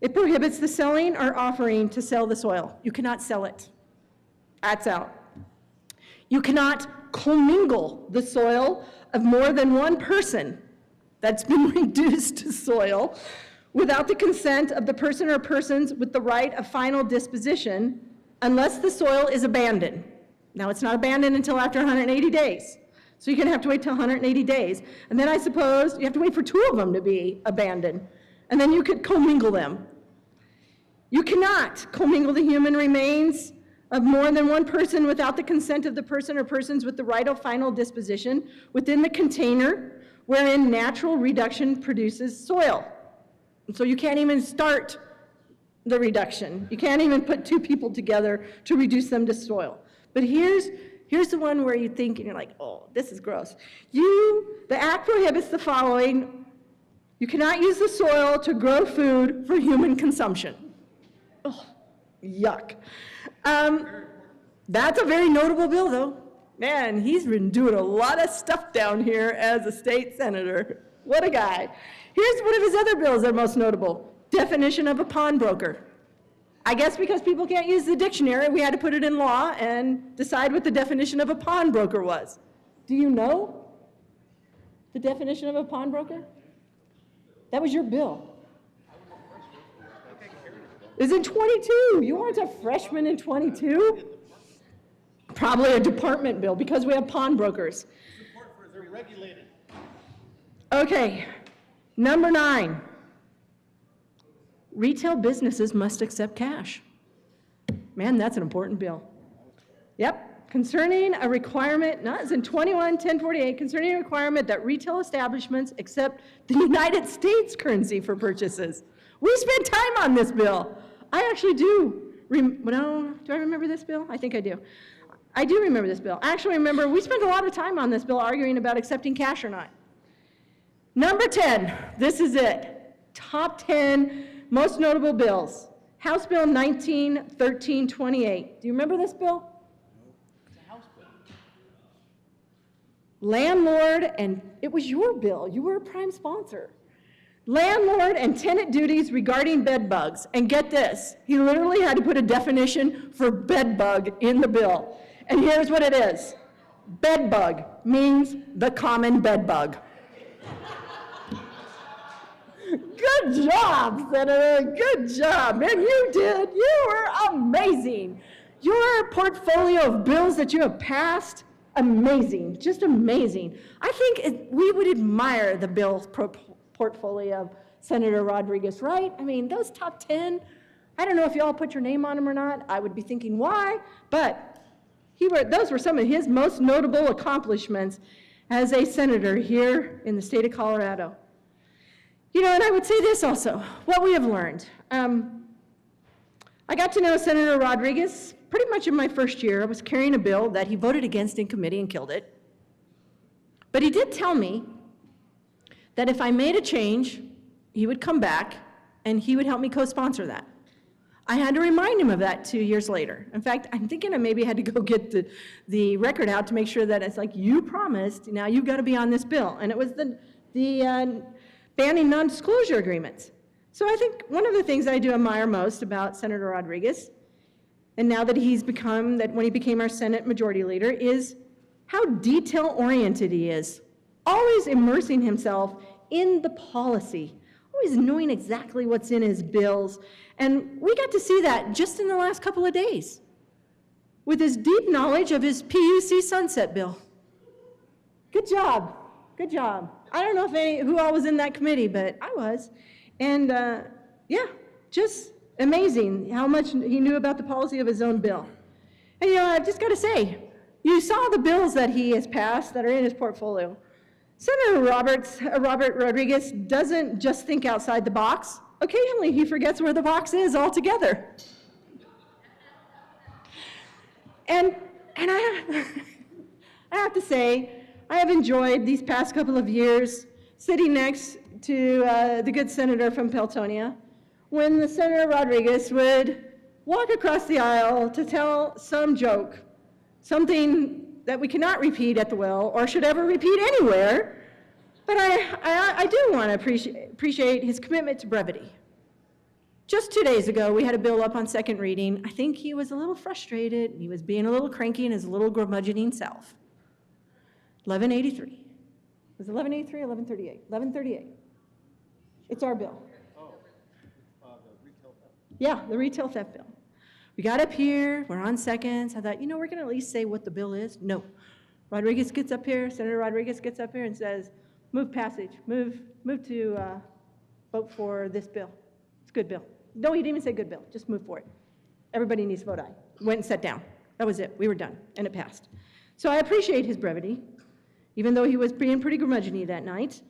it prohibits the selling or offering to sell the soil. You cannot sell it. That's out. You cannot commingle the soil of more than one person that's been reduced to soil without the consent of the person or persons with the right of final disposition unless the soil is abandoned. Now, it's not abandoned until after 180 days. So you're going to have to wait till 180 days. And then I suppose you have to wait for 2 of them to be abandoned. And then you could commingle them. You cannot commingle the human remains of more than one person without the consent of the person or persons with the right of final disposition within the container wherein natural reduction produces soil. And so you can't even start the reduction. You can't even put 2 people together to reduce them to soil. But here's the one where you think and you're like, oh, this is gross. The act prohibits the following. You cannot use the soil to grow food for human consumption. Oh, yuck. That's a very notable bill, though. Man, he's been doing a lot of stuff down here as a state senator. What a guy. Here's one of his other bills that are most notable. Definition of a pawnbroker. I guess because people can't use the dictionary, we had to put it in law and decide what the definition of a pawnbroker was. Do you know the definition of a pawnbroker? That was your bill. It was in 22. You weren't a freshman in 22? probably a department bill because we have pawnbrokers. They're regulated. Okay, number 9. Retail businesses must accept cash. Man, that's an important bill. Yep, concerning a requirement, not as in 21-1048, concerning a requirement that retail establishments accept the United States currency for purchases. We spent time on this bill. I actually do. No, do I remember this bill? I think I do. I do remember this bill. I actually remember we spent a lot of time on this bill arguing about accepting cash or not. Number 10, this is it. Top 10 most notable bills. House Bill 19-1328. Do you remember this bill? It's a House bill. Landlord, and it was your bill. You were a prime sponsor. Landlord and tenant duties regarding bed bugs. And get this, he literally had to put a definition for bed bug in the bill. And here's what it is. Bed bug means the common bed bug. Good job, Senator. Good job. Man, you did. You were amazing. Your portfolio of bills that you have passed, amazing. Just amazing. I think we would admire the bill portfolio of Senator Rodriguez, right? I mean, those top 10, I don't know if you all put your name on them or not. I would be thinking, why? But those were some of his most notable accomplishments as a senator here in the state of Colorado. You know, and I would say this also, what we have learned. I got to know Senator Rodriguez pretty much in my first year. I was carrying a bill that he voted against in committee and killed it. But he did tell me that if I made a change, he would come back and he would help me co-sponsor that. I had to remind him of that 2 years later. In fact, I'm thinking I maybe had to go get the record out to make sure that it's like, you promised, now you've got to be on this bill. And it was the banning non-disclosure agreements. So I think one of the things I do admire most about Senator Rodriguez, and now that when he became our Senate Majority Leader, is how detail-oriented he is, always immersing himself in the policy, always knowing exactly what's in his bills. And we got to see that just in the last couple of days with his deep knowledge of his PUC sunset bill. Good job. Good job. I don't know who all was in that committee, but I was. And yeah, just amazing how much he knew about the policy of his own bill. And you know, I've just got to say, you saw the bills that he has passed that are in his portfolio. Senator Robert Rodriguez doesn't just think outside the box. Occasionally, he forgets where the box is altogether. And I have to say, I have enjoyed these past couple of years sitting next to the good senator from Peltonia when the Senator Rodriguez would walk across the aisle to tell some joke, something that we cannot repeat at the well or should ever repeat anywhere. But I do want to appreciate his commitment to brevity. Just 2 days ago, we had a bill up on second reading. I think he was a little frustrated. He was being a little cranky in his little curmudgeoning self. 1183. Was it 1183 or 1138? 1138. It's our bill. Yeah, the retail theft bill. We got up here, we're on seconds. I thought, you know, we're going to at least say what the bill is. No. Rodriguez gets up here, Senator Rodriguez gets up here and says, move passage, move to vote for this bill. It's a good bill. No, he didn't even say good bill, just move for it. Everybody needs to vote aye. Went and sat down. That was it. We were done, and it passed. So I appreciate his brevity, even though he was being pretty curmudgeon-y that night.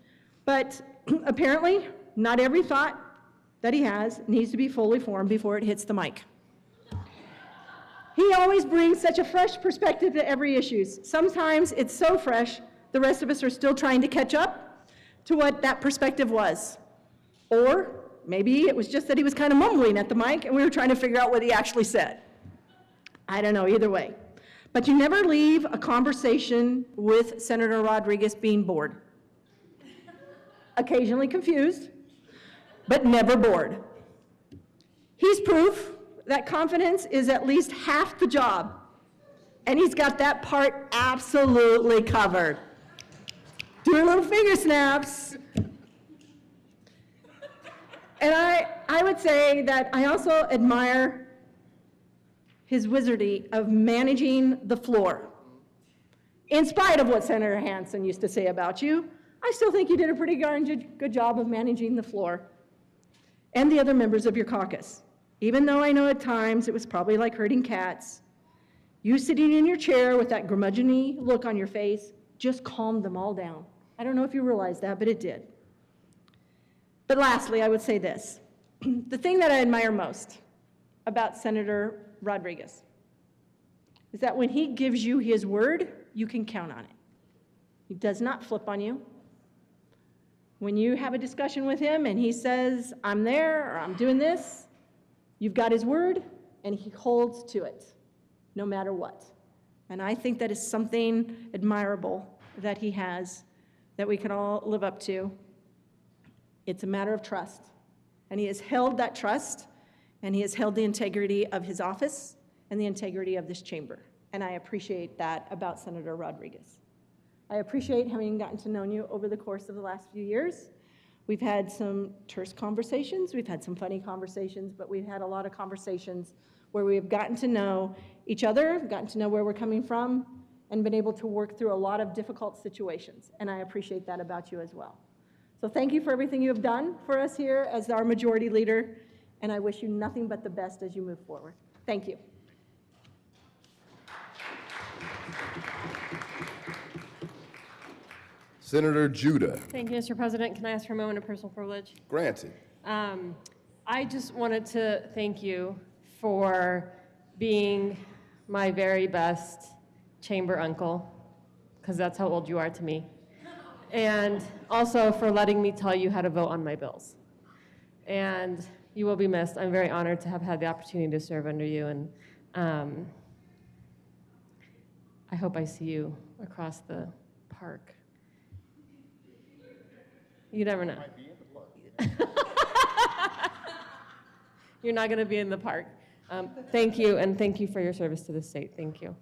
But apparently, not every thought that he has needs to be fully formed before it hits the mic. He always brings such a fresh perspective to every issue. Sometimes it's so fresh, the rest of us are still trying to catch up to what that perspective was. Or maybe it was just that he was kind of mumbling at the mic and we were trying to figure out what he actually said. I don't know, either way. But you never leave a conversation with Senator Rodriguez being bored. Occasionally confused, but never bored. He's proof that confidence is at least half the job, and he's got that part absolutely covered. Doing little finger snaps. And I would say that I also admire his wizardry of managing the floor. In spite of what Senator Hansen used to say about you, I still think you did a pretty darn good job of managing the floor and the other members of your caucus. Even though I know at times it was probably like herding cats, you sitting in your chair with that curmudgeon-y look on your face just calmed them all down. I don't know if you realize that, but it did. But lastly, I would say this. The thing that I admire most about Senator Rodriguez is that when he gives you his word, you can count on it. He does not flip on you. When you have a discussion with him and he says, I'm there, or I'm doing this, you've got his word, and he holds to it, no matter what. And I think that is something admirable that he has, that we can all live up to. It's a matter of trust. And he has held that trust, and he has held the integrity of his office and the integrity of this chamber. And I appreciate that about Senator Rodriguez. I appreciate having gotten to know you over the course of the last few years. We've had some terse conversations, we've had some funny conversations, but we've had a lot of conversations where we've gotten to know each other, gotten to know where we're coming from, and been able to work through a lot of difficult situations. And I appreciate that about you as well. So thank you for everything you have done for us here as our majority leader, and I wish you nothing but the best as you move forward. Thank you. Senator Judah. Thank you, Mr. President. Can I ask for a moment of personal privilege? Granted. I just wanted to thank you for being my very best chamber uncle, because that's how old you are to me. And also for letting me tell you how to vote on my bills. And you will be missed. I'm very honored to have had the opportunity to serve under you, and I hope I see you across the park. You never know. You're not going to be in the park. Thank you, and thank you for your service to the state. Thank you.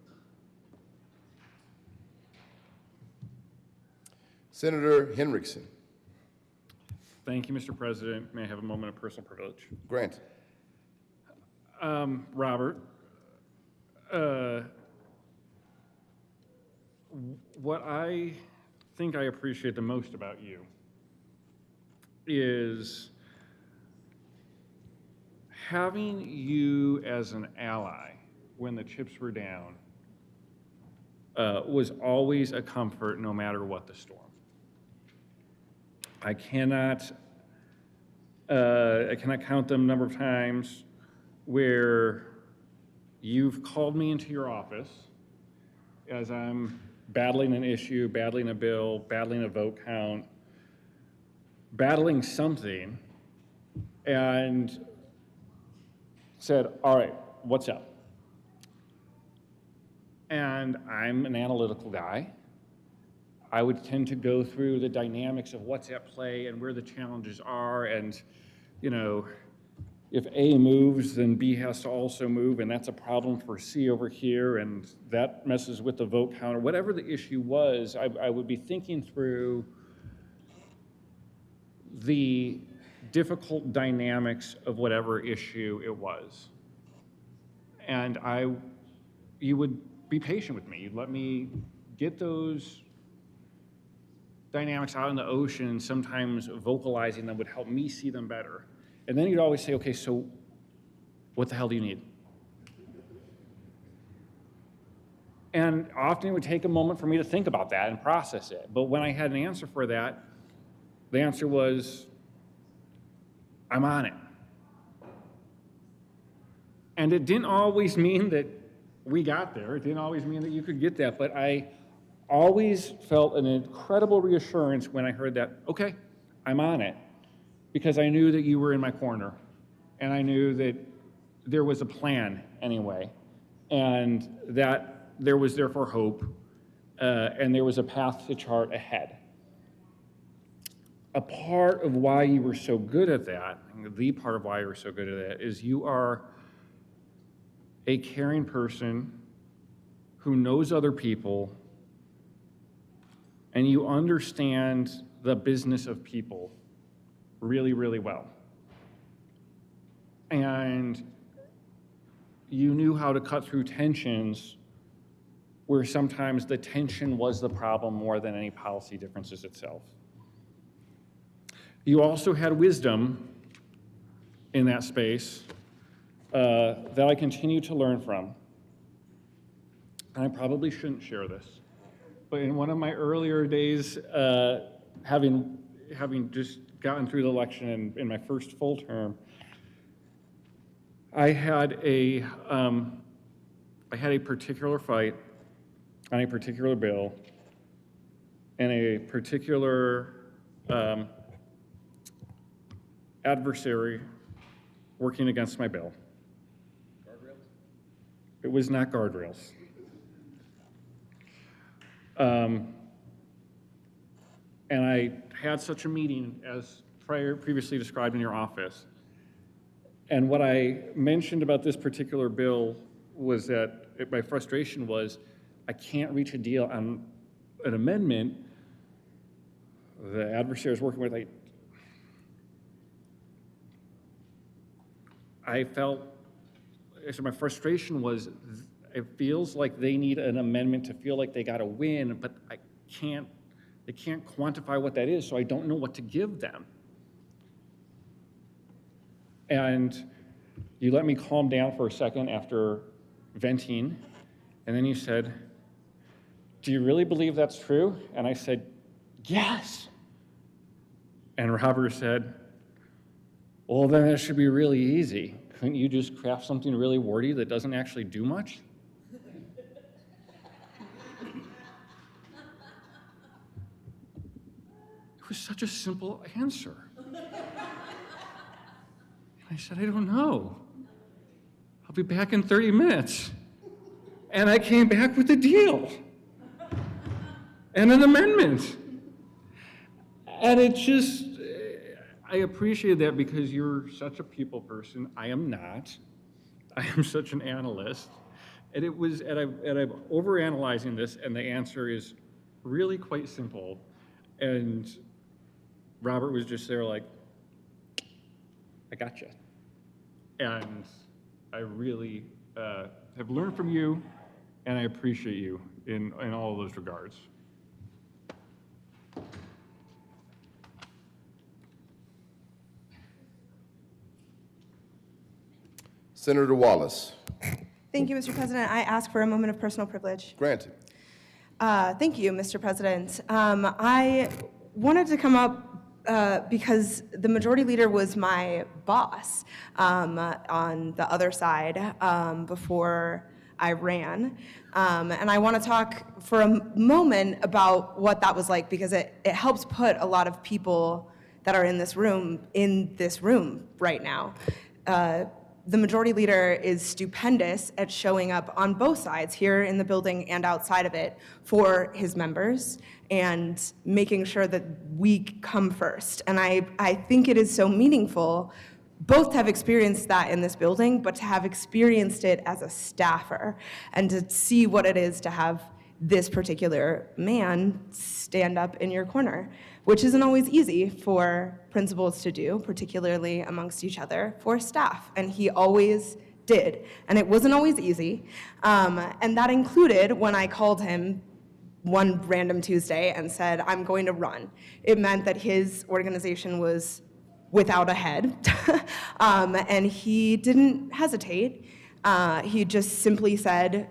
Senator Hendrickson. Thank you, Mr. President. May I have a moment of personal privilege? Granted. Robert, what I think I appreciate the most about you is having you as an ally when the chips were down was always a comfort no matter what the storm. I cannot count the number of times where you've called me into your office as I'm battling an issue, battling a bill, battling a vote count, battling something, and said, all right, what's up? And I'm an analytical guy. I would tend to go through the dynamics of what's at play and where the challenges are, and, you know, if A moves, then B has to also move, and that's a problem for C over here, and that messes with the vote count, or whatever the issue was. I would be thinking through the difficult dynamics of whatever issue it was. And you would be patient with me. You'd let me get those dynamics out in the ocean, and sometimes vocalizing them would help me see them better. And then you'd always say, okay, so what the hell do you need? And often it would take a moment for me to think about that and process it. But when I had an answer for that, the answer was, I'm on it. And it didn't always mean that we got there. It didn't always mean that you could get that. But I always felt an incredible reassurance when I heard that, okay, I'm on it. Because I knew that you were in my corner. And I knew that there was a plan anyway. And that there was therefore hope. And there was a path to chart ahead. A part of why you were so good at that, the part of why you were so good at that, is you are a caring person who knows other people, and you understand the business of people really, really well. And you knew how to cut through tensions where sometimes the tension was the problem more than any policy differences itself. You also had wisdom in that space that I continue to learn from. And I probably shouldn't share this, but in one of my earlier days, having just gotten through the election in my first full term, I had a particular fight on a particular bill and a particular adversary working against my bill. Guardrails? It was not guardrails. And I had such a meeting as previously described in your office. And what I mentioned about this particular bill was that my frustration was I can't reach a deal on an amendment the adversary I was working with. I felt, so my frustration was it feels like they need an amendment to feel like they got a win, but they can't quantify what that is, so I don't know what to give them. And you let me calm down for a second after venting, and then you said, "Do you really believe that's true?" And I said, "Yes." And Robert said, "Well, then it should be really easy. Couldn't you just craft something really wordy that doesn't actually do much?" It was such a simple answer. I said, "I don't know. I'll be back in 30 minutes. And I came back with a deal and an amendment. And it just, I appreciate that because you're such a people person. I am not. I am such an analyst. And it was, and I'm overanalyzing this, and the answer is really quite simple. And Robert was just there like, "I gotcha." And I really have learned from you, and I appreciate you in all of those regards. Senator Wallace. Thank you, Mr. President. I ask for a moment of personal privilege. Granted. Thank you, Mr. President. I wanted to come up because the majority leader was my boss on the other side before I ran. And I want to talk for a moment about what that was like, because it helps put a lot of people that are in this room right now. The majority leader is stupendous at showing up on both sides, here in the building and outside of it, for his members and making sure that we come first. And I think it is so meaningful both to have experienced that in this building, but to have experienced it as a staffer and to see what it is to have this particular man stand up in your corner, which isn't always easy for principals to do, particularly amongst each other, for staff. And he always did. And it wasn't always easy. And that included when I called him one random Tuesday and said, "I'm going to run." It meant that his organization was without a head. And he didn't hesitate. He just simply said,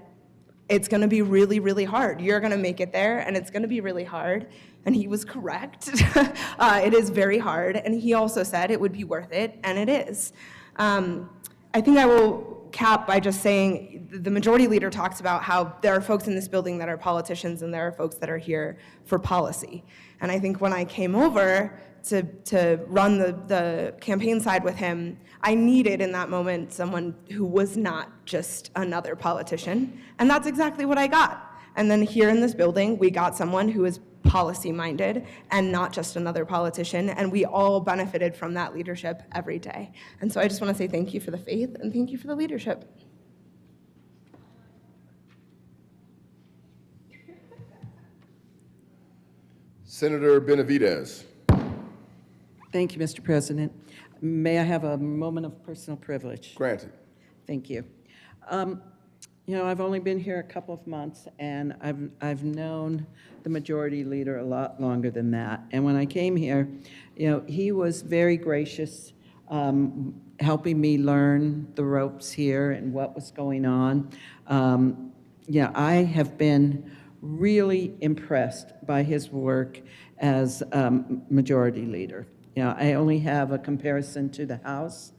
"It's going to be really, really hard. You're going to make it there, and it's going to be really hard." And he was correct. It is very hard. And he also said it would be worth it, and it is. I think I will cap by just saying the majority leader talks about how there are folks in this building that are politicians and there are folks that are here for policy. And I think when I came over to run the campaign side with him, I needed in that moment someone who was not just another politician. And that's exactly what I got. And then here in this building, we got someone who is policy-minded and not just another politician, and we all benefited from that leadership every day. And so I just want to say thank you for the faith and thank you for the leadership. Senator Benavidez. Thank you, Mr. President. May I have a moment of personal privilege? Granted. Thank you. You know, I've only been here a couple of months, and I've known the majority leader a lot longer than that. And when I came here, you know, he was very gracious, helping me learn the ropes here and what was going on. Yeah, I have been really impressed by his work as majority leader. You know, I only have a comparison to the House,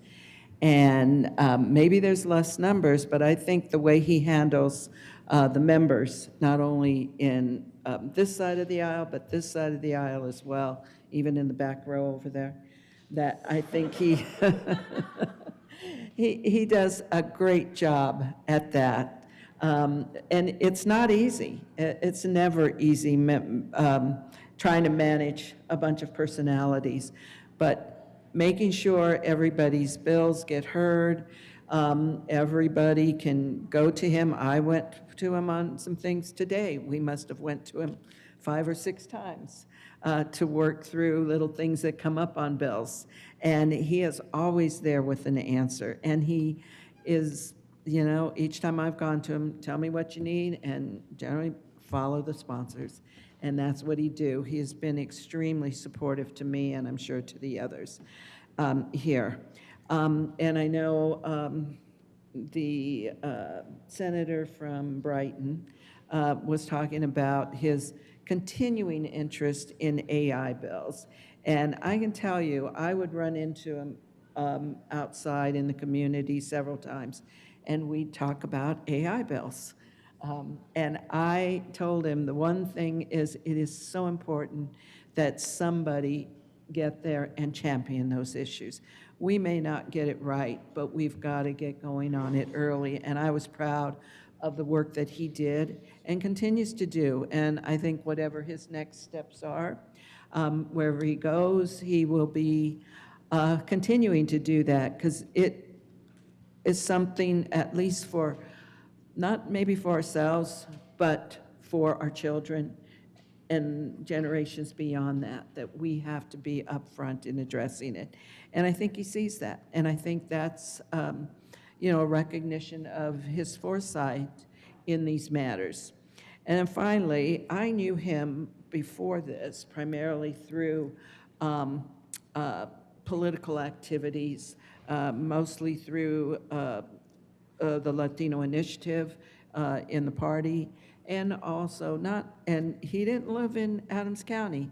and maybe there's less numbers, but I think the way he handles the members, not only in this side of the aisle, but this side of the aisle as well, even in the back row over there, that I think he he does a great job at that. And it's not easy. It's never easy trying to manage a bunch of personalities, but making sure everybody's bills get heard, everybody can go to him. I went to him on some things today. We must have went to him 5 or 6 times to work through little things that come up on bills. And he is always there with an answer. And he is, you know, each time I've gone to him, tell me what you need, and generally follow the sponsors. And that's what he do. He has been extremely supportive to me, and I'm sure to the others here. And I know the senator from Brighton was talking about his continuing interest in AI bills. And I can tell you, I would run into him outside in the community several times, and we'd talk about AI bills. And I told him the one thing is it is so important that somebody get there and champion those issues. We may not get it right, but we've got to get going on it early. And I was proud of the work that he did and continues to do. And I think whatever his next steps are, wherever he goes, he will be continuing to do that, because it is something, at least for, not maybe for ourselves, but for our children and generations beyond that, that we have to be upfront in addressing it. And I think he sees that. And I think that's, you know, a recognition of his foresight in these matters. And then finally, I knew him before this, primarily through political activities, mostly through the Latino Initiative in the party, and also and he didn't live in Adams County.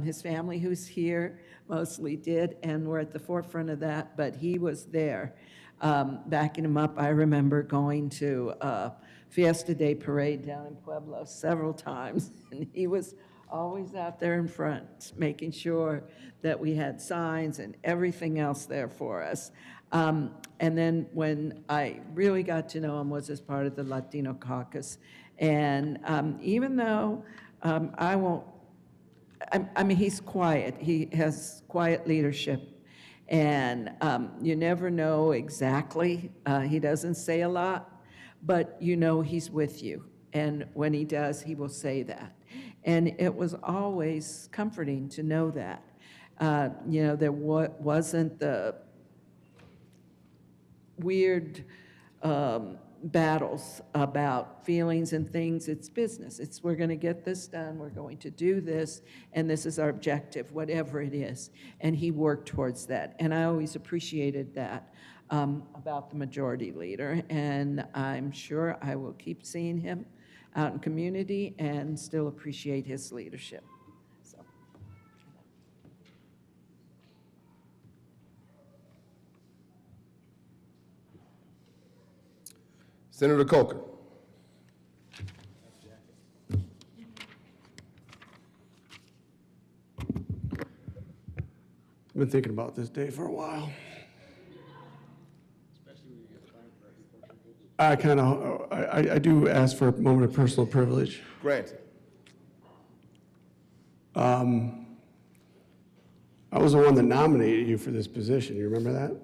His family who's here mostly did, and we're at the forefront of that, but he was there backing him up. I remember going to Fiesta Day Parade down in Pueblo several times, and he was always out there in front, making sure that we had signs and everything else there for us. And then when I really got to know him was as part of the Latino caucus. And even though I mean, he's quiet. He has quiet leadership. And you never know exactly. He doesn't say a lot, but you know he's with you. And when he does, he will say that. And it was always comforting to know that. You know, there wasn't the weird battles about feelings and things. It's business. It's, we're going to get this done. We're going to do this. And this is our objective, whatever it is. And he worked towards that. And I always appreciated that about the majority leader. And I'm sure I will keep seeing him out in community and still appreciate his leadership. So. Senator Coker. I've been thinking about this day for a while. I do ask for a moment of personal privilege. Granted. I was the one that nominated you for this position. You remember that?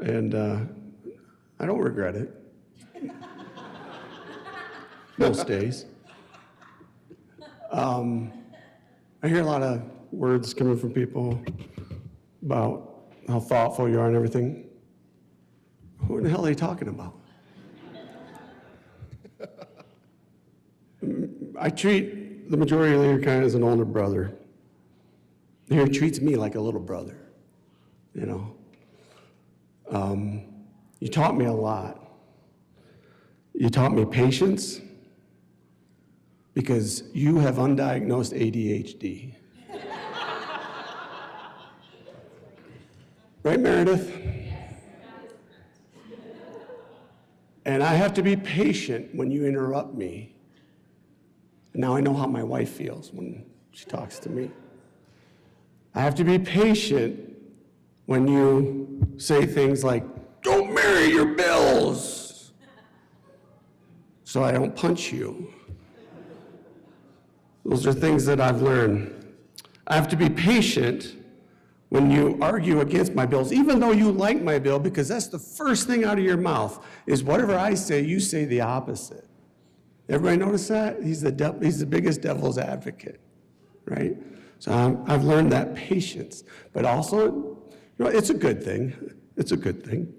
And I don't regret it. Most days. I hear a lot of words coming from people about how thoughtful you are and everything. Who in the hell are they talking about? I treat the majority leader kind of as an older brother. He treats me like a little brother, you know. You taught me a lot. You taught me patience because you have undiagnosed ADHD. Right, Meredith? And I have to be patient when you interrupt me. Now I know how my wife feels when she talks to me. I have to be patient when you say things like, "Don't marry your bills," so I don't punch you. Those are things that I've learned. I have to be patient when you argue against my bills, even though you like my bill, because that's the first thing out of your mouth is whatever I say, you say the opposite. Everybody notice that? He's the biggest devil's advocate, right? So I've learned that patience, but also, you know, it's a good thing. It's a good thing.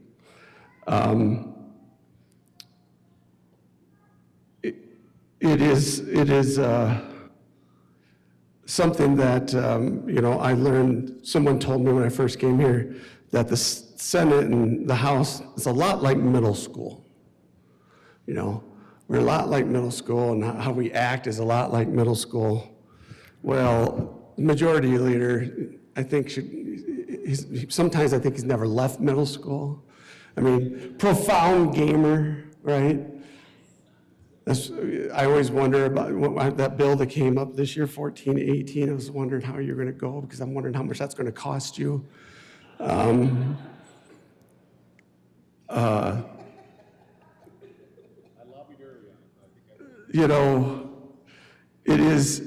It is something that, you know, I learned, someone told me when I first came here, that the Senate and the House is a lot like middle school. You know, we're a lot like middle school, and how we act is a lot like middle school. Well, the majority leader, I think, sometimes I think he's never left middle school. I mean, profound gamer, right? I always wonder about that bill that came up this year, 1418. I was wondering how you're going to go because I'm wondering how much that's going to cost you. You know, it is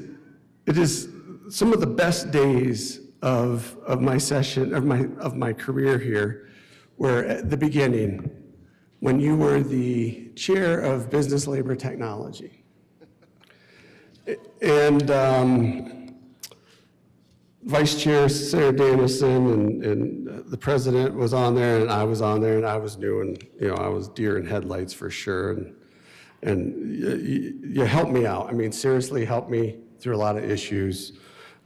some of the best days of my session, of my career here, were at the beginning, when you were the chair of business labor technology. And Vice Chair Sarah Danielson and the president was on there, and I was on there, and I was new, and you know, I was deer in headlights for sure. And you helped me out. I mean, seriously, helped me through a lot of issues,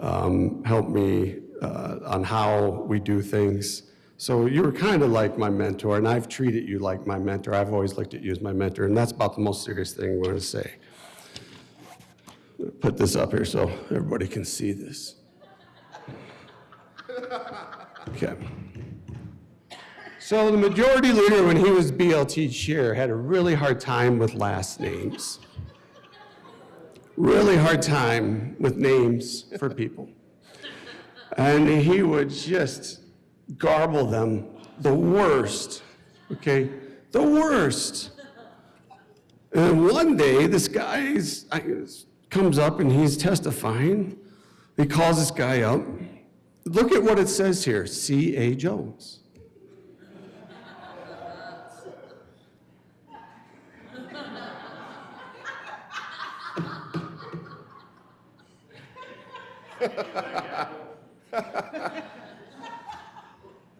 helped me on how we do things. So you were kind of like my mentor, and I've treated you like my mentor. I've always looked at you as my mentor, and that's about the most serious thing we're going to say. Put this up here so everybody can see this. Okay. So the majority leader, when he was BLT chair, had a really hard time with last names. Really hard time with names for people. And he would just garble them the worst, okay? The worst. And one day, this guy comes up and he's testifying. He calls this guy up. Look at what it says here, C.A. Jones.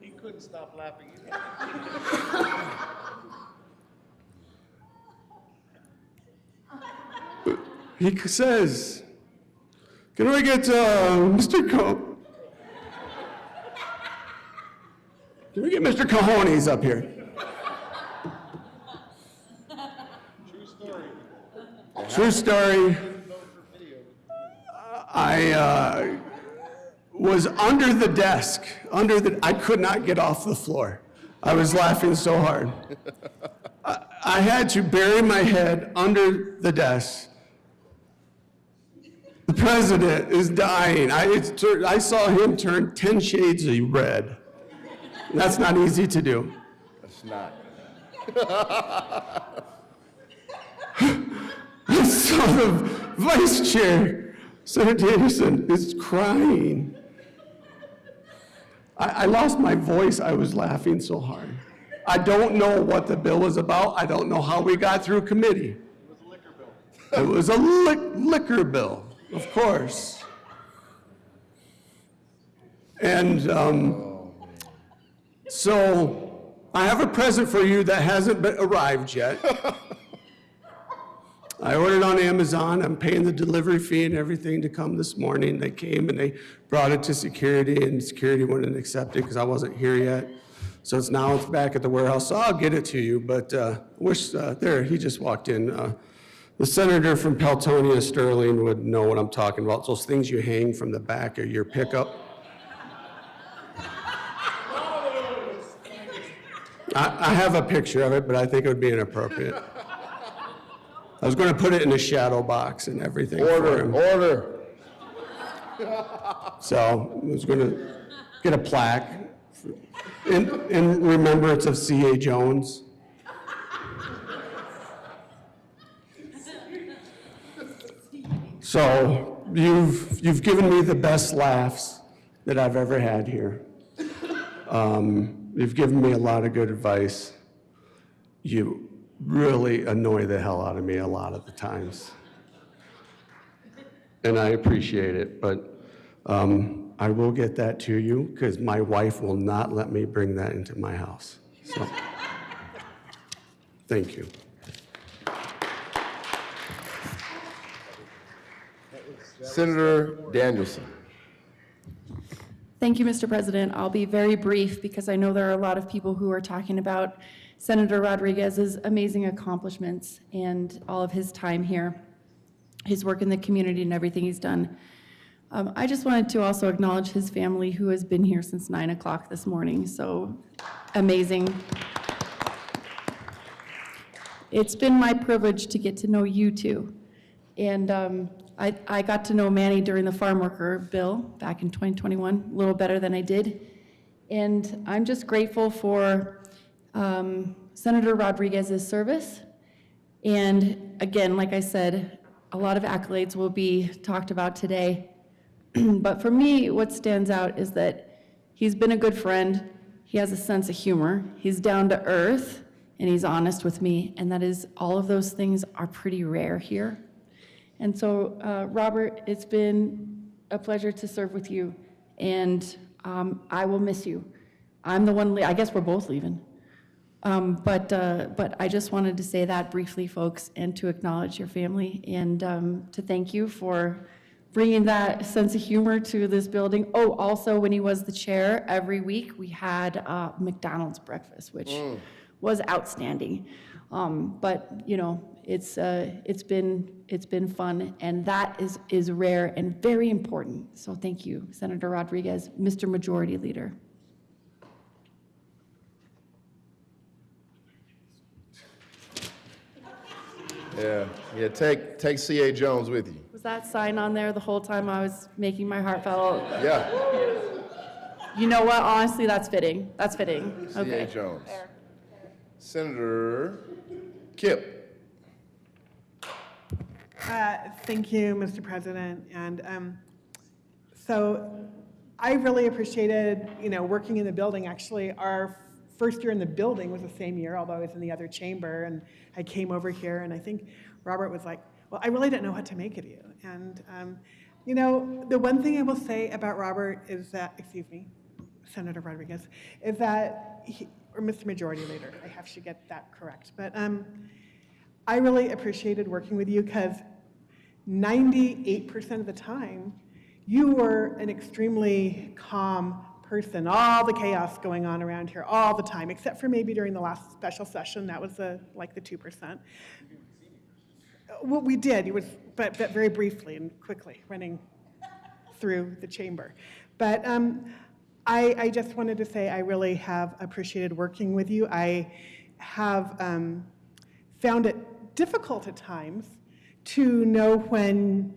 He couldn't stop laughing. He says, "Can we get Mr. Can we get Mr. Cajones up here?" True story. True story. I was under the desk. I could not get off the floor. I was laughing so hard. I had to bury my head under the desk. The president is dying. I saw him turn 10 shades of red. That's not easy to do. That's not. I saw the vice chair, Senator Hendrickson, is crying. I lost my voice. I was laughing so hard. I don't know what the bill was about. I don't know how we got through committee. It was a liquor bill. It was a liquor bill, of course. And so I have a present for you that hasn't arrived yet. I ordered on Amazon. I'm paying the delivery fee and everything to come this morning. They came and they brought it to security, and security wouldn't accept it because I wasn't here yet. So it's back at the warehouse. So I'll get it to you. But there, he just walked in. The senator from Peltonia, Sterling, would know what I'm talking about. Those things you hang from the back of your pickup. I have a picture of it, but I think it would be inappropriate. I was going to put it in a shadow box and everything. Order. So I was going to get a plaque in remembrance of C.A. Jones. So you've given me the best laughs that I've ever had here. You've given me a lot of good advice. You really annoy the hell out of me a lot of the times. And I appreciate it, but I will get that to you because my wife will not let me bring that into my house. So, thank you. Senator Danielson. Thank you, Mr. President. I'll be very brief because I know there are a lot of people who are talking about Senator Rodriguez's amazing accomplishments and all of his time here, his work in the community and everything he's done. I just wanted to also acknowledge his family who has been here since 9 o'clock this morning, so amazing. It's been my privilege to get to know you two. And I got to know Manny during the farm worker bill back in 2021, a little better than I did. And I'm just grateful for Senator Rodriguez's service. And again, like I said, a lot of accolades will be talked about today. But for me, what stands out is that he's been a good friend. He has a sense of humor. He's down to earth, and he's honest with me. And that is, all of those things are pretty rare here. And so, Robert, it's been a pleasure to serve with you, and I will miss you. I'm the one, I guess we're both leaving. But I just wanted to say that briefly, folks, and to acknowledge your family, and to thank you for bringing that sense of humor to this building. Oh, also, when he was the chair, every week we had McDonald's breakfast, which was outstanding. But you know, it's been fun, and that is rare and very important. So thank you, Senator Rodriguez, Mr. Majority Leader. Yeah. Take C.A. Jones with you. Was that sign on there the whole time I was making my heartfelt? Yeah. You know what? Honestly, that's fitting. That's fitting. C.A. Okay. Jones. Senator Kipp. Thank you, Mr. President. And so I really appreciated, working in the building. Actually, our first year in the building was the same year, although I was in the other chamber, and I came over here, and I think Robert was like, well, I really didn't know what to make of you. And, the one thing I will say about Robert is that, Senator Rodriguez, is that or Mr. Majority Leader, I should get that correct. But I really appreciated working with you because 98% of the time, you were an extremely calm person, all the chaos going on around here all the time, except for maybe during the last special session, that was like the 2%. Well, we did, but very briefly and quickly, running through the chamber. But I just wanted to say I really have appreciated working with you. I have found it difficult at times to know when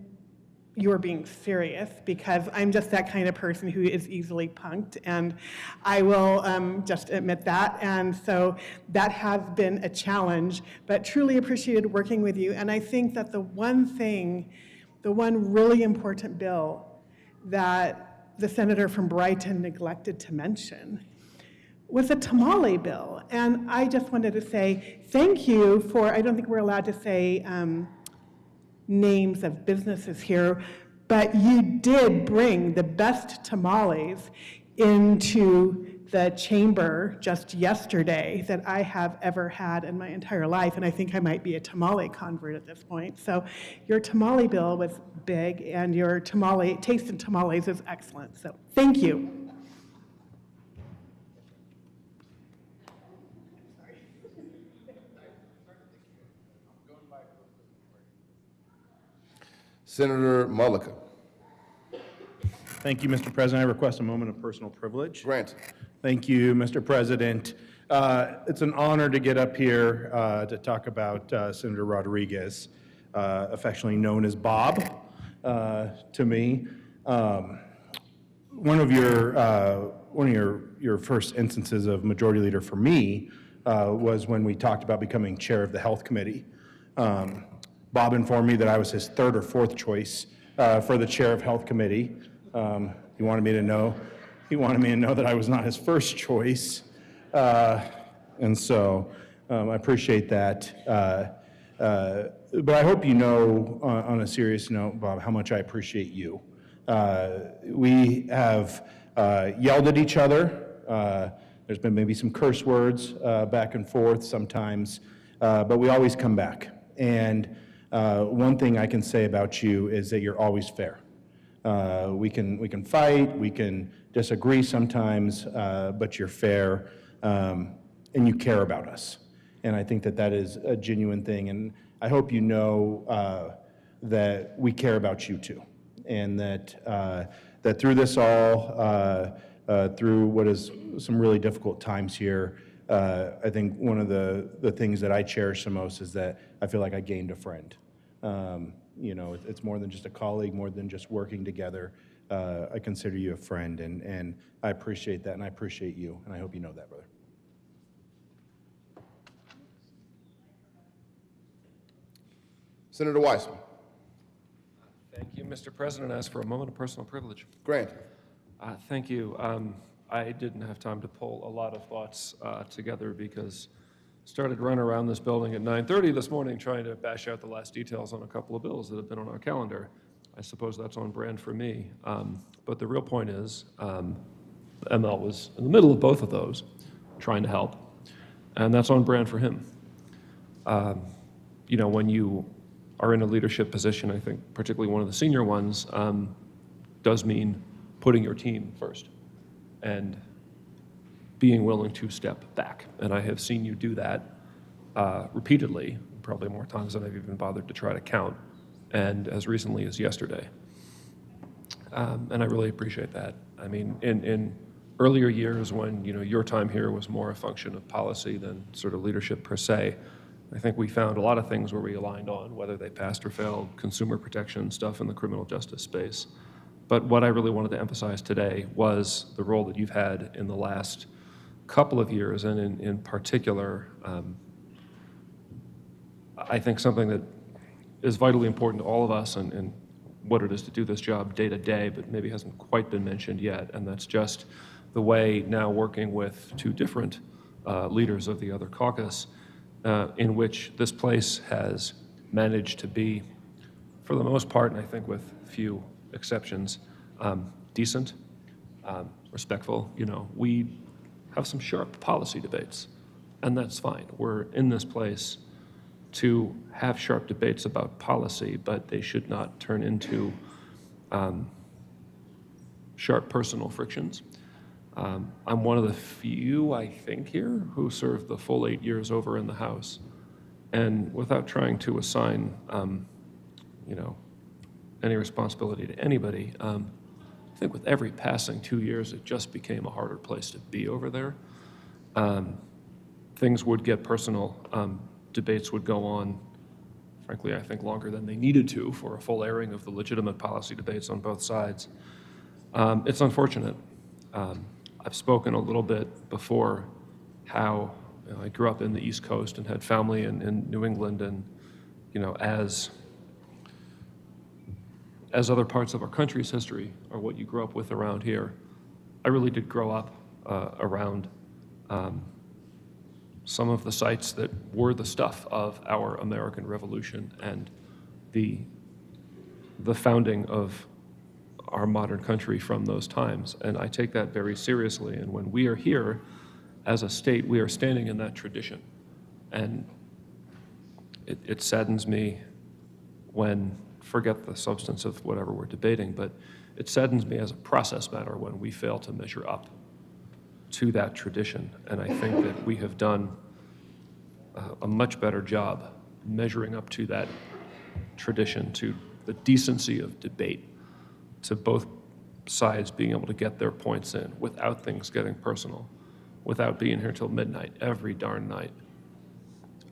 you're being serious, because I'm just that kind of person who is easily punked, and I will just admit that. And so that has been a challenge, but truly appreciated working with you. And I think that the one really important bill that the senator from Brighton neglected to mention was a tamale bill. And I just wanted to say thank you for, I don't think we're allowed to say names of businesses here, but you did bring the best tamales into the chamber just yesterday that I have ever had in my entire life, and I think I might be a tamale convert at this point. So your tamale bill was big, and your tamale, taste in tamales is excellent. So thank you. Senator Mullica. Thank you, Mr. President. I request a moment of personal privilege. Granted. Thank you, Mr. President. It's an honor to get up here to talk about Senator Rodriguez, affectionately known as Bob to me. One of your first instances of majority leader for me was when we talked about becoming chair of the Health Committee. Bob informed me that I was his third or fourth choice for the chair of Health Committee. He wanted me to know that I was not his first choice, and so I appreciate that. But I hope you know, on a serious note, Bob, how much I appreciate you. We have yelled at each other. There's been maybe some curse words back and forth sometimes, but we always come back. And one thing I can say about you is that you're always fair. We can fight, we can disagree sometimes, but you're fair, and you care about us. And I think that that is a genuine thing, and I hope you know that we care about you too, and that that through this all, through what is some really difficult times here, I think one of the things that I cherish the most is that I feel like I gained a friend. You know, it's more than just a colleague, more than just working together. I consider you a friend, and I appreciate that, and I appreciate you, and I hope you know that, brother. Senator Weissman. Thank you, Mr. President. I ask for a moment of personal privilege. Granted. Thank you. I didn't have time to pull a lot of thoughts together because started running around this building at 9:30 this morning trying to bash out the last details on a couple of bills that have been on our calendar. I suppose that's on brand for me. But the real point is, ML was in the middle of both of those, trying to help. And that's on brand for him. You know, when you are in a leadership position, I think particularly one of the senior ones, does mean putting your team first and being willing to step back. And I have seen you do that repeatedly, probably more times than I've even bothered to try to count, and as recently as yesterday. And I really appreciate that. I mean, in earlier years when, you know, your time here was more a function of policy than sort of leadership per se, I think we found a lot of things where we aligned on, whether they passed or failed, consumer protection stuff in the criminal justice space. But what I really wanted to emphasize today was the role that you've had in the last couple of years, and in particular, I think something that is vitally important to all of us and what it is to do this job day to day, but maybe hasn't quite been mentioned yet, and that's just the way now working with two different leaders of the other caucus, in which this place has managed to be, for the most part, and I think with few exceptions, decent, respectful. You know, we have some sharp policy debates, and that's fine. We're in this place to have sharp debates about policy, but they should not turn into sharp personal frictions. I'm one of the few, I think, here who served the full 8 years over in the House, and without trying to assign, you know, any responsibility to anybody, I think with every passing 2 years, it just became a harder place to be over there. Things would get personal. Debates would go on, frankly, I think longer than they needed to for a full airing of the legitimate policy debates on both sides. It's unfortunate. I've spoken a little bit before how, you know, I grew up in the East Coast and had family in New England, and, you know, as other parts of our country's history are what you grew up with around here, I really did grow up around some of the sites that were the stuff of our American Revolution and the founding of our modern country from those times. And I take that very seriously. And when we are here as a state, we are standing in that tradition. And it saddens me when, forget the substance of whatever we're debating, but it saddens me as a process matter when we fail to measure up to that tradition. And I think that we have done a much better job measuring up to that tradition, to the decency of debate, to both sides being able to get their points in without things getting personal, without being here till midnight every darn night.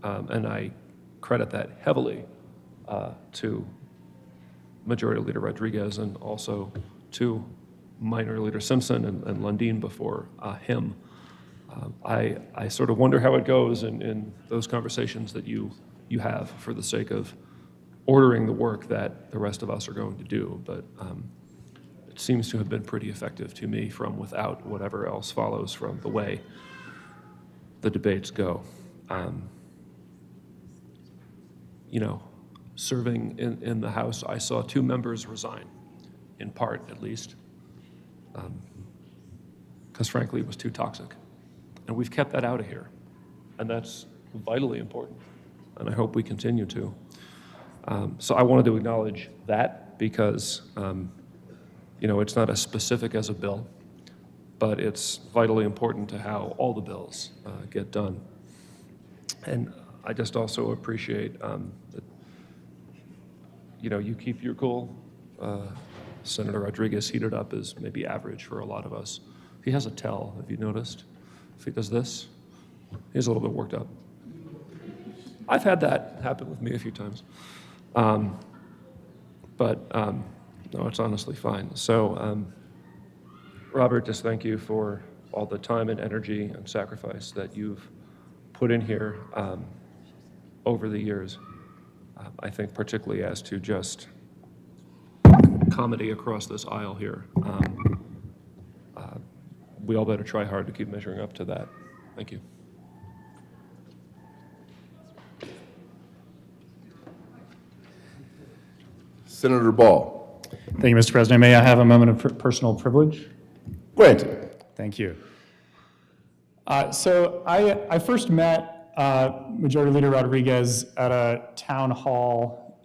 And I credit that heavily to Majority Leader Rodriguez and also to Minority Leader Simpson and Lundin before him. I sort of wonder how it goes in those conversations that you have for the sake of ordering the work that the rest of us are going to do, but it seems to have been pretty effective to me from without whatever else follows from the way the debates go. You know, serving in the House, I saw 2 members resign, in part at least, because frankly it was too toxic. And we've kept that out of here, and that's vitally important, and I hope we continue to. So I wanted to acknowledge that because, you know, it's not as specific as a bill, but it's vitally important to how all the bills get done. And I just also appreciate that, you know, you keep your cool. Senator Rodriguez heated up is maybe average for a lot of us. He has a tell, have you noticed? If he does this, he's a little bit worked up. I've had that happen with me a few times. No, it's honestly fine. So, Robert, just thank you for all the time and energy and sacrifice that you've put in here over the years. I think particularly as to just comedy across this aisle here. We all better try hard to keep measuring up to that. Thank you. Senator Ball. Thank you, Mr. President. May I have a moment of personal privilege? Granted. Thank you. So I first met Majority Leader Rodriguez at a town hall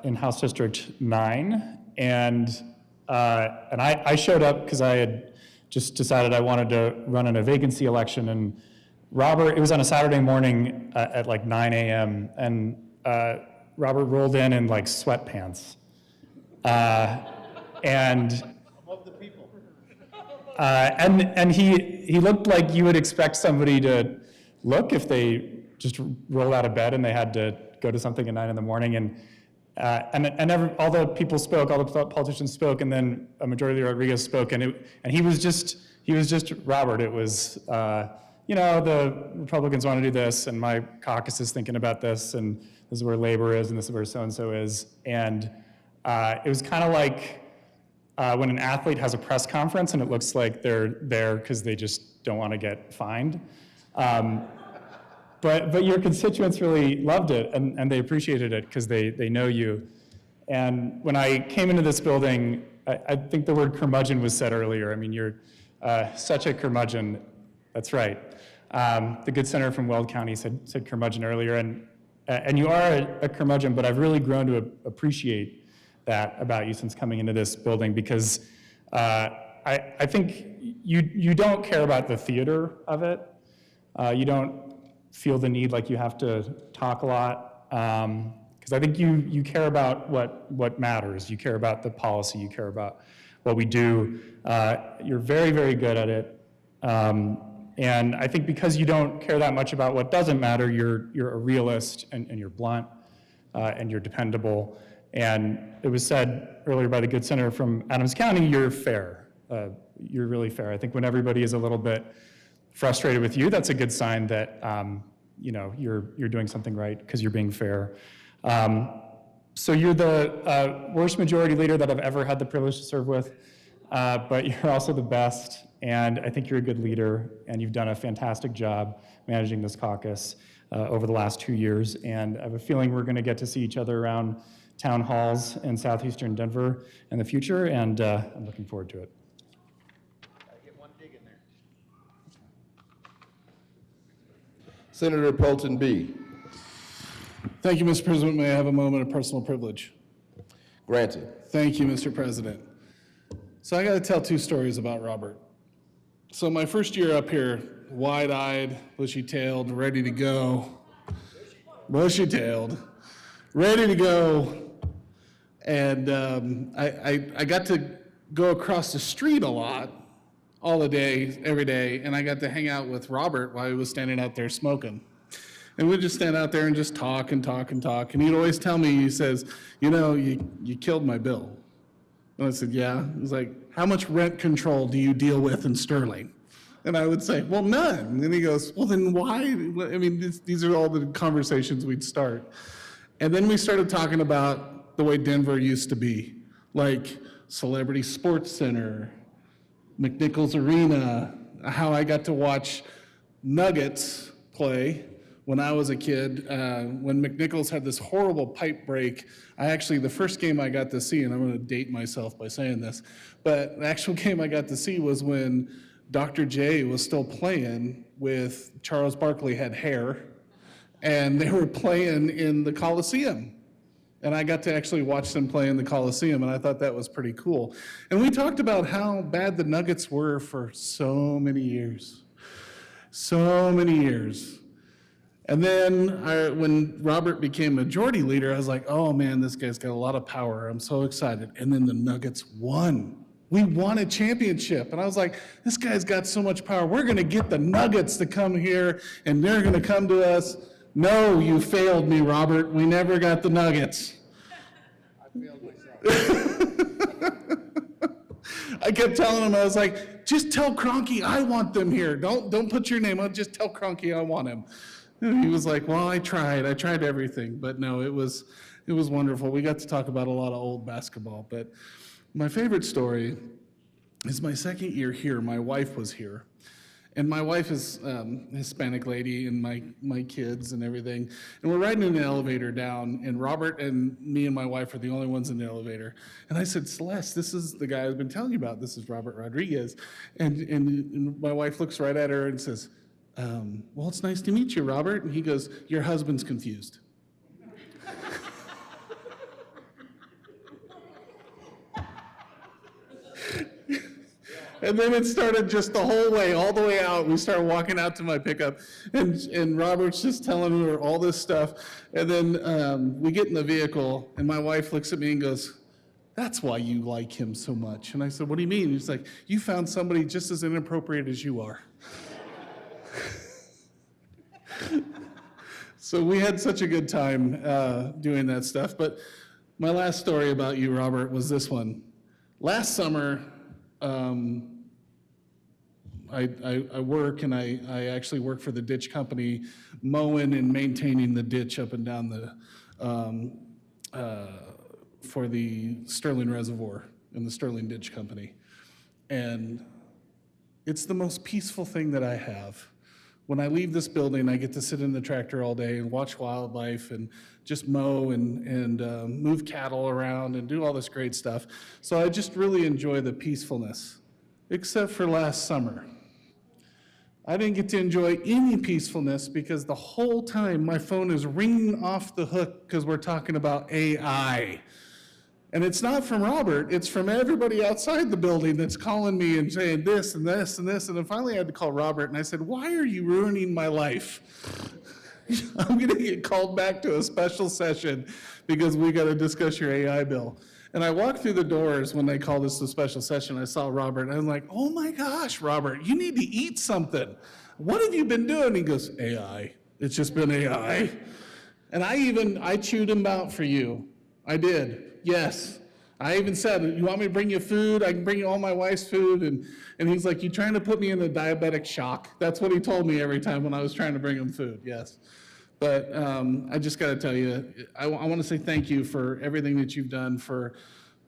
in House District 9, and I showed up because I had just decided I wanted to run in a vacancy election, and Robert, it was on a Saturday morning at like 9 a.m., and Robert rolled in like sweatpants. And he looked like you would expect somebody to look if they just rolled out of bed and they had to go to something at 9 in the morning. And all the people spoke, all the politicians spoke, and then a Majority Leader Rodriguez spoke, and he was just Robert. It was, you know, the Republicans want to do this, and my caucus is thinking about this, and this is where labor is, and this is where so-and-so is. And it was kind of like when an athlete has a press conference and it looks like they're there because they just don't want to get fined. But your constituents really loved it, and they appreciated it because they know you. And when I came into this building, I think the word curmudgeon was said earlier. I mean, you're such a curmudgeon. That's right. The good senator from Weld County said curmudgeon earlier, and you are a curmudgeon, but I've really grown to appreciate that about you since coming into this building, because I think you don't care about the theater of it. You don't feel the need like you have to talk a lot, because I think you care about what matters. You care about the policy. You care about what we do. You're very, very good at it. And I think because you don't care that much about what doesn't matter, you're a realist, and you're blunt, and you're dependable. And it was said earlier by the good senator from Adams County, you're fair. You're really fair. I think when everybody is a little bit frustrated with you, that's a good sign that you know, you're doing something right because you're being fair. So you're the worst majority leader that I've ever had the privilege to serve with, but you're also the best, and I think you're a good leader, and you've done a fantastic job managing this caucus over the last 2 years, and I have a feeling we're going to get to see each other around town halls in southeastern Denver in the future, and I'm looking forward to it. Senator Pelton B. Thank you, Mr. President. May I have a moment of personal privilege? Granted. Thank you, Mr. President. So I got to tell two stories about Robert. So my first year up here, wide-eyed, bushy-tailed, ready to go. Bushy-tailed, ready to go. And I got to go across the street a lot, all the day, every day, and I got to hang out with Robert while he was standing out there smoking. And we'd just stand out there and just talk and talk and talk. And he'd always tell me, he says, you know, you killed my bill. And I said, yeah. He's like, how much rent control do you deal with in Sterling? And I would say, well, none. And he goes, well, then why? I mean, these are all the conversations we'd start. And then we started talking about the way Denver used to be, like Celebrity Sports Center, McNichols Arena, how I got to watch Nuggets play when I was a kid. When McNichols had this horrible pipe break, the first game I got to see, and I'm going to date myself by saying this, but the actual game I got to see was when Dr. J was still playing with Charles Barkley had hair, and they were playing in the Coliseum. And I got to actually watch them play in the Coliseum, and I thought that was pretty cool. And we talked about how bad the Nuggets were for so many years. So many years. And then when Robert became majority leader, I was like, oh man, this guy's got a lot of power. I'm so excited. And then the Nuggets won. We won a championship. And I was like, this guy's got so much power. We're going to get the Nuggets to come here, and they're going to come to us. No, you failed me, Robert. We never got the Nuggets. I failed myself. I kept telling him, I was like, just tell Kroenke I want them here. Don't put your name on, just tell Kroenke I want him. And he was like, well, I tried everything. But no, it was wonderful. We got to talk about a lot of old basketball. But my favorite story is my second year here. My wife was here. And my wife is a Hispanic lady, and my kids and everything. And we're riding in the elevator down, and Robert and me and my wife are the only ones in the elevator. And I said, Celeste, this is the guy I've been telling you about. This is Robert Rodriguez. And my wife looks right at her and says, well, it's nice to meet you, Robert. And he goes, your husband's confused. And then it started just the whole way, all the way out. We started walking out to my pickup, and Robert's just telling her all this stuff. And then we get in the vehicle, and my wife looks at me and goes, that's why you like him so much. And I said, what do you mean? He's like, you found somebody just as inappropriate as you are. So we had such a good time doing that stuff. But my last story about you, Robert, was this one. Last summer, I work, and I actually work for the ditch company, mowing and maintaining the ditch up and down for the Sterling Reservoir in the Sterling Ditch Company. And it's the most peaceful thing that I have. When I leave this building, I get to sit in the tractor all day and watch wildlife and just mow and move cattle around and do all this great stuff. So I just really enjoy the peacefulness, except for last summer. I didn't get to enjoy any peacefulness because the whole time my phone is ringing off the hook because we're talking about AI. And it's not from Robert, it's from everybody outside the building that's calling me and saying this and this and this. And then finally I had to call Robert, and I said, why are you ruining my life? I'm gonna get called back to a special session because we gotta discuss your AI bill. And I walked through the doors when they called us to a special session. I saw Robert, and I was like, oh my gosh, Robert, you need to eat something. What have you been doing? He goes, AI. It's just been AI. And I chewed him out for you. I did. Yes. I even said, you want me to bring you food? I can bring you all my wife's food. And he's like, you trying to put me in a diabetic shock? That's what he told me every time when I was trying to bring him food. Yes. But I just got to tell you, I want to say thank you for everything that you've done for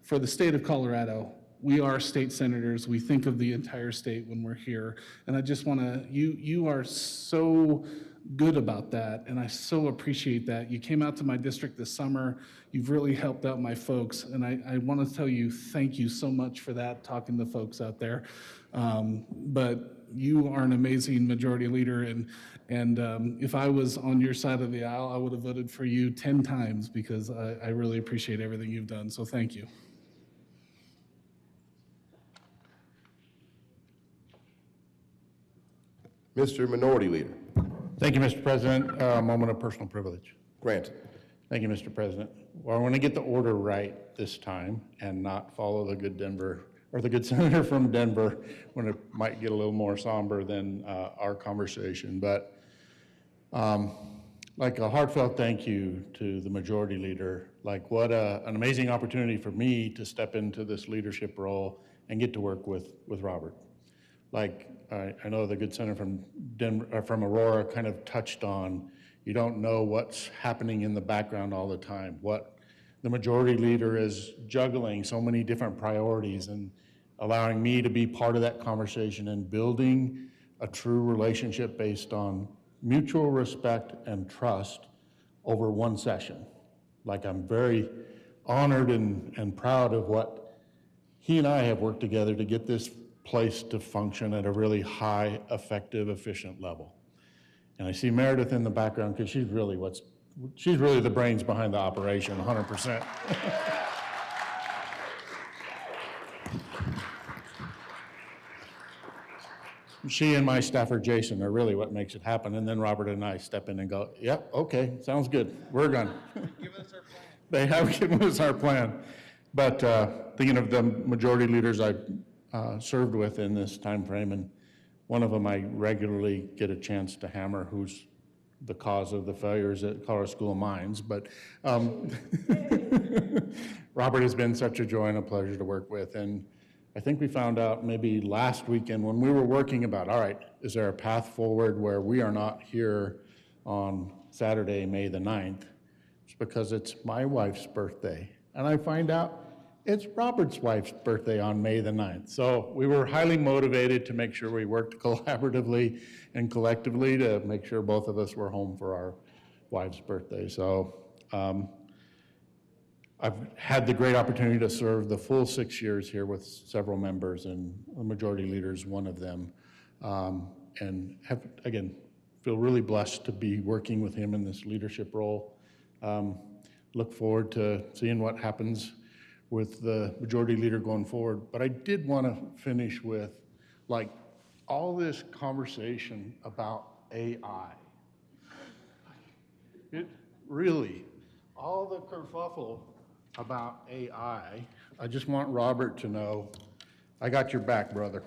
the state of Colorado. we are state senators. We think of the entire state when we're here. And I just want to, you are so good about that, and I so appreciate that. You came out to my district this summer. You've really helped out my folks, and I want to tell you thank you so much for that, talking to folks out there. But you are an amazing majority leader, and if I was on your side of the aisle, I would have voted for you 10 times because I really appreciate everything you've done, so thank you. Mr. Minority Leader. Thank you, Mr. President. A moment of personal privilege. Granted. Thank you, Mr. President. Well, I want to get the order right this time and not follow the good Denver, or the good senator from Denver when it might get a little more somber than our conversation. But like a heartfelt thank you to the majority leader. Like what an amazing opportunity for me to step into this leadership role and get to work with Robert. Like I know the good senator from Denver, from Aurora kind of touched on, you don't know what's happening in the background all the time, what the majority leader is juggling so many different priorities and allowing me to be part of that conversation and building a true relationship based on mutual respect and trust over one session. Like I'm very honored and proud of what he and I have worked together to get this place to function at a really high, effective, efficient level. And I see Meredith in the background because she's really the brains behind the operation, 100%. She and my staffer, Jason, are really what makes it happen. And then Robert and I step in and go, yep, okay, sounds good. We're gone. Give us our plan. They have given us our plan. But thinking of the majority leaders I've served with in this time frame, and one of them I regularly get a chance to hammer, who's the cause of the failures at Colorado School of Mines. But Robert has been such a joy and a pleasure to work with. And I think we found out maybe last weekend when we were working about, all right, is there a path forward where we are not here on Saturday, May the 9th? It's because it's my wife's birthday. And I find out it's Robert's wife's birthday on May the 9th. So we were highly motivated to make sure we worked collaboratively and collectively to make sure both of us were home for our wife's birthday. So I've had the great opportunity to serve the full 6 years here with several members, and the majority leader is one of them. And have, again, feel really blessed to be working with him in this leadership role. Look forward to seeing what happens with the majority leader going forward. But I did want to finish with, like, all this conversation about AI. It really, all the kerfuffle about AI, I just want Robert to know, I got your back, brother.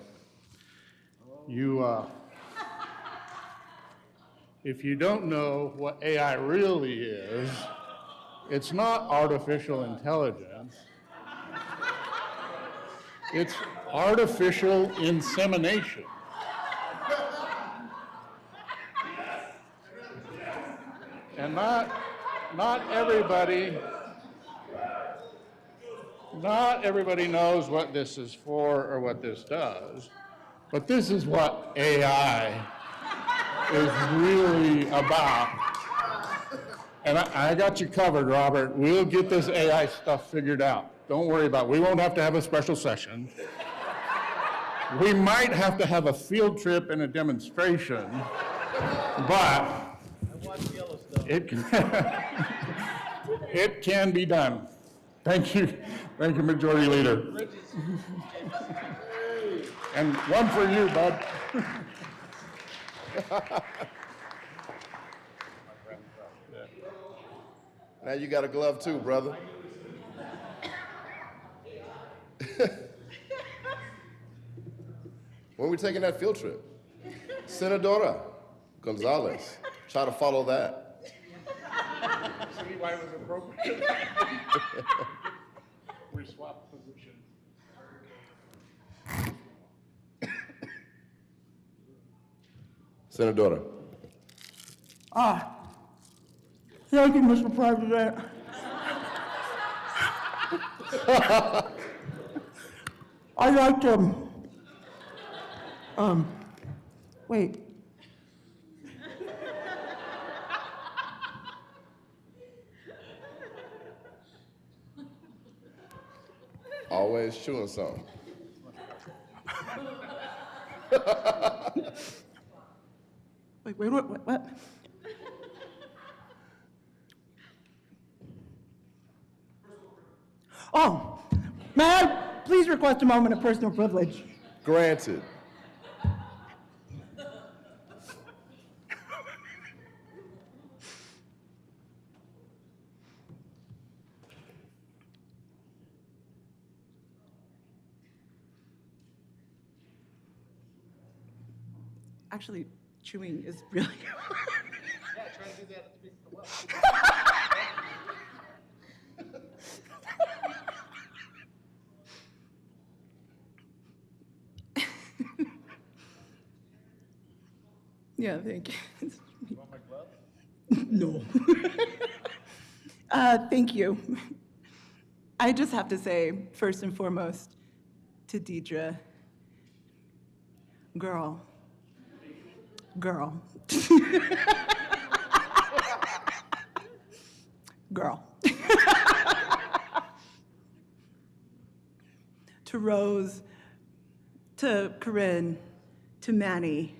You, if you don't know what AI really is, it's not artificial intelligence. It's artificial insemination. And not everybody knows what this is for or what this does, but this is what AI is really about. And I got you covered, Robert. We'll get this AI stuff figured out. Don't worry about it. We won't have to have a special session. We might have to have a field trip and a demonstration, but it can be done. Thank you, Majority Leader. And one for you, bud. Now you got a glove too, brother. When we taking that field trip? Senadora Gonzalez. Try to follow that. See why it was appropriate? We swapped positions. Senadora. Thank you, Mr. President. I'd like to, wait. Always chewing something. Wait, what? Oh, may I please request a moment of personal privilege? Granted. Actually, chewing is really Yeah, try to do that at the beat of the well. Yeah, thank you. You want my glove? No. Thank you. I just have to say, first and foremost, to Deidre, girl. Girl. Girl. To Rose, to Corinne, to Manny,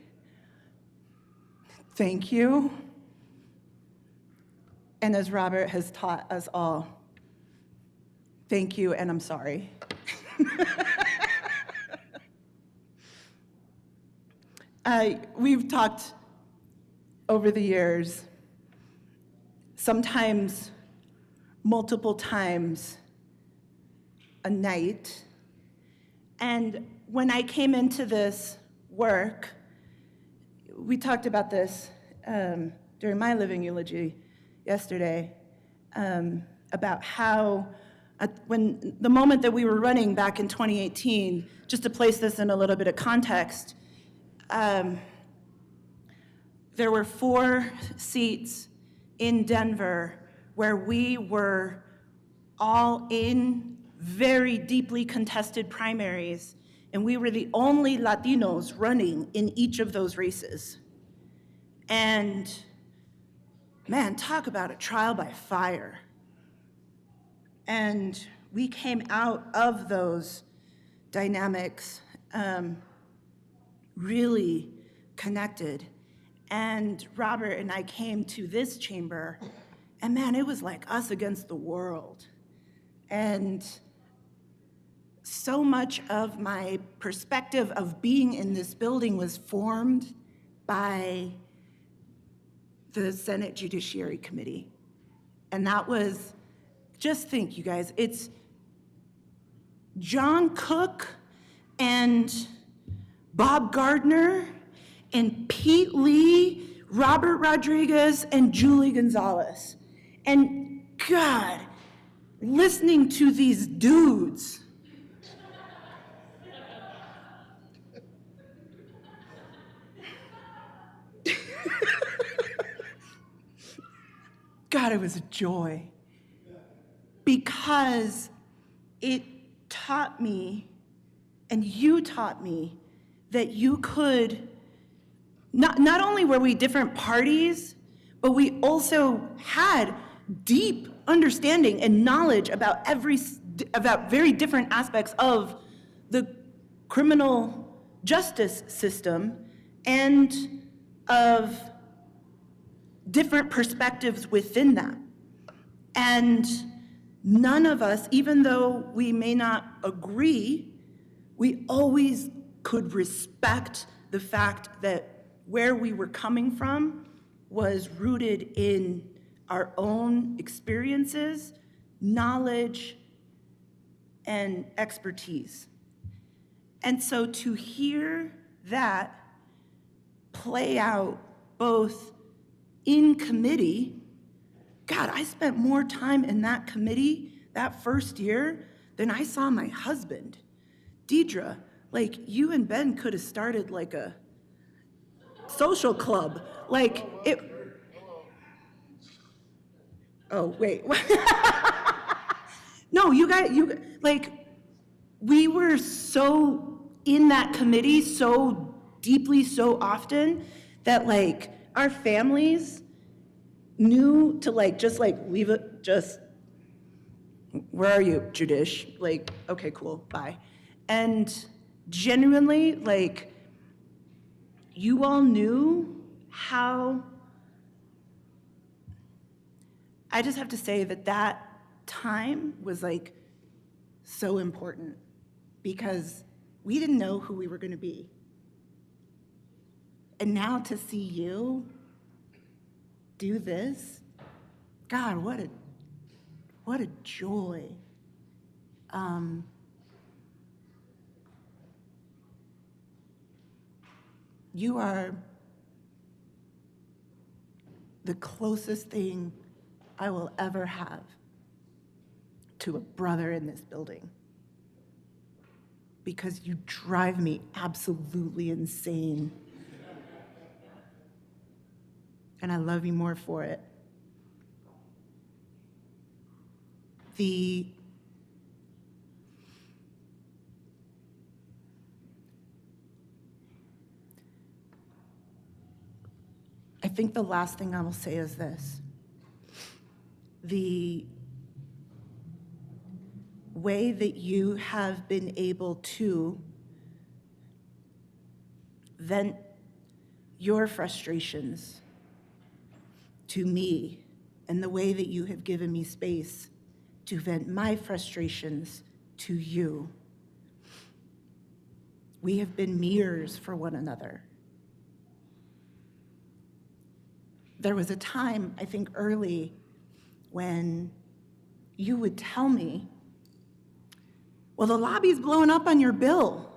thank you. And as Robert has taught us all, thank you and I'm sorry. We've talked over the years, sometimes multiple times a night. And when I came into this work, we talked about this during my living eulogy yesterday, about how when the moment that we were running back in 2018, just to place this in a little bit of context, there were 4 seats in Denver where we were all in very deeply contested primaries, and we were the only Latinos running in each of those races. And man, talk about a trial by fire. And we came out of those dynamics really connected. And Robert and I came to this chamber, and man, it was like us against the world. And so much of my perspective of being in this building was formed by the Senate Judiciary Committee. And that was, just think, you guys, it's John Cook and Bob Gardner and Pete Lee, Robert Rodriguez, and Julie Gonzalez. And God, listening to these dudes, God, it was a joy, because it taught me, and you taught me, that you could, not only were we different parties, but we also had deep understanding and knowledge about very different aspects of the criminal justice system and of different perspectives within that. And none of us, even though we may not agree, we always could respect the fact that where we were coming from was rooted in our own experiences, knowledge, and expertise. And so to hear that play out both in committee, God, I spent more time in that committee that first year than I saw my husband. Deidre, like, you and Ben could have started like a social club. Like, it. Oh, wait. No, you guys, like, we were so in that committee so deeply, so often, that like our families knew to like just like leave it, just, where are you, Judicial? Like, okay, cool, bye. And genuinely, like, you all knew how, I just have to say that that time was like so important, because we didn't know who we were gonna be. And now to see you do this, God, what a joy. You are the closest thing I will ever have to a brother in this building, because you drive me absolutely insane. And I love you more for it. I think the last thing I will say is this. The way that you have been able to vent your frustrations to me, and the way that you have given me space to vent my frustrations to you. We have been mirrors for one another. There was a time, I think early, when you would tell me, well, the lobby's blowing up on your bill.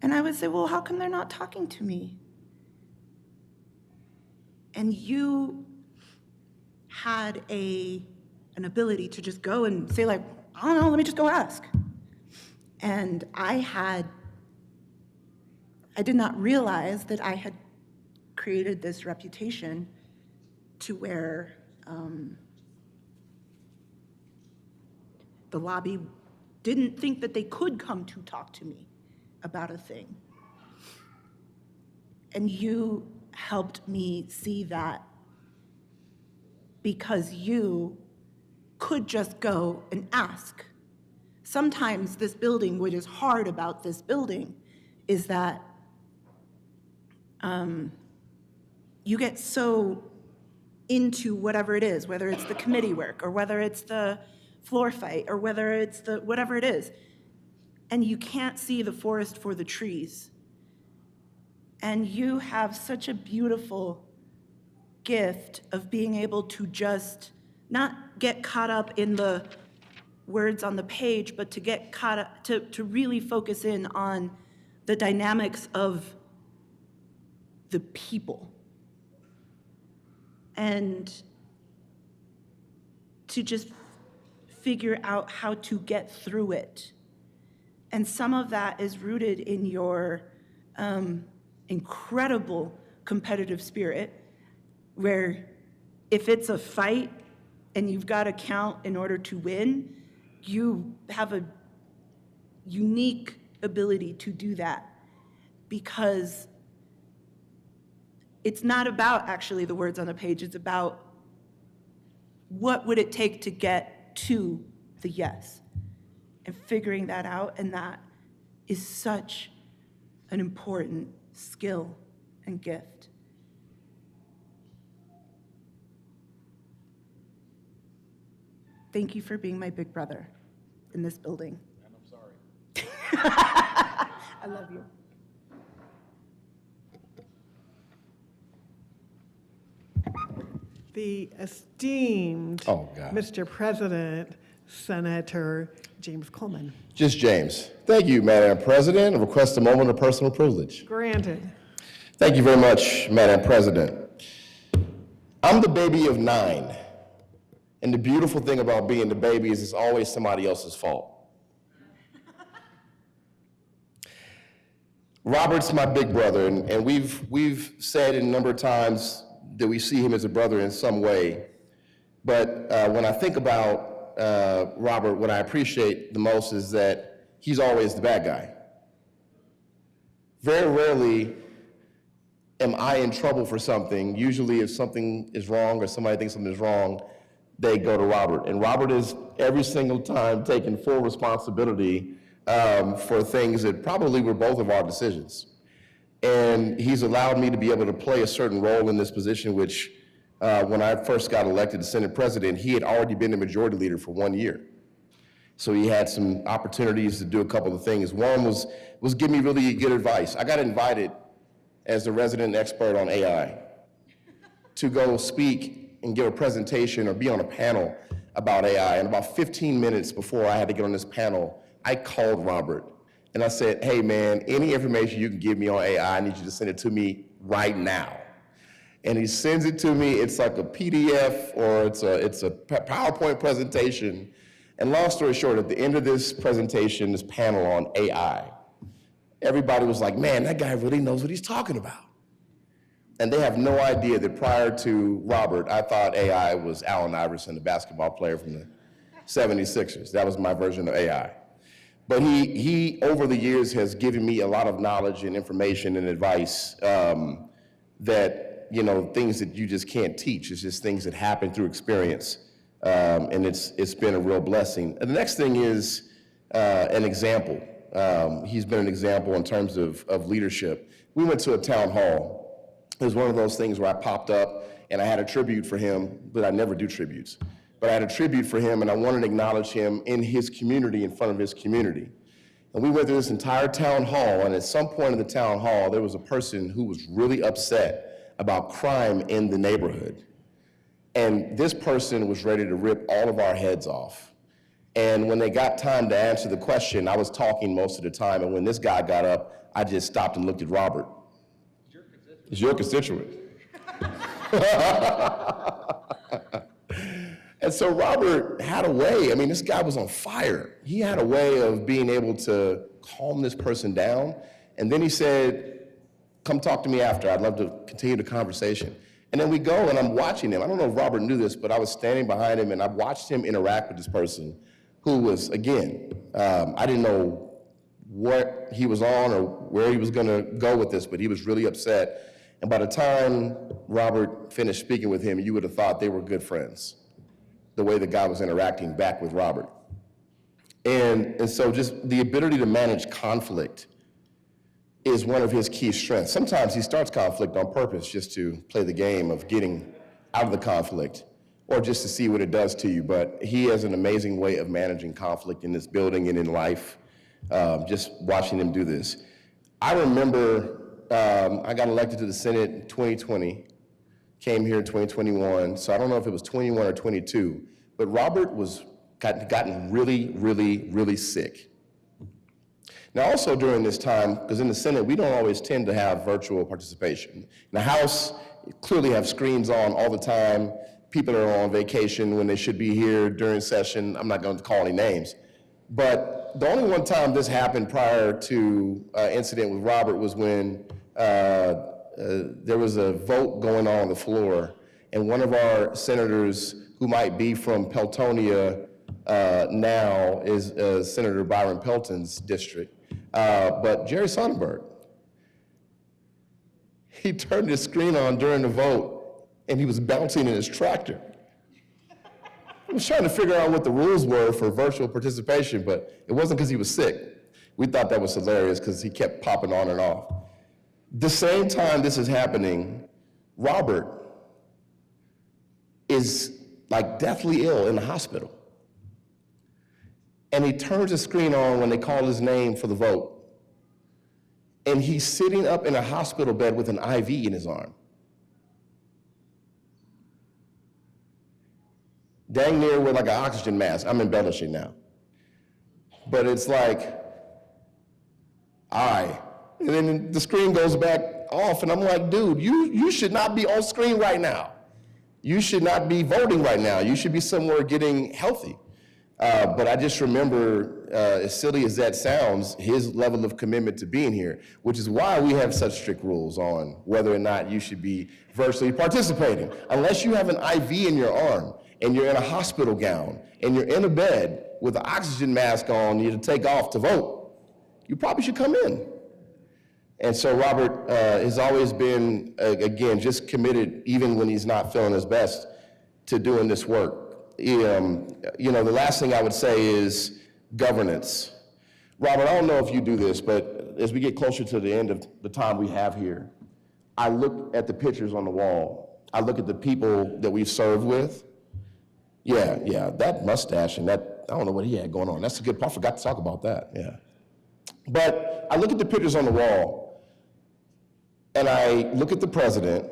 And I would say, well, how come they're not talking to me? And you had an ability to just go and say, like, I don't know, let me just go ask. And I did not realize that I had created this reputation to where the lobby didn't think that they could come to talk to me about a thing. And you helped me see that, because you could just go and ask. Sometimes this building, what is hard about this building is that you get so into whatever it is, whether it's the committee work or whether it's the floor fight or whether it's the whatever it is, and you can't see the forest for the trees. And you have such a beautiful gift of being able to just not get caught up in the words on the page, but to get caught up, to really focus in on the dynamics of the people. And to just figure out how to get through it. And some of that is rooted in your incredible competitive spirit, where if it's a fight and you've got to count in order to win, you have a unique ability to do that, because it's not about actually the words on the page, it's about what would it take to get to the yes, and figuring that out. And that is such an important skill and gift. Thank you for being my big brother in this building. And I'm sorry. I love you. The esteemed Oh, God. Mr. President, Senator James Coleman. Just James. Thank you, Madam President. I request a moment of personal privilege. Granted. Thank you very much, Madam President. I'm the baby of 9. And the beautiful thing about being the baby is it's always somebody else's fault. Robert's my big brother, and we've said a number of times that we see him as a brother in some way. But when I think about Robert, what I appreciate the most is that he's always the bad guy. Very rarely am I in trouble for something. Usually if something is wrong or somebody thinks something is wrong, they go to Robert. And Robert is every single time taking full responsibility for things that probably were both of our decisions. And he's allowed me to be able to play a certain role in this position, which when I first got elected to Senate President, he had already been the majority leader for 1 year. So he had some opportunities to do a couple of things. One was give me really good advice. I got invited as the resident expert on AI to go speak and give a presentation or be on a panel about AI. And about 15 minutes before I had to get on this panel, I called Robert and I said, hey man, any information you can give me on AI, I need you to send it to me right now. And he sends it to me. It's like a PDF or it's a PowerPoint presentation. And long story short, at the end of this presentation, this panel on AI, everybody was like, man, that guy really knows what he's talking about. And they have no idea that prior to Robert, I thought AI was Allen Iverson, the basketball player from the 76ers. That was my version of AI. But he over the years, has given me a lot of knowledge and information and advice that, you know, things that you just can't teach. It's just things that happen through experience. And it's been a real blessing. And the next thing is an example. He's been an example in terms of leadership. We went to a town hall. It was one of those things where I popped up and I had a tribute for him, but I never do tributes. But I had a tribute for him and I wanted to acknowledge him in his community, in front of his community. And we went through this entire town hall, and at some point in the town hall, there was a person who was really upset about crime in the neighborhood. And this person was ready to rip all of our heads off. And when they got time to answer the question, I was talking most of the time, and when this guy got up, I just stopped and looked at Robert. It's your constituent. And so Robert had a way, I mean, this guy was on fire. He had a way of being able to calm this person down. And then he said, come talk to me after. I'd love to continue the conversation. And then we go and I'm watching him. I don't know if Robert knew this, but I was standing behind him and I watched him interact with this person who was, again, I didn't know what he was on or where he was gonna go with this, but he was really upset. And by the time Robert finished speaking with him, you would have thought they were good friends, the way the guy was interacting back with Robert. And so just the ability to manage conflict is one of his key strengths. Sometimes he starts conflict on purpose just to play the game of getting out of the conflict or just to see what it does to you. But he has an amazing way of managing conflict in this building and in life, just watching him do this. I remember I got elected to the Senate in 2020, came here in 2021, so I don't know if it was 21 or 22, but Robert was gotten really, really, really sick. Now also during this time, because in the Senate, we don't always tend to have virtual participation. In the House, you clearly have screens on all the time. People are on vacation when they should be here during session. I'm not going to call any names. But the only one time this happened prior to incident with Robert was when there was a vote going on the floor, and one of our senators who might be from Peltonia now is Senator Byron Pelton's district. But Jerry Sonnenberg, he turned his screen on during the vote and he was bouncing in his tractor. I was trying to figure out what the rules were for virtual participation, but it wasn't because he was sick. We thought that was hilarious because he kept popping on and off. The same time this is happening, Robert is like deathly ill in the hospital. And he turns the screen on when they call his name for the vote. And he's sitting up in a hospital bed with an IV in his arm. Dang near with like an oxygen mask. I'm embellishing now. But it's like, and then the screen goes back off and I'm like, dude, you should not be on screen right now. You should not be voting right now. You should be somewhere getting healthy. But I just remember, as silly as that sounds, his level of commitment to being here, which is why we have such strict rules on whether or not you should be virtually participating. Unless you have an IV in your arm and you're in a hospital gown and you're in a bed, with an oxygen mask on you to take off to vote, you probably should come in. And so Robert has always been, again, just committed, even when he's not feeling his best, to doing this work. The last thing I would say is governance. Robert, I don't know if you do this, but as we get closer to the end of the time we have here, I look at the pictures on the wall. I look at the people that we've served with. Yeah, that mustache and that, I don't know what he had going on. That's a good part. I forgot to talk about that, yeah. But I look at the pictures on the wall, and I look at the president,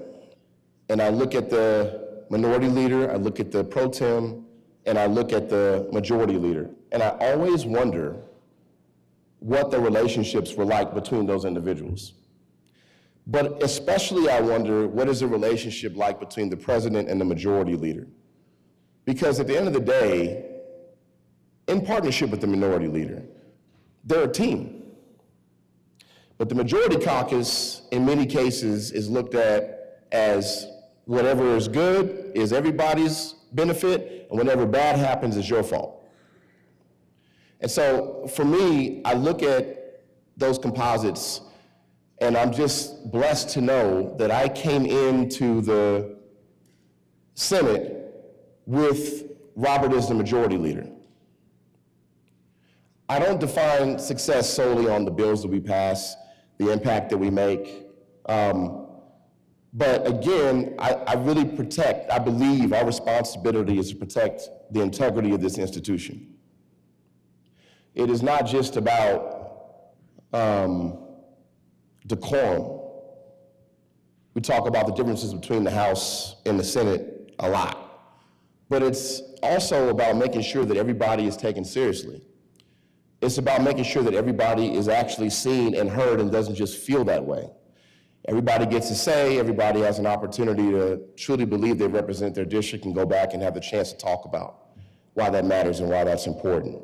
and I look at the minority leader, I look at the pro tem, and I look at the majority leader. And I always wonder what the relationships were like between those individuals. But especially I wonder, what is the relationship like between the president and the majority leader? Because at the end of the day, in partnership with the minority leader, they're a team. But the majority caucus, in many cases, is looked at as whatever is good is everybody's benefit, and whatever bad happens is your fault. And so for me, I look at those composites, and I'm just blessed to know that I came into the Senate with Robert as the majority leader. I don't define success solely on the bills that we pass, the impact that we make. But again, I really I believe our responsibility is to protect the integrity of this institution. It is not just about decorum. We talk about the differences between the House and the Senate a lot. But it's also about making sure that everybody is taken seriously. It's about making sure that everybody is actually seen and heard and doesn't just feel that way. Everybody gets a say, everybody has an opportunity to truly believe they represent their district and go back and have the chance to talk about why that matters and why that's important.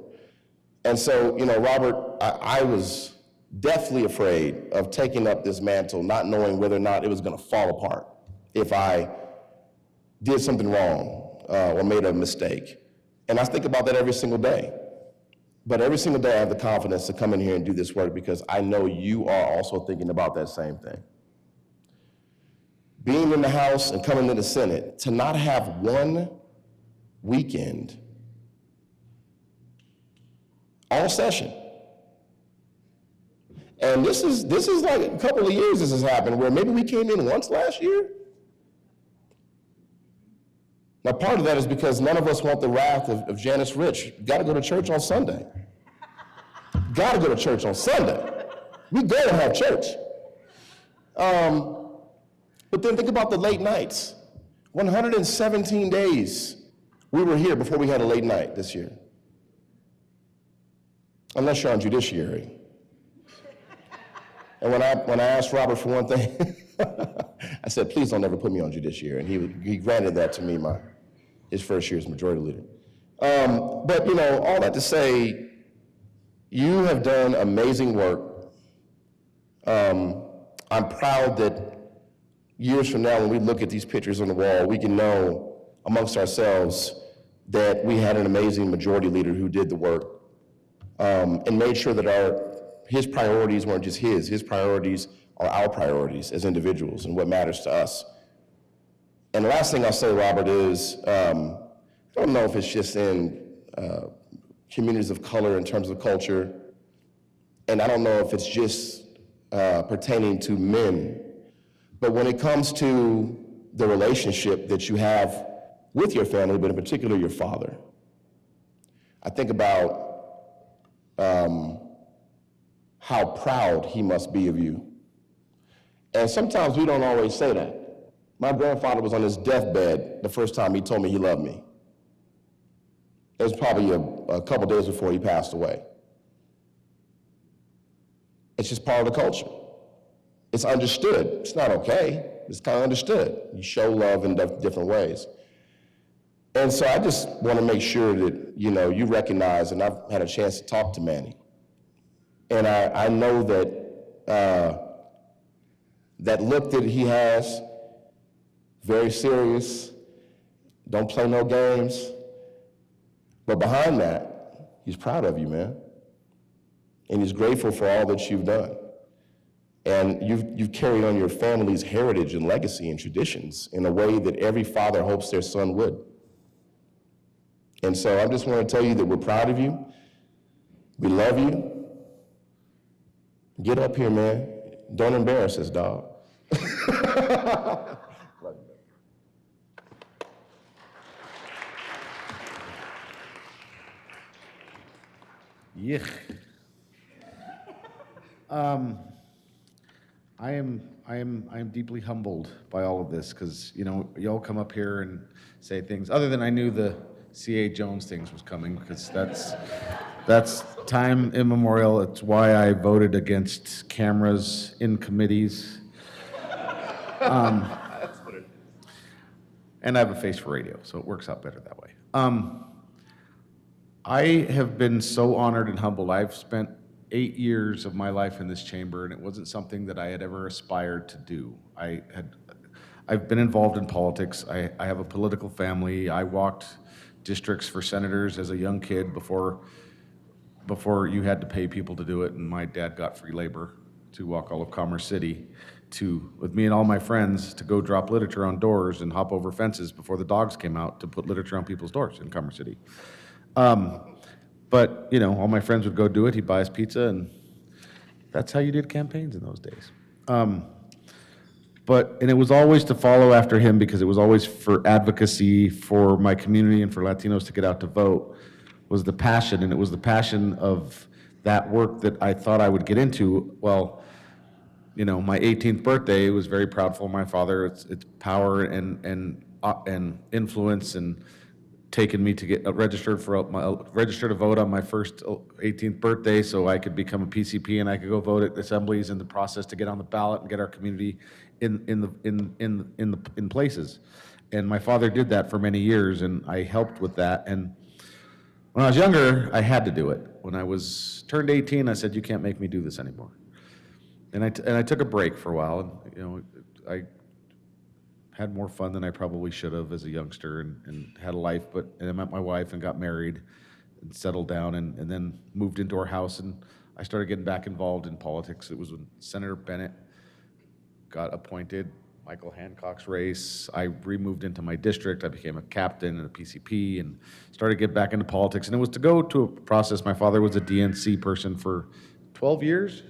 And so, Robert, I was deathly afraid of taking up this mantle, not knowing whether or not it was gonna fall apart if I did something wrong or made a mistake. And I think about that every single day. But every single day I have the confidence to come in here and do this work because I know you are also thinking about that same thing. Being in the House and coming to the Senate, to not have one weekend all session. And this is like a couple of years this has happened, where maybe we came in once last year. Now, part of that is because none of us want the wrath of Janice Rich. Got to go to church on Sunday. Got to go to church on Sunday. We go to have church. But then think about the late nights. 117 days we were here before we had a late night this year. Unless you're on judiciary. And when I asked Robert for one thing, I said, please don't ever put me on judiciary. And he granted that to me his first year as majority leader. But all that to say, you have done amazing work. I'm proud that years from now, when we look at these pictures on the wall, we can know amongst ourselves that we had an amazing majority leader who did the work and made sure that his priorities weren't just his priorities are our priorities as individuals and what matters to us. And the last thing I'll say, Robert, is I don't know if it's just in communities of color in terms of culture, and I don't know if it's just pertaining to men, but when it comes to the relationship that you have with your family, but in particular your father, I think about how proud he must be of you. And sometimes we don't always say that. My grandfather was on his deathbed the first time he told me he loved me. It was probably a couple days before he passed away. It's just part of the culture. It's understood. It's not okay. It's kind of understood. You show love in different ways. And so I just want to make sure that you recognize, and I've had a chance to talk to Manny, and I know that that look that he has, very serious, don't play no games, but behind that, He's proud of you, man. And he's grateful for all that you've done. And you've carried on your family's heritage and legacy and traditions in a way that every father hopes their son would. And so I just want to tell you that we're proud of you. We love you. Get up here, man. Don't embarrass us, dog. Yuck. I am deeply humbled by all of this because, you know, y'all come up here and say things, other than I knew the C.A. Jones things was coming, because that's time immemorial. It's why I voted against cameras in committees. And I have a face for radio, so it works out better that way. I have been so honored and humbled. I've spent 8 years of my life in this chamber, and it wasn't something that I had ever aspired to do. I've been involved in politics. I have a political family. I walked districts for senators as a young kid before you had to pay people to do it, and my dad got free labor to walk all of Commerce City with me and all my friends to go drop literature on doors and hop over fences before the dogs came out to put literature on people's doors in Commerce City. But, you know, all my friends would go do it. He'd buy us pizza, and that's how you did campaigns in those days. And it was always to follow after him, because it was always for advocacy for my community and for Latinos to get out to vote, was the passion. And it was the passion of that work that I thought I would get into. Well, you know, my 18th birthday was very proud for my father. It's power and influence, and taken me to get registered to vote on my first 18th birthday, so I could become a PCP and I could go vote at assemblies, in the process to get on the ballot and get our community in places. And my father did that for many years, and I helped with that. And when I was younger, I had to do it. When I turned 18, I said, "You can't make me do this anymore." And I took a break for a while, and, you know, I had more fun than I probably should have as a youngster, and had a life, and I met my wife and got married and settled down, and then moved into our house, and I started getting back involved in politics. It was when Senator Bennett got appointed, Michael Hancock's race. I removed into my district. I became a captain and a PCP and started to get back into politics. And it was to go to a process. My father was a DNC person for 12 years.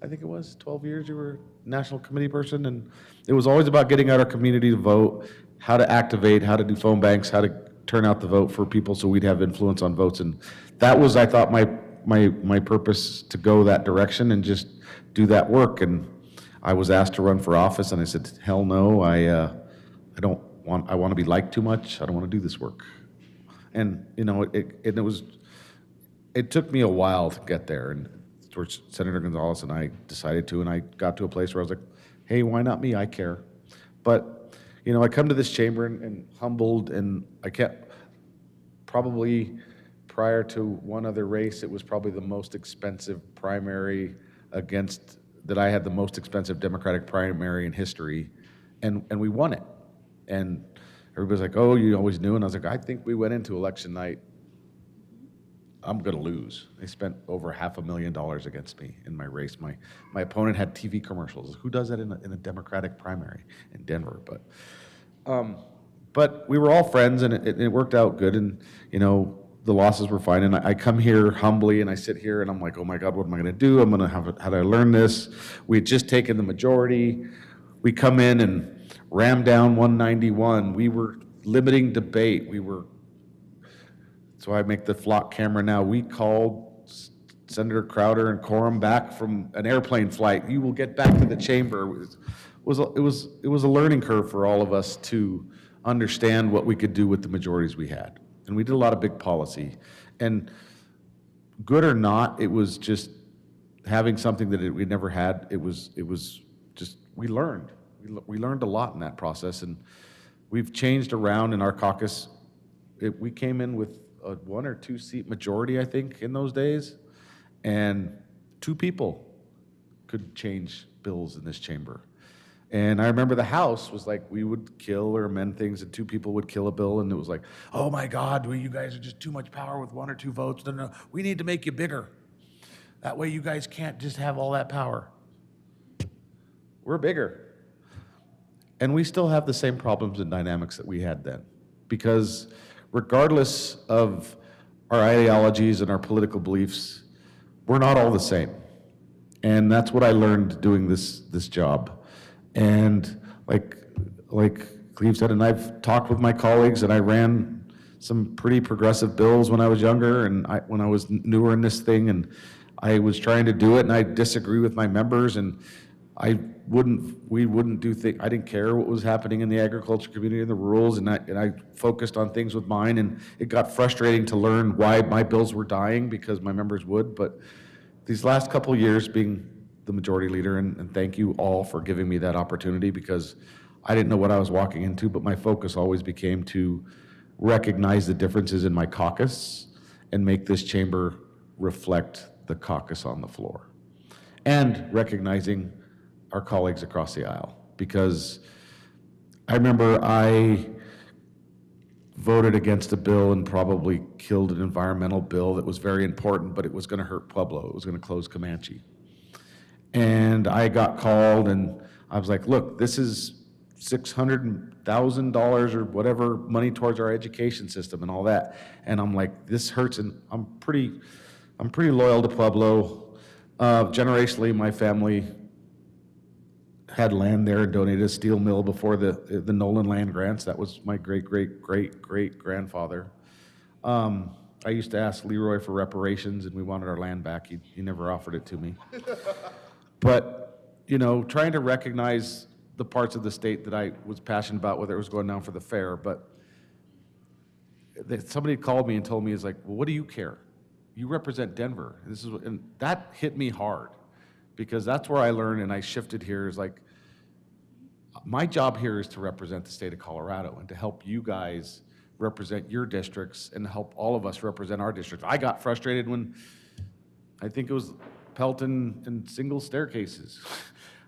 I think it was 12 years you were a national committee person. And it was always about getting out our community to vote, how to activate, how to do phone banks, how to turn out the vote for people so we'd have influence on votes. And that was, I thought, my purpose, to go that direction and just do that work. And I was asked to run for office, and I said, hell no, I want to be liked too much. I don't want to do this work. And, you know, it took me a while to get there. And towards Senator Gonzalez and I decided to, and I got to a place where I was like, hey, why not me? I care. But, you know, I come to this chamber and humbled, and I kept, probably prior to one other race, it was probably the most expensive primary that I had the most expensive Democratic primary in history, and we won it. And everybody's like, oh, you always knew? And I was like, I think we went into election night, I'm gonna lose. They spent over $500,000 against me in my race. My opponent had TV commercials. Who does that in a Democratic primary in Denver? But we were all friends, and it worked out good, and, you know, the losses were fine. And I come here humbly, and I sit here, and I'm like, oh my God, what am I gonna do? How do I learn this? We had just taken the majority. We come in and ram down 191. We were limiting debate. So I make the flock camera now. We called Senator Crowder and Quorum back from an airplane flight. You will get back to the chamber. It was a learning curve for all of us to understand what we could do with the majorities we had. And we did a lot of big policy. And good or not, it was just having something that we never had. It was just, we learned. We learned a lot in that process. And we've changed around in our caucus. We came in with a 1 or 2 seat majority, I think, in those days. And 2 people could change bills in this chamber. And I remember the House was like, we would kill or amend things, and 2 people would kill a bill, and it was like, oh my God, well, you guys are just too much power with 1 or 2 votes. No, we need to make you bigger. That way you guys can't just have all that power. We're bigger. And we still have the same problems and dynamics that we had then. Because regardless of our ideologies and our political beliefs, we're not all the same. And that's what I learned doing this job. And like Cleve said, and I've talked with my colleagues, and I ran some pretty progressive bills when I was younger, and when I was newer in this thing, and I was trying to do it, and I disagree with my members, and we wouldn't do things. I didn't care what was happening in the agriculture community and the rules, and I focused on things with mine, and it got frustrating to learn why my bills were dying because my members would. But these last couple years being the majority leader, and thank you all for giving me that opportunity, because I didn't know what I was walking into, but my focus always became to recognize the differences in my caucus and make this chamber reflect the caucus on the floor, and recognizing our colleagues across the aisle. Because I remember I voted against a bill and probably killed an environmental bill that was very important, but it was going to hurt Pueblo. It was going to close Comanche. And I got called, and I was like, look, this is $600,000 or whatever money towards our education system and all that. And I'm like, this hurts, and I'm pretty loyal to Pueblo. Generationally, my family had land there and donated a steel mill before the Nolan land grants. That was my great-great-great-great-grandfather. I used to ask Leroy for reparations, and we wanted our land back. He never offered it to me. But, trying to recognize the parts of the state that I was passionate about, whether it was going down for the fair, but somebody called me and told me, it's like, well, what do you care? You represent Denver. And that hit me hard, because that's where I learned, and I shifted here, is like, my job here is to represent the state of Colorado and to help you guys represent your districts and help all of us represent our districts. I got frustrated when, I think it was Pelton and single staircases.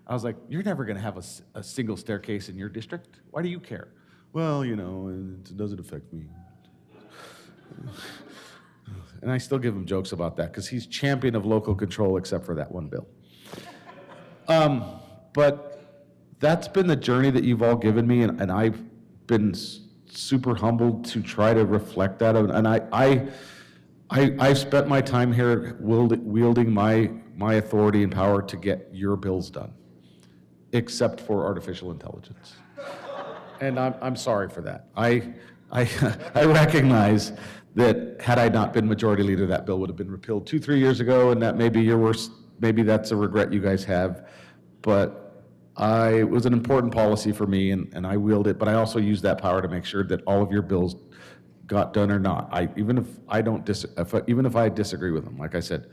I was like, you're never going to have a single staircase in your district. Why do you care? Well, it doesn't affect me. And I still give him jokes about that, because he's champion of local control except for that one bill. But that's been the journey that you've all given me, and I've been super humbled to try to reflect that. And I've spent my time here wielding my authority and power to get your bills done, except for artificial intelligence. And I'm sorry for that. I recognize that had I not been majority leader, that bill would have been repealed 2-3 years ago, and that may be your worst. Maybe that's a regret you guys have. But it was an important policy for me, and I wielded it. But I also used that power to make sure that all of your bills got done or not. Even if I disagree with them, like I said,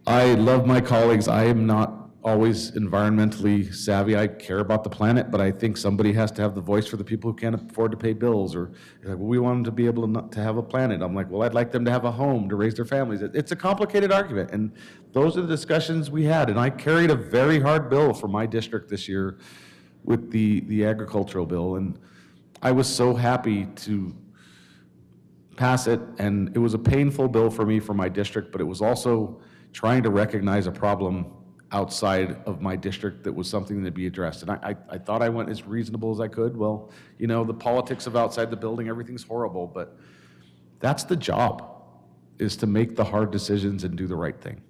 I love my colleagues. I am not always environmentally savvy. I care about the planet, but I think somebody has to have the voice for the people who can't afford to pay bills, or like, well, we want them to be able to have a planet. I'm like, well, I'd like them to have a home to raise their families. It's a complicated argument, and those are the discussions we had. And I carried a very hard bill for my district this year with the agricultural bill, and I was so happy to pass it. And it was a painful bill for me for my district, but it was also trying to recognize a problem outside of my district that was something to be addressed. And I thought I went as reasonable as I could. Well, the politics of outside the building, everything's horrible, but that's the job, is to make the hard decisions and do the right thing.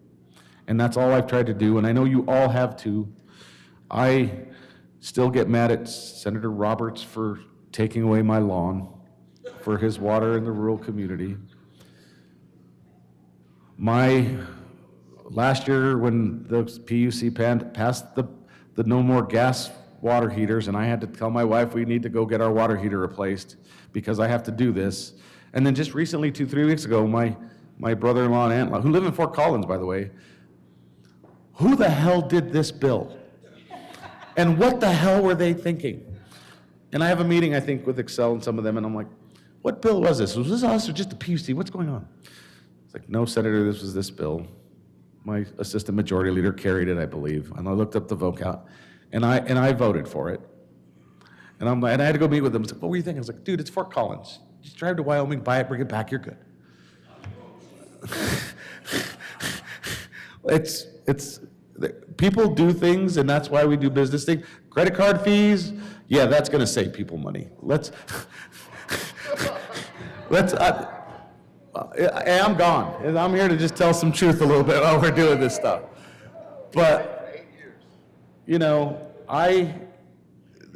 And that's all I've tried to do, and I know you all have too. I still get mad at Senator Roberts for taking away my lawn for his water in the rural community. Last year, when the PUC passed the no more gas water heaters, and I had to tell my wife we need to go get our water heater replaced because I have to do this. And then just recently, 2-3 weeks ago, my brother-in-law and aunt-in-law, who live in Fort Collins, by the way, who the hell did this bill? And what the hell were they thinking? And I have a meeting, I think, with Excel and some of them, and I'm like, what bill was this? Was this us or just the PUC? What's going on? It's like, no, Senator, this was this bill. My assistant majority leader carried it, I believe. And I looked up the vote count, And I voted for it. And I had to go meet with them. I was like, what were you thinking? I was like, dude, it's Fort Collins. Just drive to Wyoming, buy it, bring it back, you're good. People do things, and that's why we do business things. Credit card fees, yeah, that's gonna save people money. I'm gone, and I'm here to just tell some truth a little bit while we're doing this stuff. But, you know,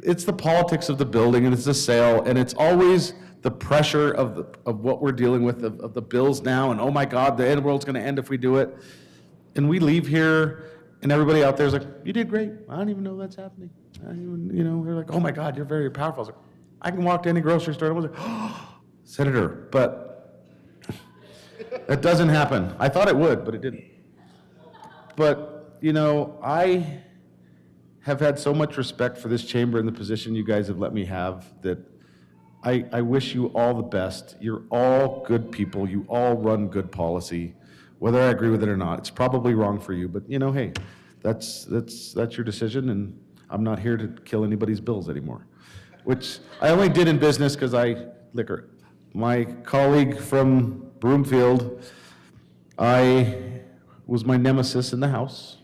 it's the politics of the building, and it's the sale, and it's always the pressure of what we're dealing with, of the bills now, and oh my God, the world's gonna end if we do it. And we leave here, and everybody out there is like, you did great. I don't even know that's happening. I don't even, you know, they're like, oh my God, you're very powerful. I was like, I can walk to any grocery store. And I was like, oh, Senator, but that doesn't happen. I thought it would, but it didn't. But, you know, I have had so much respect for this chamber and the position you guys have let me have that I wish you all the best. You're all good people. You all run good policy. Whether I agree with it or not, it's probably wrong for you, but you know, hey, that's your decision, and I'm not here to kill anybody's bills anymore. Which I only did in business because liquor. My colleague from Broomfield, I was my nemesis in the House.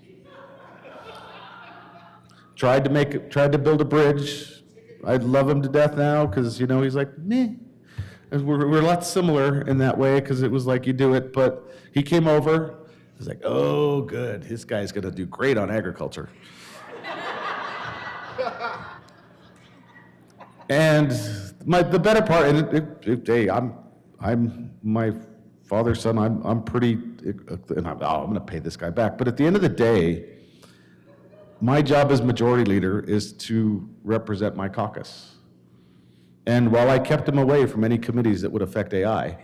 Tried to build a bridge. I love him to death now because, you know, he's like, meh. And we're a lot similar in that way because it was like you do it, but he came over. I was like, oh, good. This guy's going to do great on agriculture. And the better part, and hey, I'm my father's son. I'm pretty, and I'm going to pay this guy back. But at the end of the day, my job as majority leader is to represent my caucus. And while I kept him away from any committees that would affect AI,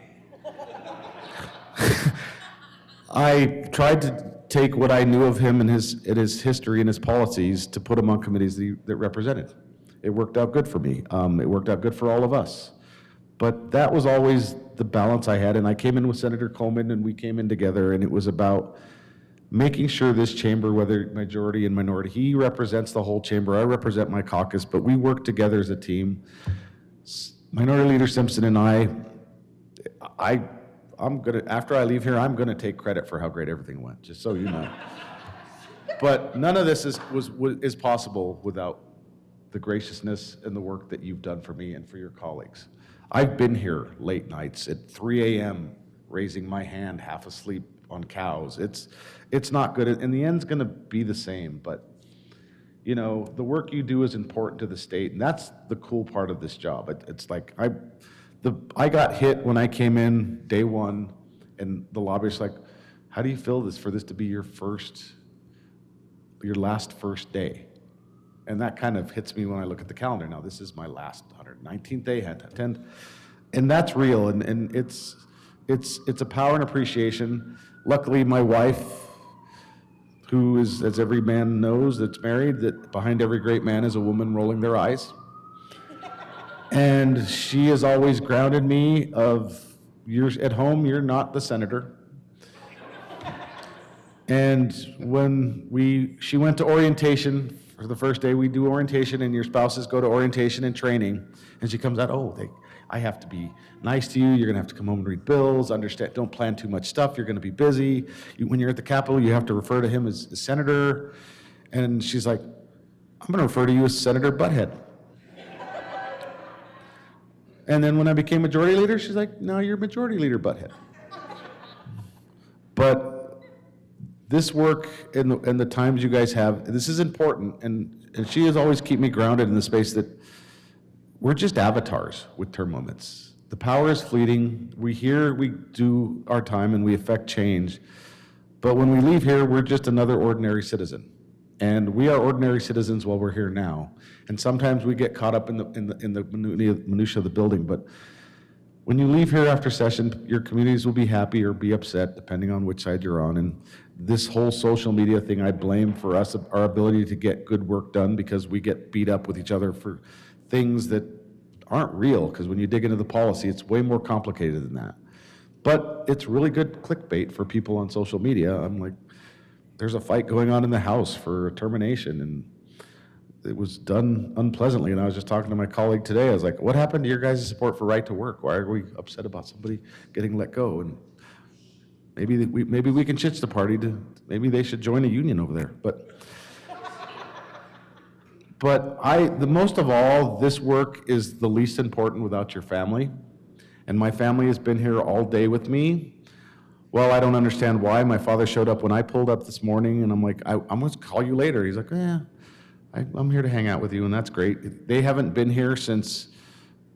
I tried to take what I knew of him and his history and his policies to put him on committees that represented. It worked out good for me. It worked out good for all of us. But that was always the balance I had, and I came in with Senator Coleman, and we came in together, and it was about making sure this chamber, whether majority and minority, he represents the whole chamber, I represent my caucus, but we work together as a team. Minority Leader Simpson and I'm gonna, after I leave here, I'm gonna take credit for how great everything went, just so you know. But none of this is possible without the graciousness and the work that you've done for me and for your colleagues. I've been here late nights at 3 a.m. raising my hand half asleep on cows. It's not good, and the end's gonna be the same, but you know, the work you do is important to the state, and that's the cool part of this job. It's like, I got hit when I came in day one, and the lobbyist's like, how do you feel for this to be your last first day? And that kind of hits me when I look at the calendar. Now, this is my last 119th day, and that's real, and it's a power and appreciation. Luckily, my wife, who is, as every man knows that's married, that behind every great man is a woman rolling their eyes. And she has always grounded me of, you're at home, you're not the senator. And when she went to orientation, for the first day we do orientation, and your spouses go to orientation and training, and she comes out, I have to be nice to you, you're gonna have to come home and read bills, understand, don't plan too much stuff, you're gonna be busy. When you're at the Capitol, you have to refer to him as Senator. And she's like, I'm gonna refer to you as Senator Butthead. And then when I became majority leader, she's like, no, you're majority leader Butthead. But this work and the times you guys have, this is important, and she has always kept me grounded in the space that we're just avatars with term limits. The power is fleeting. We do our time and we affect change. But when we leave here, we're just another ordinary citizen. And we are ordinary citizens while we're here now. And sometimes we get caught up in the minutia of the building. But when you leave here after session, your communities will be happy or be upset, depending on which side you're on. And this whole social media thing, I blame for us, our ability to get good work done, because we get beat up with each other for things that aren't real, because when you dig into the policy, it's way more complicated than that. But it's really good clickbait for people on social media. I'm like, there's a fight going on in the House for termination, and it was done unpleasantly. And I was just talking to my colleague today. I was like, what happened to your guys' support for right to work? Why are we upset about somebody getting let go? And maybe we can chitch the party to, maybe they should join a union over there. But the most of all, this work is the least important without your family. And my family has been here all day with me. Well, I don't understand why. My father showed up when I pulled up this morning, and I'm like, I'm going to call you later. He's like, I'm here to hang out with you, and that's great. They haven't been here since,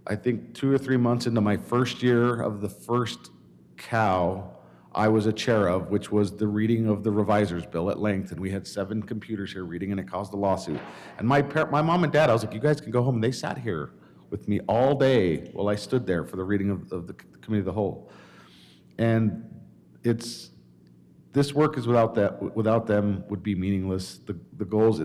I think, 2 or 3 months into my first year of the first cow I was a chair of, which was the reading of the reviser's bill at length, and we had 7 computers here reading, and it caused a lawsuit. And my mom and dad, I was like, you guys can go home, and they sat here with me all day while I stood there for the reading of the Committee of the Whole. And this work is without them would be meaningless. The goals,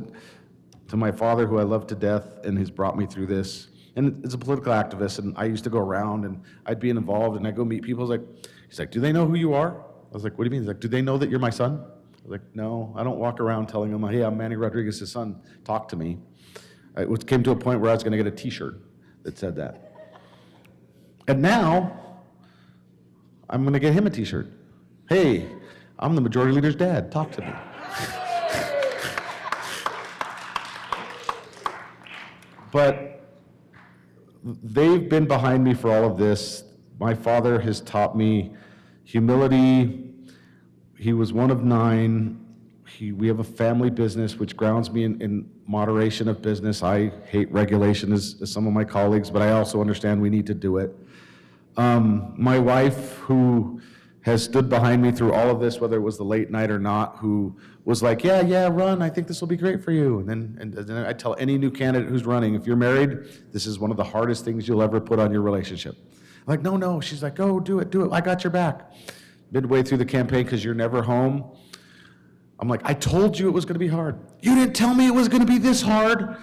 to my father, who I love to death and has brought me through this, and is a political activist, and I used to go around and I'd be involved and I'd go meet people. He's like, do they know who you are? I was like, what do you mean? He's like, do they know that you're my son? I was like, no, I don't walk around telling them, hey, I'm Manny Rodriguez's son, talk to me. It came to a point where I was gonna get a t-shirt that said that. And now, I'm gonna get him a t-shirt. Hey, I'm the majority leader's dad, talk to me. But they've been behind me for all of this. My father has taught me humility. He was one of 9. We have a family business which grounds me in moderation of business. I hate regulation as some of my colleagues, but I also understand we need to do it. My wife, who has stood behind me through all of this, whether it was the late night or not, who was like, yeah, run, I think this will be great for you. And then I tell any new candidate who's running, if you're married, this is one of the hardest things you'll ever put on your relationship. I'm like, no. She's like, oh, do it, I got your back. Midway through the campaign, because you're never home, I'm like, I told you it was gonna be hard. You didn't tell me it was gonna be this hard.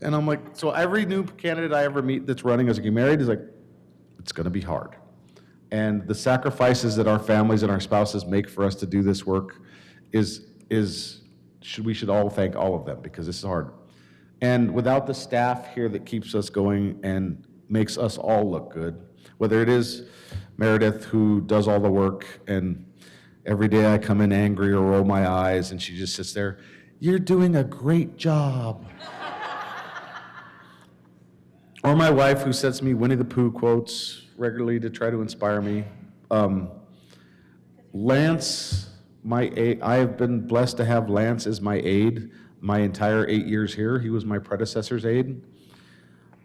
And I'm like, so every new candidate I ever meet that's running as a married is like, it's gonna be hard. And the sacrifices that our families and our spouses make for us to do this work we should all thank all of them, because this is hard. And without the staff here that keeps us going and makes us all look good, whether it is Meredith, who does all the work, and every day I come in angry or roll my eyes and she just sits there, you're doing a great job. Or my wife, who sends me Winnie the Pooh quotes regularly to try to inspire me. Lance, I have been blessed to have Lance as my aide my entire 8 years here. He was my predecessor's aide.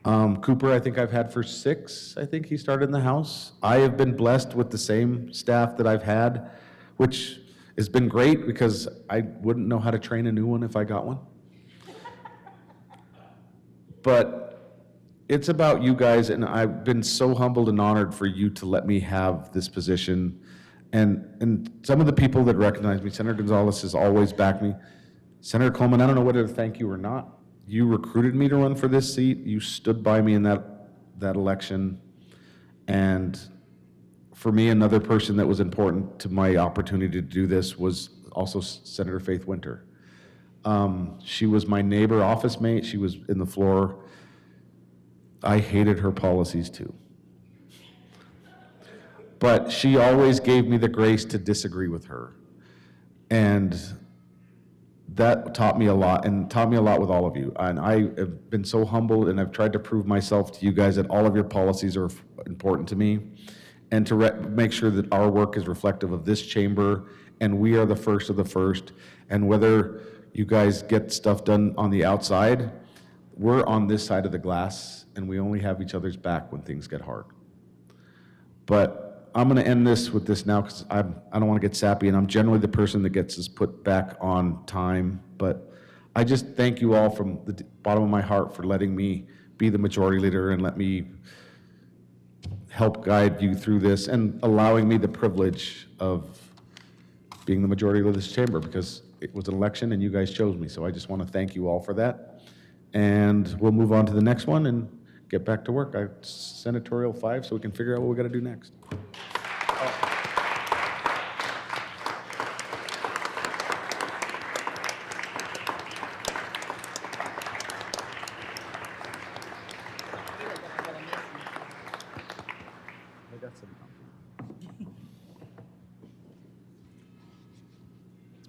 Cooper, I think I've had for 6. I think he started in the House. I have been blessed with the same staff that I've had, which has been great because I wouldn't know how to train a new one if I got one. But it's about you guys, and I've been so humbled and honored for you to let me have this position. And some of the people that recognize me, Senator Gonzalez has always backed me. Senator Coleman, I don't know whether to thank you or not. You recruited me to run for this seat. You stood by me in that election. And for me, another person that was important to my opportunity to do this was also Senator Faith Winter. She was my neighbor office mate. She was in the floor. I hated her policies too. But she always gave me the grace to disagree with her. And that taught me a lot, and taught me a lot with all of you. And I have been so humbled, and I've tried to prove myself to you guys that all of your policies are important to me, and to make sure that our work is reflective of this chamber, and we are the first of the first. And whether you guys get stuff done on the outside, we're on this side of the glass, and we only have each other's back when things get hard. But I'm going to end this with this now, because I don't want to get sappy, and I'm generally the person that gets us put back on time. But I just thank you all from the bottom of my heart for letting me be the majority leader and let me help guide you through this, and allowing me the privilege of being the majority leader of this chamber, because it was an election and you guys chose me. So I just want to thank you all for that. And we'll move on to the next one and get back to work. Senatorial 5, so we can figure out what we got to do next.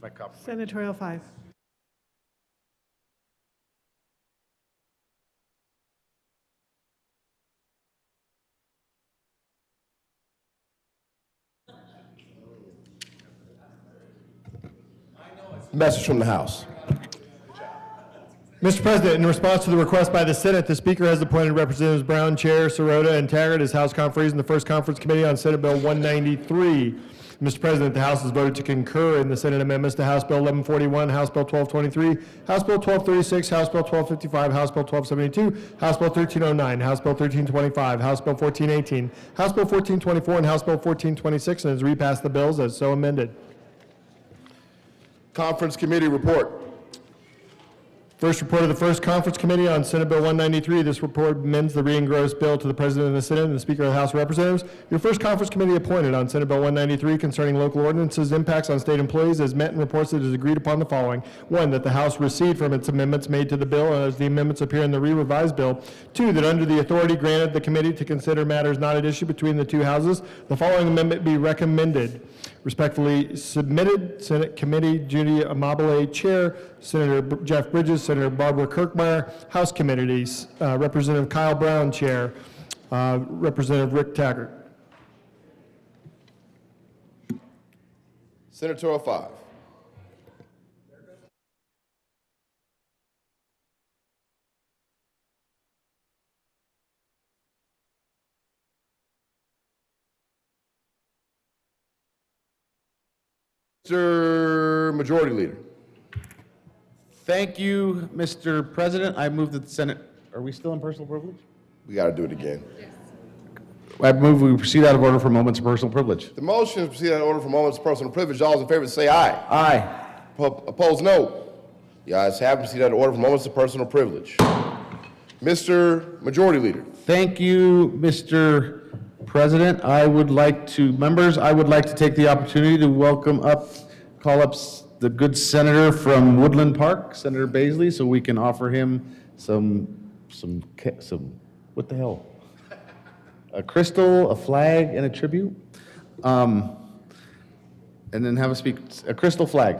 My copy. Senatorial 5. Message from the House. Mr. President, in response to the request by the Senate, the Speaker has appointed Representatives Brown, Chair, Sirota, and Taggart as House conferees in the First Conference Committee on Senate Bill 193. Mr. President, the House has voted to concur in the Senate amendments to House Bill 1141, House Bill 1223, House Bill 1236, House Bill 1255, House Bill 1272, House Bill 1309, House Bill 1325, House Bill 1418, House Bill 1424, and House Bill 1426, and has repassed the bills as so amended. Conference Committee report. First report of the First Conference Committee on Senate Bill 193. This report amends the re-engrossed bill to the President of the Senate and the Speaker of the House of Representatives. Your First Conference Committee appointed on Senate Bill 193 concerning local ordinances impacts on state employees has met and reports that it has agreed upon the following. 1, that the House recede from its amendments made to the bill as the amendments appear in the re-revised bill. 2, that under the authority granted the committee to consider matters not at issue between the two houses, the following amendment be recommended. Respectfully submitted, Senate Committee Judy Amabile, Chair, Senator Jeff Bridges, Senator Barbara Kirkmeyer, House Committees, Representative Kyle Brown, Chair, Representative Rick Taggart. Senatorial 5. Mr. Majority Leader. Thank you, Mr. President. I move that the Senate, are we still in personal privilege? We got to do it again. I move we proceed out of order for moments of personal privilege. The motion is proceed out of order for moments of personal privilege. All those in favor say aye. Aye. Opposed, no. The ayes have it. Proceed out of order for moments of personal privilege. Mr. Majority Leader. Thank you, Mr. President. I would like to take the opportunity to call up the good senator from Woodland Park, Senator Basley, so we can offer him some, what the hell? A crystal, a flag, and a tribute. And then have a crystal flag.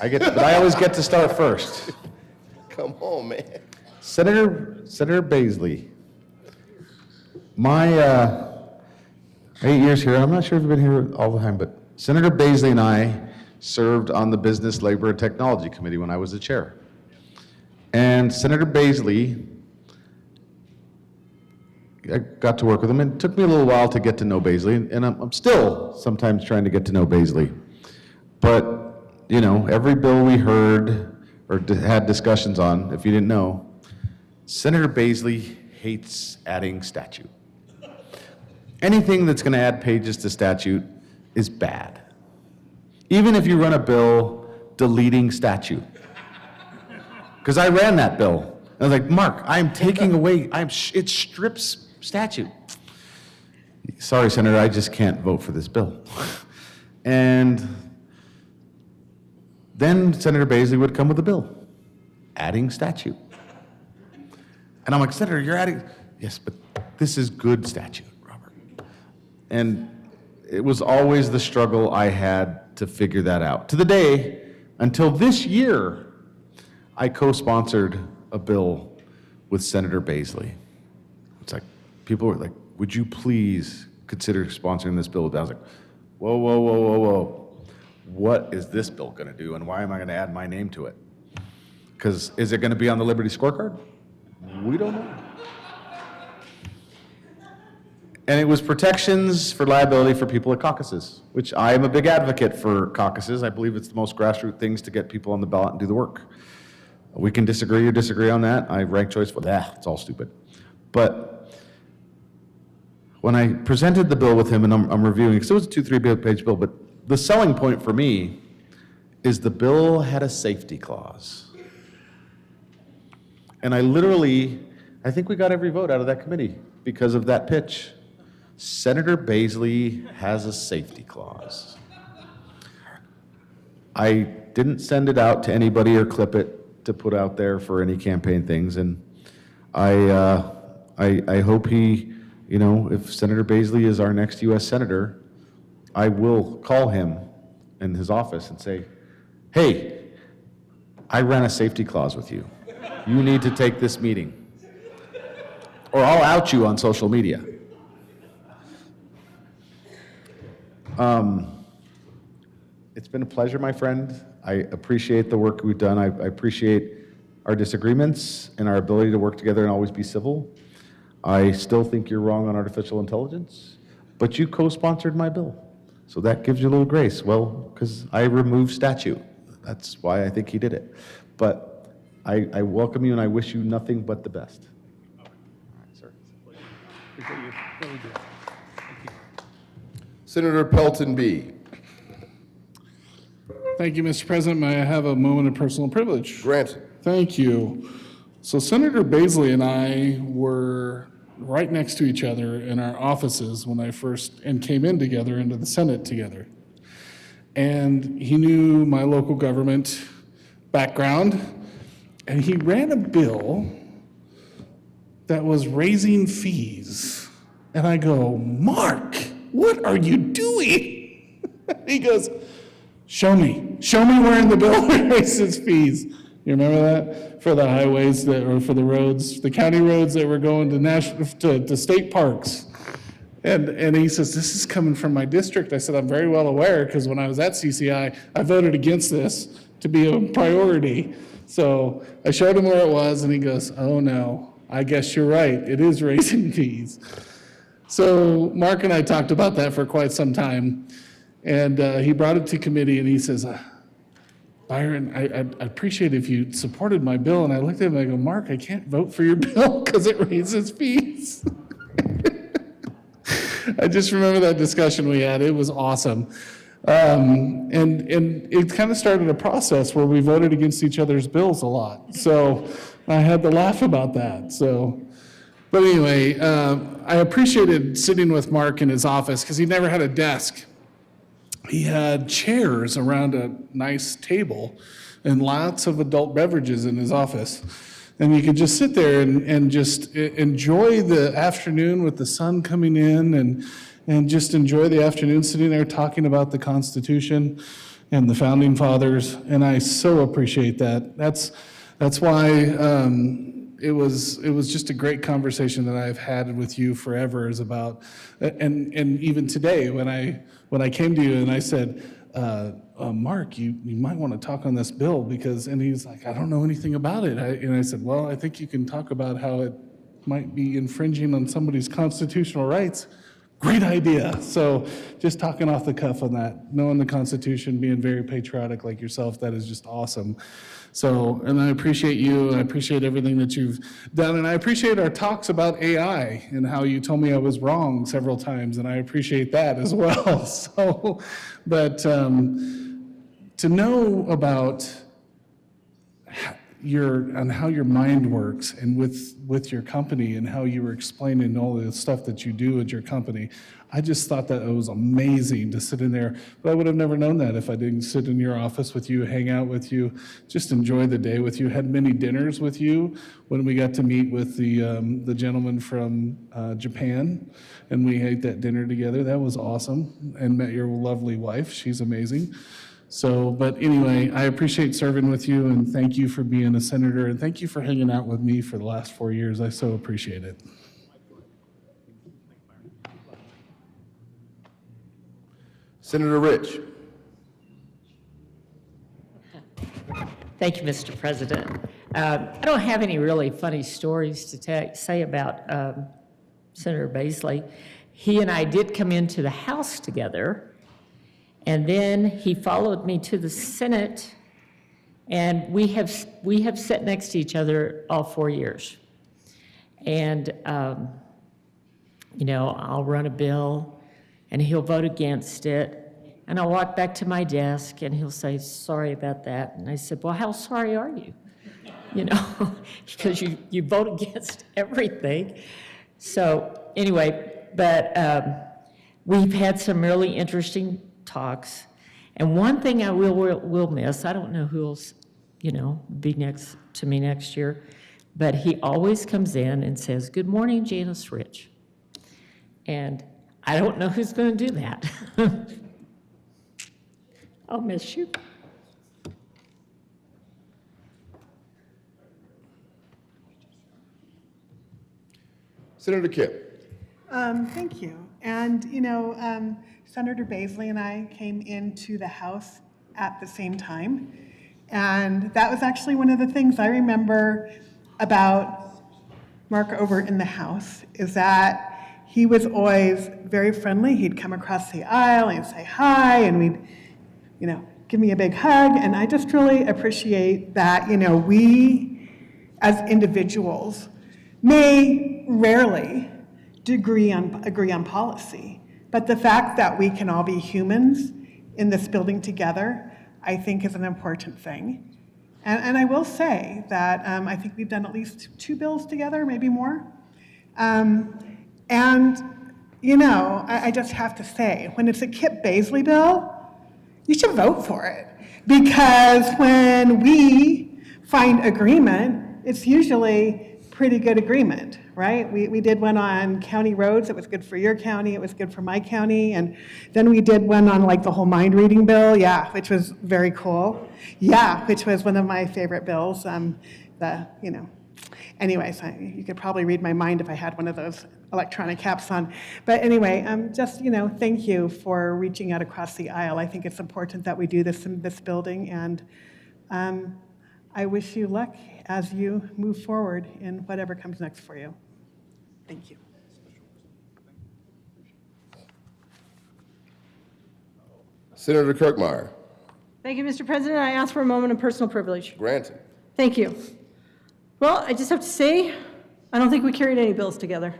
But I always get to start first. Come on, man. Senator Basley, my 8 years here, I'm not sure if you've been here all the time, but Senator Basley and I served on the Business, Labor, and Technology Committee when I was the chair. And Senator Basley, I got to work with him, and it took me a little while to get to know Basley, and I'm still sometimes trying to get to know Basley. But, you know, every bill we heard or had discussions on, if you didn't know, Senator Basley hates adding statute. Anything that's going to add pages to statute is bad. Even if you run a bill deleting statute. Because I ran that bill. I was like, Mark, I'm taking away, it strips statute. Sorry, Senator, I just can't vote for this bill. And then Senator Basley would come with a bill, adding statute. And I'm like, Senator, you're adding, yes, but this is good statute, Robert. And it was always the struggle I had to figure that out. To the day, until this year, I co-sponsored a bill with Senator Basley. It's like, people were like, would you please consider sponsoring this bill? I was like, whoa, whoa, whoa, whoa, whoa. What is this bill gonna do, and why am I gonna add my name to it? Because is it gonna be on the Liberty Scorecard? We don't know. And it was protections for liability for people at caucuses, which I am a big advocate for caucuses. I believe it's the most grassroots things to get people on the ballot and do the work. We can disagree or disagree on that. I rank choice for that. It's all stupid. But when I presented the bill with him, and I'm reviewing, because it was a 2-3 page bill, but the selling point for me is the bill had a safety clause. And I think we got every vote out of that committee because of that pitch. Senator Basley has a safety clause. I didn't send it out to anybody or clip it to put out there for any campaign things, and I hope he, you know, if Senator Basley is our next U.S. Senator, I will call him in his office and say, hey, I ran a safety clause with you. You need to take this meeting. Or I'll out you on social media. It's been a pleasure, my friend. I appreciate the work we've done. I appreciate our disagreements and our ability to work together and always be civil. I still think you're wrong on artificial intelligence, but you co-sponsored my bill. So that gives you a little grace. Well, because I removed statute. That's why I think he did it. But I welcome you and I wish you nothing but the best. All right, sir. Senator Pelton B. Thank you, Mr. President. May I have a moment of personal privilege? Granted. Thank you. So Senator Basley and I were right next to each other in our offices when I first came in together into the Senate together. And he knew my local government background, and he ran a bill that was raising fees. And I go, Mark, what are you doing? He goes, show me where in the bill it raises fees. You remember that? For the highways that, or for the roads, the county roads that were going to state parks. And he says, this is coming from my district. I said, I'm very well aware, because when I was at CCI, I voted against this to be a priority. So I showed him where it was, and he goes, oh no, I guess you're right. It is raising fees. So Mark and I talked about that for quite some time. And he brought it to committee, and he says, Byron, I'd appreciate if you supported my bill. And I looked at him and I go, Mark, I can't vote for your bill because it raises fees. I just remember that discussion we had. It was awesome. And it kind of started a process where we voted against each other's bills a lot. So I had to laugh about that. But anyway, I appreciated sitting with Mark in his office because he never had a desk. He had chairs around a nice table and lots of adult beverages in his office. And you could just sit there and just enjoy the afternoon with the sun coming in and just enjoy the afternoon sitting there talking about the Constitution and the Founding Fathers. And I so appreciate that. That's why it was just a great conversation that I've had with you forever is about, and even today when I came to you and I said, Mark, you might want to talk on this bill because, and he's like, I don't know anything about it. And I said, well, I think you can talk about how it might be infringing on somebody's constitutional rights. Great idea. So just talking off the cuff on that, knowing the Constitution, being very patriotic like yourself, that is just awesome. So, and I appreciate you, I appreciate everything that you've done, and I appreciate our talks about AI and how you told me I was wrong several times, and I appreciate that as well. So, but to know about how your mind works and with your company and how you were explaining all the stuff that you do at your company, I just thought that it was amazing to sit in there. But I would have never known that if I didn't sit in your office with you, hang out with you, just enjoy the day with you. Had many dinners with you when we got to meet with the gentleman from Japan, and we ate that dinner together. That was awesome, and met your lovely wife. She's amazing. So, but anyway, I appreciate serving with you, and thank you for being a senator, and thank you for hanging out with me for the last 4 years. I so appreciate it. Senator Rich. Thank you, Mr. President. I don't have any really funny stories to say about Senator Basley. He and I did come into the House together, and then he followed me to the Senate, and we have sat next to each other all 4 years. And, I'll run a bill, and he'll vote against it, and I'll walk back to my desk, and he'll say, sorry about that. And I said, well, how sorry are you? Because you vote against everything. So anyway, but we've had some really interesting talks. And one thing I will miss, I don't know who'll, be next to me next year, but he always comes in and says, good morning, Janice Rich. And I don't know who's going to do that. I'll miss you. Senator Kipp. Thank you. And, Senator Basley and I came into the House at the same time. And that was actually one of the things I remember about Mark over in the House, is that he was always very friendly. He'd come across the aisle and say hi, and we'd, give me a big hug. And I just really appreciate that, we as individuals may rarely agree on policy, but the fact that we can all be humans in this building together, I think is an important thing. And I will say that I think we've done at least 2 bills together, maybe more. I just have to say, when it's a Kip Basley bill, you should vote for it. Because when we find agreement, it's usually pretty good agreement, right? We did one on county roads. It was good for your county. It was good for my county. And then we did one on like the whole mind reading bill, which was very cool. Which was one of my favorite bills. Anyways, you could probably read my mind if I had one of those electronic caps on. But anyway, thank you for reaching out across the aisle. I think it's important that we do this in this building, and I wish you luck as you move forward in whatever comes next for you. Thank you. Senator Kirkmeyer. Thank you, Mr. President. I ask for a moment of personal privilege. Granted. Thank you. Well, I just have to say, I don't think we carried any bills together.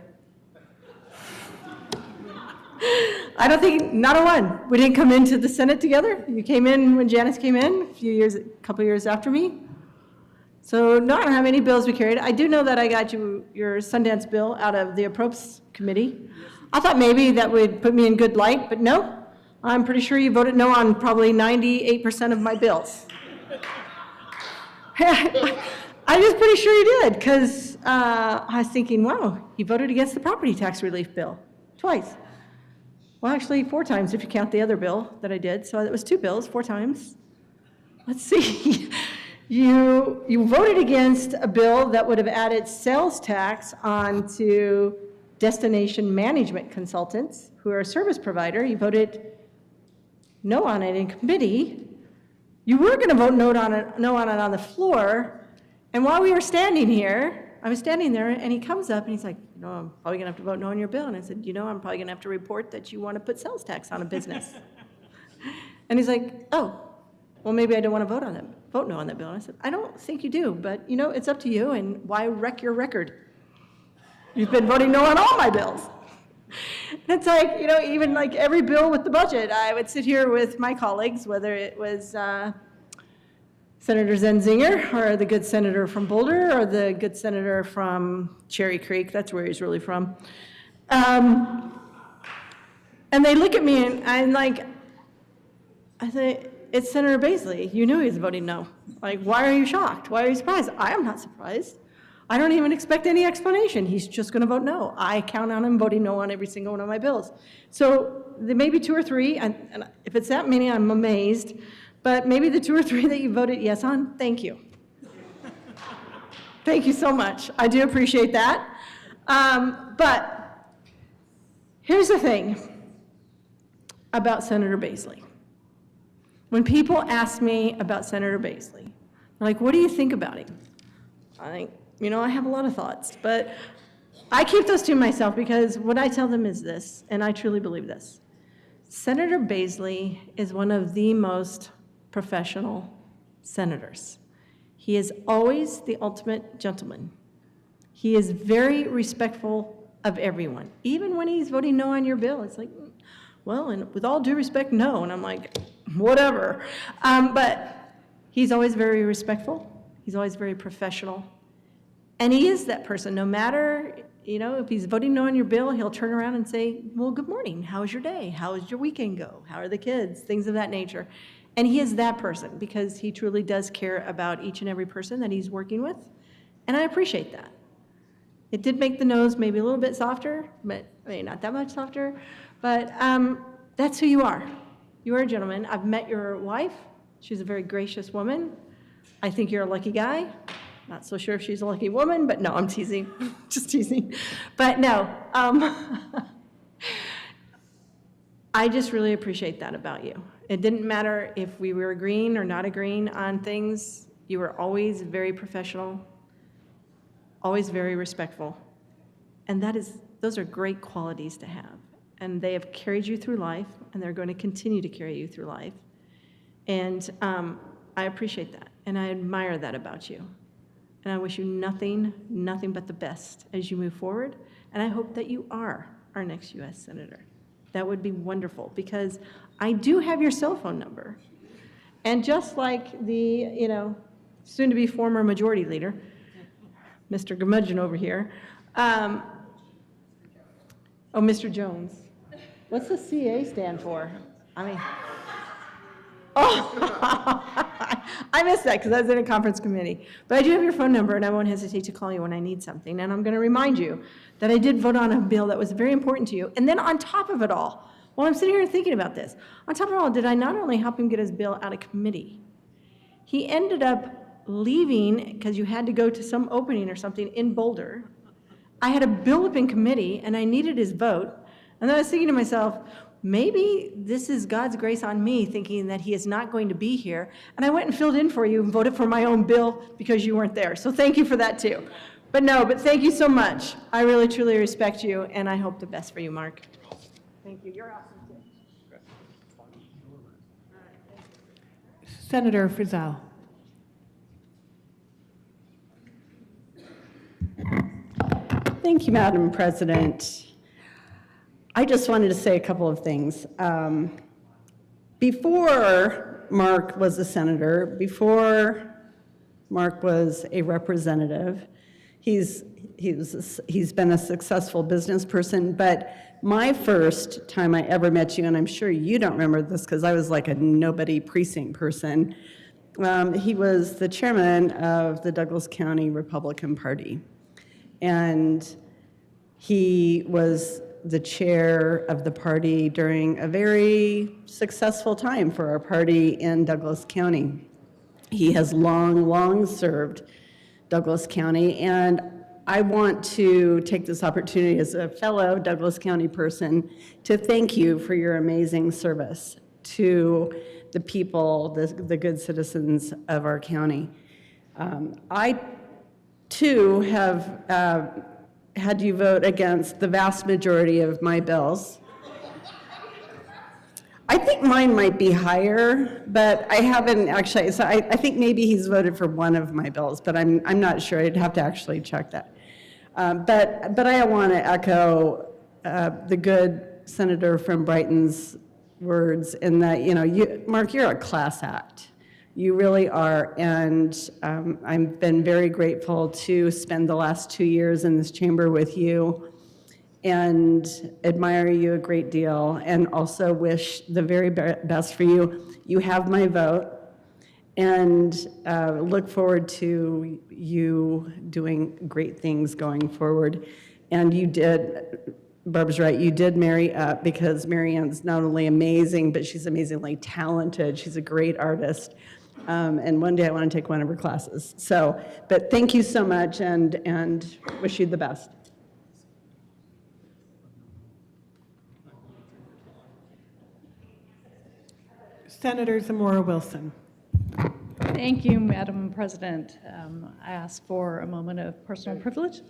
I don't think, not a one. We didn't come into the Senate together. You came in when Janice came in a couple years after me. So no, I don't have any bills we carried. I do know that I got you your Sundance bill out of the Appropriations Committee. I thought maybe that would put me in good light, but no. I'm pretty sure you voted no on probably 98% of my bills. I'm just pretty sure you did, because I was thinking, wow, you voted against the property tax relief bill twice. Well, actually 4 times if you count the other bill that I did. So it was 2 bills, 4 times. Let's see. You voted against a bill that would have added sales tax onto destination management consultants who are a service provider. You voted no on it in committee. You were going to vote no on it on the floor. And while we were standing here, I was standing there, and he comes up and he's like, I'm probably going to have to vote no on your bill. And I said, I'm probably going to have to report that you want to put sales tax on a business. And he's like, oh, well, maybe I don't want to vote no on that bill. And I said, I don't think you do, but it's up to you, and why wreck your record? You've been voting no on all my bills. And it's like, even like every bill with the budget, I would sit here with my colleagues, whether it was Senator Zenzinger, or the good senator from Boulder, or the good senator from Cherry Creek, that's where he's really from. And they look at me, and I say, it's Senator Basley. You knew he was voting no. Like, why are you shocked? Why are you surprised? I am not surprised. I don't even expect any explanation. He's just going to vote no. I count on him voting no on every single one of my bills. So there may be 2 or 3, and if it's that many, I'm amazed. But maybe the 2 or 3 that you voted yes on, thank you. Thank you so much. I do appreciate that. But here's the thing about Senator Basley. When people ask me about Senator Basley, they're like, what do you think about him? I think, I have a lot of thoughts, but I keep those to myself, because what I tell them is this, and I truly believe this. Senator Basley is one of the most professional senators. He is always the ultimate gentleman. He is very respectful of everyone. Even when he's voting no on your bill, it's like, well, and with all due respect, no. And I'm like, whatever. But he's always very respectful. He's always very professional. And he is that person. No matter, if he's voting no on your bill, he'll turn around and say, well, good morning. How was your day? How did your weekend go? How are the kids? Things of that nature. And he is that person, because he truly does care about each and every person that he's working with. And I appreciate that. It did make the nose maybe a little bit softer, but not that much softer. But that's who you are. You are a gentleman. I've met your wife. She's a very gracious woman. I think you're a lucky guy. Not so sure if she's a lucky woman, but no, I'm teasing, just teasing. But no, I just really appreciate that about you. It didn't matter if we were agreeing or not agreeing on things. You were always very professional, always very respectful. And those are great qualities to have. And they have carried you through life, and they're going to continue to carry you through life. And I appreciate that, and I admire that about you. And I wish you nothing but the best as you move forward. And I hope that you are our next U.S. Senator. That would be wonderful, because I do have your cell phone number. And just like the, soon-to-be former majority leader, Mr. Gumudgeon over here, Mr. Jones. What's the CA stand for? I missed that because I was in a conference committee. But I do have your phone number, and I won't hesitate to call you when I need something. And I'm going to remind you that I did vote on a bill that was very important to you. And then on top of it all, while I'm sitting here thinking about this, on top of it all, did I not only help him get his bill out of committee, he ended up leaving because you had to go to some opening or something in Boulder. I had a bill up in committee, and I needed his vote. And then I was thinking to myself, maybe this is God's grace on me, thinking that he is not going to be here. And I went and filled in for you and voted for my own bill because you weren't there. So thank you for that too. But thank you so much. I really, truly respect you, and I hope the best for you, Mark. Thank you. You're awesome too. Senator Frizzell. Thank you, Madam President. I just wanted to say a couple of things. Before Mark was a senator, before Mark was a representative, he's been a successful business person, but my first time I ever met you, and I'm sure you don't remember this because I was like a nobody precinct person, he was the chairman of the Douglas County Republican Party. And he was the chair of the party during a very successful time for our party in Douglas County. He has long served Douglas County, and I want to take this opportunity as a fellow Douglas County person to thank you for your amazing service to the people, the good citizens of our county. I too have had you vote against the vast majority of my bills. I think mine might be higher, but I haven't actually, so I think maybe he's voted for one of my bills, but I'm not sure. I'd have to actually check that. But I want to echo the good senator from Brighton's words in that, Mark, you're a class act. You really are, and I've been very grateful to spend the last 2 years in this chamber with you and admire you a great deal, and also wish the very best for you. You have my vote, and look forward to you doing great things going forward. And you did, Barb's right, you did marry up, because Marianne's not only amazing, but she's amazingly talented. She's a great artist. And one day I want to take one of her classes. But thank you so much, and wish you the best. Senator Zamora Wilson. Thank you, Madam President. I ask for a moment of personal privilege.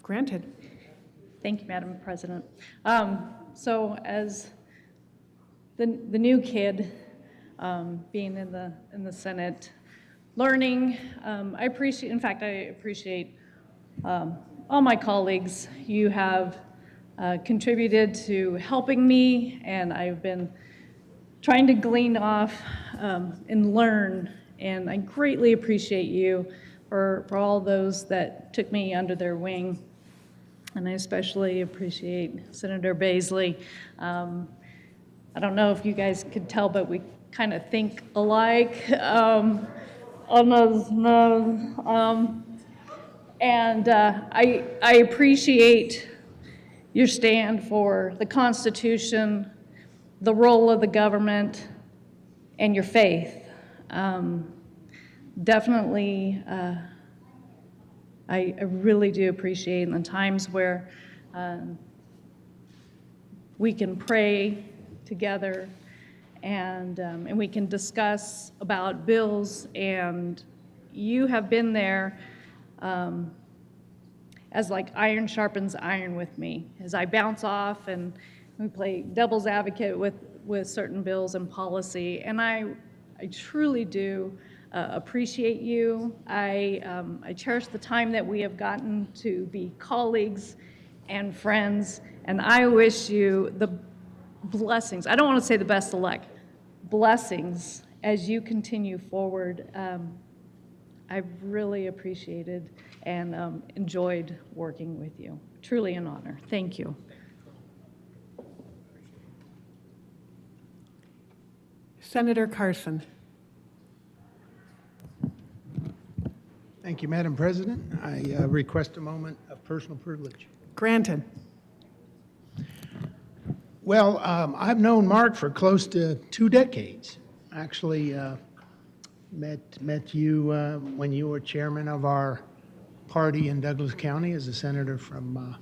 Granted. Thank you, Madam President. So as the new kid, being in the Senate, learning, I appreciate all my colleagues. You have contributed to helping me, and I've been trying to glean off and learn, and I greatly appreciate you for all those that took me under their wing, and I especially appreciate Senator Basley. I don't know if you guys could tell, but we kind of think alike. And I appreciate your stand for the Constitution, the role of the government, and your faith. Definitely I really do appreciate in the times where we can pray together and we can discuss about bills, and you have been there as like iron sharpens iron with me as I bounce off and we play devil's advocate with certain bills and policy. And I truly do appreciate you. I cherish the time that we have gotten to be colleagues and friends, and I wish you the blessings. I don't want to say the best of luck, blessings as you continue forward. I've really appreciated and enjoyed working with you. Truly an honor. Thank you. Senator Carson. Thank you, Madam President. I request a moment of personal privilege. Granted. Well, I've known Mark for close to 2 decades. Actually, met you when you were chairman of our party in Douglas County as a senator from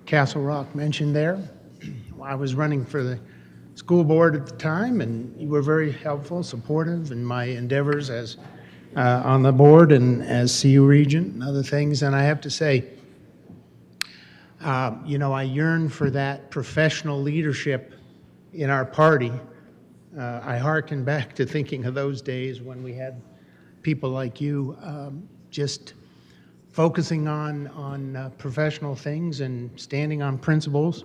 Castle Rock mentioned there. I was running for the school board at the time, and you were very helpful, supportive in my endeavors as on the board and as CU Regent and other things. And I have to say, you know, I yearn for that professional leadership in our party. I hearken back to thinking of those days when we had people like you just focusing on professional things and standing on principles.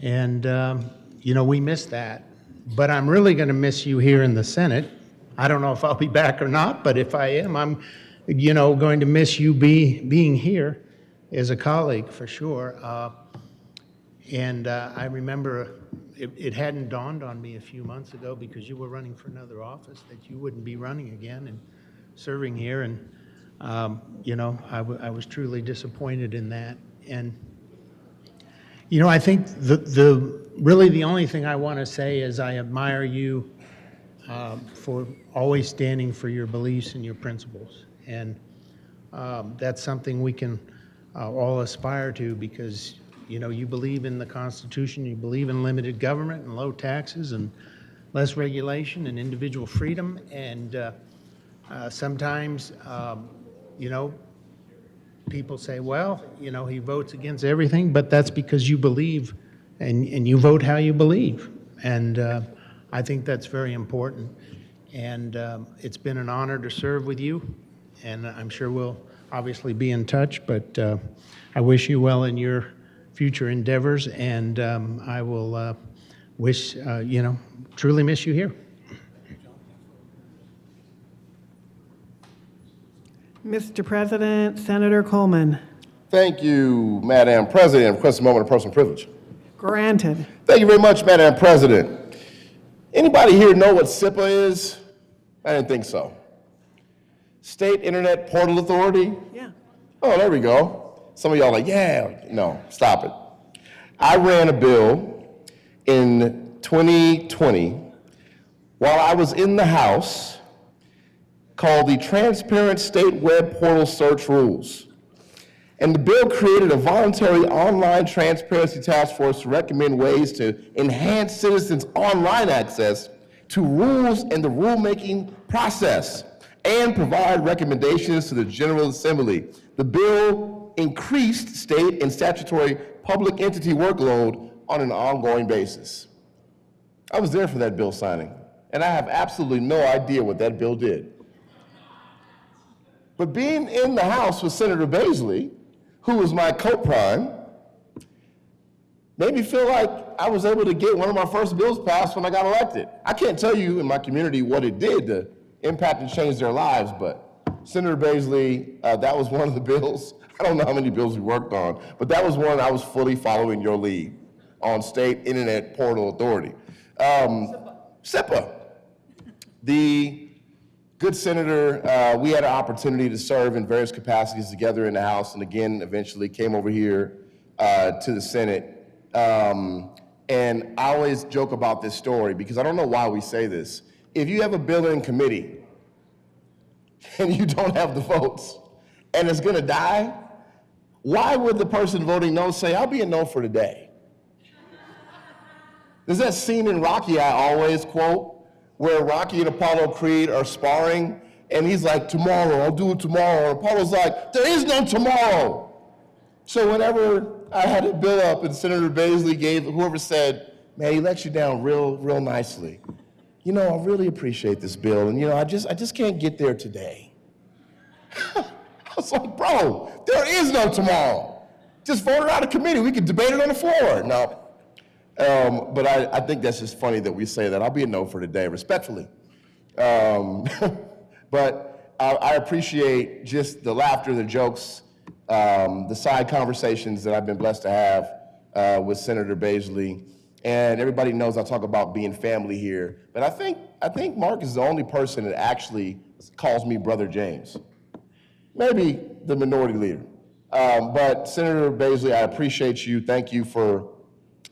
And, you know, we miss that. But I'm really going to miss you here in the Senate. I don't know if I'll be back or not, but if I am, I'm, you know, going to miss you being here as a colleague for sure. And I remember it hadn't dawned on me a few months ago, because you were running for another office, that you wouldn't be running again and serving here. And, you know, I was truly disappointed in that. And, you know, I think really the only thing I want to say is I admire you for always standing for your beliefs and your principles. And that's something we can all aspire to, because, you know, you believe in the Constitution, you believe in limited government and low taxes and less regulation and individual freedom. And sometimes, you know, people say, well, you know, he votes against everything, but that's because you believe and you vote how you believe. And I think that's very important. And it's been an honor to serve with you, and I'm sure we'll obviously be in touch, but I wish you well in your future endeavors, and I will wish, you know, truly miss you here. Mr. President, Senator Coleman. Thank you, Madam President. Request a moment of personal privilege. Granted. Thank you very much, Madam President. Anybody here know what SIPA is? I didn't think so. State Internet Portal Authority? Yeah. Oh, there we go. Some of y'all are like, yeah. No, stop it. I ran a bill in 2020 while I was in the House called the Transparent State Web Portal Search Rules. And the bill created a voluntary online transparency task force to recommend ways to enhance citizens' online access to rules and the rulemaking process, and provide recommendations to the General Assembly. The bill increased state and statutory public entity workload on an ongoing basis. I was there for that bill signing, and I have absolutely no idea what that bill did. But being in the House with Senator Basley, who was my co-prime, made me feel like I was able to get one of my first bills passed when I got elected. I can't tell you in my community what it did to impact and change their lives, but Senator Basley, that was one of the bills. I don't know how many bills we worked on, but that was one I was fully following your lead on State Internet Portal Authority. SIPA. The good senator, we had an opportunity to serve in various capacities together in the House, and again, eventually came over here to the Senate. And I always joke about this story because I don't know why we say this. If you have a bill in committee and you don't have the votes, and it's gonna die, why would the person voting no say, I'll be a no for today? There's that scene in Rocky I always quote, where Rocky and Apollo Creed are sparring, and he's like, tomorrow, I'll do it tomorrow. And Apollo's like, there is no tomorrow. So whenever I had it build up and Senator Basley gave, whoever said, man, he let you down real nicely. You know, I really appreciate this bill, and you know, I just can't get there today. I was like, bro, there is no tomorrow. Just vote it out of committee. We can debate it on the floor. No. But I think that's just funny that we say that. I'll be a no for today, respectfully. But I appreciate just the laughter, the jokes, the side conversations that I've been blessed to have with Senator Basley. And everybody knows I talk about being family here. But I think Mark is the only person that actually calls me Brother James. Maybe the minority leader. But Senator Basley, I appreciate you. Thank you for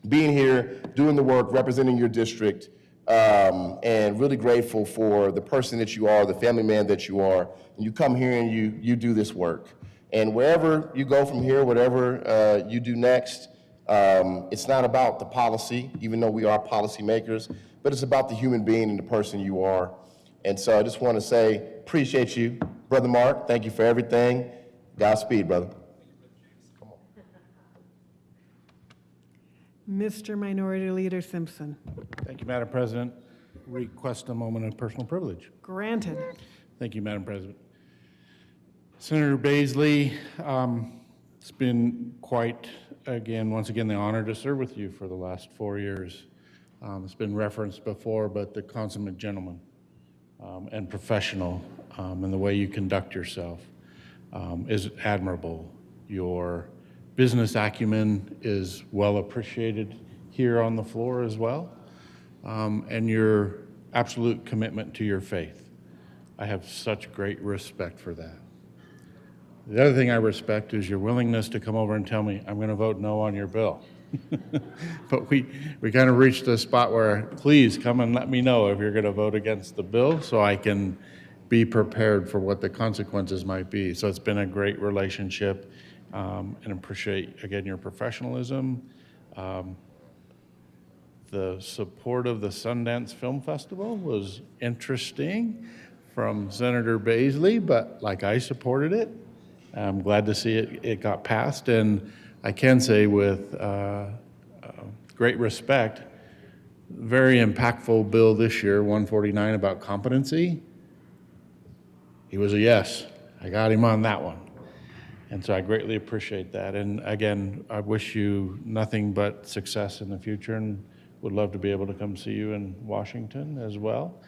being here, doing the work, representing your district, and really grateful for the person that you are, the family man that you are. And you come here and you do this work. And wherever you go from here, whatever you do next, it's not about the policy, even though we are policymakers, but it's about the human being and the person you are. And so I just want to say, appreciate you, Brother Mark. Thank you for everything. Godspeed, brother. Mr. Minority Leader Simpson. Thank you, Madam President. Request a moment of personal privilege. Granted. Thank you, Madam President. Senator Basley, it's been quite, once again, the honor to serve with you for the last 4 years. It's been referenced before, but the consummate gentleman and professional and the way you conduct yourself is admirable. Your business acumen is well appreciated here on the floor as well, and your absolute commitment to your faith. I have such great respect for that. The other thing I respect is your willingness to come over and tell me, I'm going to vote no on your bill. But we kind of reached a spot where, please come and let me know if you're going to vote against the bill so I can be prepared for what the consequences might be. So it's been a great relationship, and appreciate, again, your professionalism. The support of the Sundance Film Festival was interesting from Senator Basley, but like I supported it. I'm glad to see it got passed, and I can say with great respect, very impactful bill this year, 149 about competency. He was a yes. I got him on that one. And so I greatly appreciate that. And again, I wish you nothing but success in the future and would love to be able to come see you in Washington as well.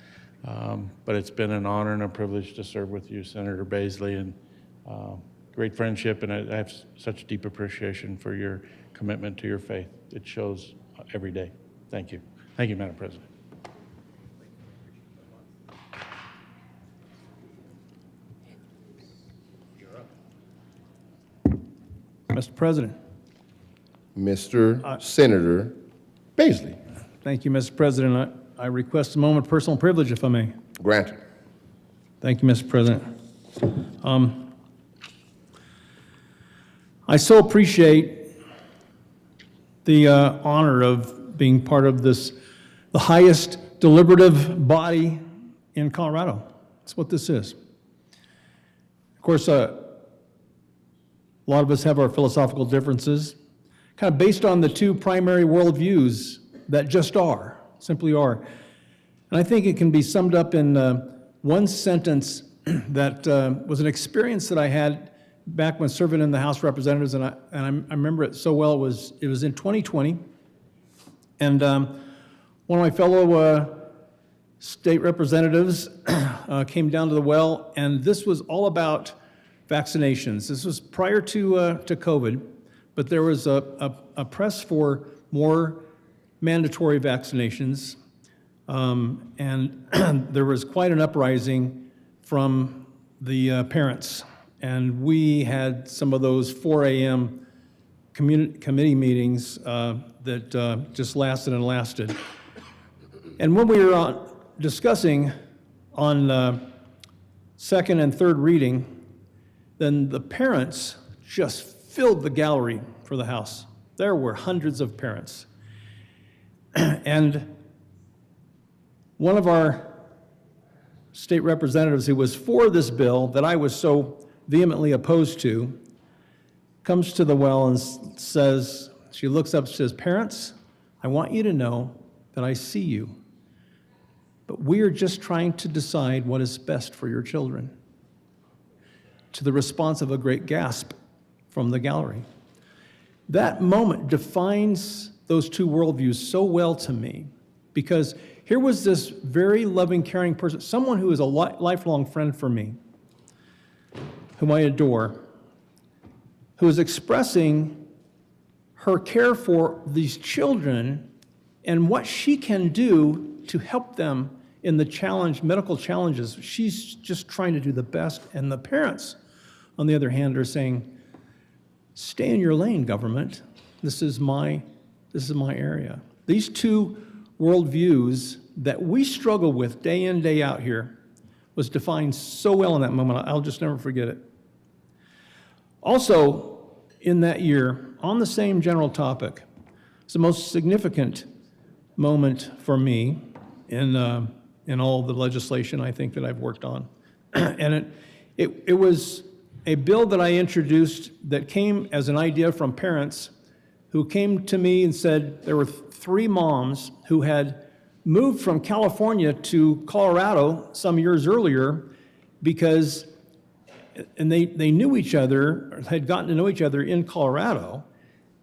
But it's been an honor and a privilege to serve with you, Senator Basley, and great friendship, and I have such deep appreciation for your commitment to your faith. It shows every day. Thank you. Thank you, Madam President. Mr. President. Mr. Senator Basley. Thank you, Mr. President. I request a moment of personal privilege, if I may. Granted. Thank you, Mr. President. I so appreciate the honor of being part of this, the highest deliberative body in Colorado. That's what this is. Of course, a lot of us have our philosophical differences, kind of based on the two primary worldviews that just are, simply are. And I think it can be summed up in one sentence that was an experience that I had back when serving in the House of Representatives, and I remember it so well. It was in 2020, and one of my fellow state representatives came down to the well, and this was all about vaccinations. This was prior to COVID, but there was a press for more mandatory vaccinations, and there was quite an uprising from the parents. And we had some of those 4 a.m. committee meetings that just lasted and lasted. And when we were discussing on second and third reading then the parents just filled the gallery for the House. There were hundreds of parents. And one of our state representatives who was for this bill that I was so vehemently opposed to comes to the well and says, she looks up and says, "Parents, I want you to know that I see you, but we are just trying to decide what is best for your children." To the response of a great gasp from the gallery. That moment defines those two worldviews so well to me, because here was this very loving, caring person, someone who is a lifelong friend for me, whom I adore, who is expressing her care for these children and what she can do to help them in the medical challenges. She's just trying to do the best. And the parents, on the other hand, are saying, "Stay in your lane, government. This is my area." These two worldviews that we struggle with day in, day out here was defined so well in that moment. I'll just never forget it. Also, in that year, on the same general topic, it's the most significant moment for me in all the legislation I think that I've worked on. And it was a bill that I introduced that came as an idea from parents who came to me and said there were 3 moms who had moved from California to Colorado some years earlier because, and they knew each other, had gotten to know each other in Colorado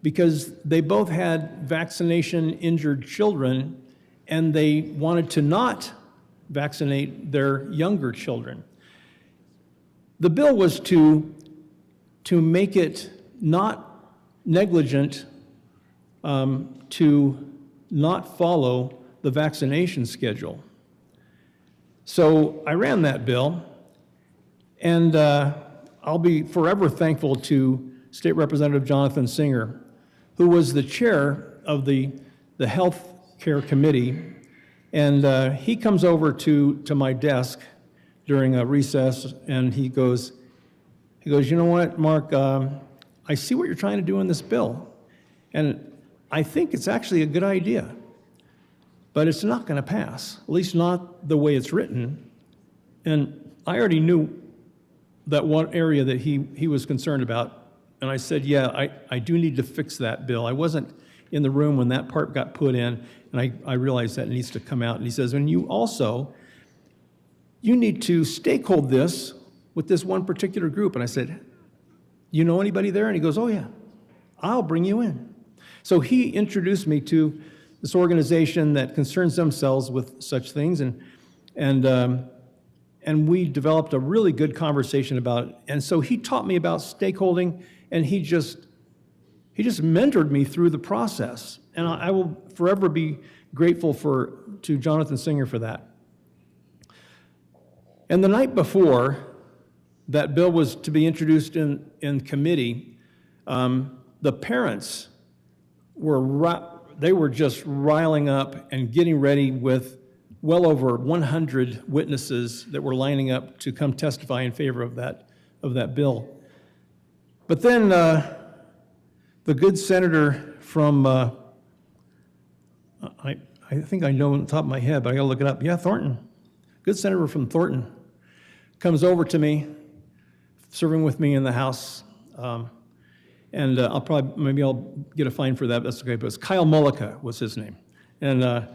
because they both had vaccination-injured children and they wanted to not vaccinate their younger children. The bill was to make it not negligent to not follow the vaccination schedule. So I ran that bill, and I'll be forever thankful to State Representative Jonathan Singer, who was the chair of the Health Care Committee, and he comes over to my desk during a recess, and he goes, "You know what, Mark, I see what you're trying to do in this bill, and I think it's actually a good idea, but it's not going to pass, at least not the way it's written." And I already knew that one area that he was concerned about, and I said, "Yeah, I do need to fix that bill." I wasn't in the room when that part got put in, and I realized that it needs to come out. And he says, "And you need to stakehold this with this one particular group." And I said, "You know anybody there?" And he goes, "Oh yeah, I'll bring you in." So he introduced me to this organization that concerns themselves with such things, and we developed a really good conversation about it. And so he taught me about stakeholding, and he just mentored me through the process. And I will forever be grateful to Jonathan Singer for that. And the night before that bill was to be introduced in committee, the parents were just riling up and getting ready with well over 100 witnesses that were lining up to come testify in favor of that bill. But then the good senator from, I think I know on the top of my head, but I gotta look it up. Yeah, Thornton. Good senator from Thornton comes over to me, serving with me in the House. And maybe I'll get a fine for that, that's okay, but it's Kyle Mullica was his name. And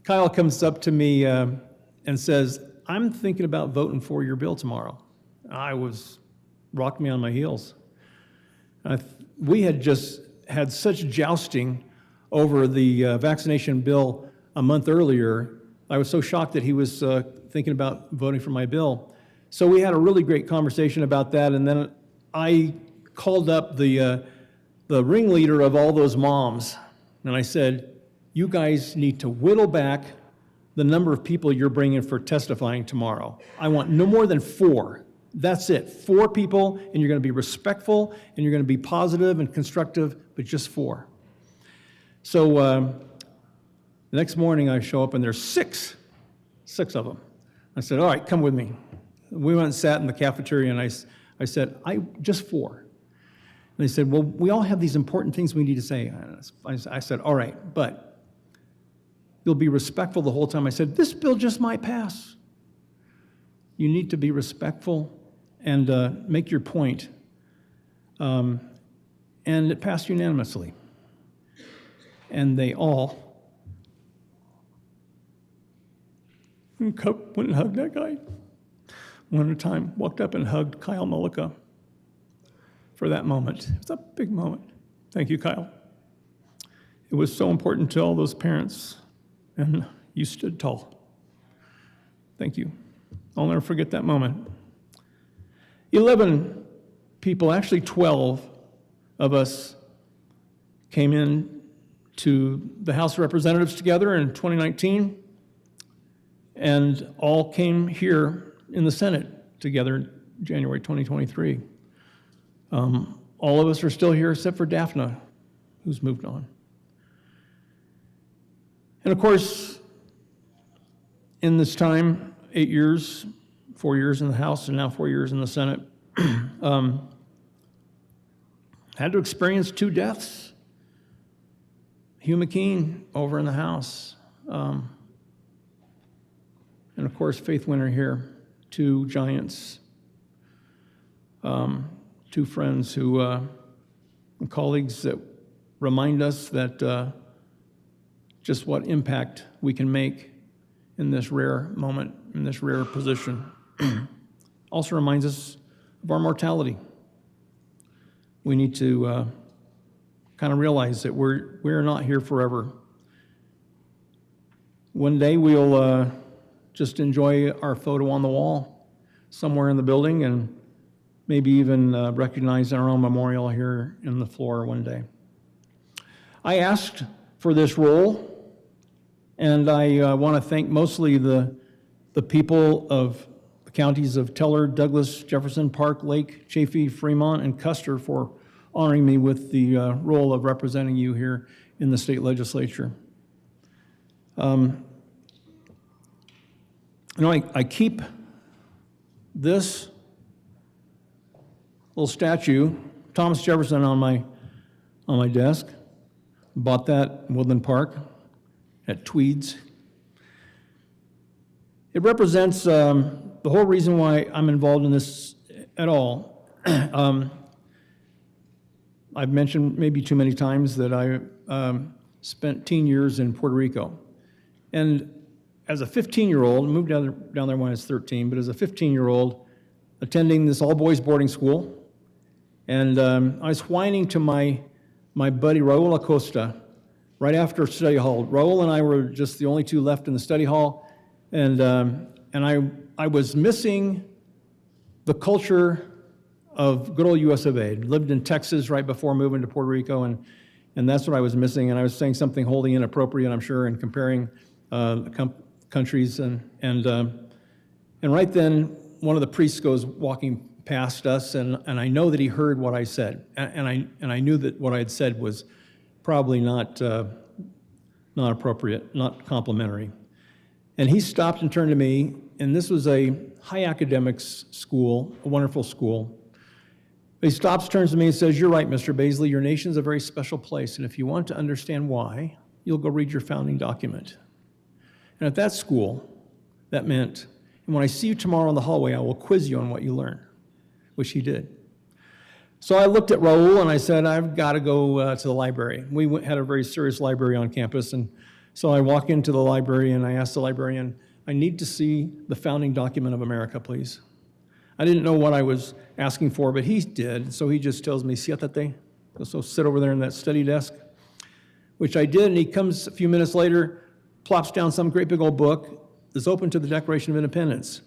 Kyle comes up to me and says, "I'm thinking about voting for your bill tomorrow." Rocked me on my heels. We had just had such jousting over the vaccination bill a month earlier. I was so shocked that he was thinking about voting for my bill. So we had a really great conversation about that, and then I called up the ringleader of all those moms, and I said, "You guys need to whittle back the number of people you're bringing for testifying tomorrow. I want no more than 4. That's it, 4 people, and you're going to be respectful, and you're going to be positive and constructive, but just 4. So the next morning I show up, and there's 6 of them. I said, "All right, come with me." we went and sat in the cafeteria, and I said, just 4. And they said, well, we all have these important things we need to say. I said, all right, but you'll be respectful the whole time. I said, this bill just might pass. You need to be respectful and make your point. And it passed unanimously. And they all went and hugged that guy. One at a time, walked up and hugged Kyle Mullica for that moment. It was a big moment. Thank you, Kyle. It was so important to all those parents, and you stood tall. Thank you. I'll never forget that moment. 11 people, actually 12 of us, came in to the House of Representatives together in 2019, and all came here in the Senate together in January 2023. All of us are still here except for Daphne, who's moved on. And of course, in this time, 8 years, 4 years in the House and now 4 years in the Senate, had to experience 2 deaths. Hugh McKean over in the House. And of course, Faith Winter here, 2 giants, 2 friends who, colleagues that remind us that just what impact we can make in this rare moment, in this rare position. Also reminds us of our mortality. We need to kind of realize that we're not here forever. One day we'll just enjoy our photo on the wall somewhere in the building and maybe even recognize our own memorial here in the floor one day. I asked for this role, and I want to thank mostly the people of the counties of Teller, Douglas, Jefferson, Park, Lake, Chaffee, Fremont, and Custer for honoring me with the role of representing you here in the state legislature. I keep this little statue, Thomas Jefferson, on my desk. Bought that in Woodland Park at Tweeds. It represents the whole reason why I'm involved in this at all. I've mentioned maybe too many times that I spent 10 years in Puerto Rico. And as a 15-year-old, moved down there when I was 13, but as a 15-year-old, attending this all-boys boarding school, and I was whining to my buddy Raul Acosta right after study hall. Raul and I were just the only 2 left in the study hall, and I was missing the culture of good old US of A. Lived in Texas right before moving to Puerto Rico, and that's what I was missing. And I was saying something wholly inappropriate, I'm sure, and comparing countries. And right then, one of the priests goes walking past us, and I know that he heard what I said, and I knew that what I had said was probably not appropriate, not complimentary. And he stopped and turned to me, and this was a high academics school, a wonderful school. He stops, turns to me, and says, "You're right, Mr. Basley, your nation's a very special place, and if you want to understand why, you'll go read your founding document." And at that school, that meant, "And when I see you tomorrow in the hallway, I will quiz you on what you learn," which he did. So I looked at Raul and I said, "I've got to go to the library." We had a very serious library on campus, and so I walk into the library and I asked the librarian, "I need to see the founding document of America, please." I didn't know what I was asking for, but he did, so he just tells me, "Siéntate." So sit over there in that study desk, which I did, and he comes a few minutes later, plops down some great big old book that's open to the Declaration of Independence.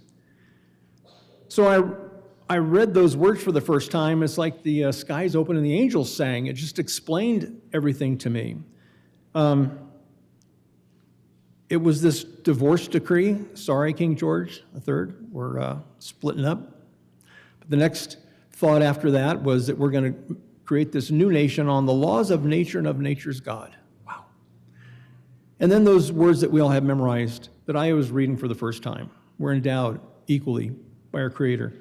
So I read those words for the first time. It's like the skies opened and the angels sang. It just explained everything to me. It was this divorce decree. Sorry, King George III, we're splitting up. But the next thought after that was that we're going to create this new nation on the laws of nature and of nature's God. Wow. And then those words that we all have memorized that I was reading for the first time were endowed equally by our Creator,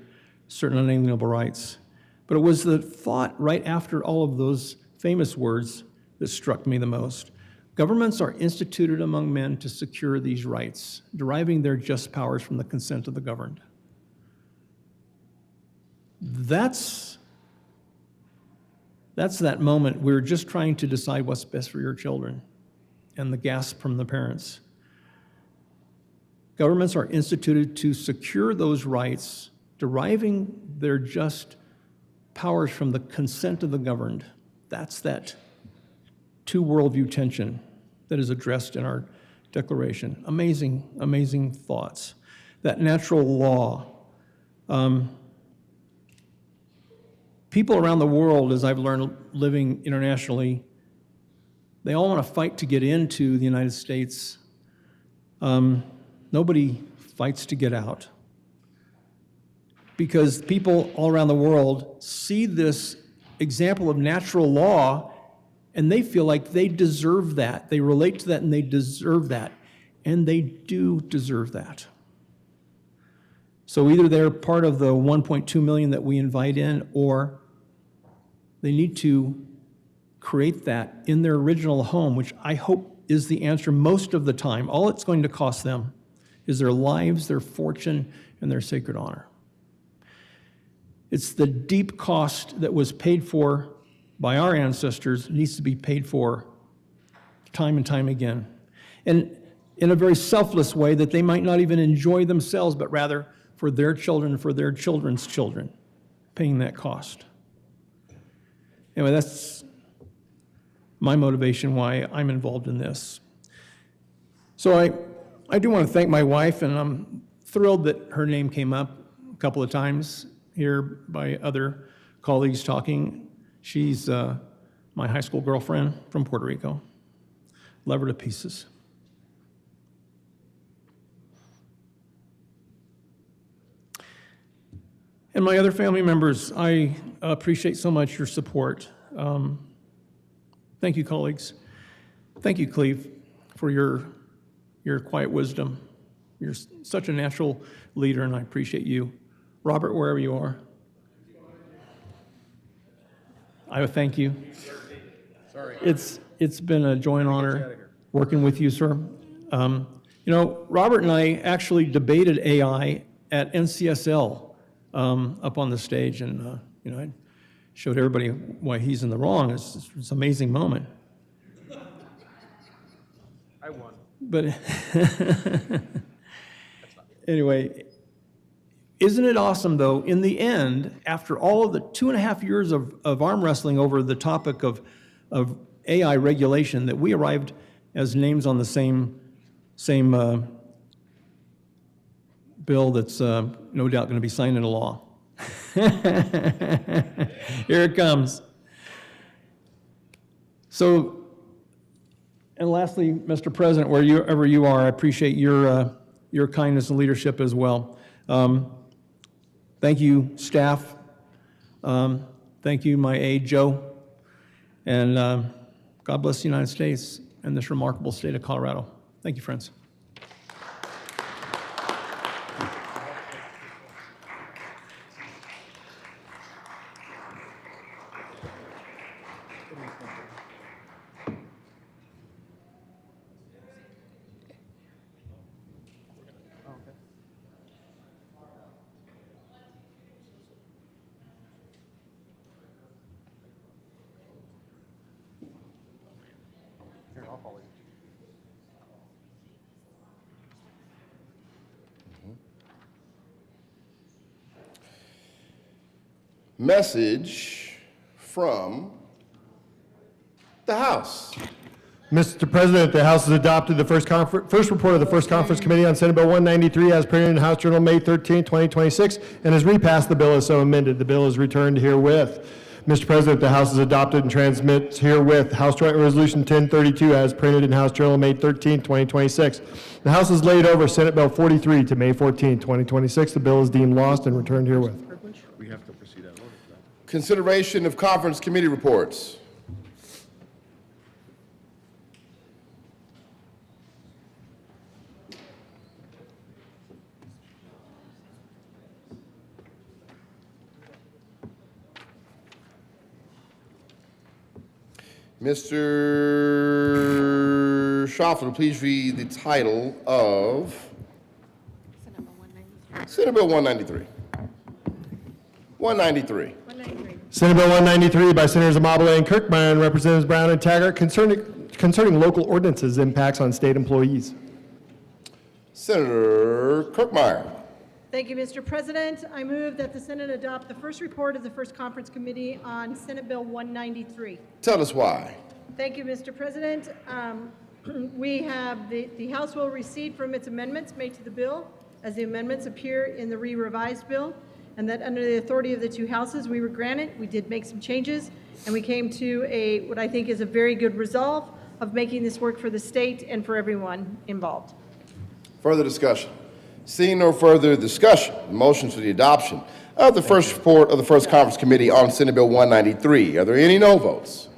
certain unalienable rights. But it was the thought right after all of those famous words that struck me the most. Governments are instituted among men to secure these rights, deriving their just powers from the consent of the governed. That's that moment we're just trying to decide what's best for your children, and the gasp from the parents. Governments are instituted to secure those rights, deriving their just powers from the consent of the governed. That's that two worldview tension that is addressed in our Declaration. Amazing, amazing thoughts. That natural law. People around the world, as I've learned living internationally, they all want to fight to get into the United States. Nobody fights to get out. Because people all around the world see this example of natural law and they feel like they deserve that. They relate to that and they deserve that. And they do deserve that. So either they're part of the 1.2 million that we invite in, or they need to create that in their original home, which I hope is the answer most of the time. All it's going to cost them is their lives, their fortune, and their sacred honor. It's the deep cost that was paid for by our ancestors, needs to be paid for time and time again. And in a very selfless way that they might not even enjoy themselves, but rather for their children, for their children's children, paying that cost. Anyway, that's my motivation why I'm involved in this. So I do want to thank my wife, and I'm thrilled that her name came up a couple of times here by other colleagues talking. She's my high school girlfriend from Puerto Rico. Love her to pieces. And my other family members, I appreciate so much your support. Thank you, colleagues. Thank you, Cleve, for your quiet wisdom. You're such a natural leader, and I appreciate you. Robert, wherever you are, I thank you. Sorry. It's been a joy and honor working with you, sir. Robert and I actually debated AI at NCSL up on the stage, and I showed everybody why he's in the wrong. It's an amazing moment. I won. But anyway, isn't it awesome, though, in the end, after all of the 2.5 years of arm wrestling over the topic of AI regulation, that we arrived as names on the same bill that's no doubt going to be signed into law. Here it comes. So, and lastly, Mr. President, wherever you are, I appreciate your kindness and leadership as well. Thank you, staff. Thank you, my aide, Joe. And God bless the United States and this remarkable state of Colorado. Thank you, friends. Message from the House. Mr. President, the House has adopted the first report of the First Conference Committee on Senate Bill 193 as printed in House Journal May 13, 2026, and has repassed the bill as so amended. The bill is returned herewith. Mr. President, the House has adopted and transmits herewith House Joint Resolution 1032 as printed in House Journal May 13, 2026. The House has laid over Senate Bill 43 to May 14, 2026. The bill is deemed lost and returned herewith. We have to proceed out of order. Consideration of conference committee reports. Mr. Schauffele, please read the title of Senate Bill 193. 193. Senate Bill 193 by Senators Amabile and Kirkmeyer and Representatives Brown and Taggart concerning local ordinances' impacts on state employees. Senator Kirkmeyer. Thank you, Mr. President. I move that the Senate adopt the first report of the First Conference Committee on Senate Bill 193. Tell us why. Thank you, Mr. President. We have the House will recede from its amendments made to the bill as the amendments appear in the revised bill, and that under the authority of the two houses, we were granted. We did make some changes, and we came to what I think is a very good resolve of making this work for the state and for everyone involved. Further discussion. Seeing no further discussion, motion for the adoption of the first report of the First Conference Committee on Senate Bill 193. Are there any no votes?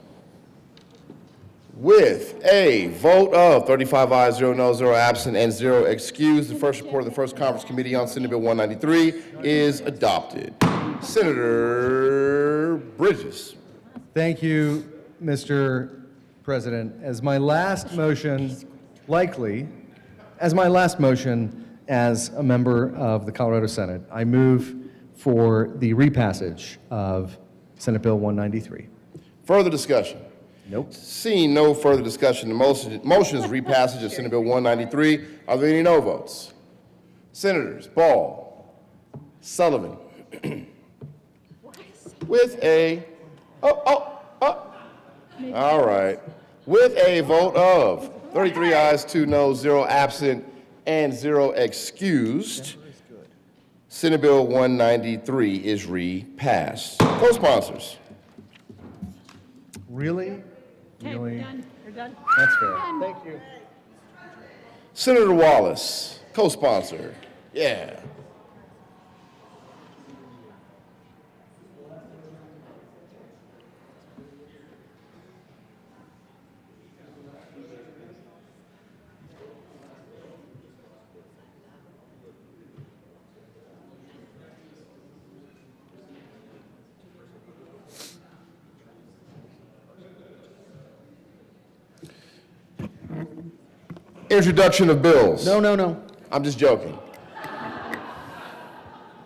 With a vote of 35 ayes, 0 noes, 0 absent, and 0 excused, the first report of the First Conference Committee on Senate Bill 193 is adopted. Senator Bridges. Thank you, Mr. President. As my last motion, as a member of the Colorado Senate, I move for the repassage of Senate Bill 193. Further discussion? Nope. Seeing no further discussion, the motion is repassage of Senate Bill 193. Are there any no votes? Senators Ball, Sullivan. With a, all right. With a vote of 33 ayes, 2 noes, 0 absent, and 0 excused, Senate Bill 193 is repassed. Co-sponsors. Really? Okay, we're done. We're done. That's fair. Thank you. Senator Wallace, co-sponsor. Yeah. Introduction of bills. No. I'm just joking.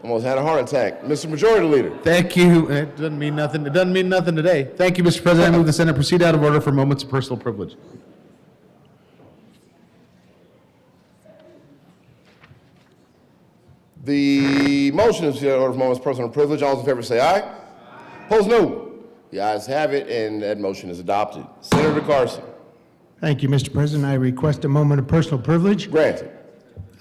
Almost had a heart attack. Mr. Majority Leader. Thank you. It doesn't mean nothing. It doesn't mean nothing today. Thank you, Mr. President. I move the Senate proceed out of order for moments of personal privilege. The motion is to order for moments of personal privilege. All those in favor say aye. Opposed, no. The ayes have it, and that motion is adopted. Senator Carson. Thank you, Mr. President. I request a moment of personal privilege. Granted.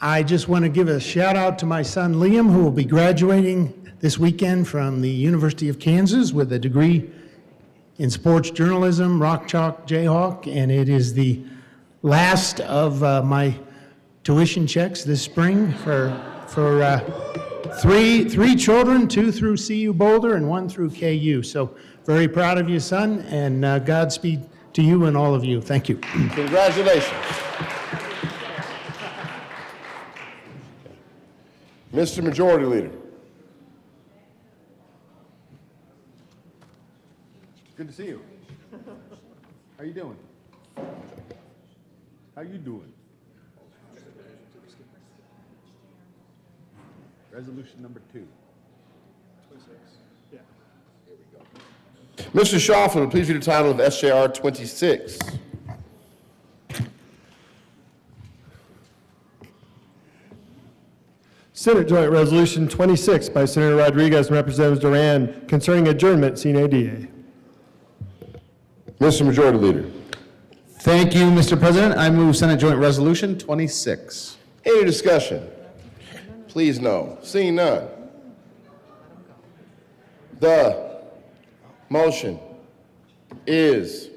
I just want to give a shout out to my son Liam, who will be graduating this weekend from the University of Kansas with a degree in sports journalism, Rock Chalk Jayhawk, and it is the last of my tuition checks this spring for three children, 2 through CU Boulder and 1 through KU. So very proud of you, son, and Godspeed to you and all of you. Thank you. Congratulations. Mr. Majority Leader. Good to see you. How you doing? How you doing? Resolution number 2. 26. Yeah. Here we go. Mr. Schauffele, please read the title of SJR 26. Senate Joint Resolution 26 by Senator Rodriguez and Representatives Duran concerning adjournment, sine ADA. Mr. Majority Leader. Thank you, Mr. President. I move Senate Joint Resolution 26. Any discussion? Please no. Seeing none. The motion is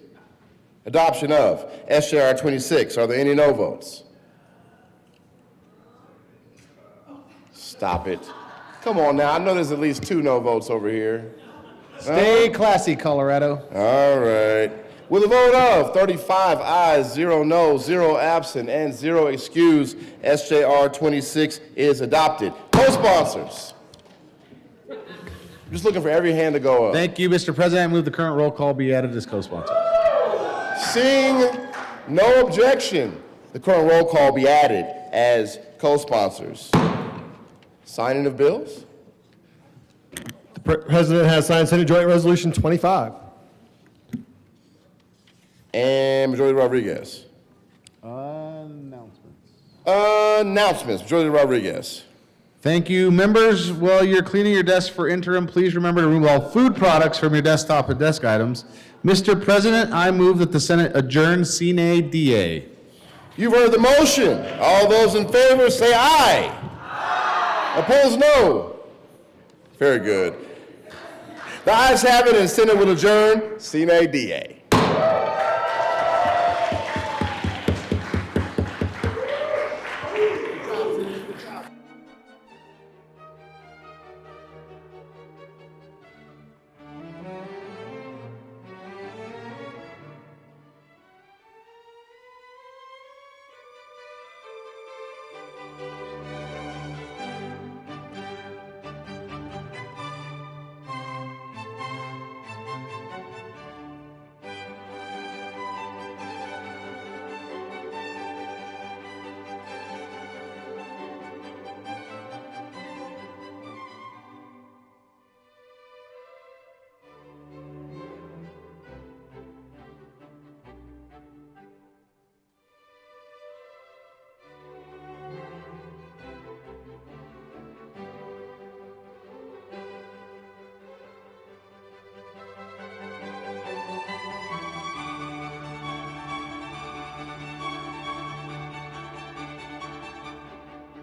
adoption of SJR 26. Are there any no votes? Stop it. Come on now. I know there's at least 2 no votes over here. Stay classy, Colorado. All right. With a vote of 35 ayes, 0 noes, 0 absent, and 0 excused, SJR 26 is adopted. Co-sponsors. I'm just looking for every hand to go up. Thank you, Mr. President. I move the current roll call be added as co-sponsor. Seeing no objection, the current roll call be added as co-sponsors. Signing of bills. The President has signed Senate Joint Resolution 25. And Majority Rodriguez. Announcements. Majority Rodriguez. Thank you. Members, while you're cleaning your desk for interim, please remember to remove all food products from your desktop and desk items. Mr. President, I move that the Senate adjourn sine die. You've heard the motion. All those in favor say aye. Aye. Opposed, no. Very good. The ayes have it and Senate will adjourn sine die.